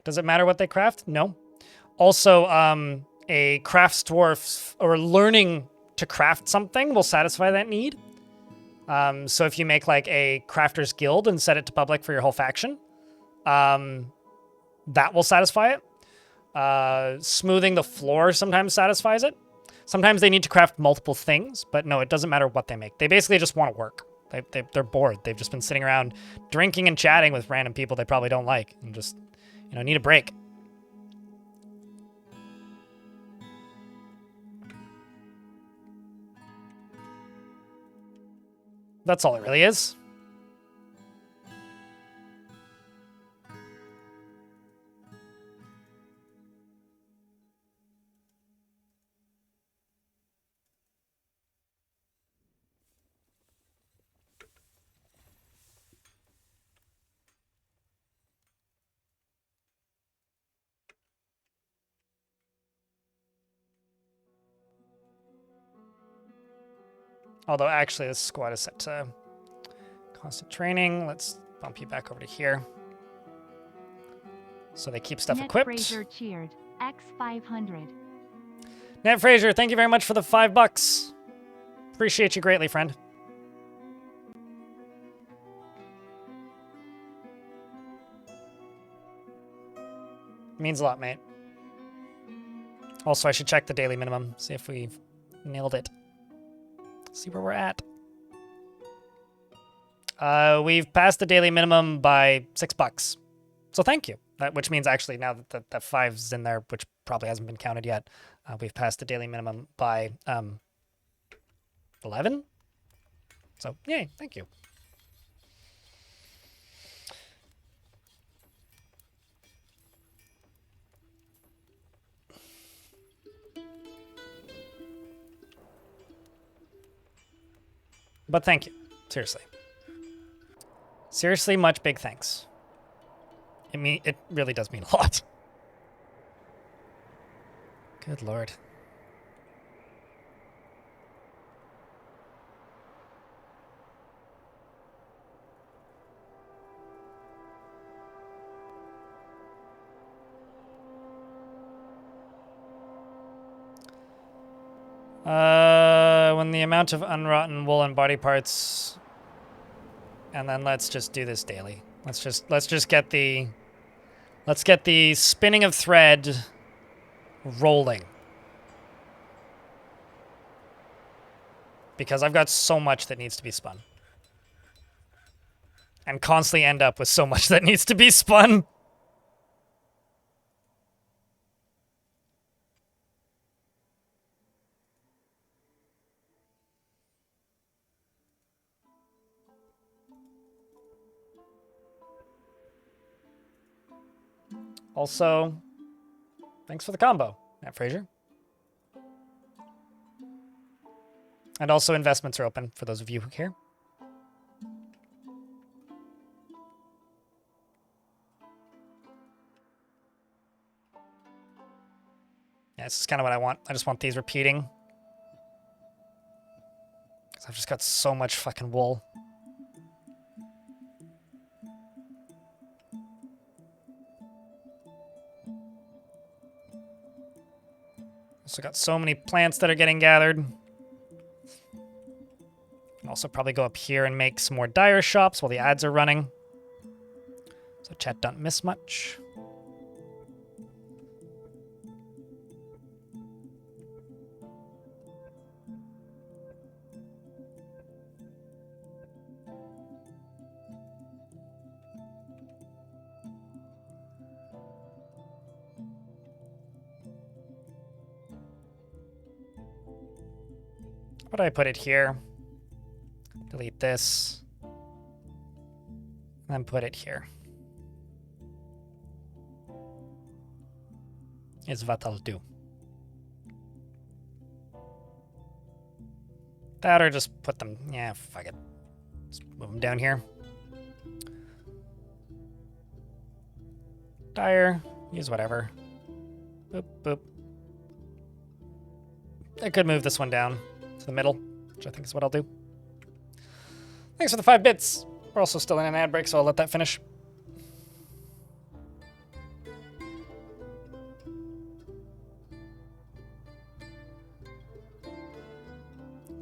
S1: Does it matter what they craft? No. Also, a crafts dwarf or learning to craft something will satisfy that need. So if you make like a crafter's guild and set it to public for your whole faction, that will satisfy it. Smoothing the floor sometimes satisfies it. Sometimes they need to craft multiple things, but no, it doesn't matter what they make. They basically just want to work. They're bored. They've just been sitting around drinking and chatting with random people they probably don't like and just, need a break. That's all it really is. Although actually this squad is set to constant training. Let's bump you back over to here. So they keep stuff
S2: Net
S1: equipped.
S2: Fraser cheered. X500.
S1: Ned Fraser, thank you very much for the $5. Appreciate you greatly, friend. Means a lot, mate. Also, I should check the daily minimum, see if we've nailed it. See where we're at. We've passed the daily minimum by $6. So thank you. Which means actually now that the 5's in there, which probably hasn't been counted yet, we've passed the daily minimum by 11. So yay, thank you. But thank you. Seriously. Seriously, much big thanks. It really does mean a lot. Good lord. When the amount of unrotten wool and body parts, and then let's just do this daily. Let's just get the spinning of thread rolling, because I've got so much that needs to be spun, and constantly end up with so much that needs to be spun. Also, thanks for the combo, Matt Fraser. And also, investments are open for those of you who care. Yeah, this is kind of what I want. I just want these repeating, because I've just got so much fucking wool. Also got so many plants that are getting gathered. Can also probably go up here and make some more dyer shops while the ads are running, so chat don't miss much. How would I put it here? Delete this. And then put it here. Is what I'll do. That or just put them... Yeah, fuck it. Just move them down here. Dyer. Use whatever. Boop, boop. I could move this one down to the middle, which I think is what I'll do. Thanks for the 5 bits. We're also still in an ad break, so I'll let that finish.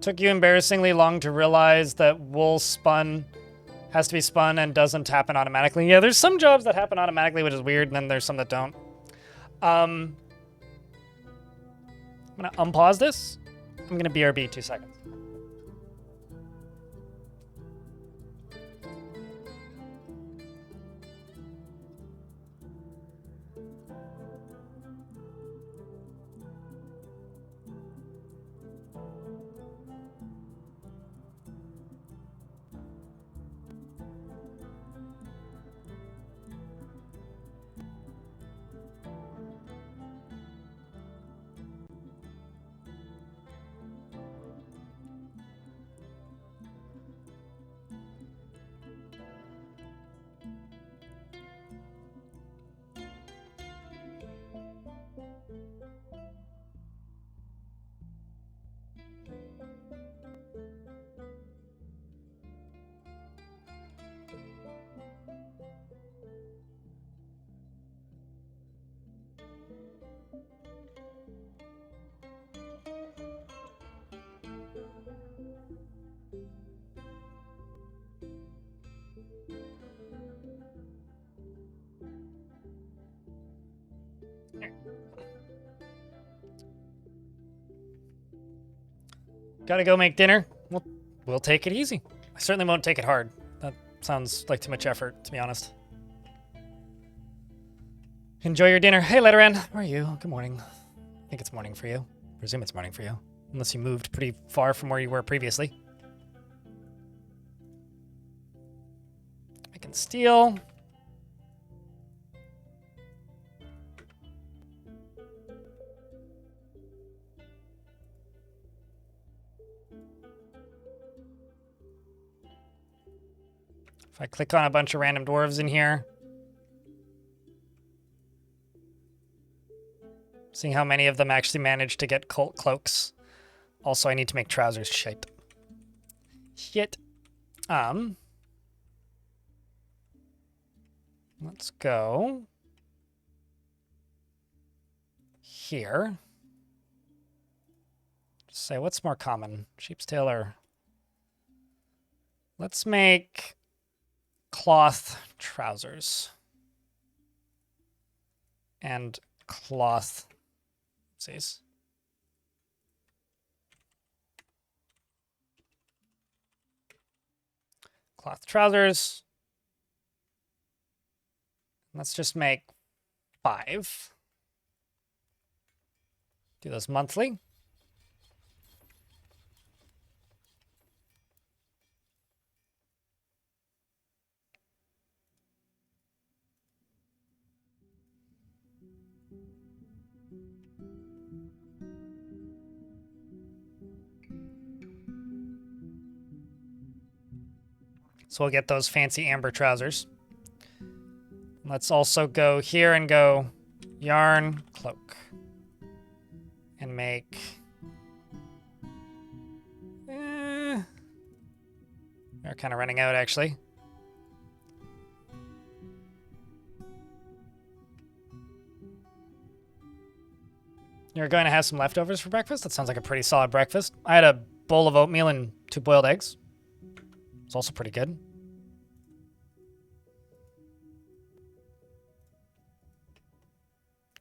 S1: Took you embarrassingly long to realize that wool spun has to be spun and doesn't happen automatically. Yeah, there's some jobs that happen automatically, which is weird, and then there's some that don't. I'm gonna unpause this. I'm gonna BRB 2 seconds. Gotta go make dinner. We'll take it easy. I certainly won't take it hard. That sounds like too much effort, to be honest. Enjoy your dinner. Hey, Letteran. How are you? Good morning. I think it's morning for you. I presume it's morning for you. Unless you moved pretty far from where you were previously. Making steel. If I click on a bunch of random dwarves in here, seeing how many of them actually manage to get cloaks. Also, I need to make trousers. Shit. Let's go here. Just say, what's more common? Sheep's tail or... Let's make cloth trousers. And cloth... Oopsies. Cloth trousers. Let's just make 5. Do those monthly. So we'll get those fancy amber trousers. Let's also go here and go yarn, cloak. And make... They're kind of running out, actually. You're going to have some leftovers for breakfast? That sounds like a pretty solid breakfast. I had a bowl of oatmeal and 2 boiled eggs. It's also pretty good.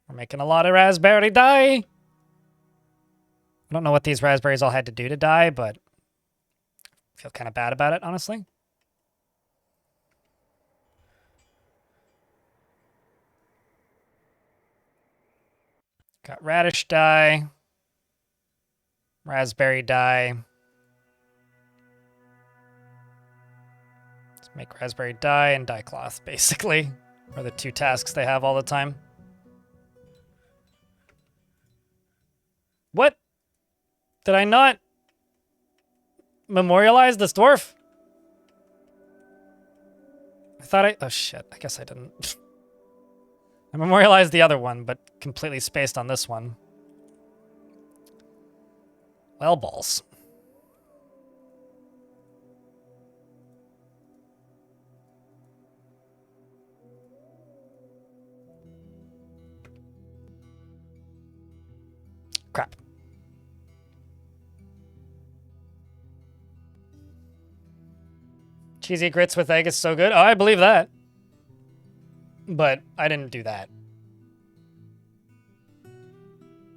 S1: We're making a lot of raspberry dye. I don't know what these raspberries all had to do to die, but I feel kind of bad about it, honestly. Got radish dye, raspberry dye. Let's make raspberry dye and dye cloth, basically, are the 2 tasks they have all the time. What? Did I not memorialize this dwarf? I thought I... Oh, shit. I guess I didn't. I memorialized the other one, but completely spaced on this one. Well, balls. Crap. Cheesy grits with egg is so good. Oh, I believe that. But I didn't do that.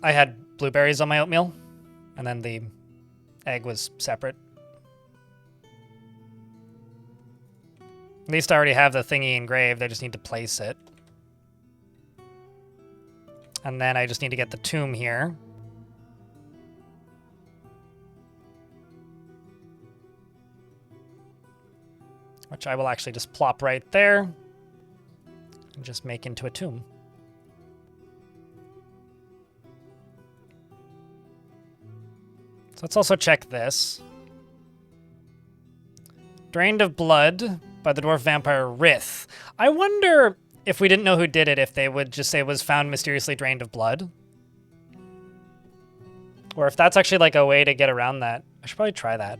S1: I had blueberries on my oatmeal, and then the egg was separate. At least I already have the thingy engraved. I just need to place it. And then I just need to get the tomb here. Which I will actually just plop right there. And just make into a tomb. So let's also check this. Drained of blood by the dwarf vampire Rith. I wonder if we didn't know who did it, if they would just say it was found mysteriously drained of blood. Or if that's actually like a way to get around that. I should probably try that.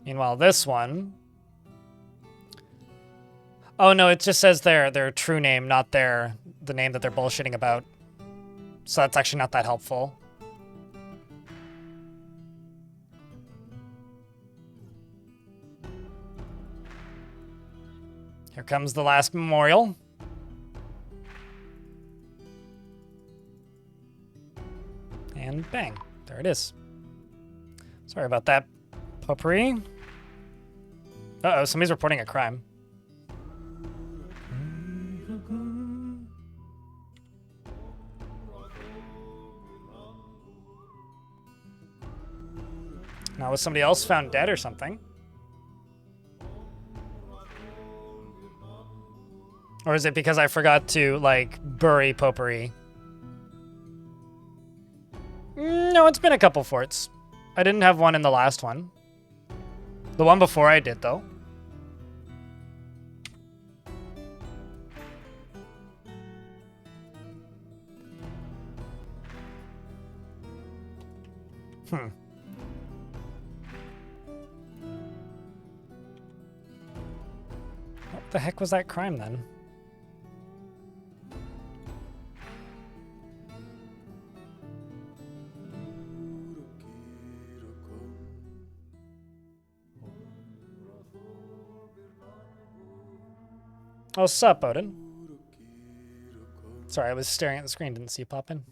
S1: Meanwhile, this one... Oh no, it just says their true name, not the name that they're bullshitting about. So that's actually not that helpful. Here comes the last memorial. And bang. There it is. Sorry about that, potpourri. Uh-oh, somebody's reporting a crime. Now, was somebody else found dead or something? Or is it because I forgot to, like, bury potpourri? No, it's been a couple forts. I didn't have one in the last one. The one before I did, though. What the heck was that crime, then? Oh, sup, Odin? Sorry, I was staring at the screen. Didn't see you pop in.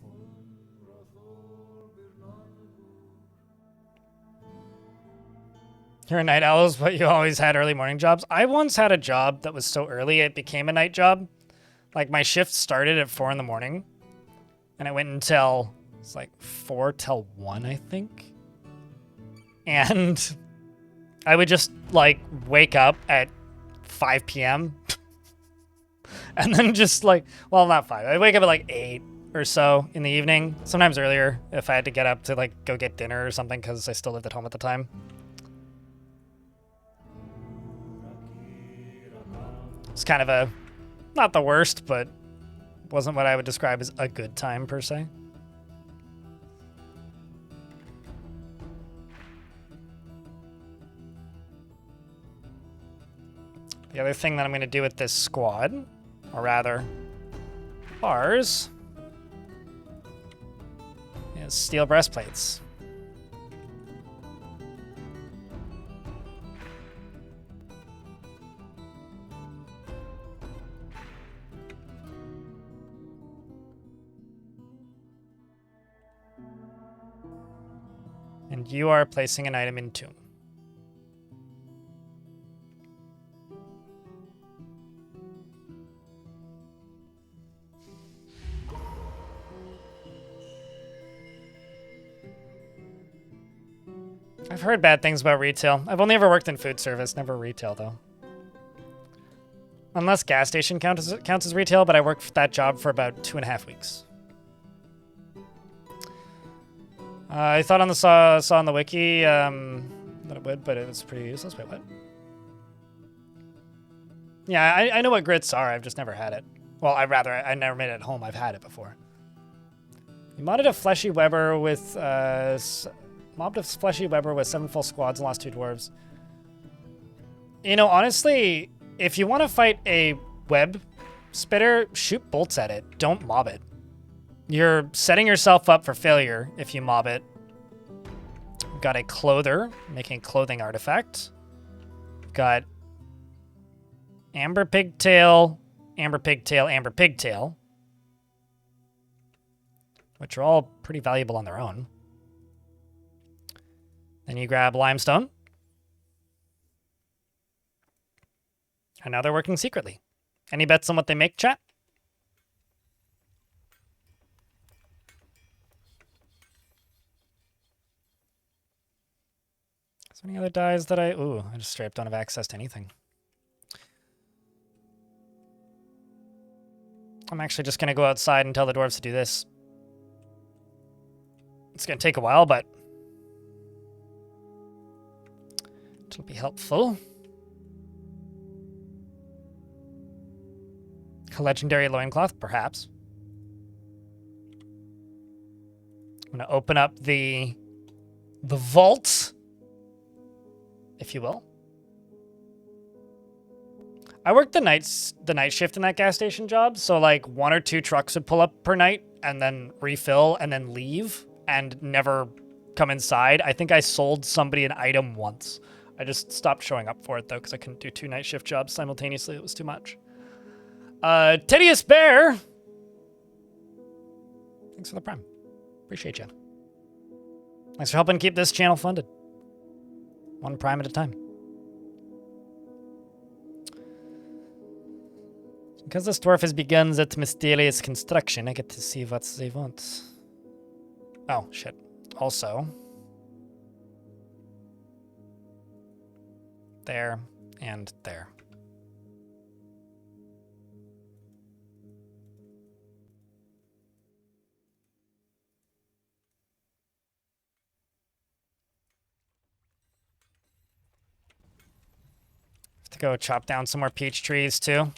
S1: You're a night owl, but you always had early morning jobs. I once had a job that was so early it became a night job. Like, my shift started at 4 in the morning, and it went until, it's like 4 till 1, I think. And I would just, like, wake up at 5 p.m. and then just, like, well, not 5. I'd wake up at, like, 8 or so in the evening, sometimes earlier if I had to get up to, like, go get dinner or something because I still lived at home at the time. It's kind of a, not the worst, but wasn't what I would describe as a good time, per se. The other thing that I'm going to do with this squad, or rather, ours, is steel breastplates. And you are placing an item in tomb. I've heard bad things about retail. I've only ever worked in food service, never retail, though. Unless gas station counts as retail, but I worked that job for about 2.5 weeks. I thought on the saw on the wiki that it would, but it was pretty useless. Wait, what? Yeah, I know what grits are. I've just never had it. Well, I never made it at home. I've had it before. You modded a fleshy Weber with mobbed a fleshy Weber with 7 full squads and lost 2 dwarves. You know, honestly, if you want to fight a web spitter, shoot bolts at it. Don't mob it. You're setting yourself up for failure if you mob it. We've got a clother, making a clothing artifact. We've got amber pigtail, amber pigtail, amber pigtail, which are all pretty valuable on their own. Then you grab limestone. And now they're working secretly. Any bets on what they make, chat? Is there any other dyes that ooh, I just straight up don't have access to anything. I'm actually just going to go outside and tell the dwarves to do this. It's going to take a while, but it'll be helpful. A legendary loincloth, perhaps. I'm going to open up the vault, if you will. I worked the night shift in that gas station job, so like 1 or 2 trucks would pull up per night and then refill and then leave and never come inside. I think I sold somebody an item once. I just stopped showing up for it though because I couldn't do 2 night shift jobs simultaneously. It was too much. Tedious Bear, thanks for the prime. Appreciate you. Thanks for helping keep this channel funded. One prime at a time. Because this dwarf has begun its mysterious construction, I get to see what they want. Oh, shit. Also, there and there. Have to go chop down some more peach trees, too.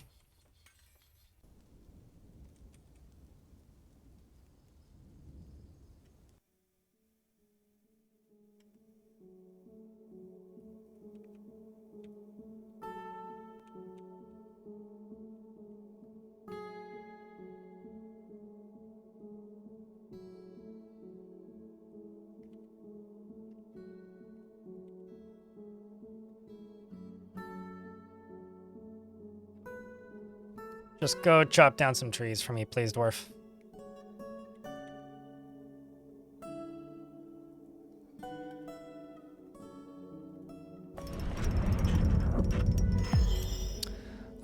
S1: Just go chop down some trees for me, please, dwarf.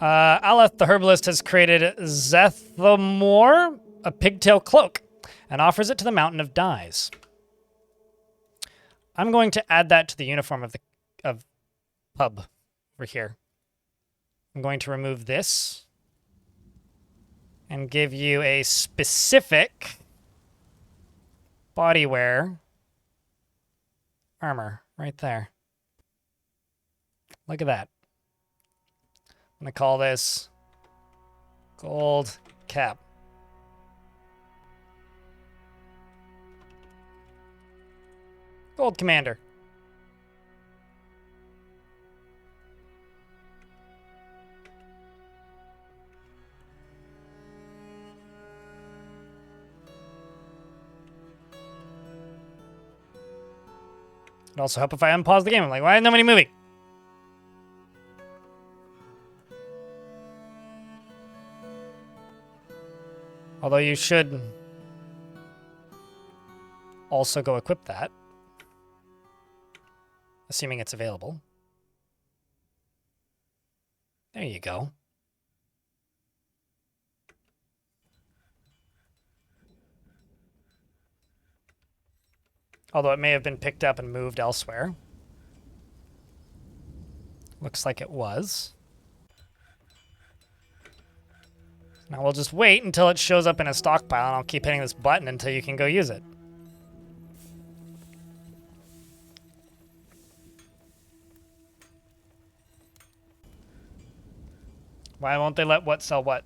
S1: Aleph the herbalist has created Zethamore, a pigtail cloak, and offers it to the Mountain of Dyes. I'm going to add that to the uniform of the pub over here. I'm going to remove this and give you a specific bodywear armor right there. Look at that. I'm going to call this Gold Cap. Gold Commander. It'd also help if I unpause the game. I'm like, why isn't nobody moving? Although you should also go equip that, assuming it's available. There you go. Although it may have been picked up and moved elsewhere. Looks like it was. Now we'll just wait until it shows up in a stockpile, and I'll keep hitting this button until you can go use it. Why won't they let what sell what?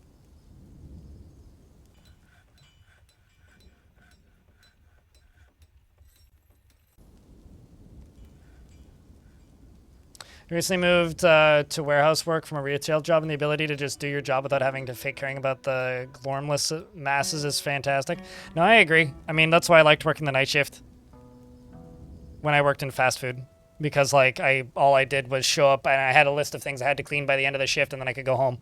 S1: You recently moved to warehouse work from a retail job, and the ability to just do your job without having to fake caring about the glormless masses is fantastic. No, I agree. I mean, that's why I liked working the night shift when I worked in fast food. Because, like, all I did was show up, and I had a list of things I had to clean by the end of the shift, and then I could go home.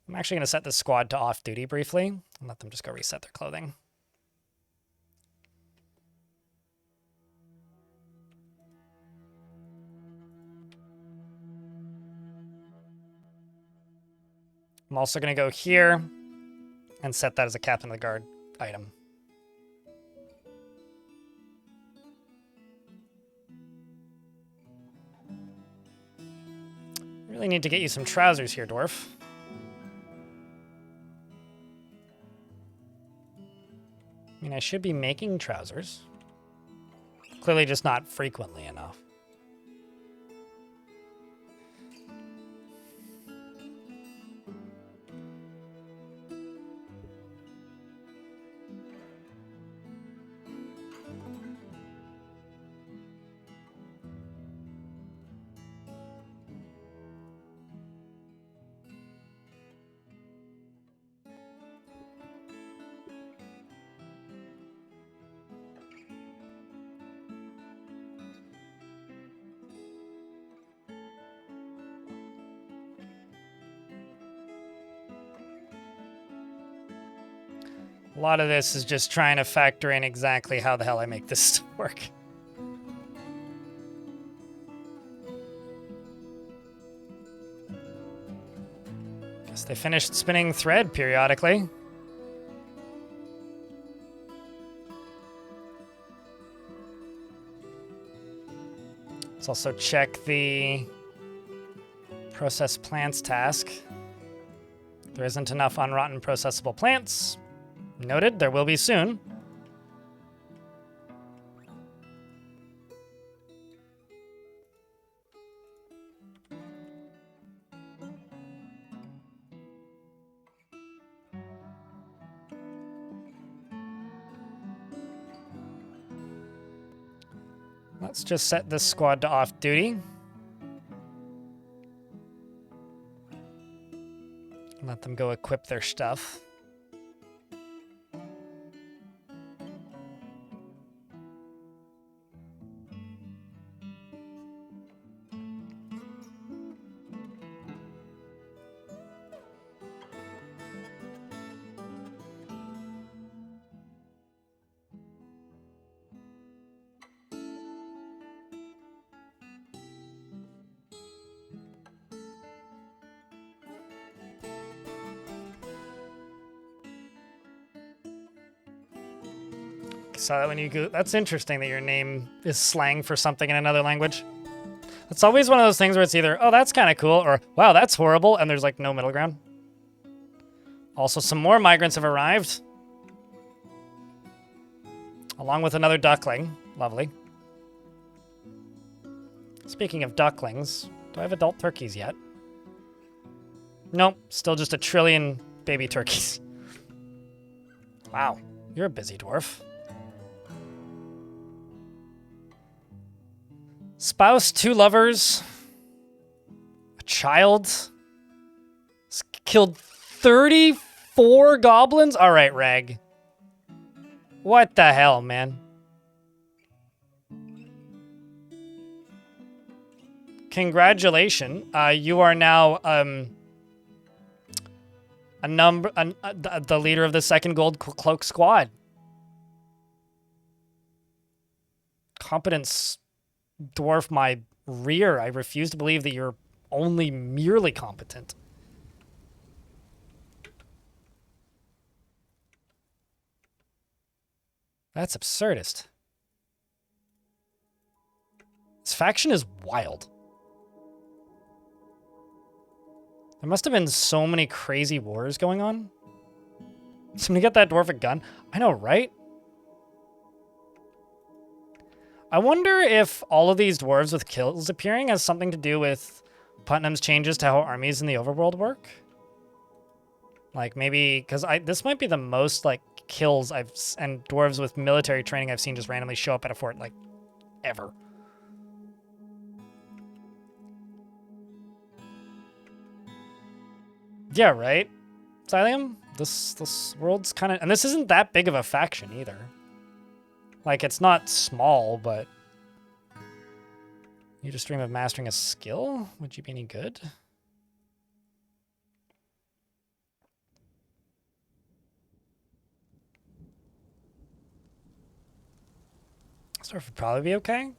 S1: I'm actually going to set this squad to off-duty briefly, and let them just go reset their clothing. I'm also going to go here and set that as a Captain of the Guard item. Really need to get you some trousers here, dwarf. I mean, I should be making trousers. Clearly just not frequently enough. A lot of this is just trying to factor in exactly how the hell I make this work. Guess they finished spinning thread periodically. Let's also check the process plants task. There isn't enough unrotten processable plants. Noted, there will be soon. Let's just set this squad to off duty. Let them go equip their stuff. Saw that when you go. That's interesting that your name is slang for something in another language. It's always one of those things where it's either, oh, that's kind of cool, or wow, that's horrible, and there's like no middle ground. Also, some more migrants have arrived. Along with another duckling. Lovely. Speaking of ducklings, do I have adult turkeys yet? Nope, still just a trillion baby turkeys. Wow, you're a busy dwarf. Spouse, 2 lovers, a child, killed 34 goblins? All right, Reg. What the hell, man? Congratulations. You are now the leader of the 2nd Gold Cloak Squad. Competence dwarf my rear. I refuse to believe that you're only merely competent. That's absurdist. This faction is wild. There must have been so many crazy wars going on. Somebody get that dwarf a gun? I know, right? I wonder if all of these dwarves with kills appearing has something to do with Putnam's changes to how armies in the overworld work. Like maybe, because this might be the most like kills and dwarves with military training I've seen just randomly show up at a fort like ever. Yeah, right? Xylium? This world's kind of, and this isn't that big of a faction either. Like, it's not small, but... You just dream of mastering a skill? Would you be any good? Surf would probably be okay.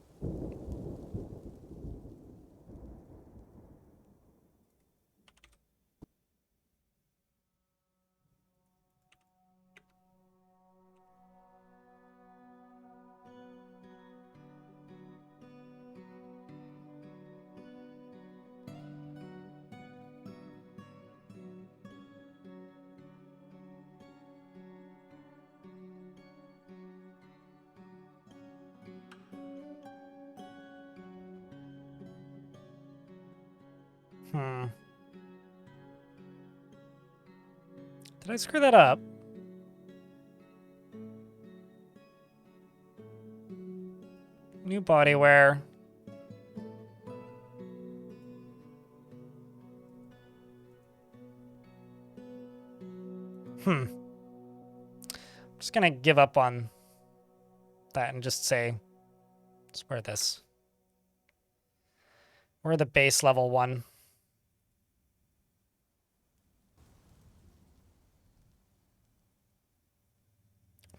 S1: Did I screw that up? New bodywear. I'm just gonna give up on that and just say, let's wear this. We're the base level 1.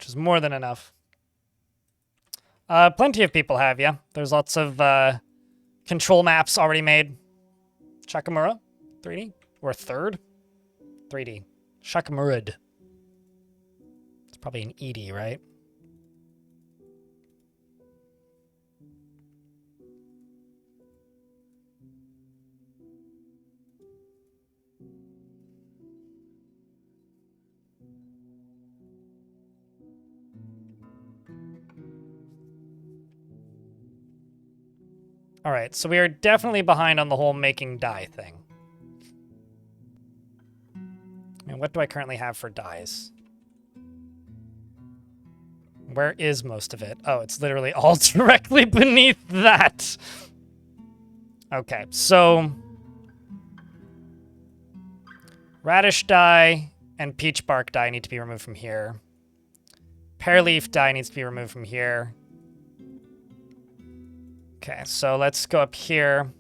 S1: which is more than enough. Plenty of people have, yeah. There's lots of control maps already made. Shakamura, 3D, or third, 3D. Shakamurad. It's probably an ED, right? All right, so we are definitely behind on the whole making dye thing. I mean, what do I currently have for dyes? Where is most of it? Oh, it's literally all directly beneath that. Okay, so radish dye and peach bark dye need to be removed from here. Pear leaf dye needs to be removed from here. Okay, so let's go up here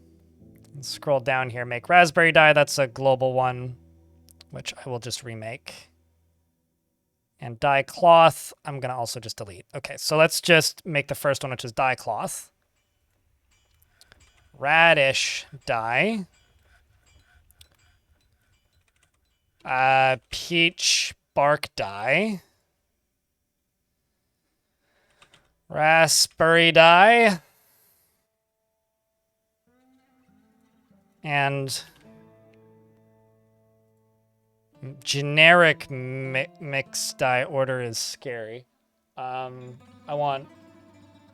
S1: and scroll down here. Make raspberry dye. That's a global one, which I will just remake. And dye cloth, I'm going to also just delete. Okay, so let's just make the first one, which is dye cloth. Radish dye. Peach bark dye. Raspberry dye. And generic mix dye order is scary. I want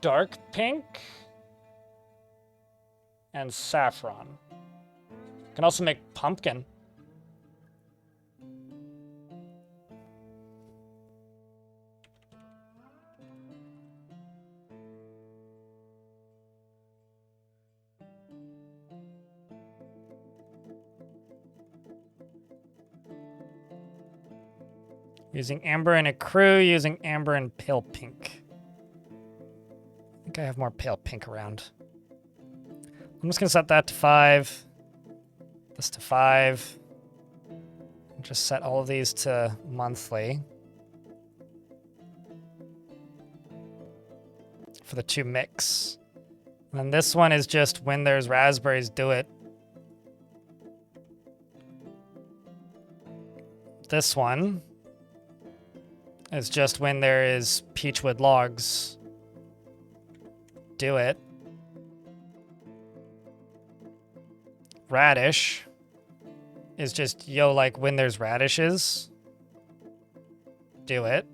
S1: dark pink and saffron. Can also make pumpkin. Using amber and a crew, using amber and pale pink. I think I have more pale pink around. I'm just going to set that to 5. This to 5. And just set all of these to monthly. For the 2 mix. And then this one is just when there's raspberries, do it. This one is just when there is peachwood logs. Do it. Radish is just, yo, like when there's radishes. Do it.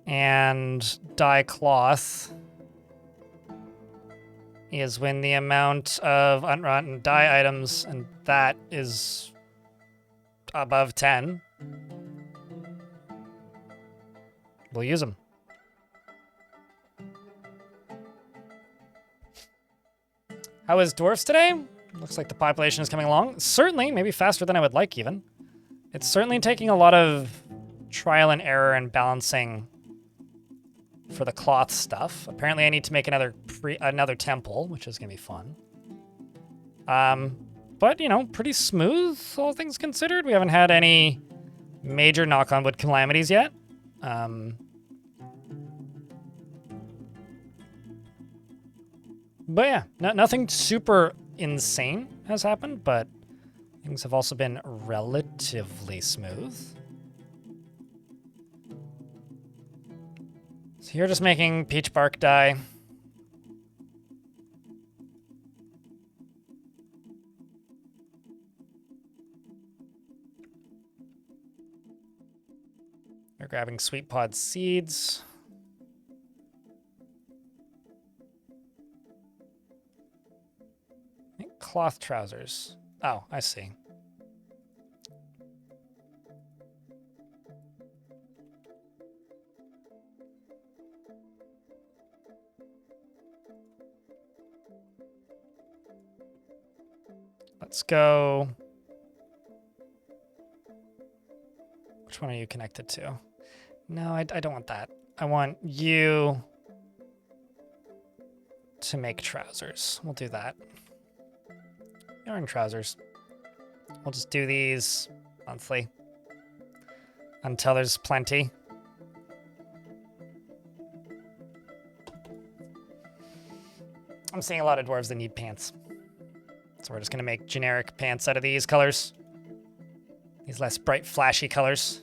S1: And dye cloth is when the amount of unrotten dye items, and that is above 10. We'll use them. How is dwarfs today? Looks like the population is coming along. Certainly, maybe faster than I would like even. It's certainly taking a lot of trial and error and balancing for the cloth stuff. Apparently I need to make another temple, which is going to be fun. But, you know, pretty smooth, all things considered. We haven't had any major knock-on-wood calamities yet. But yeah, nothing super insane has happened, but things have also been relatively smooth. So you're just making peach bark dye. You're grabbing sweet pod seeds. I think cloth trousers. Oh, I see. Let's go. Which one are you connected to? No, I don't want that. I want you to make trousers. We'll do that. Yarn trousers. We'll just do these monthly until there's plenty. I'm seeing a lot of dwarves that need pants. So we're just going to make generic pants out of these colors. These less bright, flashy colors.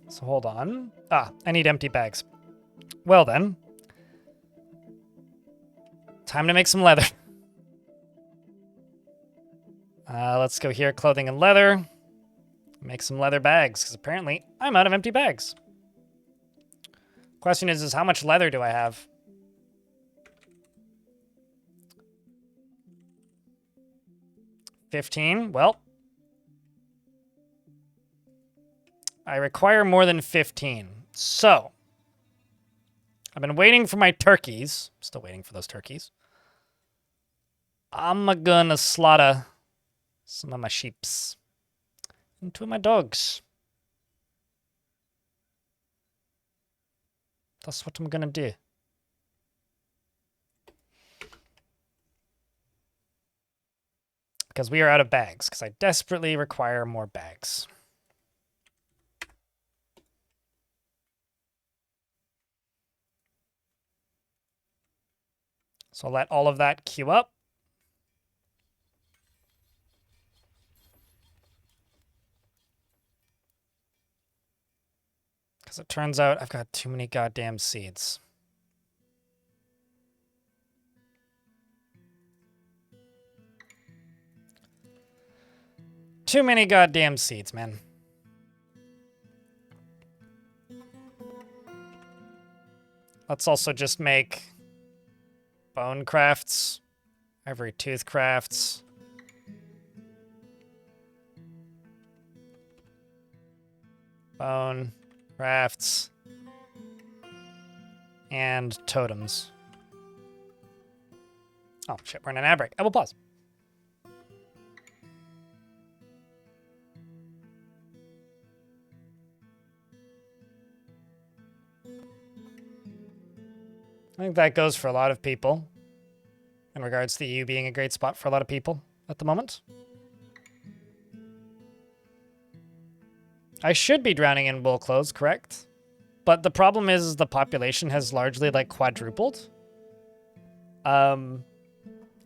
S1: So hold on. Ah, I need empty bags. Well then. Time to make some leather. Let's go here, clothing and leather. Make some leather bags, because apparently I'm out of empty bags. Question is how much leather do I have? $15? Well, I require more than 15. So, I've been waiting for my turkeys. Still waiting for those turkeys. I'm gonna slaughter some of my sheeps. And 2 of my dogs. That's what I'm gonna do. Because we are out of bags, because I desperately require more bags. So I'll let all of that queue up. Because it turns out I've got too many goddamn seeds. Too many goddamn seeds, man. Let's also just make bone crafts. Every tooth crafts. Bone crafts. And totems. Oh shit, we're in an ad break. I will pause. I think that goes for a lot of people in regards to EU being a great spot for a lot of people at the moment. I should be drowning in wool clothes, correct? But the problem is the population has largely like quadrupled. And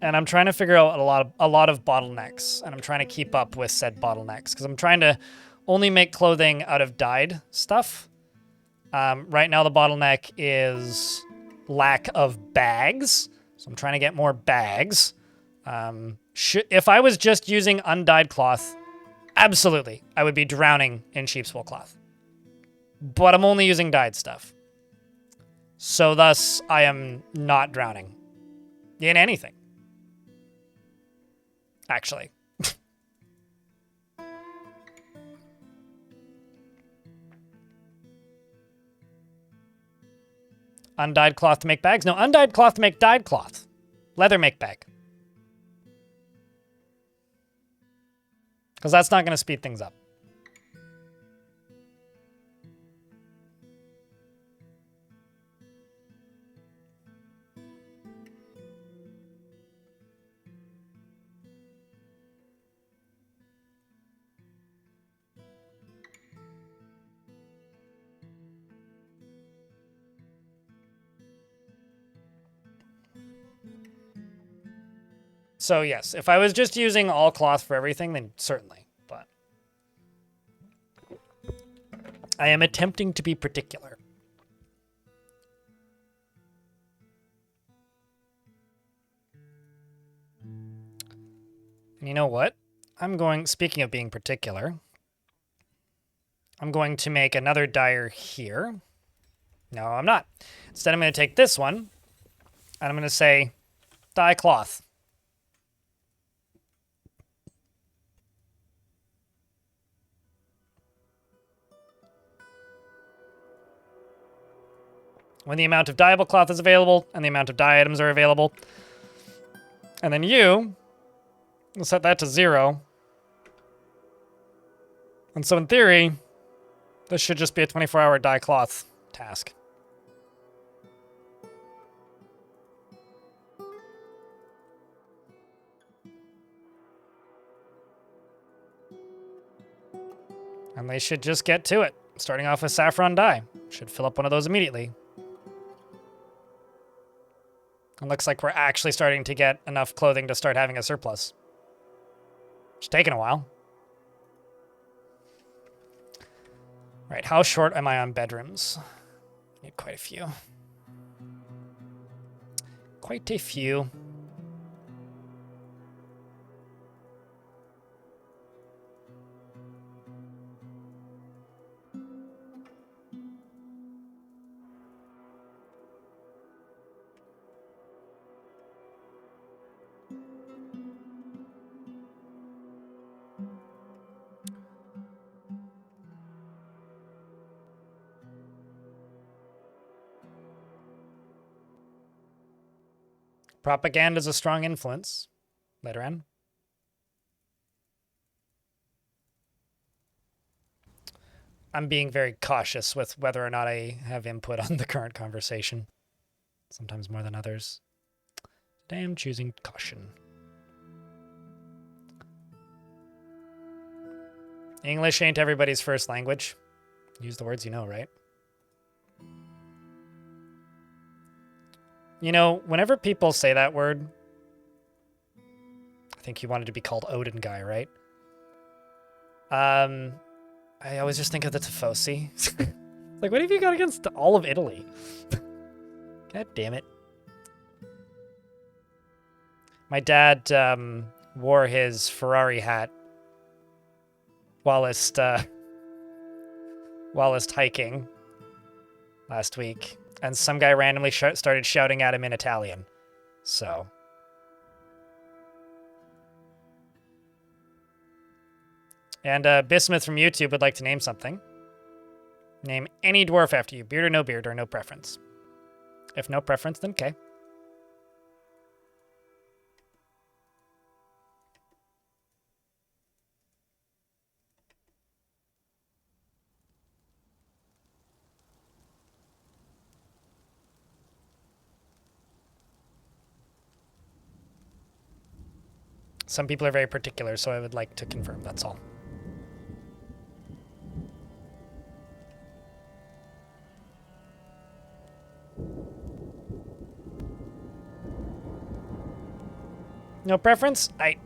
S1: I'm trying to figure out a lot of bottlenecks, and I'm trying to keep up with said bottlenecks because I'm trying to only make clothing out of dyed stuff. Right now the bottleneck is lack of bags, so I'm trying to get more bags. If I was just using undyed cloth, absolutely, I would be drowning in sheep's wool cloth. But I'm only using dyed stuff. So thus, I am not drowning in anything. Actually. Undyed cloth to make bags? No, undyed cloth to make dyed cloth. Leather make bag. Because that's not going to speed things up. So yes, if I was just using all cloth for everything, then certainly, but I am attempting to be particular. And you know what? Speaking of being particular, I'm going to make another dyer here. No, I'm not. Instead, I'm going to take this one, and I'm going to say, dye cloth. When the amount of dyeable cloth is available, and the amount of dye items are available. And then we'll set that to 0. And so in theory, this should just be a 24-hour dye cloth task. And they should just get to it. Starting off with saffron dye. Should fill up one of those immediately. It looks like we're actually starting to get enough clothing to start having a surplus. It's taken a while. Right, how short am I on bedrooms? Need quite a few. Quite a few. Propaganda is a strong influence. Later on. I'm being very cautious with whether or not I have input on the current conversation. Sometimes more than others. Today I'm choosing caution. English ain't everybody's first language. Use the words you know, right? You know, whenever people say that word, I think you wanted to be called Odin guy, right? I always just think of the Tifosi. Like, what have you got against all of Italy? God damn it. My dad wore his Ferrari hat whilst hiking last week. And some guy randomly started shouting at him in Italian. So. And Bismuth from YouTube would like to name something. Name any dwarf after you. Beard or no preference. If no preference, then okay. Some people are very particular, so I would like to confirm, that's all. No preference? I'm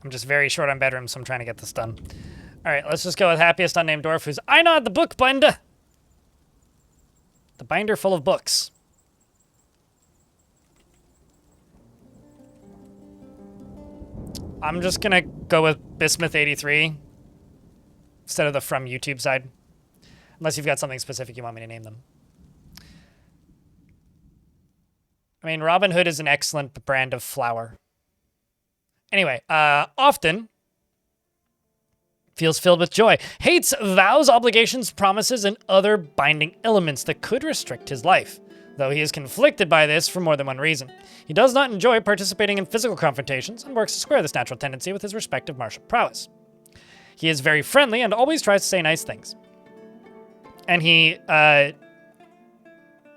S1: just very short on bedrooms, so I'm trying to get this done. All right, let's just go with happiest unnamed dwarf, who's Einod the book binder. The binder full of books. I'm just gonna go with Bismuth83 instead of the from YouTube side. Unless you've got something specific you want me to name them. I mean, Robin Hood is an excellent brand of flower. Anyway, often feels filled with joy, hates vows, obligations, promises, and other binding elements that could restrict his life, though he is conflicted by this for more than one reason. He does not enjoy participating in physical confrontations and works to square this natural tendency with his respective martial prowess. He is very friendly and always tries to say nice things. And he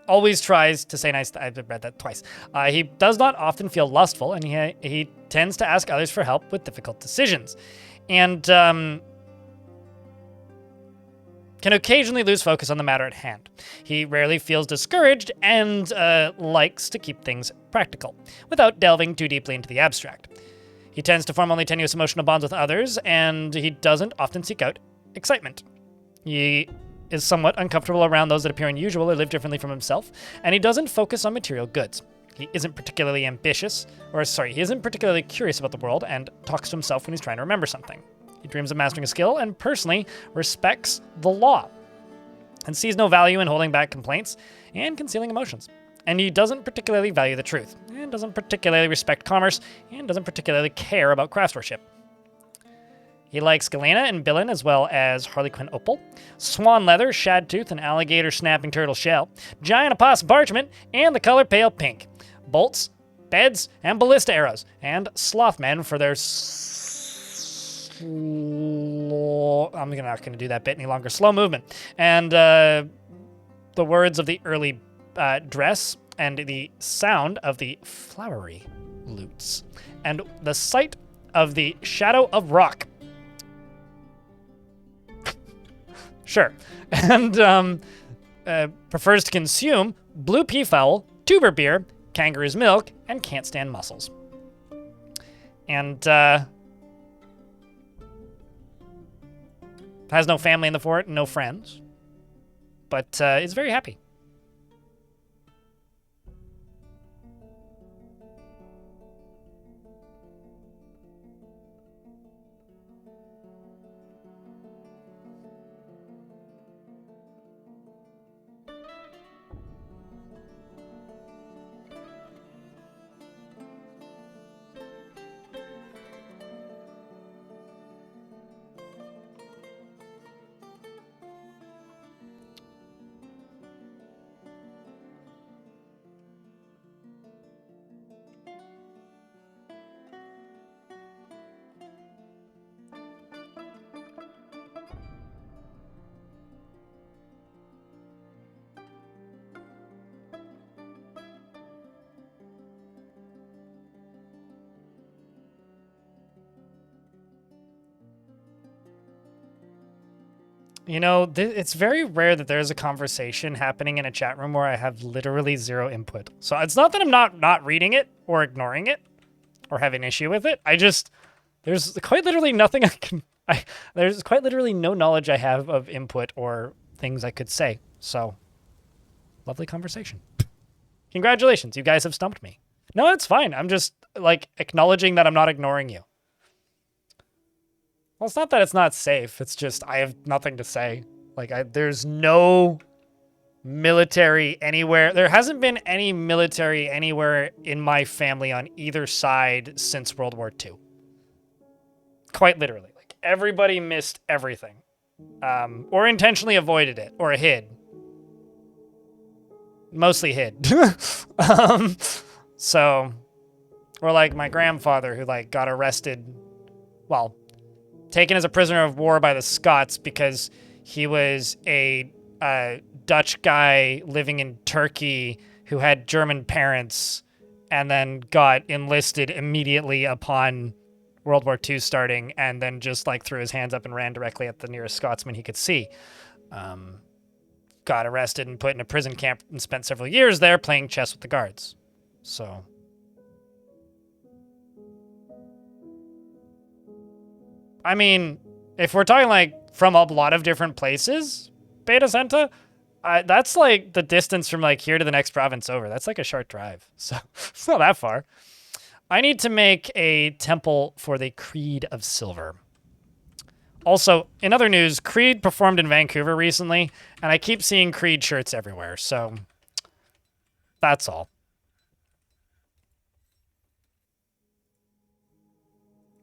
S1: always tries to say nice I've read that twice. He does not often feel lustful, and he tends to ask others for help with difficult decisions. And can occasionally lose focus on the matter at hand. He rarely feels discouraged and likes to keep things practical, without delving too deeply into the abstract. He tends to form only tenuous emotional bonds with others, and he doesn't often seek out excitement. He is somewhat uncomfortable around those that appear unusual or live differently from himself, and he doesn't focus on material goods. He isn't particularly he isn't particularly curious about the world and talks to himself when he's trying to remember something. He dreams of mastering a skill and personally respects the law and sees no value in holding back complaints and concealing emotions. And he doesn't particularly value the truth and doesn't particularly respect commerce and doesn't particularly care about craftsmanship. He likes Galena and Billin as well as Harlequin Opal, Swan Leather, Shadtooth, and Alligator Snapping Turtle Shell, Giant Opossum Parchment, and the color Pale Pink, bolts, beds, and ballista arrows, and Slothmen for their I'm not going to do that bit any longer. Slow movement. And the words of the early dress and the sound of the flowery lutes, and the sight of the shadow of rock. Sure. And prefers to consume blue peafowl, tuber beer, kangaroo's milk, and can't stand mussels. And has no family in the fort, no friends, but is very happy. You know, it's very rare that there's a conversation happening in a chat room where I have literally zero input. So it's not that I'm not reading it or ignoring it or have an issue with it. There's quite literally nothing there's quite literally no knowledge I have of input or things I could say. So, lovely conversation. Congratulations, you guys have stumped me. No, it's fine. I'm just, like, acknowledging that I'm not ignoring you. Well, it's not that it's not safe. It's just I have nothing to say. Like, there's no military anywhere. There hasn't been any military anywhere in my family on either side since World War II. Quite literally. Like, everybody missed everything. Or intentionally avoided it. Or hid. Mostly hid. So, or like my grandfather who, like, got arrested, well, taken as a prisoner of war by the Scots because he was a Dutch guy living in Turkey who had German parents and then got enlisted immediately upon World War II starting and then just like threw his hands up and ran directly at the nearest Scotsman he could see. Got arrested and put in a prison camp and spent several years there playing chess with the guards. So... I mean, if we're talking, like, from a lot of different places, Beta Centa, that's, like, the distance from, like, here to the next province over. That's, like, a short drive. So, it's not that far. I need to make a temple for the Creed of Silver. Also, in other news, Creed performed in Vancouver recently, and I keep seeing Creed shirts everywhere, so that's all.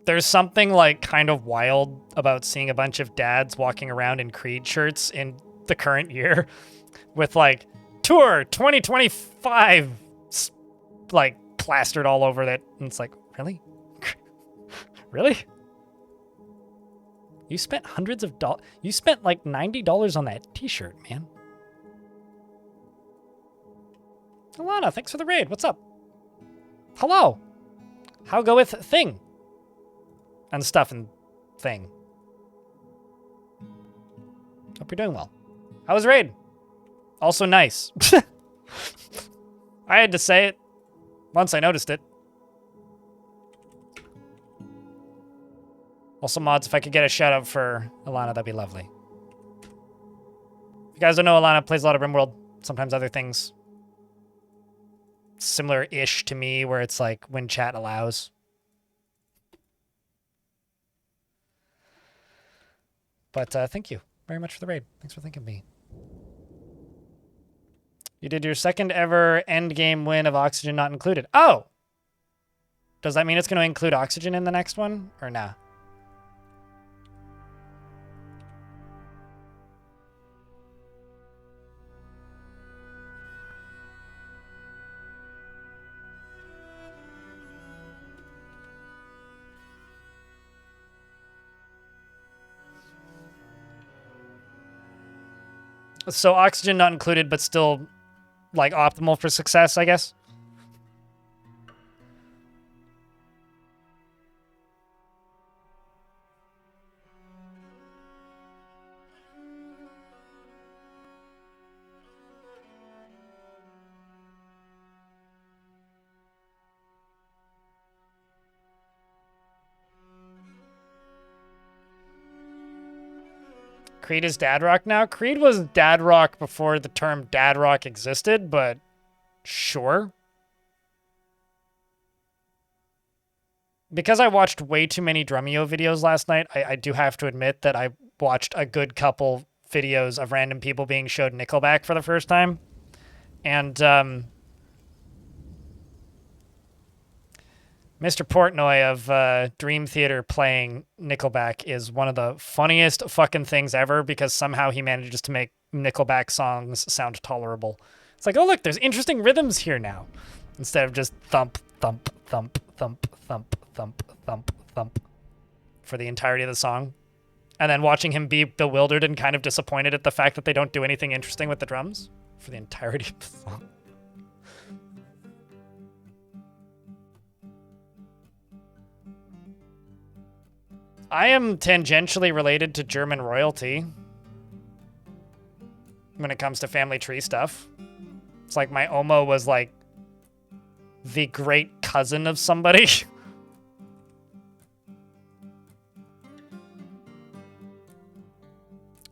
S1: There's something, like, kind of wild about seeing a bunch of dads walking around in Creed shirts in the current year with, like, Tour 2025, like, plastered all over it. And it's like, really? Really? You spent hundreds of dollars. You spent, like, $90 on that t-shirt, man. Alana, thanks for the raid. What's up? Hello. How goeth thing? And stuff and thing. Hope you're doing well. How was raid? Also nice. I had to say it once I noticed it. Also, mods, if I could get a shout out for Alana, that'd be lovely. If you guys don't know, Alana plays a lot of RimWorld, sometimes other things. Similar-ish to me, where it's like when chat allows. But thank you very much for the raid. Thanks for thinking of me. You did your second ever endgame win of Oxygen Not Included. Oh! Does that mean it's going to include Oxygen in the next one? Or nah? So Oxygen Not Included, but still like optimal for success, I guess. Creed is dad rock now? Creed was dad rock before the term dad rock existed, but sure. Because I watched way too many Drumeo videos last night, I do have to admit that I watched a good couple videos of random people being showed Nickelback for the first time. And Mr. Portnoy of Dream Theater playing Nickelback is one of the funniest fucking things ever because somehow he manages to make Nickelback songs sound tolerable. It's like, oh, look, there's interesting rhythms here now. Instead of just thump, thump, thump, thump, thump, thump, thump, thump for the entirety of the song. And then watching him be bewildered and kind of disappointed at the fact that they don't do anything interesting with the drums for the entirety of the song. I am tangentially related to German royalty when it comes to family tree stuff. It's like my Oma was like the great cousin of somebody. Which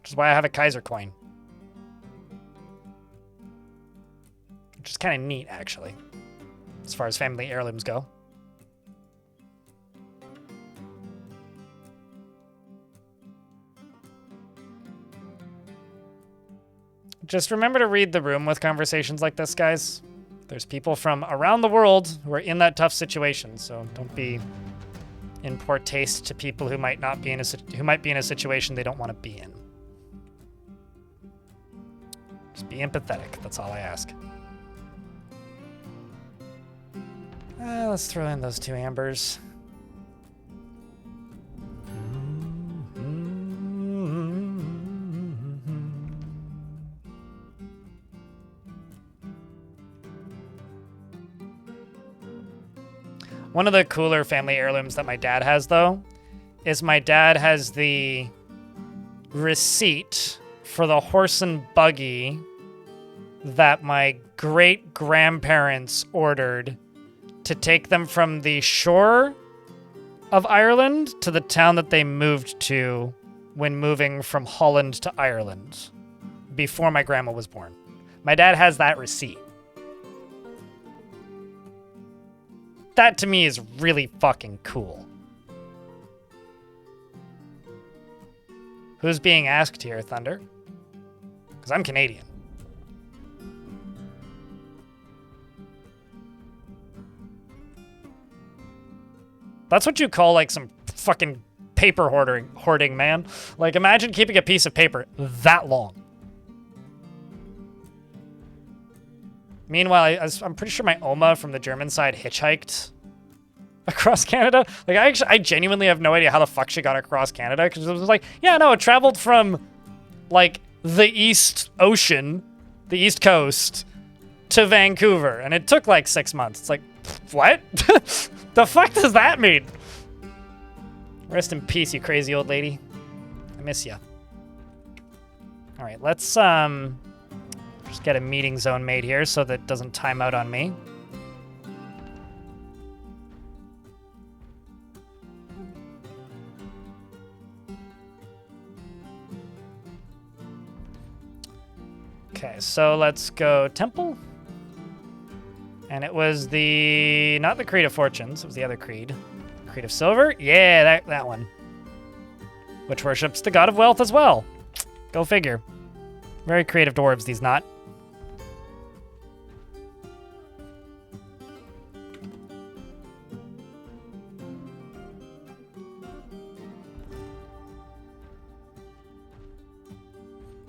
S1: is why I have a Kaiser coin. Which is kind of neat, actually, as far as family heirlooms go. Just remember to read the room with conversations like this, guys. There's people from around the world who are in that tough situation, so don't be in poor taste to people who might not be in a situation they don't want to be in. Just be empathetic. That's all I ask. Let's throw in those 2 ambers. One of the cooler family heirlooms that my dad has, though, is my dad has the receipt for the horse and buggy that my great-grandparents ordered to take them from the shore of Ireland to the town that they moved to when moving from Holland to Ireland before my grandma was born. My dad has that receipt. That to me is really fucking cool. Who's being asked here, Thunder? Because I'm Canadian. That's what you call like some fucking paper hoarding, man. Like imagine keeping a piece of paper that long. Meanwhile, I'm pretty sure my Oma from the German side hitchhiked across Canada. Like, I genuinely have no idea how the fuck she got across Canada, because it was like, yeah, no, it traveled from, like, the East Ocean, the East Coast, to Vancouver, and it took, like, 6 months. It's like, what? The fuck does that mean? Rest in peace, you crazy old lady. I miss ya. All right, let's, just get a meeting zone made here so that it doesn't time out on me. Okay, so let's go Temple. And it was not the Creed of Fortunes, it was the other Creed. Creed of Silver? Yeah, that one. Which worships the god of wealth as well. Go figure. Very creative dwarves, these not.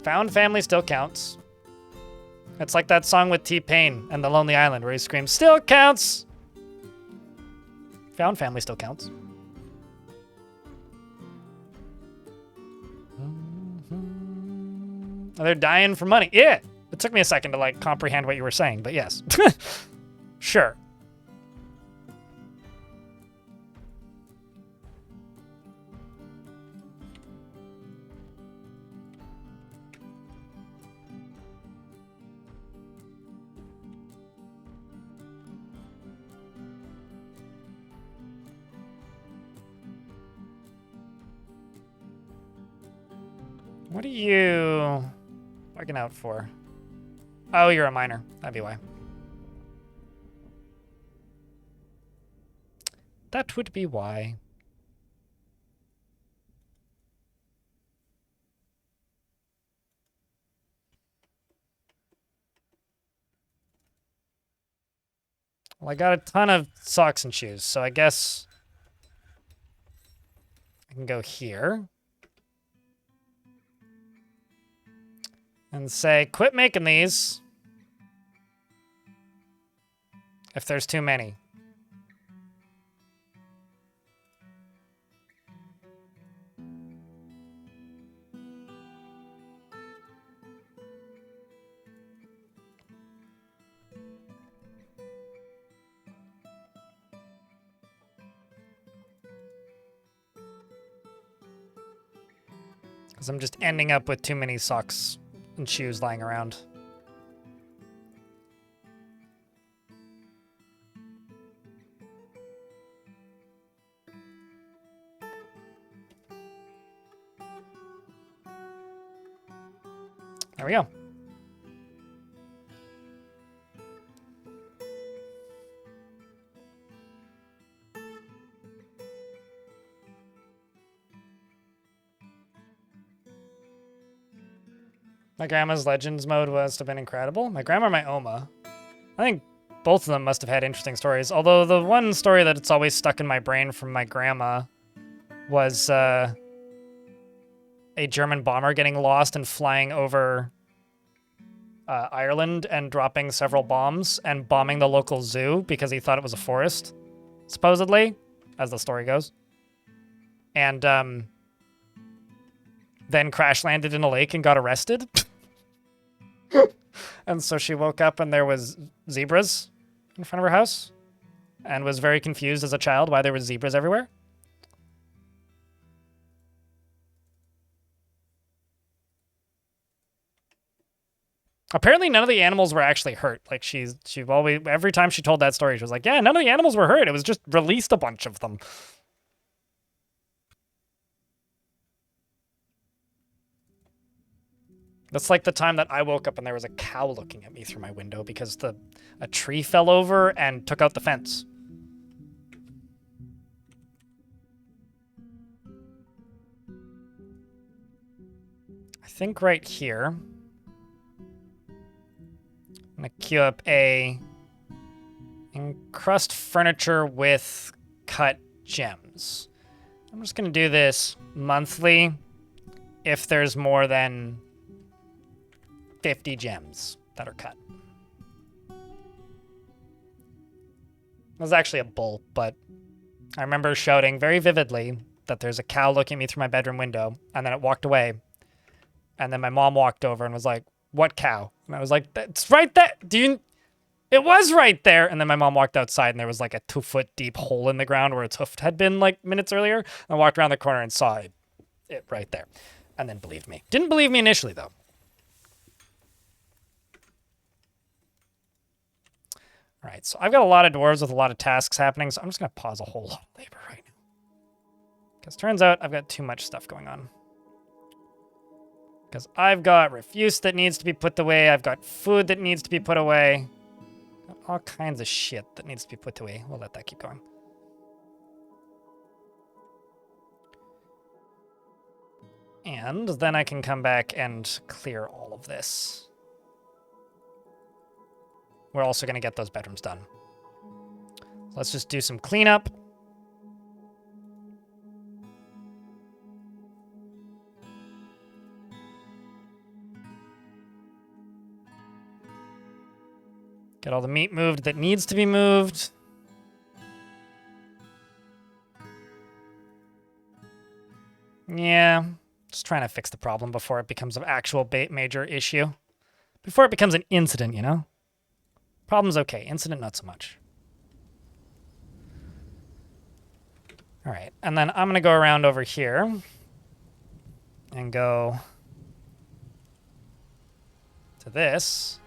S1: Found family still counts. It's like that song with T-Pain and The Lonely Island where he screams, still counts! Found family still counts. Oh, they're dying for money. Yeah, It took me a second to, like, comprehend what you were saying, but yes. Sure. What are you looking out for? Oh, you're a miner. That'd be why. That would be why. Well, I got a ton of socks and shoes, so I guess I can go here. And say, quit making these. If there's too many. Because I'm just ending up with too many socks and shoes lying around. There we go. My grandma's Legends mode must have been incredible. My grandma or my Oma? I think both of them must have had interesting stories. Although the one story that it's always stuck in my brain from my grandma was a German bomber getting lost and flying over Ireland and dropping several bombs and bombing the local zoo because he thought it was a forest, supposedly, as the story goes. And then crash landed in a lake and got arrested. And so she woke up and there was zebras in front of her house and was very confused as a child why there were zebras everywhere. Apparently none of the animals were actually hurt. Like she always, every time she told that story, she was like, yeah, none of the animals were hurt. It was just released a bunch of them. That's like the time that I woke up and there was a cow looking at me through my window because a tree fell over and took out the fence. I think right here, I'm gonna queue up a encrust furniture with cut gems. I'm just gonna do this monthly if there's more than 50 gems that are cut. It was actually a bull, but I remember shouting very vividly that there's a cow looking at me through my bedroom window, and then it walked away. And then my mom walked over and was like, what cow? And I was like, it's right there. It was right there. And then my mom walked outside and there was like a 2-foot deep hole in the ground where its hoof had been like minutes earlier. And I walked around the corner and saw it right there. And then believed me. Didn't believe me initially though. All right, so I've got a lot of dwarves with a lot of tasks happening, so I'm just going to pause a whole lot of labor right now. Because turns out I've got too much stuff going on. Because I've got refuse that needs to be put away, I've got food that needs to be put away. Got all kinds of shit that needs to be put away. We'll let that keep going. And then I can come back and clear all of this. We're also going to get those bedrooms done. So let's just do some cleanup. Get all the meat moved that needs to be moved. Yeah, just trying to fix the problem before it becomes an actual major issue. Before it becomes an incident, you know? Problem's okay. Incident, not so much. All right. And then I'm going to go around over here and go to this.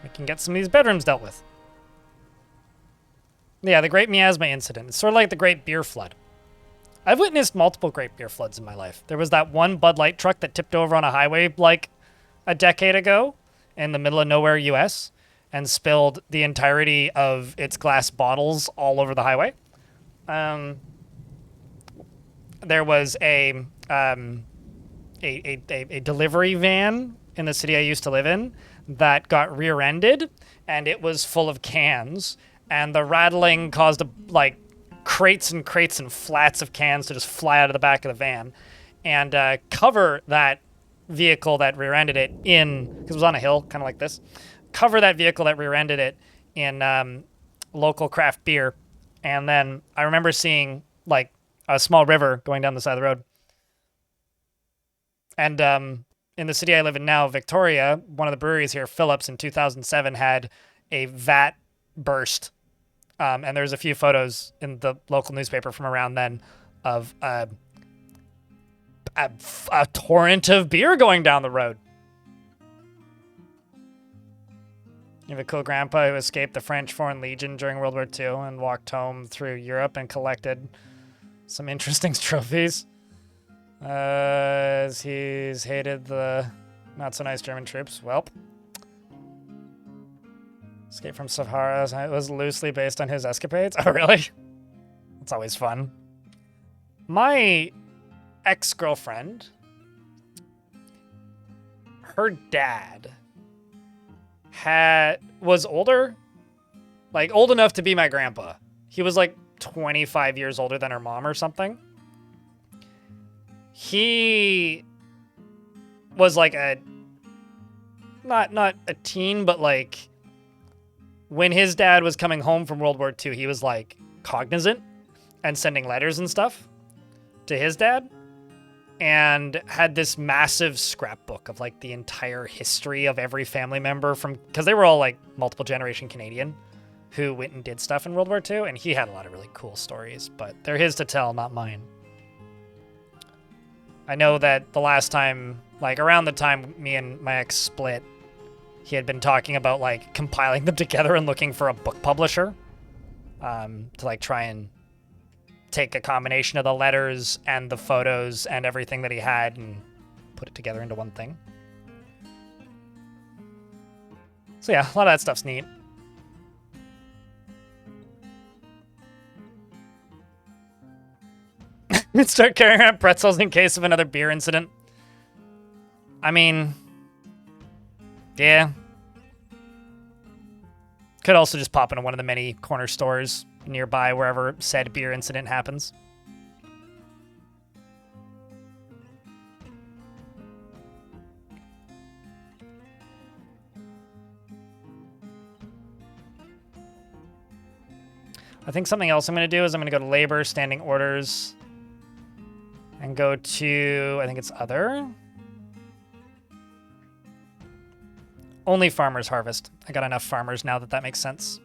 S1: We can get some of these bedrooms dealt with. Yeah, the Great Miasma Incident. It's sort of like the Great Beer Flood. I've witnessed multiple Great Beer Floods in my life. There was that one Bud Light truck that tipped over on a highway like a decade ago in the middle of nowhere, US, and spilled the entirety of its glass bottles all over the highway. There was a delivery van in the city I used to live in that got rear-ended, and it was full of cans, and the rattling caused crates and crates and flats of cans to just fly out of the back of the van, and cover that vehicle that rear-ended it in, because it was on a hill, kind of like this, cover that vehicle that rear-ended it in local craft beer. And then I remember seeing like a small river going down the side of the road. And in the city I live in now, Victoria, one of the breweries here, Phillips, in 2007 had a vat burst. And there's a few photos in the local newspaper from around then of a torrent of beer going down the road. You have a cool grandpa who escaped the French Foreign Legion during World War II and walked home through Europe and collected some interesting trophies. As he's hated the not-so-nice German troops. Welp. Escape from Sahara. It was loosely based on his escapades. Oh, really? That's always fun. My ex-girlfriend, her dad was older, like old enough to be my grandpa. He was like 25 years older than her mom or something. He was like not a teen, but like when his dad was coming home from World War II, he was like cognizant and sending letters and stuff to his dad, and had this massive scrapbook of like the entire history of every family member because they were all like multiple generation Canadian who went and did stuff in World War II, and he had a lot of really cool stories, but they're his to tell, not mine. I know that the last time, like around the time me and my ex split, he had been talking about like compiling them together and looking for a book publisher to like try and take a combination of the letters and the photos and everything that he had and put it together into one thing. So yeah, a lot of that stuff's neat. Start carrying around pretzels in case of another beer incident. I mean, yeah. Could also just pop into one of the many corner stores nearby wherever said beer incident happens. I think something else I'm going to do is I'm going to go to labor, standing orders, and go to, I think it's other. Only farmers harvest. I got enough farmers now that makes sense.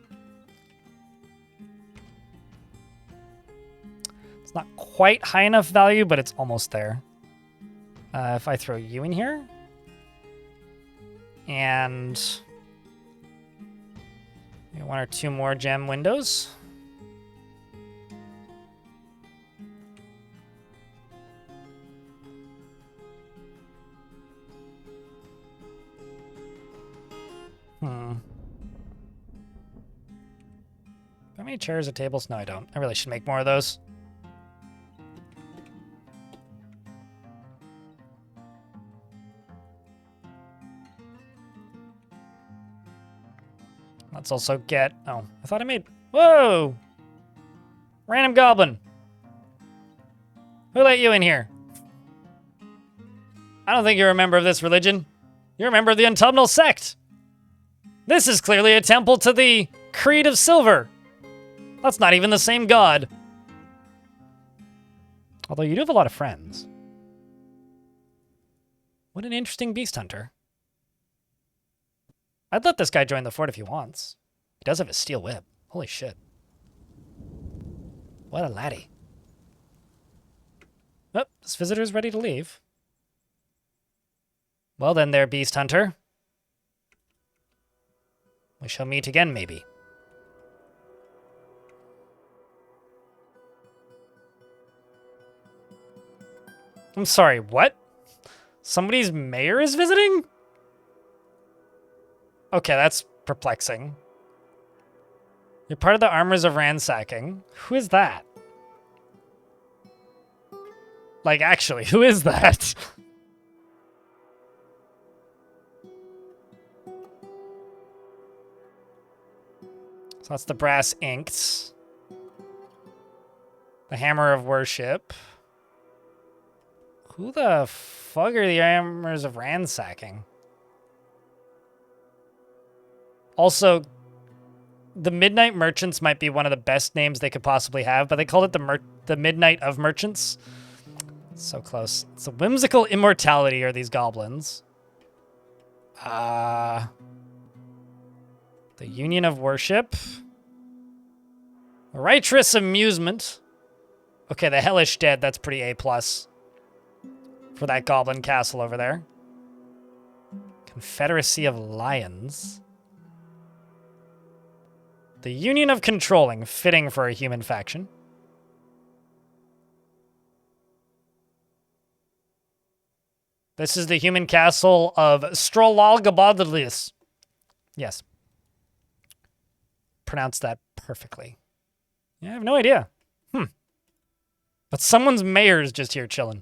S1: It's not quite high enough value, but it's almost there. If I throw you in here, and maybe one or two more gem windows. How many chairs or tables? No, I don't. I really should make more of those. Let's also get... Oh, I thought I made... Whoa! Random goblin. Who let you in here? I don't think you're a member of this religion. You're a member of the autumnal sect. This is clearly a temple to the Creed of Silver. That's not even the same god. Although you do have a lot of friends. What an interesting beast hunter. I'd let this guy join the fort if he wants. He does have a steel whip. Holy shit. What a laddie. Oh, this visitor's ready to leave. Well then there, beast hunter. We shall meet again, maybe. I'm sorry, what? Somebody's mayor is visiting? Okay, that's perplexing. You're part of the Armors of Ransacking. Who is that? Like, actually, who is that? So that's the Brass Inks. The Hammer of Worship. Who the fuck are the Armors of Ransacking? Also, the Midnight Merchants might be one of the best names they could possibly have, but they called it the Midnight of Merchants. So close. It's a whimsical immortality are these goblins. The Union of Worship. Righteous Amusement. Okay, the Hellish Dead, that's pretty A+. For that goblin castle over there. Confederacy of Lions. The Union of Controlling, fitting for a human faction. This is the human castle of Strollalgabodlis. Yes. Pronounced that perfectly. Yeah, I have no idea. But someone's mayor is just here chilling.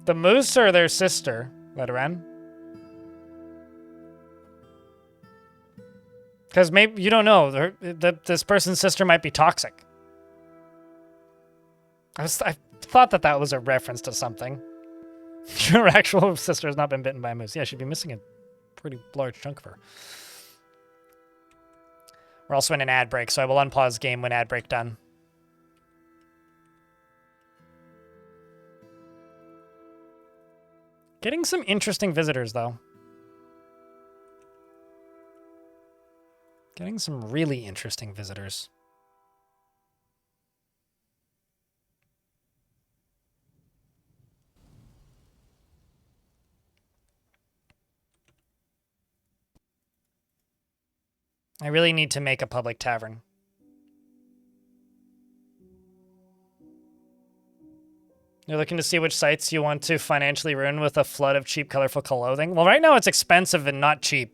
S1: The Moose or their sister, veteran? Because maybe you don't know. This person's sister might be toxic. I thought that was a reference to something. Her actual sister has not been bitten by a moose. Yeah, she'd be missing a pretty large chunk of her. We're also in an ad break, so I will unpause game when ad break done. Getting some interesting visitors, though. Getting some really interesting visitors. I really need to make a public tavern. You're looking to see which sites you want to financially ruin with a flood of cheap, colorful clothing? Well, right now it's expensive and not cheap.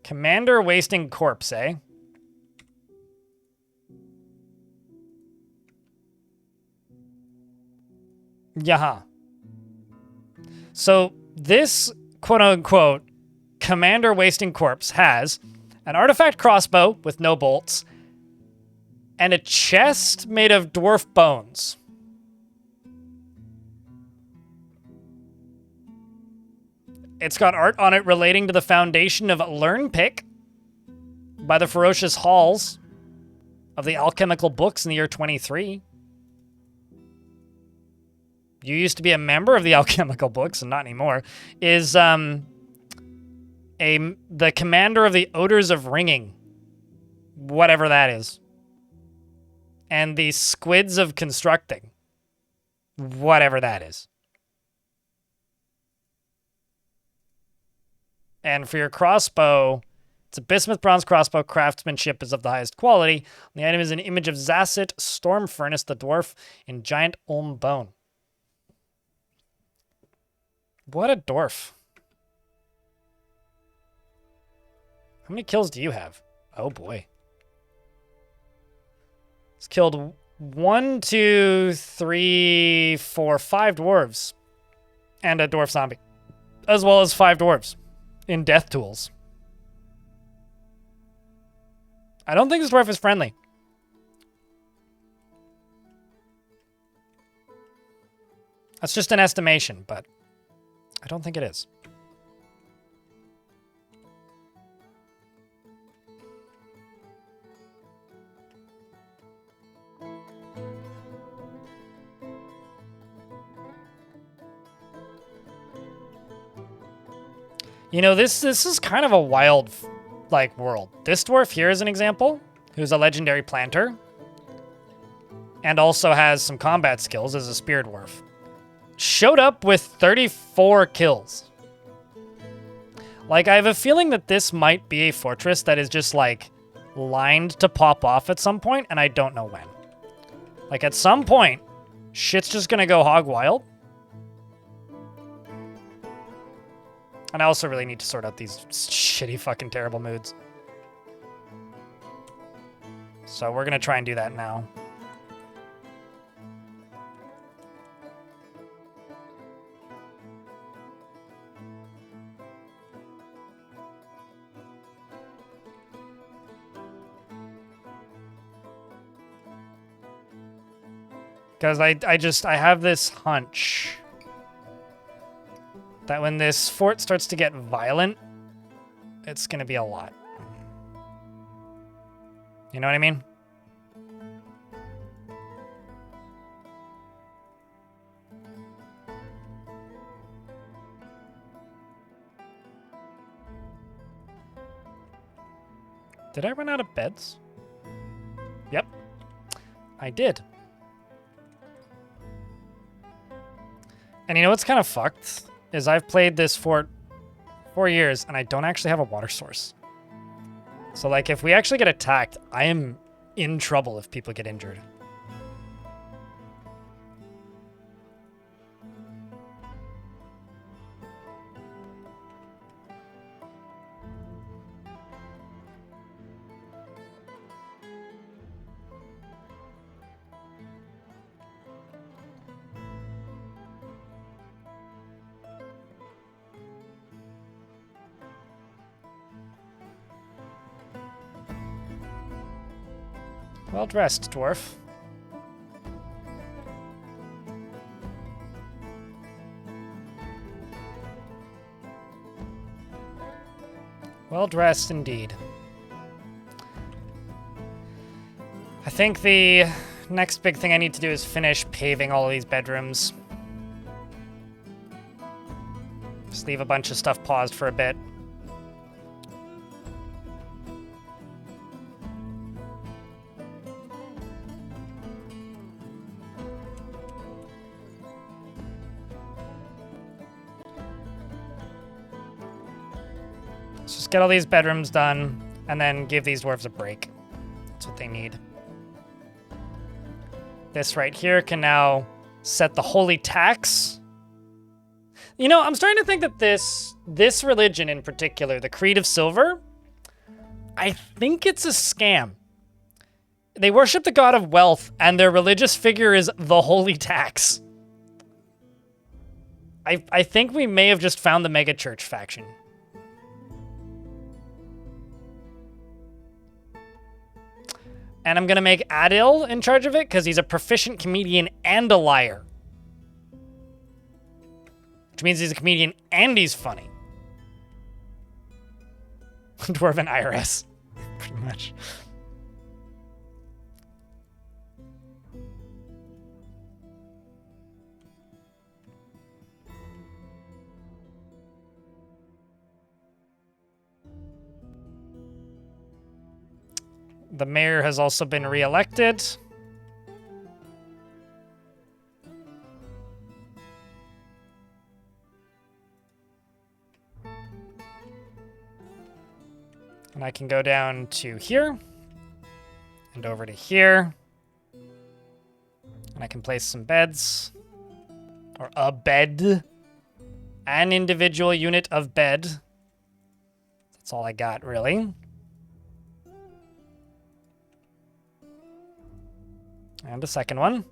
S1: Commander Wasting Corpse, eh? Yaha. So this quote-unquote Commander Wasting Corpse has an artifact crossbow with no bolts and a chest made of dwarf bones. It's got art on it relating to the foundation of Learnpick by the ferocious halls of the alchemical books in the year 23. You used to be a member of the alchemical books, and not anymore. Is the commander of the odors of ringing, whatever that is, and the squids of constructing, whatever that is. And for your crossbow, it's a bismuth bronze crossbow. Craftsmanship is of the highest quality. The item is an image of Zasset, Storm Furnace, the dwarf, in giant Ulm bone. What a dwarf. How many kills do you have? Oh boy. He's killed 1, 2, 3, 4, 5 dwarves. And a dwarf zombie. As well as 5 dwarves in death tools. I don't think this dwarf is friendly. That's just an estimation, but I don't think it is. You know, this is kind of a wild, like, world. This dwarf here is an example, who's a legendary planter, and also has some combat skills as a spear dwarf. Showed up with 34 kills. Like, I have a feeling that this might be a fortress that is just, like, lined to pop off at some point, and I don't know when. Like, at some point, shit's just gonna go hog wild. And I also really need to sort out these shitty fucking terrible moods. So we're gonna try and do that now. Because I have this hunch that when this fort starts to get violent, it's going to be a lot. You know what I mean? Did I run out of beds? Yep, I did. And you know what's kind of fucked? Is I've played this for 4 years and I don't actually have a water source. So like if we actually get attacked, I am in trouble if people get injured. Well dressed, dwarf. Well dressed indeed. I think the next big thing I need to do is finish paving all of these bedrooms. Just leave a bunch of stuff paused for a bit. Just get all these bedrooms done, and then give these dwarves a break. That's what they need. This right here can now set the holy tax. You know, I'm starting to think that this religion in particular, the Creed of Silver, I think it's a scam. They worship the god of wealth, and their religious figure is the holy tax. I think we may have just found the megachurch faction. And I'm going to make Adil in charge of it because he's a proficient comedian and a liar. Which means he's a comedian and he's funny. Dwarven IRS, pretty much. The mayor has also been re-elected. And I can go down to here and over to here. And I can place some beds. Or a bed. An individual unit of bed. That's all I got, really. And a second one.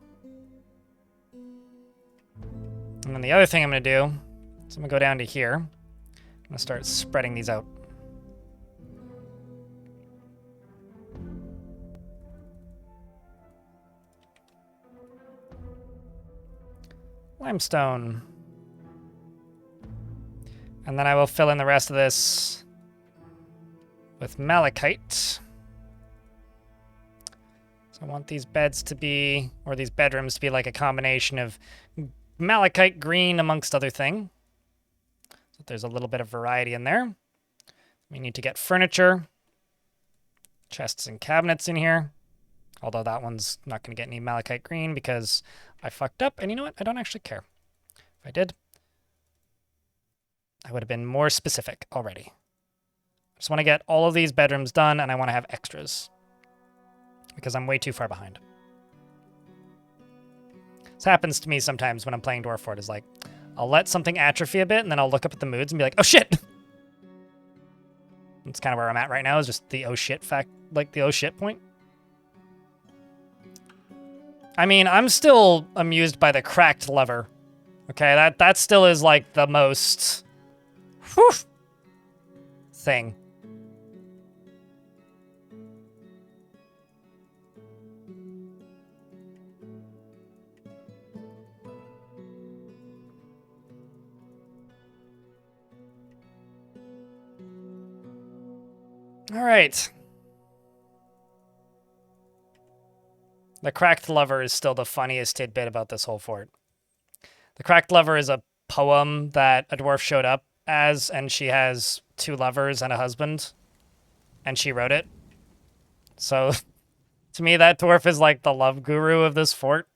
S1: And then the other thing I'm going to do is I'm going to go down to here. I'm going to start spreading these out. Limestone. And then I will fill in the rest of this with malachite. So I want these beds to be, or these bedrooms to be like a combination of malachite green amongst other things. So there's a little bit of variety in there. We need to get furniture, chests and cabinets in here. Although that one's not going to get any malachite green because I fucked up. And you know what? I don't actually care. If I did, I would have been more specific already. I just want to get all of these bedrooms done, and I want to have extras because I'm way too far behind. This happens to me sometimes when I'm playing Dwarf Fortress. Like, I'll let something atrophy a bit, and then I'll look up at the moods and be like, oh shit! That's kind of where I'm at right now, is just the oh shit fact, like the oh shit point. I mean, I'm still amused by the cracked lever. Okay, that still is like the most whew, thing. All right. The cracked lever is still the funniest tidbit about this whole fort. The cracked lever is a poem that a dwarf showed up as, and she has 2 lovers and a husband, and she wrote it. So, to me, that dwarf is like the love guru of this fort.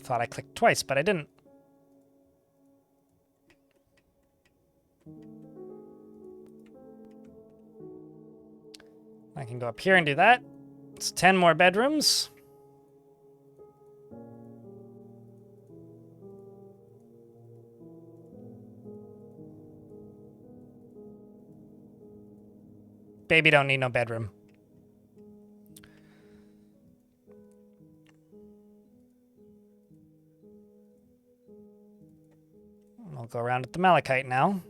S1: Thought I clicked twice, but I didn't. I can go up here and do that. It's 10 more bedrooms. Baby don't need no bedroom. I'll go around at the malachite now.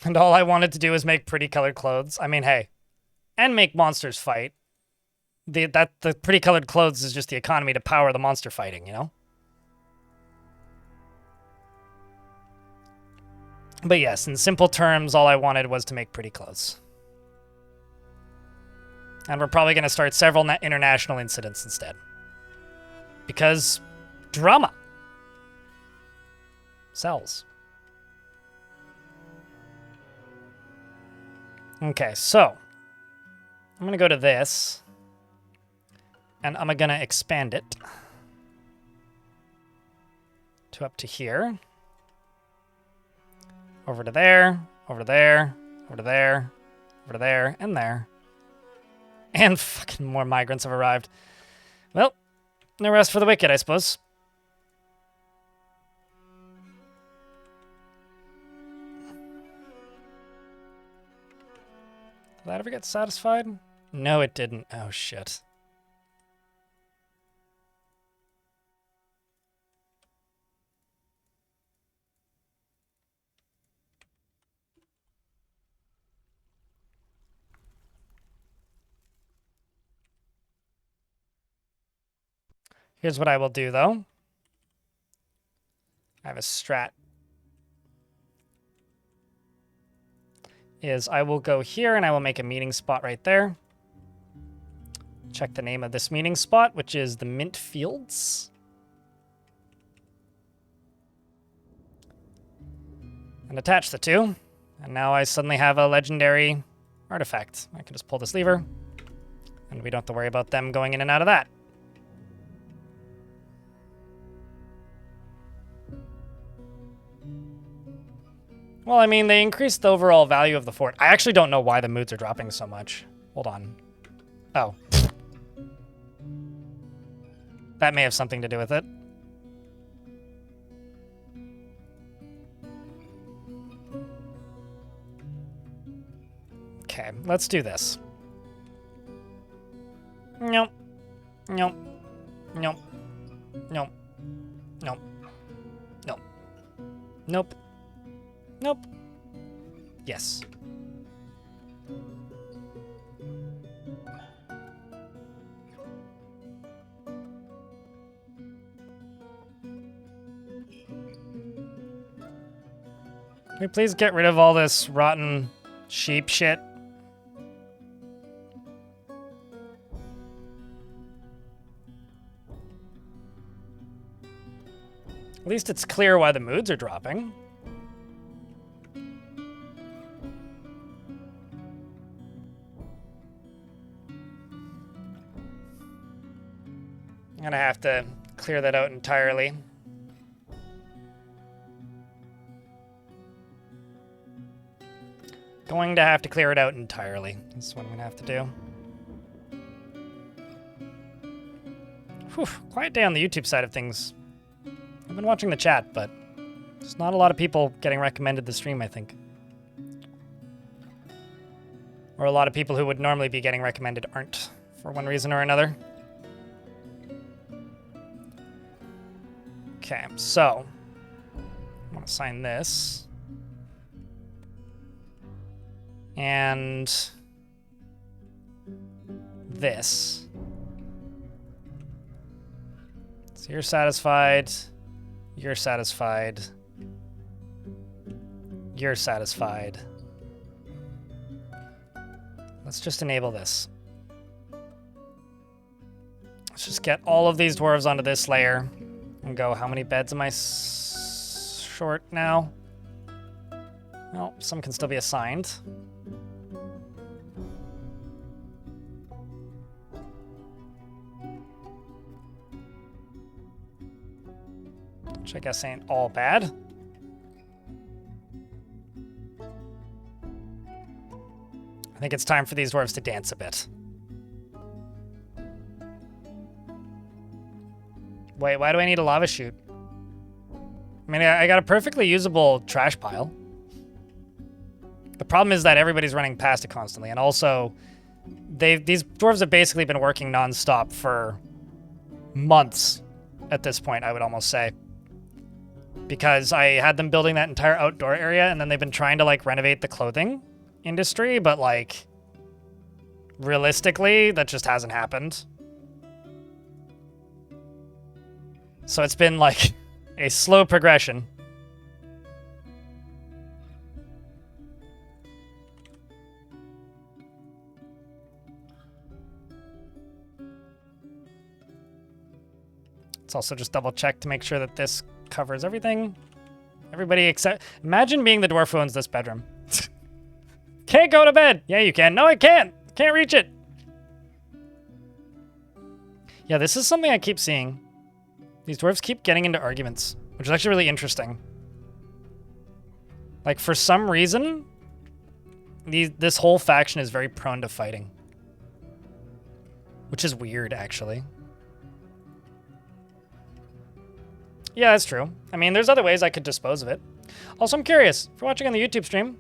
S1: And all I wanted to do was make pretty colored clothes. I mean, hey, and make monsters fight. The pretty colored clothes is just the economy to power the monster fighting, you know? But yes, in simple terms, all I wanted was to make pretty clothes. And we're probably going to start several international incidents instead. Because drama sells. Okay, so I'm going to go to this, and I'm going to expand it to up to here, over to there, over to there, over to there, over to there, and there. And fucking more migrants have arrived. Well, no rest for the wicked, I suppose. Did that ever get satisfied? No, it didn't. Oh, shit. Here's what I will do, though. I have a strat. Is I will go here and I will make a meeting spot right there. Check the name of this meeting spot, which is the Mint Fields. and attach the two. And now I suddenly have a legendary artifact. I can just pull this lever, and we don't have to worry about them going in and out of that. Well, I mean, they increased the overall value of the fort. I actually don't know why the moods are dropping so much. Hold on. Oh. That may have something to do with it. Okay, let's do this. Nope. Nope. Nope. Nope. Nope. Nope. Nope. Nope. Yes. Can we please get rid of all this rotten sheep shit? At least it's clear why the moods are dropping. I'm gonna have to clear that out entirely. Going to have to clear it out entirely. That's what I'm gonna have to do. Whew, quiet day on the YouTube side of things. I've been watching the chat, but there's not a lot of people getting recommended the stream, I think. Or a lot of people who would normally be getting recommended aren't, for one reason or another. Okay, so I'm gonna assign this. And this. So you're satisfied. You're satisfied. You're satisfied. Let's just enable this. Let's just get all of these dwarves onto this layer and go, how many beds am I short now? Well, some can still be assigned. Which I guess ain't all bad. I think it's time for these dwarves to dance a bit. Wait, why do I need a lava chute? I mean, I got a perfectly usable trash pile. The problem is that everybody's running past it constantly, and also, these dwarves have basically been working non-stop for months at this point, I would almost say. Because I had them building that entire outdoor area, and then they've been trying to, like, renovate the clothing industry, but, like, realistically, that just hasn't happened. So it's been, like, a slow progression. Let's also just double check to make sure that this covers everything. Everybody except... Imagine being the dwarf who owns this bedroom. Can't go to bed! Yeah, you can. No, I can't! Can't reach it! Yeah, this is something I keep seeing. These dwarves keep getting into arguments, which is actually really interesting. Like, for some reason, this whole faction is very prone to fighting. Which is weird, actually. Yeah, that's true. I mean, there's other ways I could dispose of it. Also, I'm curious, if you're watching on the YouTube stream,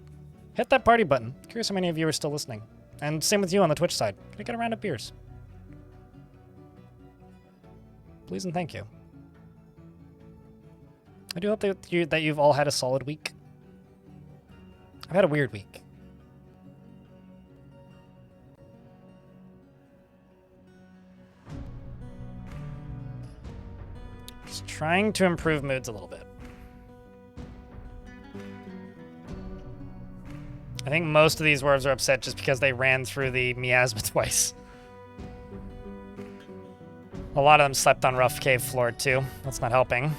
S1: hit that party button. Curious how many of you are still listening. And same with you on the Twitch side. Can I get a round of beers? Please and thank you. I do hope that you've all had a solid week. I've had a weird week. Just trying to improve moods a little bit. I think most of these dwarves are upset just because they ran through the miasma twice. A lot of them slept on rough cave floor too. That's not helping.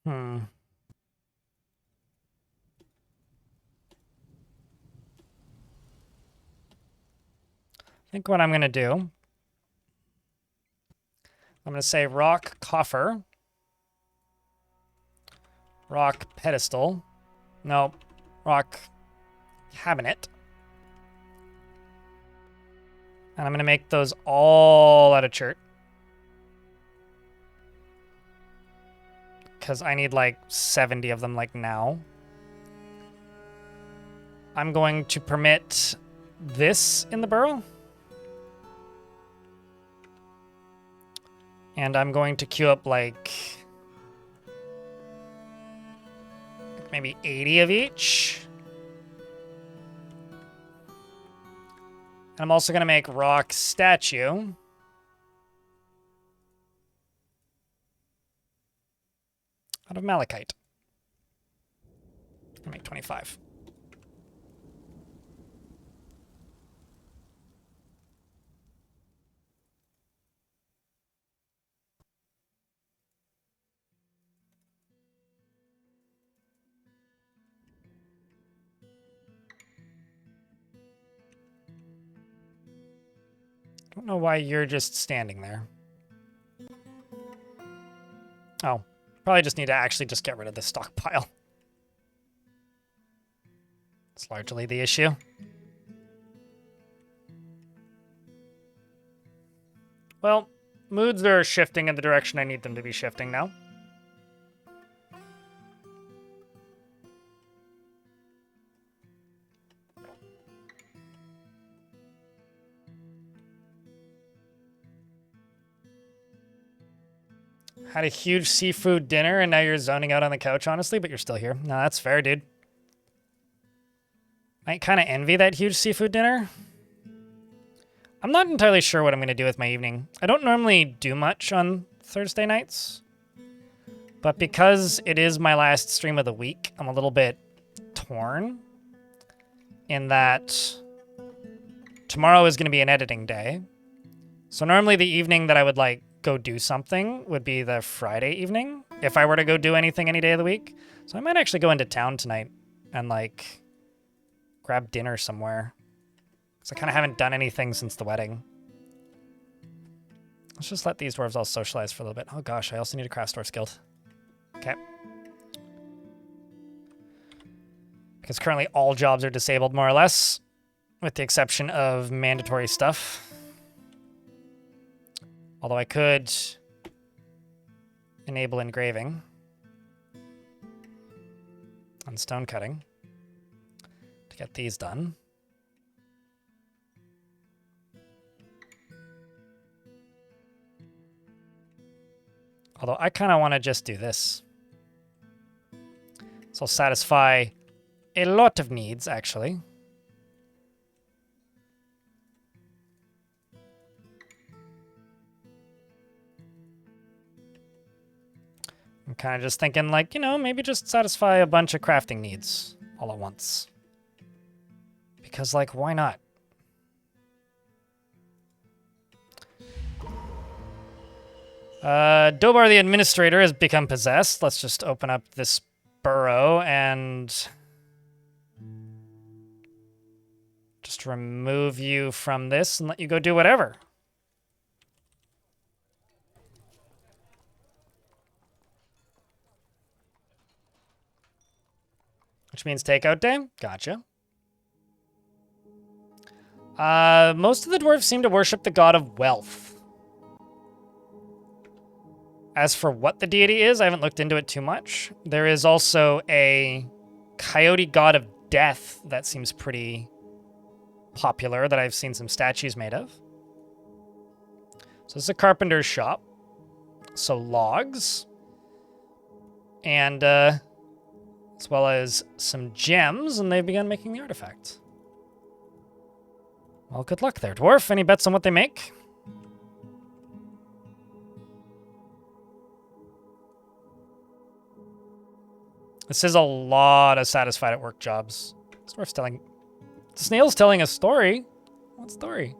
S1: I think what I'm going to do, I'm going to say rock coffer, rock pedestal, no, rock cabinet. And I'm going to make those all out of chert. Because I need like 70 of them like now. I'm going to permit this in the burrow. And I'm going to queue up like maybe 80 of each. And I'm also going to make rock statue. Out of malachite. I'll make 25. I don't know why you're just standing there. Oh, probably just need to actually just get rid of this stockpile. It's largely the issue. Well, moods are shifting in the direction I need them to be shifting now. Had a huge seafood dinner and now you're zoning out on the couch, honestly, but you're still here. No, that's fair, dude. I kind of envy that huge seafood dinner. I'm not entirely sure what I'm going to do with my evening. I don't normally do much on Thursday nights. But because it is my last stream of the week, I'm a little bit torn. In that tomorrow is going to be an editing day. So normally the evening that I would like go do something would be the Friday evening. If I were to go do anything any day of the week. So I might actually go into town tonight and like grab dinner somewhere. Because I kind of haven't done anything since the wedding. Let's just let these dwarves all socialize for a little bit. Oh gosh, I also need a craft store guild. Okay. Because currently all jobs are disabled more or less. With the exception of mandatory stuff. Although I could enable engraving and stone cutting to get these done. Although I kind of want to just do this. So I'll satisfy a lot of needs, actually. I'm kind of just thinking, like, you know, maybe just satisfy a bunch of crafting needs all at once. Because, like, why not? Dobar the administrator has become possessed. Let's just open up this burrow and just remove you from this and let you go do whatever. Which means takeout day? Gotcha. Most of the dwarves seem to worship the god of wealth. As for what the deity is, I haven't looked into it too much. There is also a coyote god of death that seems pretty popular that I've seen some statues made of. So this is a carpenter's shop. So logs. And, as well as some gems, and they've begun making the artifact. Well, good luck there, dwarf. Any bets on what they make? This is a lot of satisfied at work jobs. This dwarf's telling... Snail's telling a story? What story?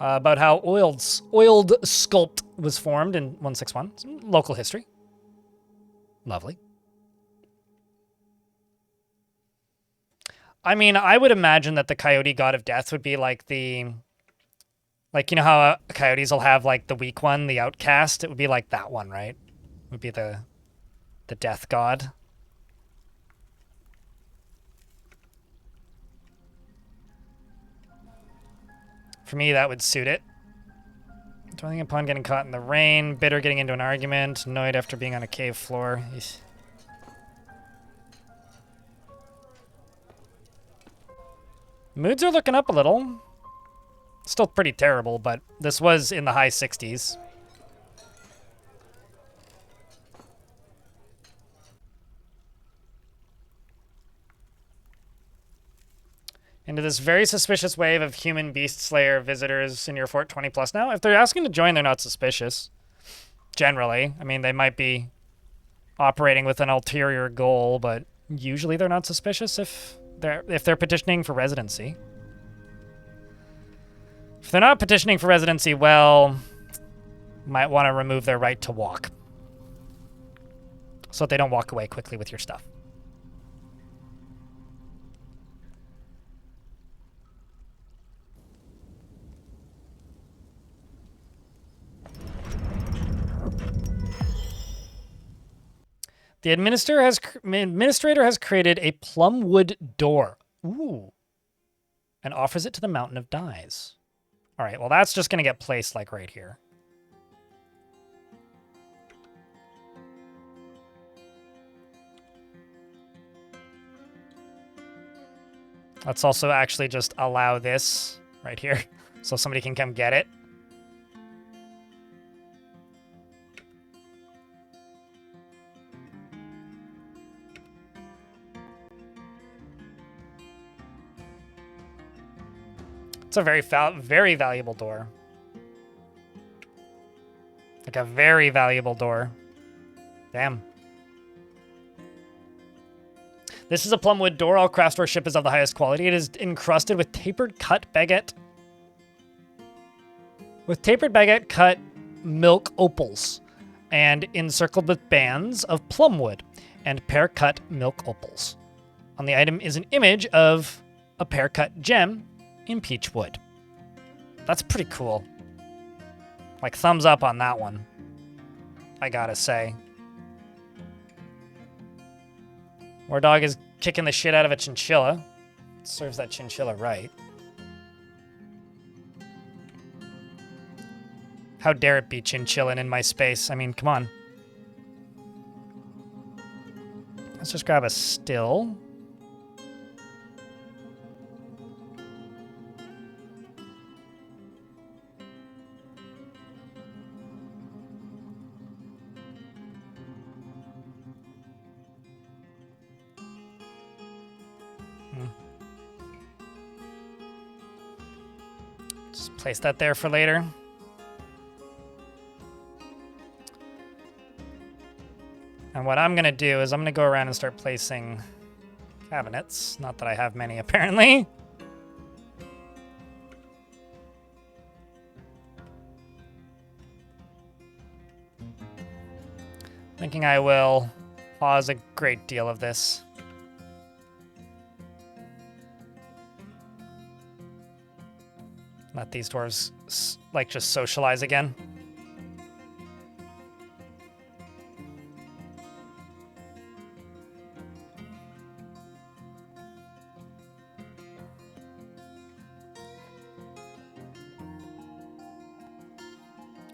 S1: about how oiled sculpt was formed in 161. Some local history. Lovely. I mean, I would imagine that the coyote god of death would be like the... Like, you know how coyotes will have, like, the weak one, the outcast? It would be like that one, right? It would be the death god. For me, that would suit it. Dwelling upon getting caught in the rain, bitter getting into an argument, annoyed after being on a cave floor. Eesh. Moods are looking up a little. Still pretty terrible, but this was in the high 60s. Into this very suspicious wave of human beast slayer visitors in your fort 20 plus now. If they're asking to join, they're not suspicious. Generally. I mean, they might be operating with an ulterior goal, but usually they're not suspicious if they're petitioning for residency. If they're not petitioning for residency, well, might want to remove their right to walk, so that they don't walk away quickly with your stuff. The administrator has created a plumwood door. Ooh. And offers it to the Mountain of Dyes. All right, well, that's just going to get placed, like, right here. Let's also actually just allow this right here so somebody can come get it. It's a very valuable door. Like a very valuable door. Damn. This is a plumwood door. All craft workmanship is of the highest quality. It is encrusted with tapered cut baguette. With tapered baguette cut milk opals. And encircled with bands of plumwood and pear cut milk opals. On the item is an image of a pear cut gem in peach wood. That's pretty cool. Like, thumbs up on that one, I gotta say. War Dog is kicking the shit out of a chinchilla. Serves that chinchilla right. How dare it be chinchillan in my space? I mean, come on. Let's just grab a still. Just place that there for later. And what I'm going to do is I'm going to go around and start placing cabinets. Not that I have many, apparently. Thinking I will pause a great deal of this. Let these dwarves, like, just socialize again.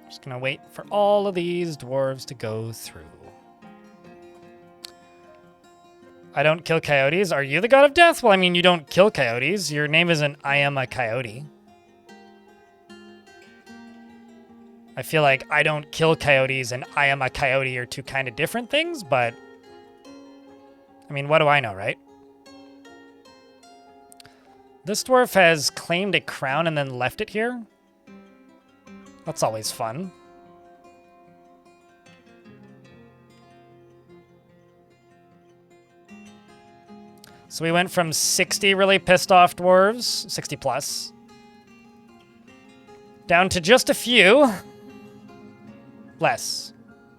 S1: Just gonna wait for all of these dwarves to go through. I don't kill coyotes. Are you the god of death? Well, I mean, you don't kill coyotes. Your name isn't I am a coyote. I feel like I don't kill coyotes and I am a coyote are two kind of different things, but I mean, what do I know, right? This dwarf has claimed a crown and then left it here. That's always fun. So we went from 60 really pissed off dwarves, 60 plus, Down to just a few. Less.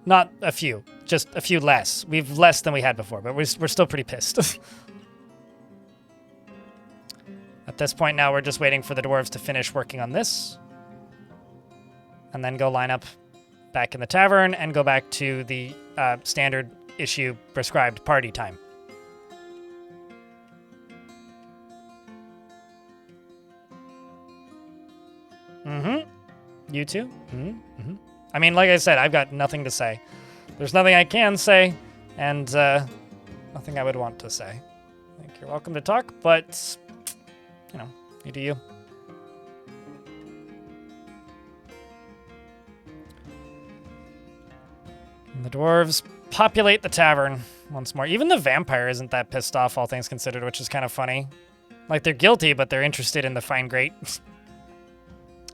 S1: Not a few. Just a few less. We've less than we had before, but we're still pretty pissed. At this point now, we're just waiting for the dwarves to finish working on this. And then go line up back in the tavern and go back to the standard issue prescribed party time. You too? I mean, like I said, I've got nothing to say. There's nothing I can say, and nothing I would want to say. I think you're welcome to talk, but, you know, you do you. And the dwarves populate the tavern once more. Even the vampire isn't that pissed off, all things considered, which is kind of funny. Like, they're guilty, but they're interested in the fine great.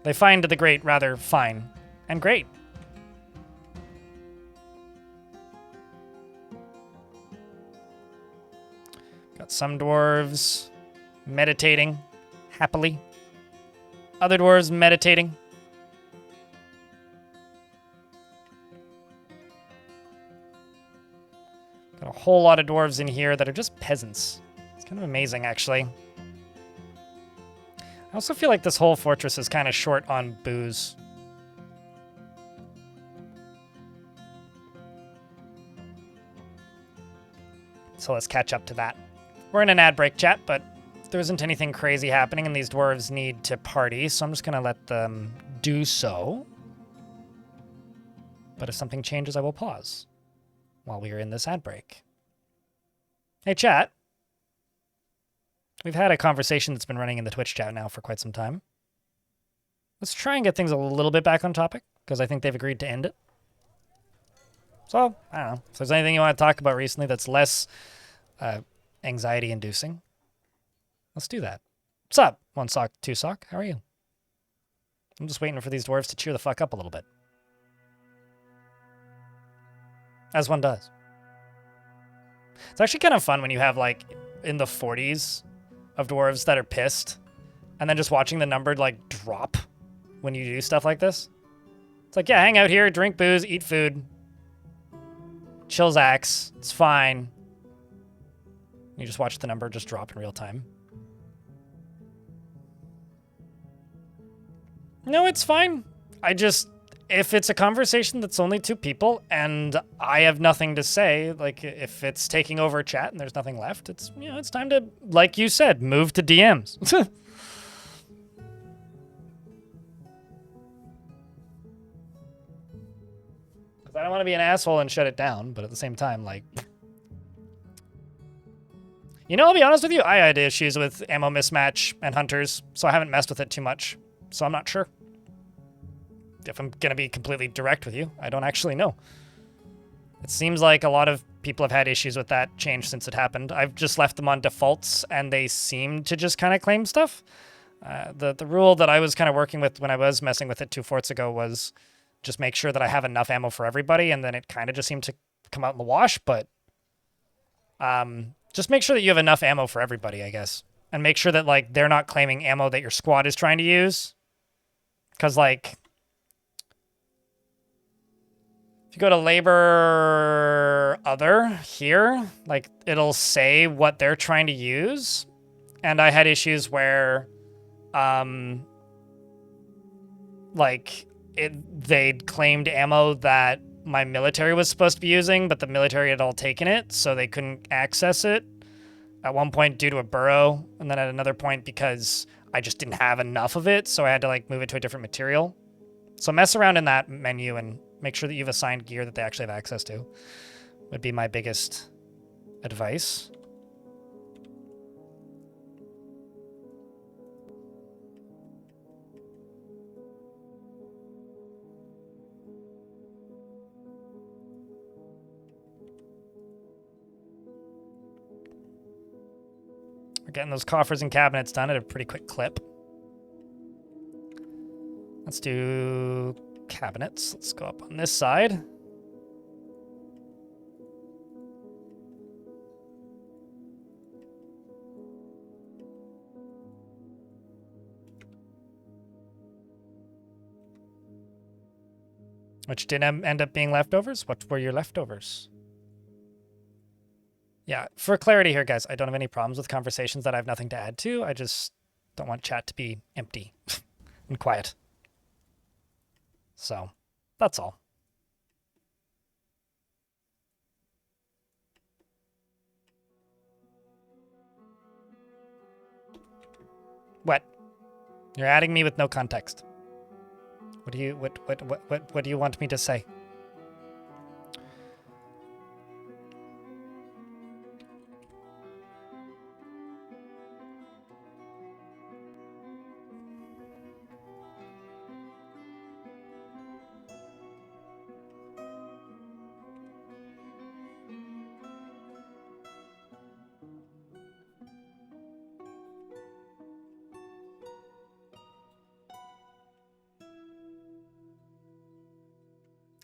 S1: They find the great rather fine and great. Got some dwarves meditating happily. Other dwarves meditating. Got a whole lot of dwarves in here that are just peasants. It's kind of amazing, actually. I also feel like this whole fortress is kind of short on booze. So let's catch up to that. We're in an ad break, chat, but there isn't anything crazy happening, and these dwarves need to party, so I'm just going to let them do so. But if something changes, I will pause while we are in this ad break. Hey, chat. We've had a conversation that's been running in the Twitch chat now for quite some time. Let's try and get things a little bit back on topic, because I think they've agreed to end it. So, I don't know. If there's anything you want to talk about recently that's less anxiety-inducing, let's do that. What's up, One Sock, Two Sock? How are you? I'm just waiting for these dwarves to cheer the fuck up a little bit. As one does. It's actually kind of fun when you have, like, in the 40s of dwarves that are pissed, and then just watching the number, like, drop when you do stuff like this. It's like, yeah, hang out here, drink booze, eat food, chill Zax, it's fine. You just watch the number just drop in real time. No, it's fine. If it's a conversation that's only two people and I have nothing to say, like if it's taking over chat and there's nothing left, it's, you know, it's time to, like you said, move to DMs. Because I don't want to be an asshole and shut it down, but at the same time, like, you know, I'll be honest with you, I had issues with ammo mismatch and hunters, so I haven't messed with it too much, so I'm not sure. If I'm going to be completely direct with you, I don't actually know. It seems like a lot of people have had issues with that change since it happened. I've just left them on defaults, and they seem to just kind of claim stuff. The rule that I was kind of working with when I was messing with it 2 forts ago was just make sure that I have enough ammo for everybody, and then it kind of just seemed to come out in the wash, but just make sure that you have enough ammo for everybody, I guess. And make sure that, like, they're not claiming ammo that your squad is trying to use. Because, like, if you go to labor other here, like, it'll say what they're trying to use. And I had issues where, like, they'd claimed ammo that my military was supposed to be using, but the military had all taken it, so they couldn't access it. At one point due to a burrow, and then at another point because I just didn't have enough of it, so I had to, like, move it to a different material. So mess around in that menu and make sure that you've assigned gear that they actually have access to, would be my biggest advice. We're getting those coffers and cabinets done at a pretty quick clip. Let's do cabinets. Let's go up on this side. Which did end up being leftovers? What were your leftovers? Yeah, for clarity here, guys, I don't have any problems with conversations that I have nothing to add to. I just don't want chat to be empty and quiet. So, that's all. What? You're adding me with no context. What do you want me to say?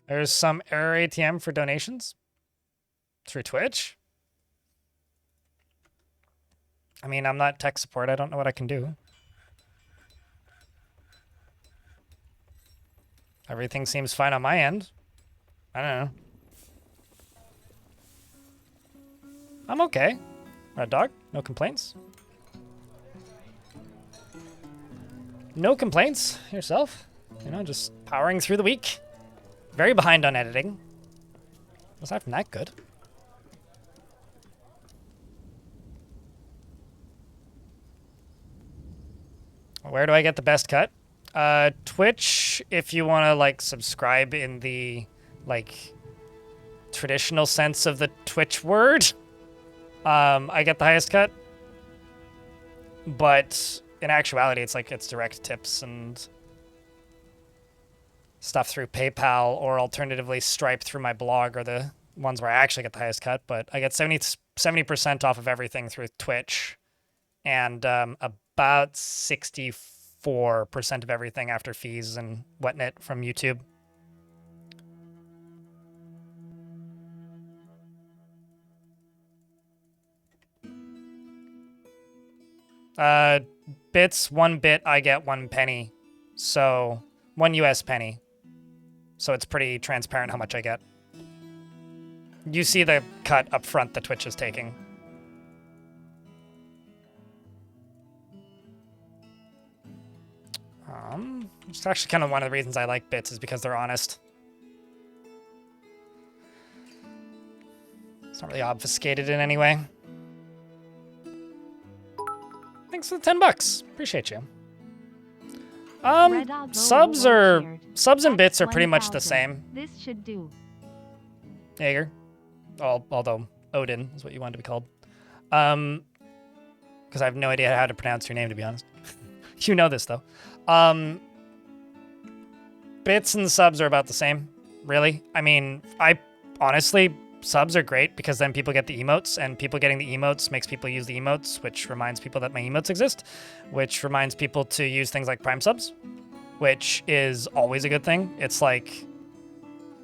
S1: There's some error ATM for donations through Twitch. I mean, I'm not tech support. I don't know what I can do. Everything seems fine on my end. I don't know. I'm okay. Red Dog, no complaints. No complaints. Yourself? You know, just powering through the week. Very behind on editing. Aside from that, good. Where do I get the best cut? Twitch, if you want to, like, subscribe in the, like, traditional sense of the Twitch word, I get the highest cut. But in actuality, it's like, it's direct tips and stuff through PayPal, or alternatively Stripe through my blog are the ones where I actually get the highest cut. But I get 70% off of everything through Twitch, and about 64% of everything after fees and whatnot from YouTube. Bits, 1 bit, I get 1 penny. So 1 US penny. So it's pretty transparent how much I get. You see the cut up front that Twitch is taking. It's actually kind of one of the reasons I like bits is because they're honest. It's not really obfuscated in any way. Thanks for the $10. Appreciate you. Subs and bits are pretty much the same.
S2: This should do.
S1: Jaeger. Although Odin is what you wanted to be called. Because I have no idea how to pronounce your name, to be honest. You know this, though. Bits and subs are about the same, really. I mean, honestly, subs are great because then people get the emotes, and people getting the emotes makes people use the emotes, which reminds people that my emotes exist, which reminds people to use things like Prime subs, which is always a good thing. It's like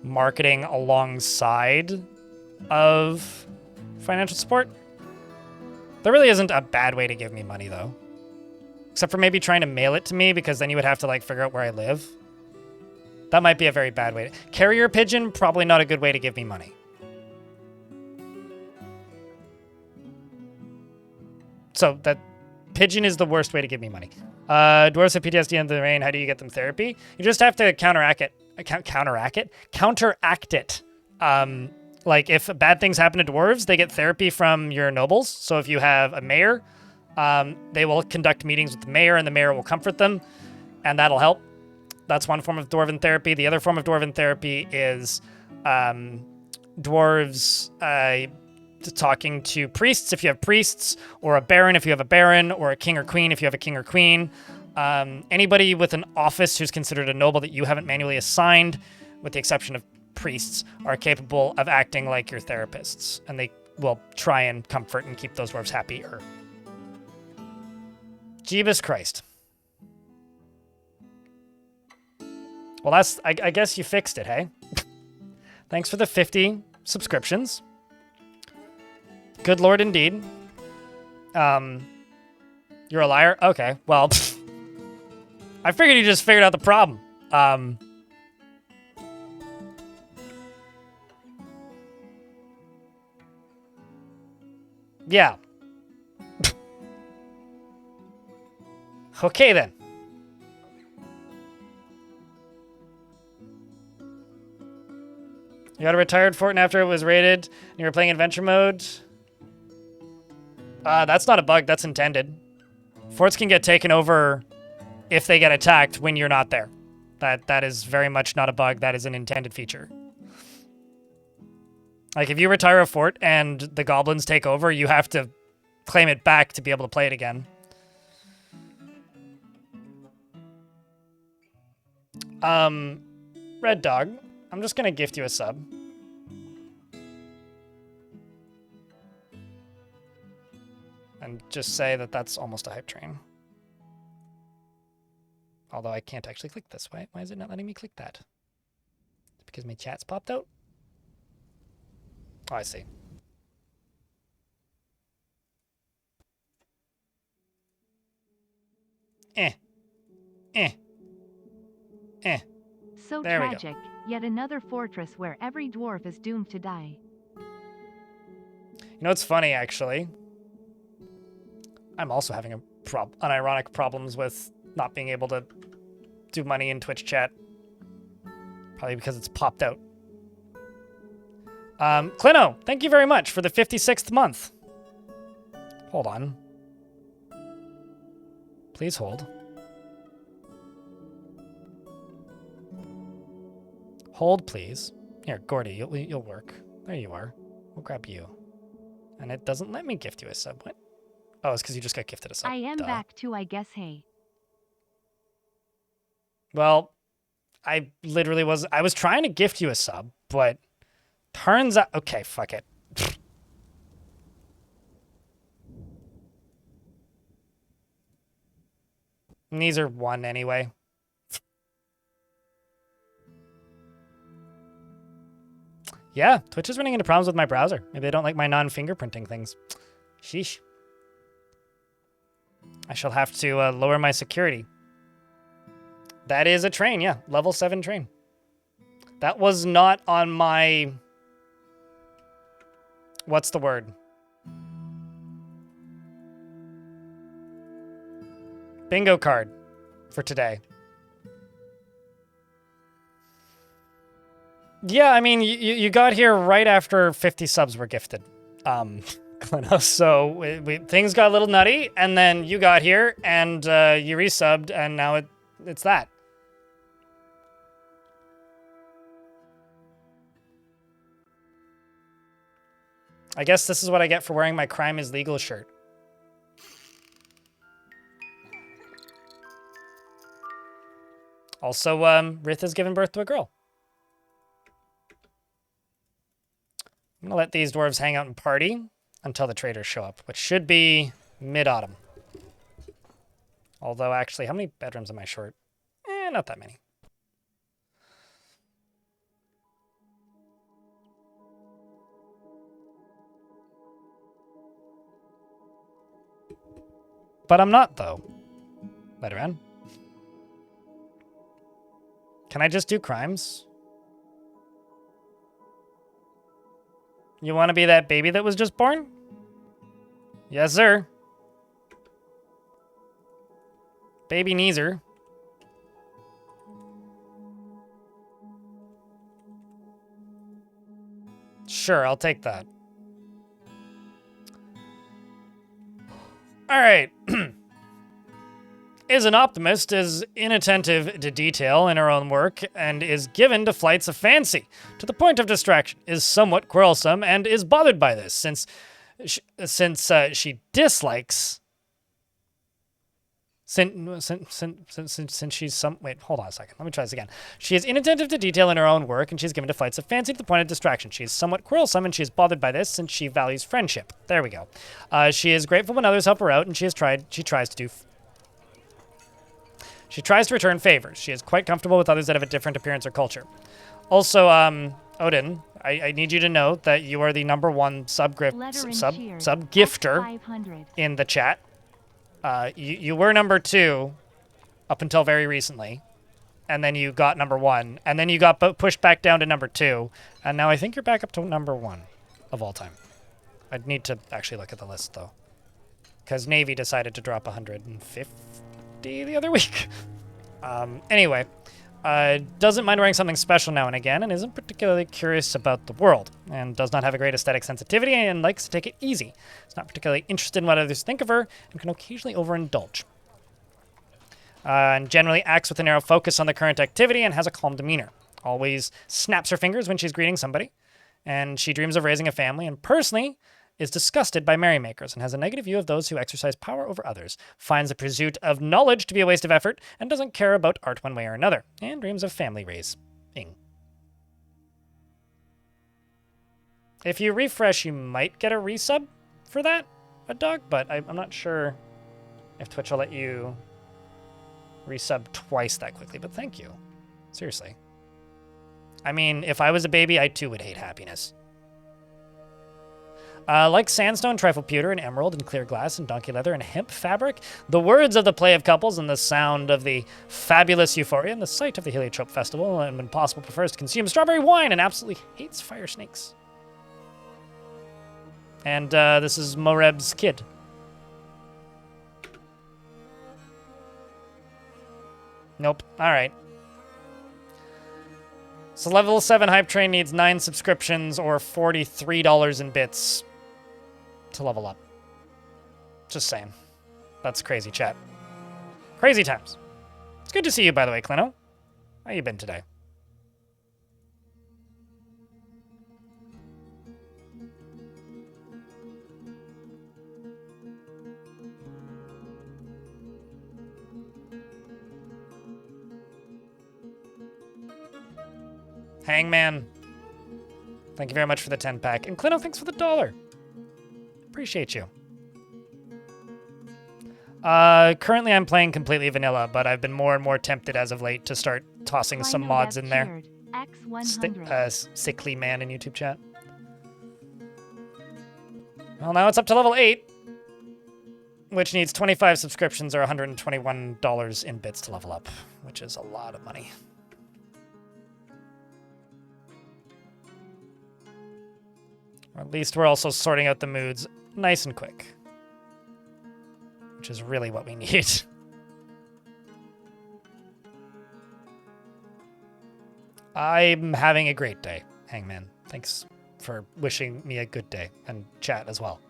S1: marketing alongside of financial support. There really isn't a bad way to give me money, though. Except for maybe trying to mail it to me, because then you would have to, like, figure out where I live. That might be a very bad way. Carrier pigeon, probably not a good way to give me money. So that pigeon is the worst way to give me money. Dwarves have PTSD in the rain. How do you get them therapy? You just have to counteract it. Counteract it. Like, if bad things happen to dwarves, they get therapy from your nobles. So if you have a mayor, they will conduct meetings with the mayor, and the mayor will comfort them, and that'll help. That's one form of dwarven therapy. The other form of dwarven therapy is dwarves talking to priests if you have priests, or a baron if you have a baron, or a king or queen if you have a king or queen. Anybody with an office who's considered a noble that you haven't manually assigned, with the exception of priests, are capable of acting like your therapists, and they will try and comfort and keep those dwarves happier. Jeebus Christ. Well, I guess you fixed it, hey? Thanks for the 50 subscriptions. Good lord indeed. You're a liar? Okay, well, I figured you just figured out the problem. Yeah. Okay, then. You got a retired fort and after it was raided and you were playing adventure mode? That's not a bug, that's intended. Forts can get taken over if they get attacked when you're not there. That is very much not a bug, that is an intended feature. Like, if you retire a fort and the goblins take over, you have to claim it back to be able to play it again. Red Dog, I'm just gonna gift you a sub. And just say that that's almost a hype train. Although I can't actually click this. Why is it not letting me click that? Because my chat's popped out? Oh, I see.
S2: So
S1: There
S2: tragic, yet another fortress where every dwarf is doomed to die.
S1: You know what's funny, actually? I'm also having unironic problems with not being able to do money in Twitch chat. Probably because it's popped out. Clino, thank you very much for the 56th month. Hold on. Please hold. Hold, please. Here, Gordy, you'll work. There you are. We'll grab you. And it doesn't let me gift you a sub. What? Oh, it's because you just got gifted a sub.
S2: I am back too, I guess, hey.
S1: Well, I was trying to gift you a sub, but turns out, okay, fuck it. And these are 1 anyway. Yeah, Twitch is running into problems with my browser. Maybe they don't like my non-fingerprinting things. Sheesh. I shall have to lower my security. That is a train, yeah. Level 7 train. That was not on my... What's the word? Bingo card for today. Yeah, I mean, you got here right after 50 subs were gifted. So things got a little nutty, and then you got here, and you resubbed, and now it's that. I guess this is what I get for wearing my crime is legal shirt. Also, Rith has given birth to a girl. I'm gonna let these dwarves hang out and party until the traders show up, which should be mid-autumn. Although, actually, how many bedrooms am I short? Not that many. But I'm not, though. Let her in. Can I just do crimes? You want to be that baby that was just born? Yes, sir. Baby Neezer. Sure, I'll take that. All right. Is an optimist, is inattentive to detail in her own work, and is given to flights of fancy, to the point of distraction, is somewhat quarrelsome, and is bothered by this, since she dislikes... Since she's some... Wait, hold on a second. Let me try this again. She is inattentive to detail in her own work, and she's given to flights of fancy to the point of distraction. She is somewhat quarrelsome, and she is bothered by this, since she values friendship. There we go. She is grateful when others help her out, and she tries to return favors. She is quite comfortable with others that have a different appearance or culture. Also, Odin, I need you to know that you are the #1 sub-gifter in the chat. You were #2 up until very recently, and then you got #1, and then you got pushed back down to #2, and now I think you're back up to #1 of all time. I'd need to actually look at the list, though. Because Navy decided to drop 150 the other week. Anyway, doesn't mind wearing something special now and again, and isn't particularly curious about the world, and does not have a great aesthetic sensitivity, and likes to take it easy. Is not particularly interested in what others think of her, and can occasionally overindulge. And generally acts with a narrow focus on the current activity and has a calm demeanor. Always snaps her fingers when she's greeting somebody, and she dreams of raising a family, and personally is disgusted by merrymakers and has a negative view of those who exercise power over others, finds the pursuit of knowledge to be a waste of effort, and doesn't care about art one way or another, and dreams of family raising. If you refresh, you might get a resub for that, a dog, but I'm not sure if Twitch will let you resub twice that quickly, but thank you. Seriously. I mean, if I was a baby, I too would hate happiness. Like sandstone, trifle pewter, and emerald, and clear glass, and donkey leather, and hemp fabric, the words of the play of couples, and the sound of the fabulous euphoria, and the sight of the heliotrope festival, and when possible prefers to consume strawberry wine, and absolutely hates fire snakes. And this is Moreb's kid. Nope. All right. So level 7 Hype Train needs 9 subscriptions or $43 in bits to level up. Just saying. That's crazy, chat. Crazy times. It's good to see you, by the way, Clino. How you been today? Hangman. Thank you very much for the 10-pack. And Clino, thanks for the $1. Appreciate you. Currently I'm playing completely vanilla, but I've been more and more tempted as of late to start tossing some mods in there. Sickly man in YouTube chat. Well, now it's up to level 8, which needs 25 subscriptions or $121 in bits to level up, which is a lot of money. Or at least we're also sorting out the moods nice and quick, which is really what we need. I'm having a great day, Hangman. Thanks for wishing me a good day, and chat as well.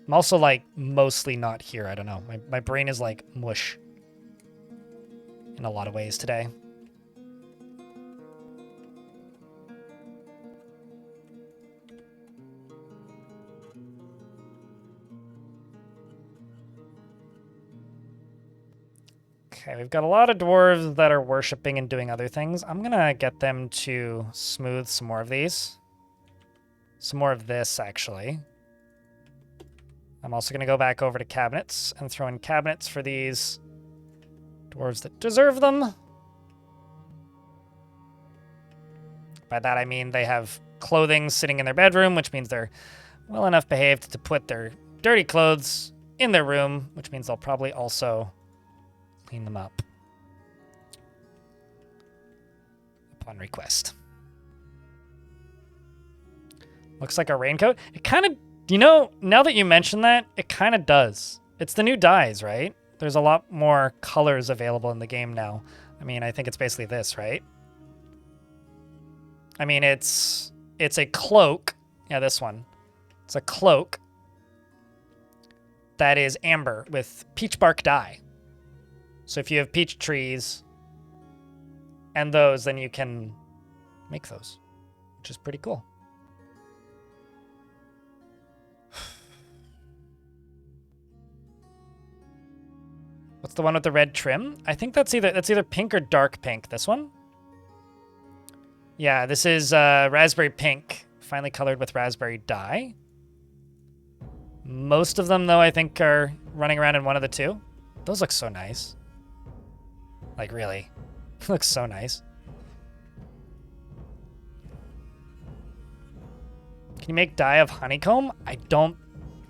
S1: I'm also, like, mostly not here. I don't know. My brain is, like, mush in a lot of ways today. Okay, we've got a lot of dwarves that are worshipping and doing other things. I'm gonna get them to smooth some more of these. Some more of this, actually. I'm also gonna go back over to cabinets and throw in cabinets for these dwarves that deserve them. By that I mean they have clothing sitting in their bedroom, which means they're well enough behaved to put their dirty clothes in their room, which means they'll probably also clean them up upon request. Looks like a raincoat. It kind of, you know, now that you mention that, it kind of does. It's the new dyes, right? There's a lot more colors available in the game now. I mean, I think it's basically this, right? I mean, it's a cloak. Yeah, this one. It's a cloak that is amber with peach bark dye. So if you have peach trees and those, then you can make those, which is pretty cool. What's the one with the red trim? I think that's either pink or dark pink. This one? Yeah, this is raspberry pink, finely colored with raspberry dye. Most of them, though, I think are running around in one of the two. Those look so nice. Like, really. Looks so nice. Can you make dye of honeycomb? I don't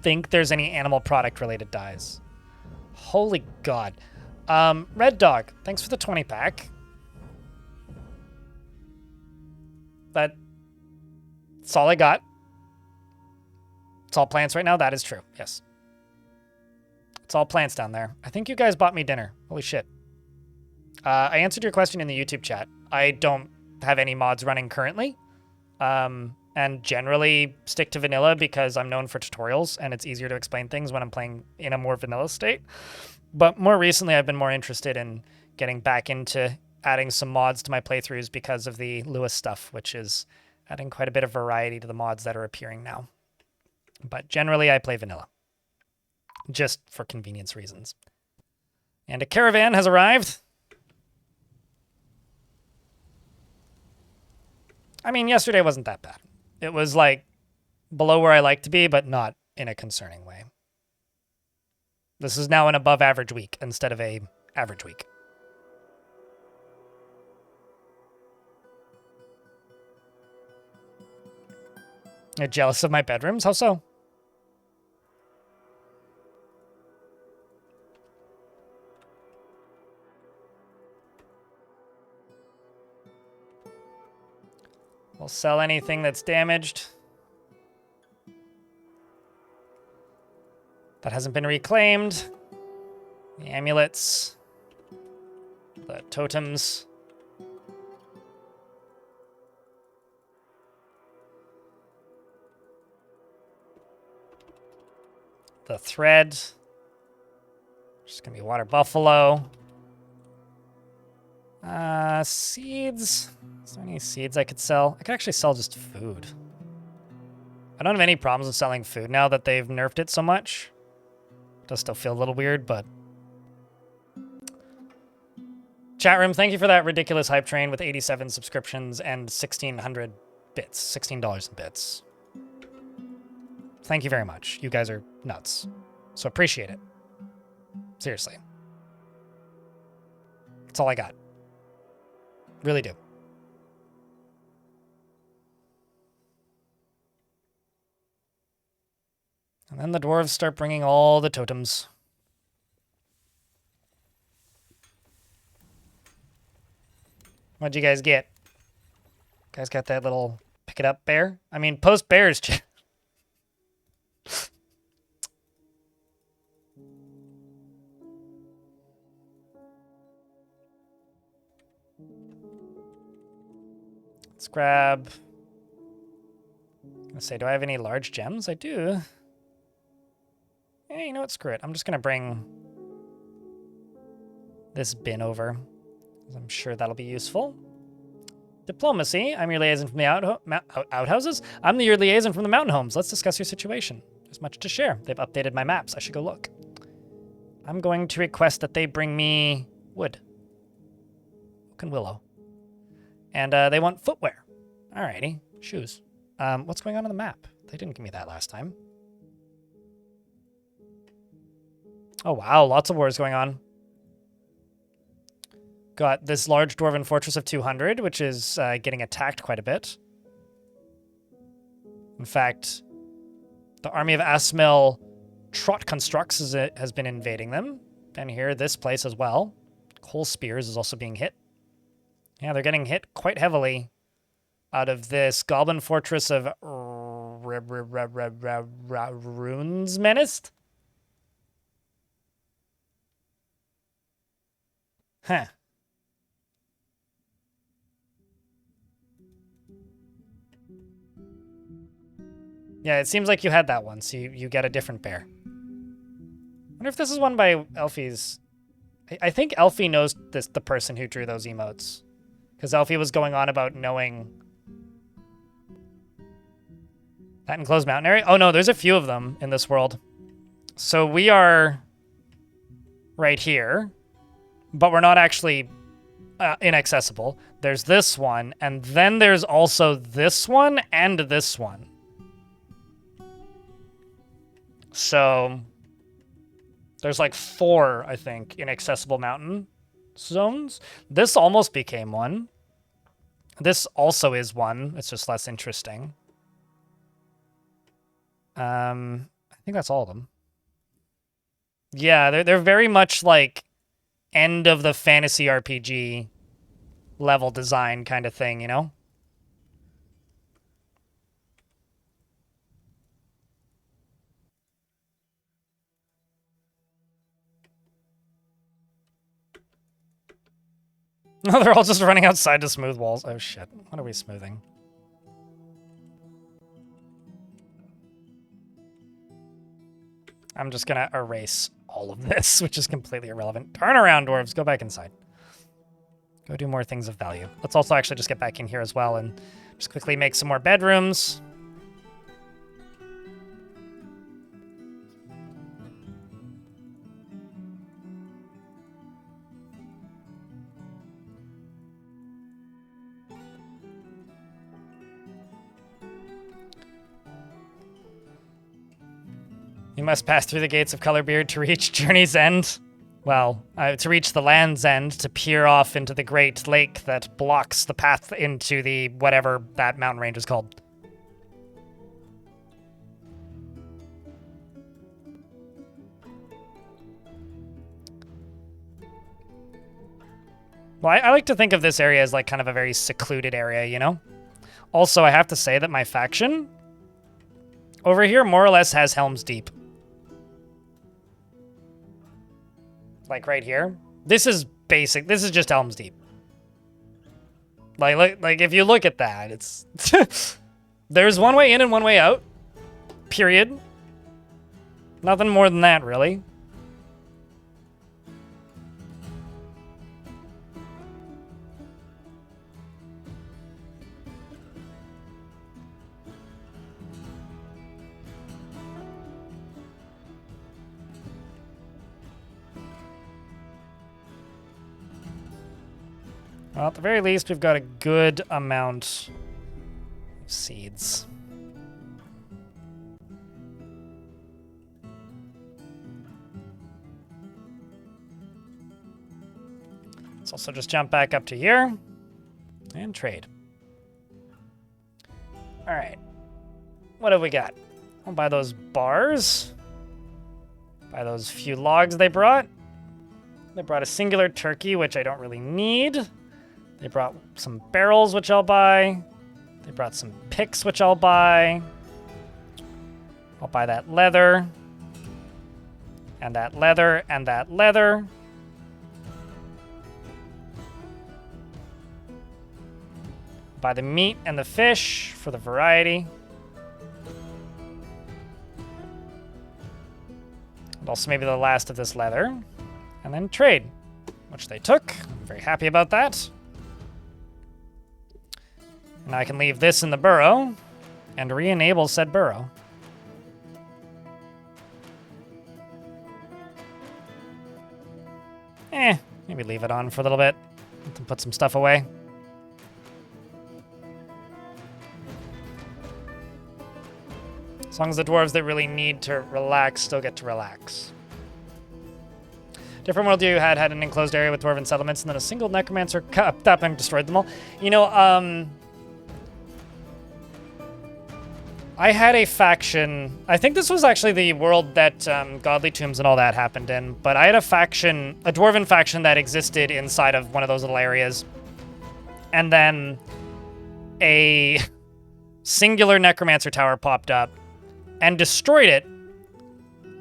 S1: think there's any animal product related dyes. Holy God. Red Dog, thanks for the 20-pack. That That's all I got. It's all plants right now. That is true. Yes. It's all plants down there. I think you guys bought me dinner. Holy shit. I answered your question in the YouTube chat. I don't have any mods running currently. And generally stick to vanilla because I'm known for tutorials and it's easier to explain things when I'm playing in a more vanilla state. But more recently, I've been more interested in getting back into adding some mods to my playthroughs because of the Lewis stuff, which is adding quite a bit of variety to the mods that are appearing now. But generally, I play vanilla, just for convenience reasons. And a caravan has arrived. I mean, yesterday wasn't that bad. It was like below where I like to be, but not in a concerning way. This is now an above average week instead of a average week. You're jealous of my bedrooms? How so? We'll sell anything that's damaged. That hasn't been reclaimed. The amulets. The totems. The thread. Just gonna be water buffalo. Seeds. Is there any seeds I could sell? I could actually sell just food. I don't have any problems with selling food now that they've nerfed it so much. It does still feel a little weird, but... Chat room, thank you for that ridiculous hype train with 87 subscriptions and 1,600 bits. $16 in bits. Thank you very much. You guys are nuts. So appreciate it. Seriously. That's all I got. Really do. And then the dwarves start bringing all the totems. What'd you guys get? Guys got that little pick it up bear? I mean, post bears. Let's grab... Let's say, do I have any large gems? I do. Yeah, you know what? Screw it. I'm just going to bring this bin over. I'm sure that'll be useful. Diplomacy. I'm your liaison from the outhouses. I'm your liaison from the mountain homes. Let's discuss your situation. There's much to share. They've updated my maps. I should go look. I'm going to request that they bring me wood. Oak and willow. And they want footwear. Alrighty. Shoes. What's going on the map? They didn't give me that last time. Oh, wow. Lots of wars going on. Got this large dwarven fortress of 200, which is getting attacked quite a bit. In fact, the army of Asmil Trot Constructs has been invading them. Down here, this place as well. Coal Spears is also being hit. Yeah, they're getting hit quite heavily out of this Goblin Fortress of Runes Menaced? Huh. Yeah, it seems like you had that one, so you get a different bear. I wonder if this is one by Elfie's... I think Elfie knows the person who drew those emotes. Because Elfie was going on about knowing... That enclosed mountain area? Oh no, there's a few of them in this world. So we are right here, but we're not actually inaccessible. There's this one, and then there's also this one and this one. So there's like 4, I think, inaccessible mountain zones. This almost became one. This also is one. It's just less interesting. I think that's all of them. Yeah, they're very much like end of the fantasy RPG level design kind of thing, you know? No, they're all just running outside to smooth walls. Oh shit. What are we smoothing? I'm just gonna erase all of this, which is completely irrelevant. Turn around, dwarves. Go back inside. Go do more things of value. Let's also actually just get back in here as well and just quickly make some more bedrooms. You must pass through the gates of Colorbeard to reach Journey's End. Well, to reach the land's end, to peer off into the great lake that blocks the path into the whatever that mountain range is called. Well, I like to think of this area as like kind of a very secluded area, you know? Also, I have to say that my faction over here more or less has Helm's Deep. Like right here. This is basic. This is just Helm's Deep. Like if you look at that, it's there's one way in and one way out. Period. Nothing more than that, really. Well, at the very least, we've got a good amount of seeds. Let's also just jump back up to here and trade. All right. What have we got? I'll buy those bars. Buy those few logs they brought. They brought a singular turkey, which I don't really need. They brought some barrels, which I'll buy. They brought some picks, which I'll buy. I'll buy that leather. And that leather, and that leather. Buy the meat and the fish for the variety. And also maybe the last of this leather. And then trade, which they took. I'm very happy about that. And I can leave this in the burrow and re-enable said burrow. Maybe leave it on for a little bit. Put some stuff away. As long as the dwarves that really need to relax still get to relax. Different world you had an enclosed area with dwarven settlements, and then a single necromancer cut up and destroyed them all. You know, I had a faction. I think this was actually the world that Godly Tombs and all that happened in. But I had a faction, a dwarven faction that existed inside of one of those little areas. And then a singular necromancer tower popped up and destroyed it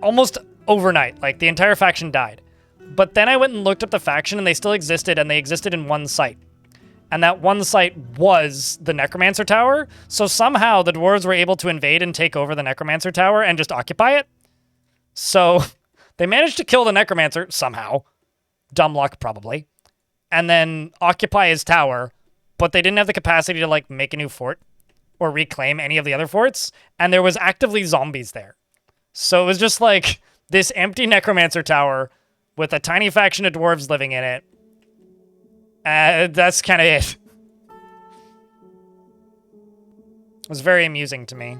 S1: almost overnight. Like, the entire faction died. But then I went and looked up the faction, and they still existed, and they existed in one site. And that one site was the Necromancer Tower. So somehow the dwarves were able to invade and take over the Necromancer Tower and just occupy it. So they managed to kill the Necromancer somehow. Dumb luck, probably. And then occupy his tower. But they didn't have the capacity to, like, make a new fort or reclaim any of the other forts. And there was actively zombies there. So it was just like this empty Necromancer Tower with a tiny faction of dwarves living in it. That's kind of it. It was very amusing to me.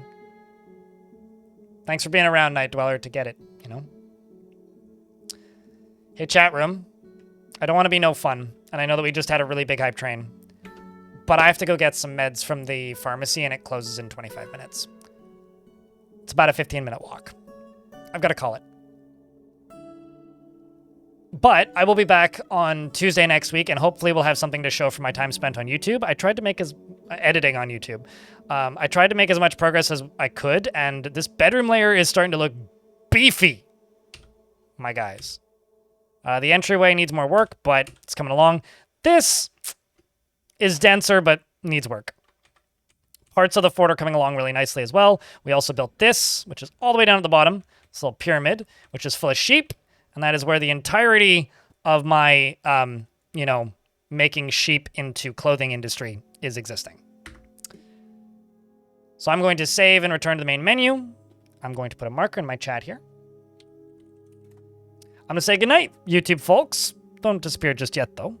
S1: Thanks for being around, Night Dweller, to get it, you know? Hey, chat room. I don't want to be no fun, and I know that we just had a really big hype train. But I have to go get some meds from the pharmacy, and it closes in 25 minutes. It's about a 15-minute walk. I've got to call it. But I will be back on Tuesday next week, and hopefully we'll have something to show for my time spent on YouTube. I tried to make editing on YouTube. I tried to make as much progress as I could, and this bedroom layer is starting to look beefy, my guys. The entryway needs more work, but it's coming along. This is denser, but needs work. Parts of the fort are coming along really nicely as well. We also built this, which is all the way down at the bottom. This little pyramid, which is full of sheep. And that is where the entirety of my, making sheep into clothing industry is existing. So I'm going to save and return to the main menu. I'm going to put a marker in my chat here. I'm going to say goodnight, YouTube folks. Don't disappear just yet, though.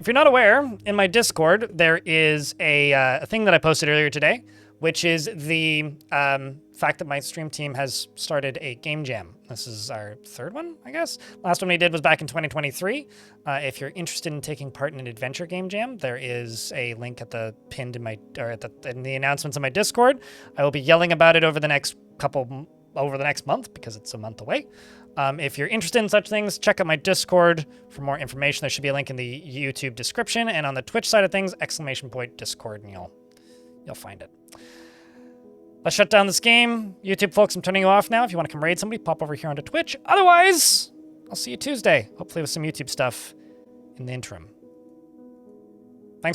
S1: If you're not aware, in my Discord, there is a thing that I posted earlier today, which is the fact that my stream team has started a game jam. This is our third one, I guess. Last one we did was back in 2023. If you're interested in taking part in an adventure game jam, there is a link at the pinned in my in the announcements in my Discord. I will be yelling about it over the next month because it's a month away. If you're interested in such things, check out my Discord for more information. There should be a link in the YouTube description, and on the Twitch side of things, !Discord, and you'll find it. Let's shut down this game. YouTube folks, I'm turning you off now. If you want to come raid somebody, pop over here onto Twitch. Otherwise, I'll see you Tuesday, hopefully with some YouTube stuff in the interim.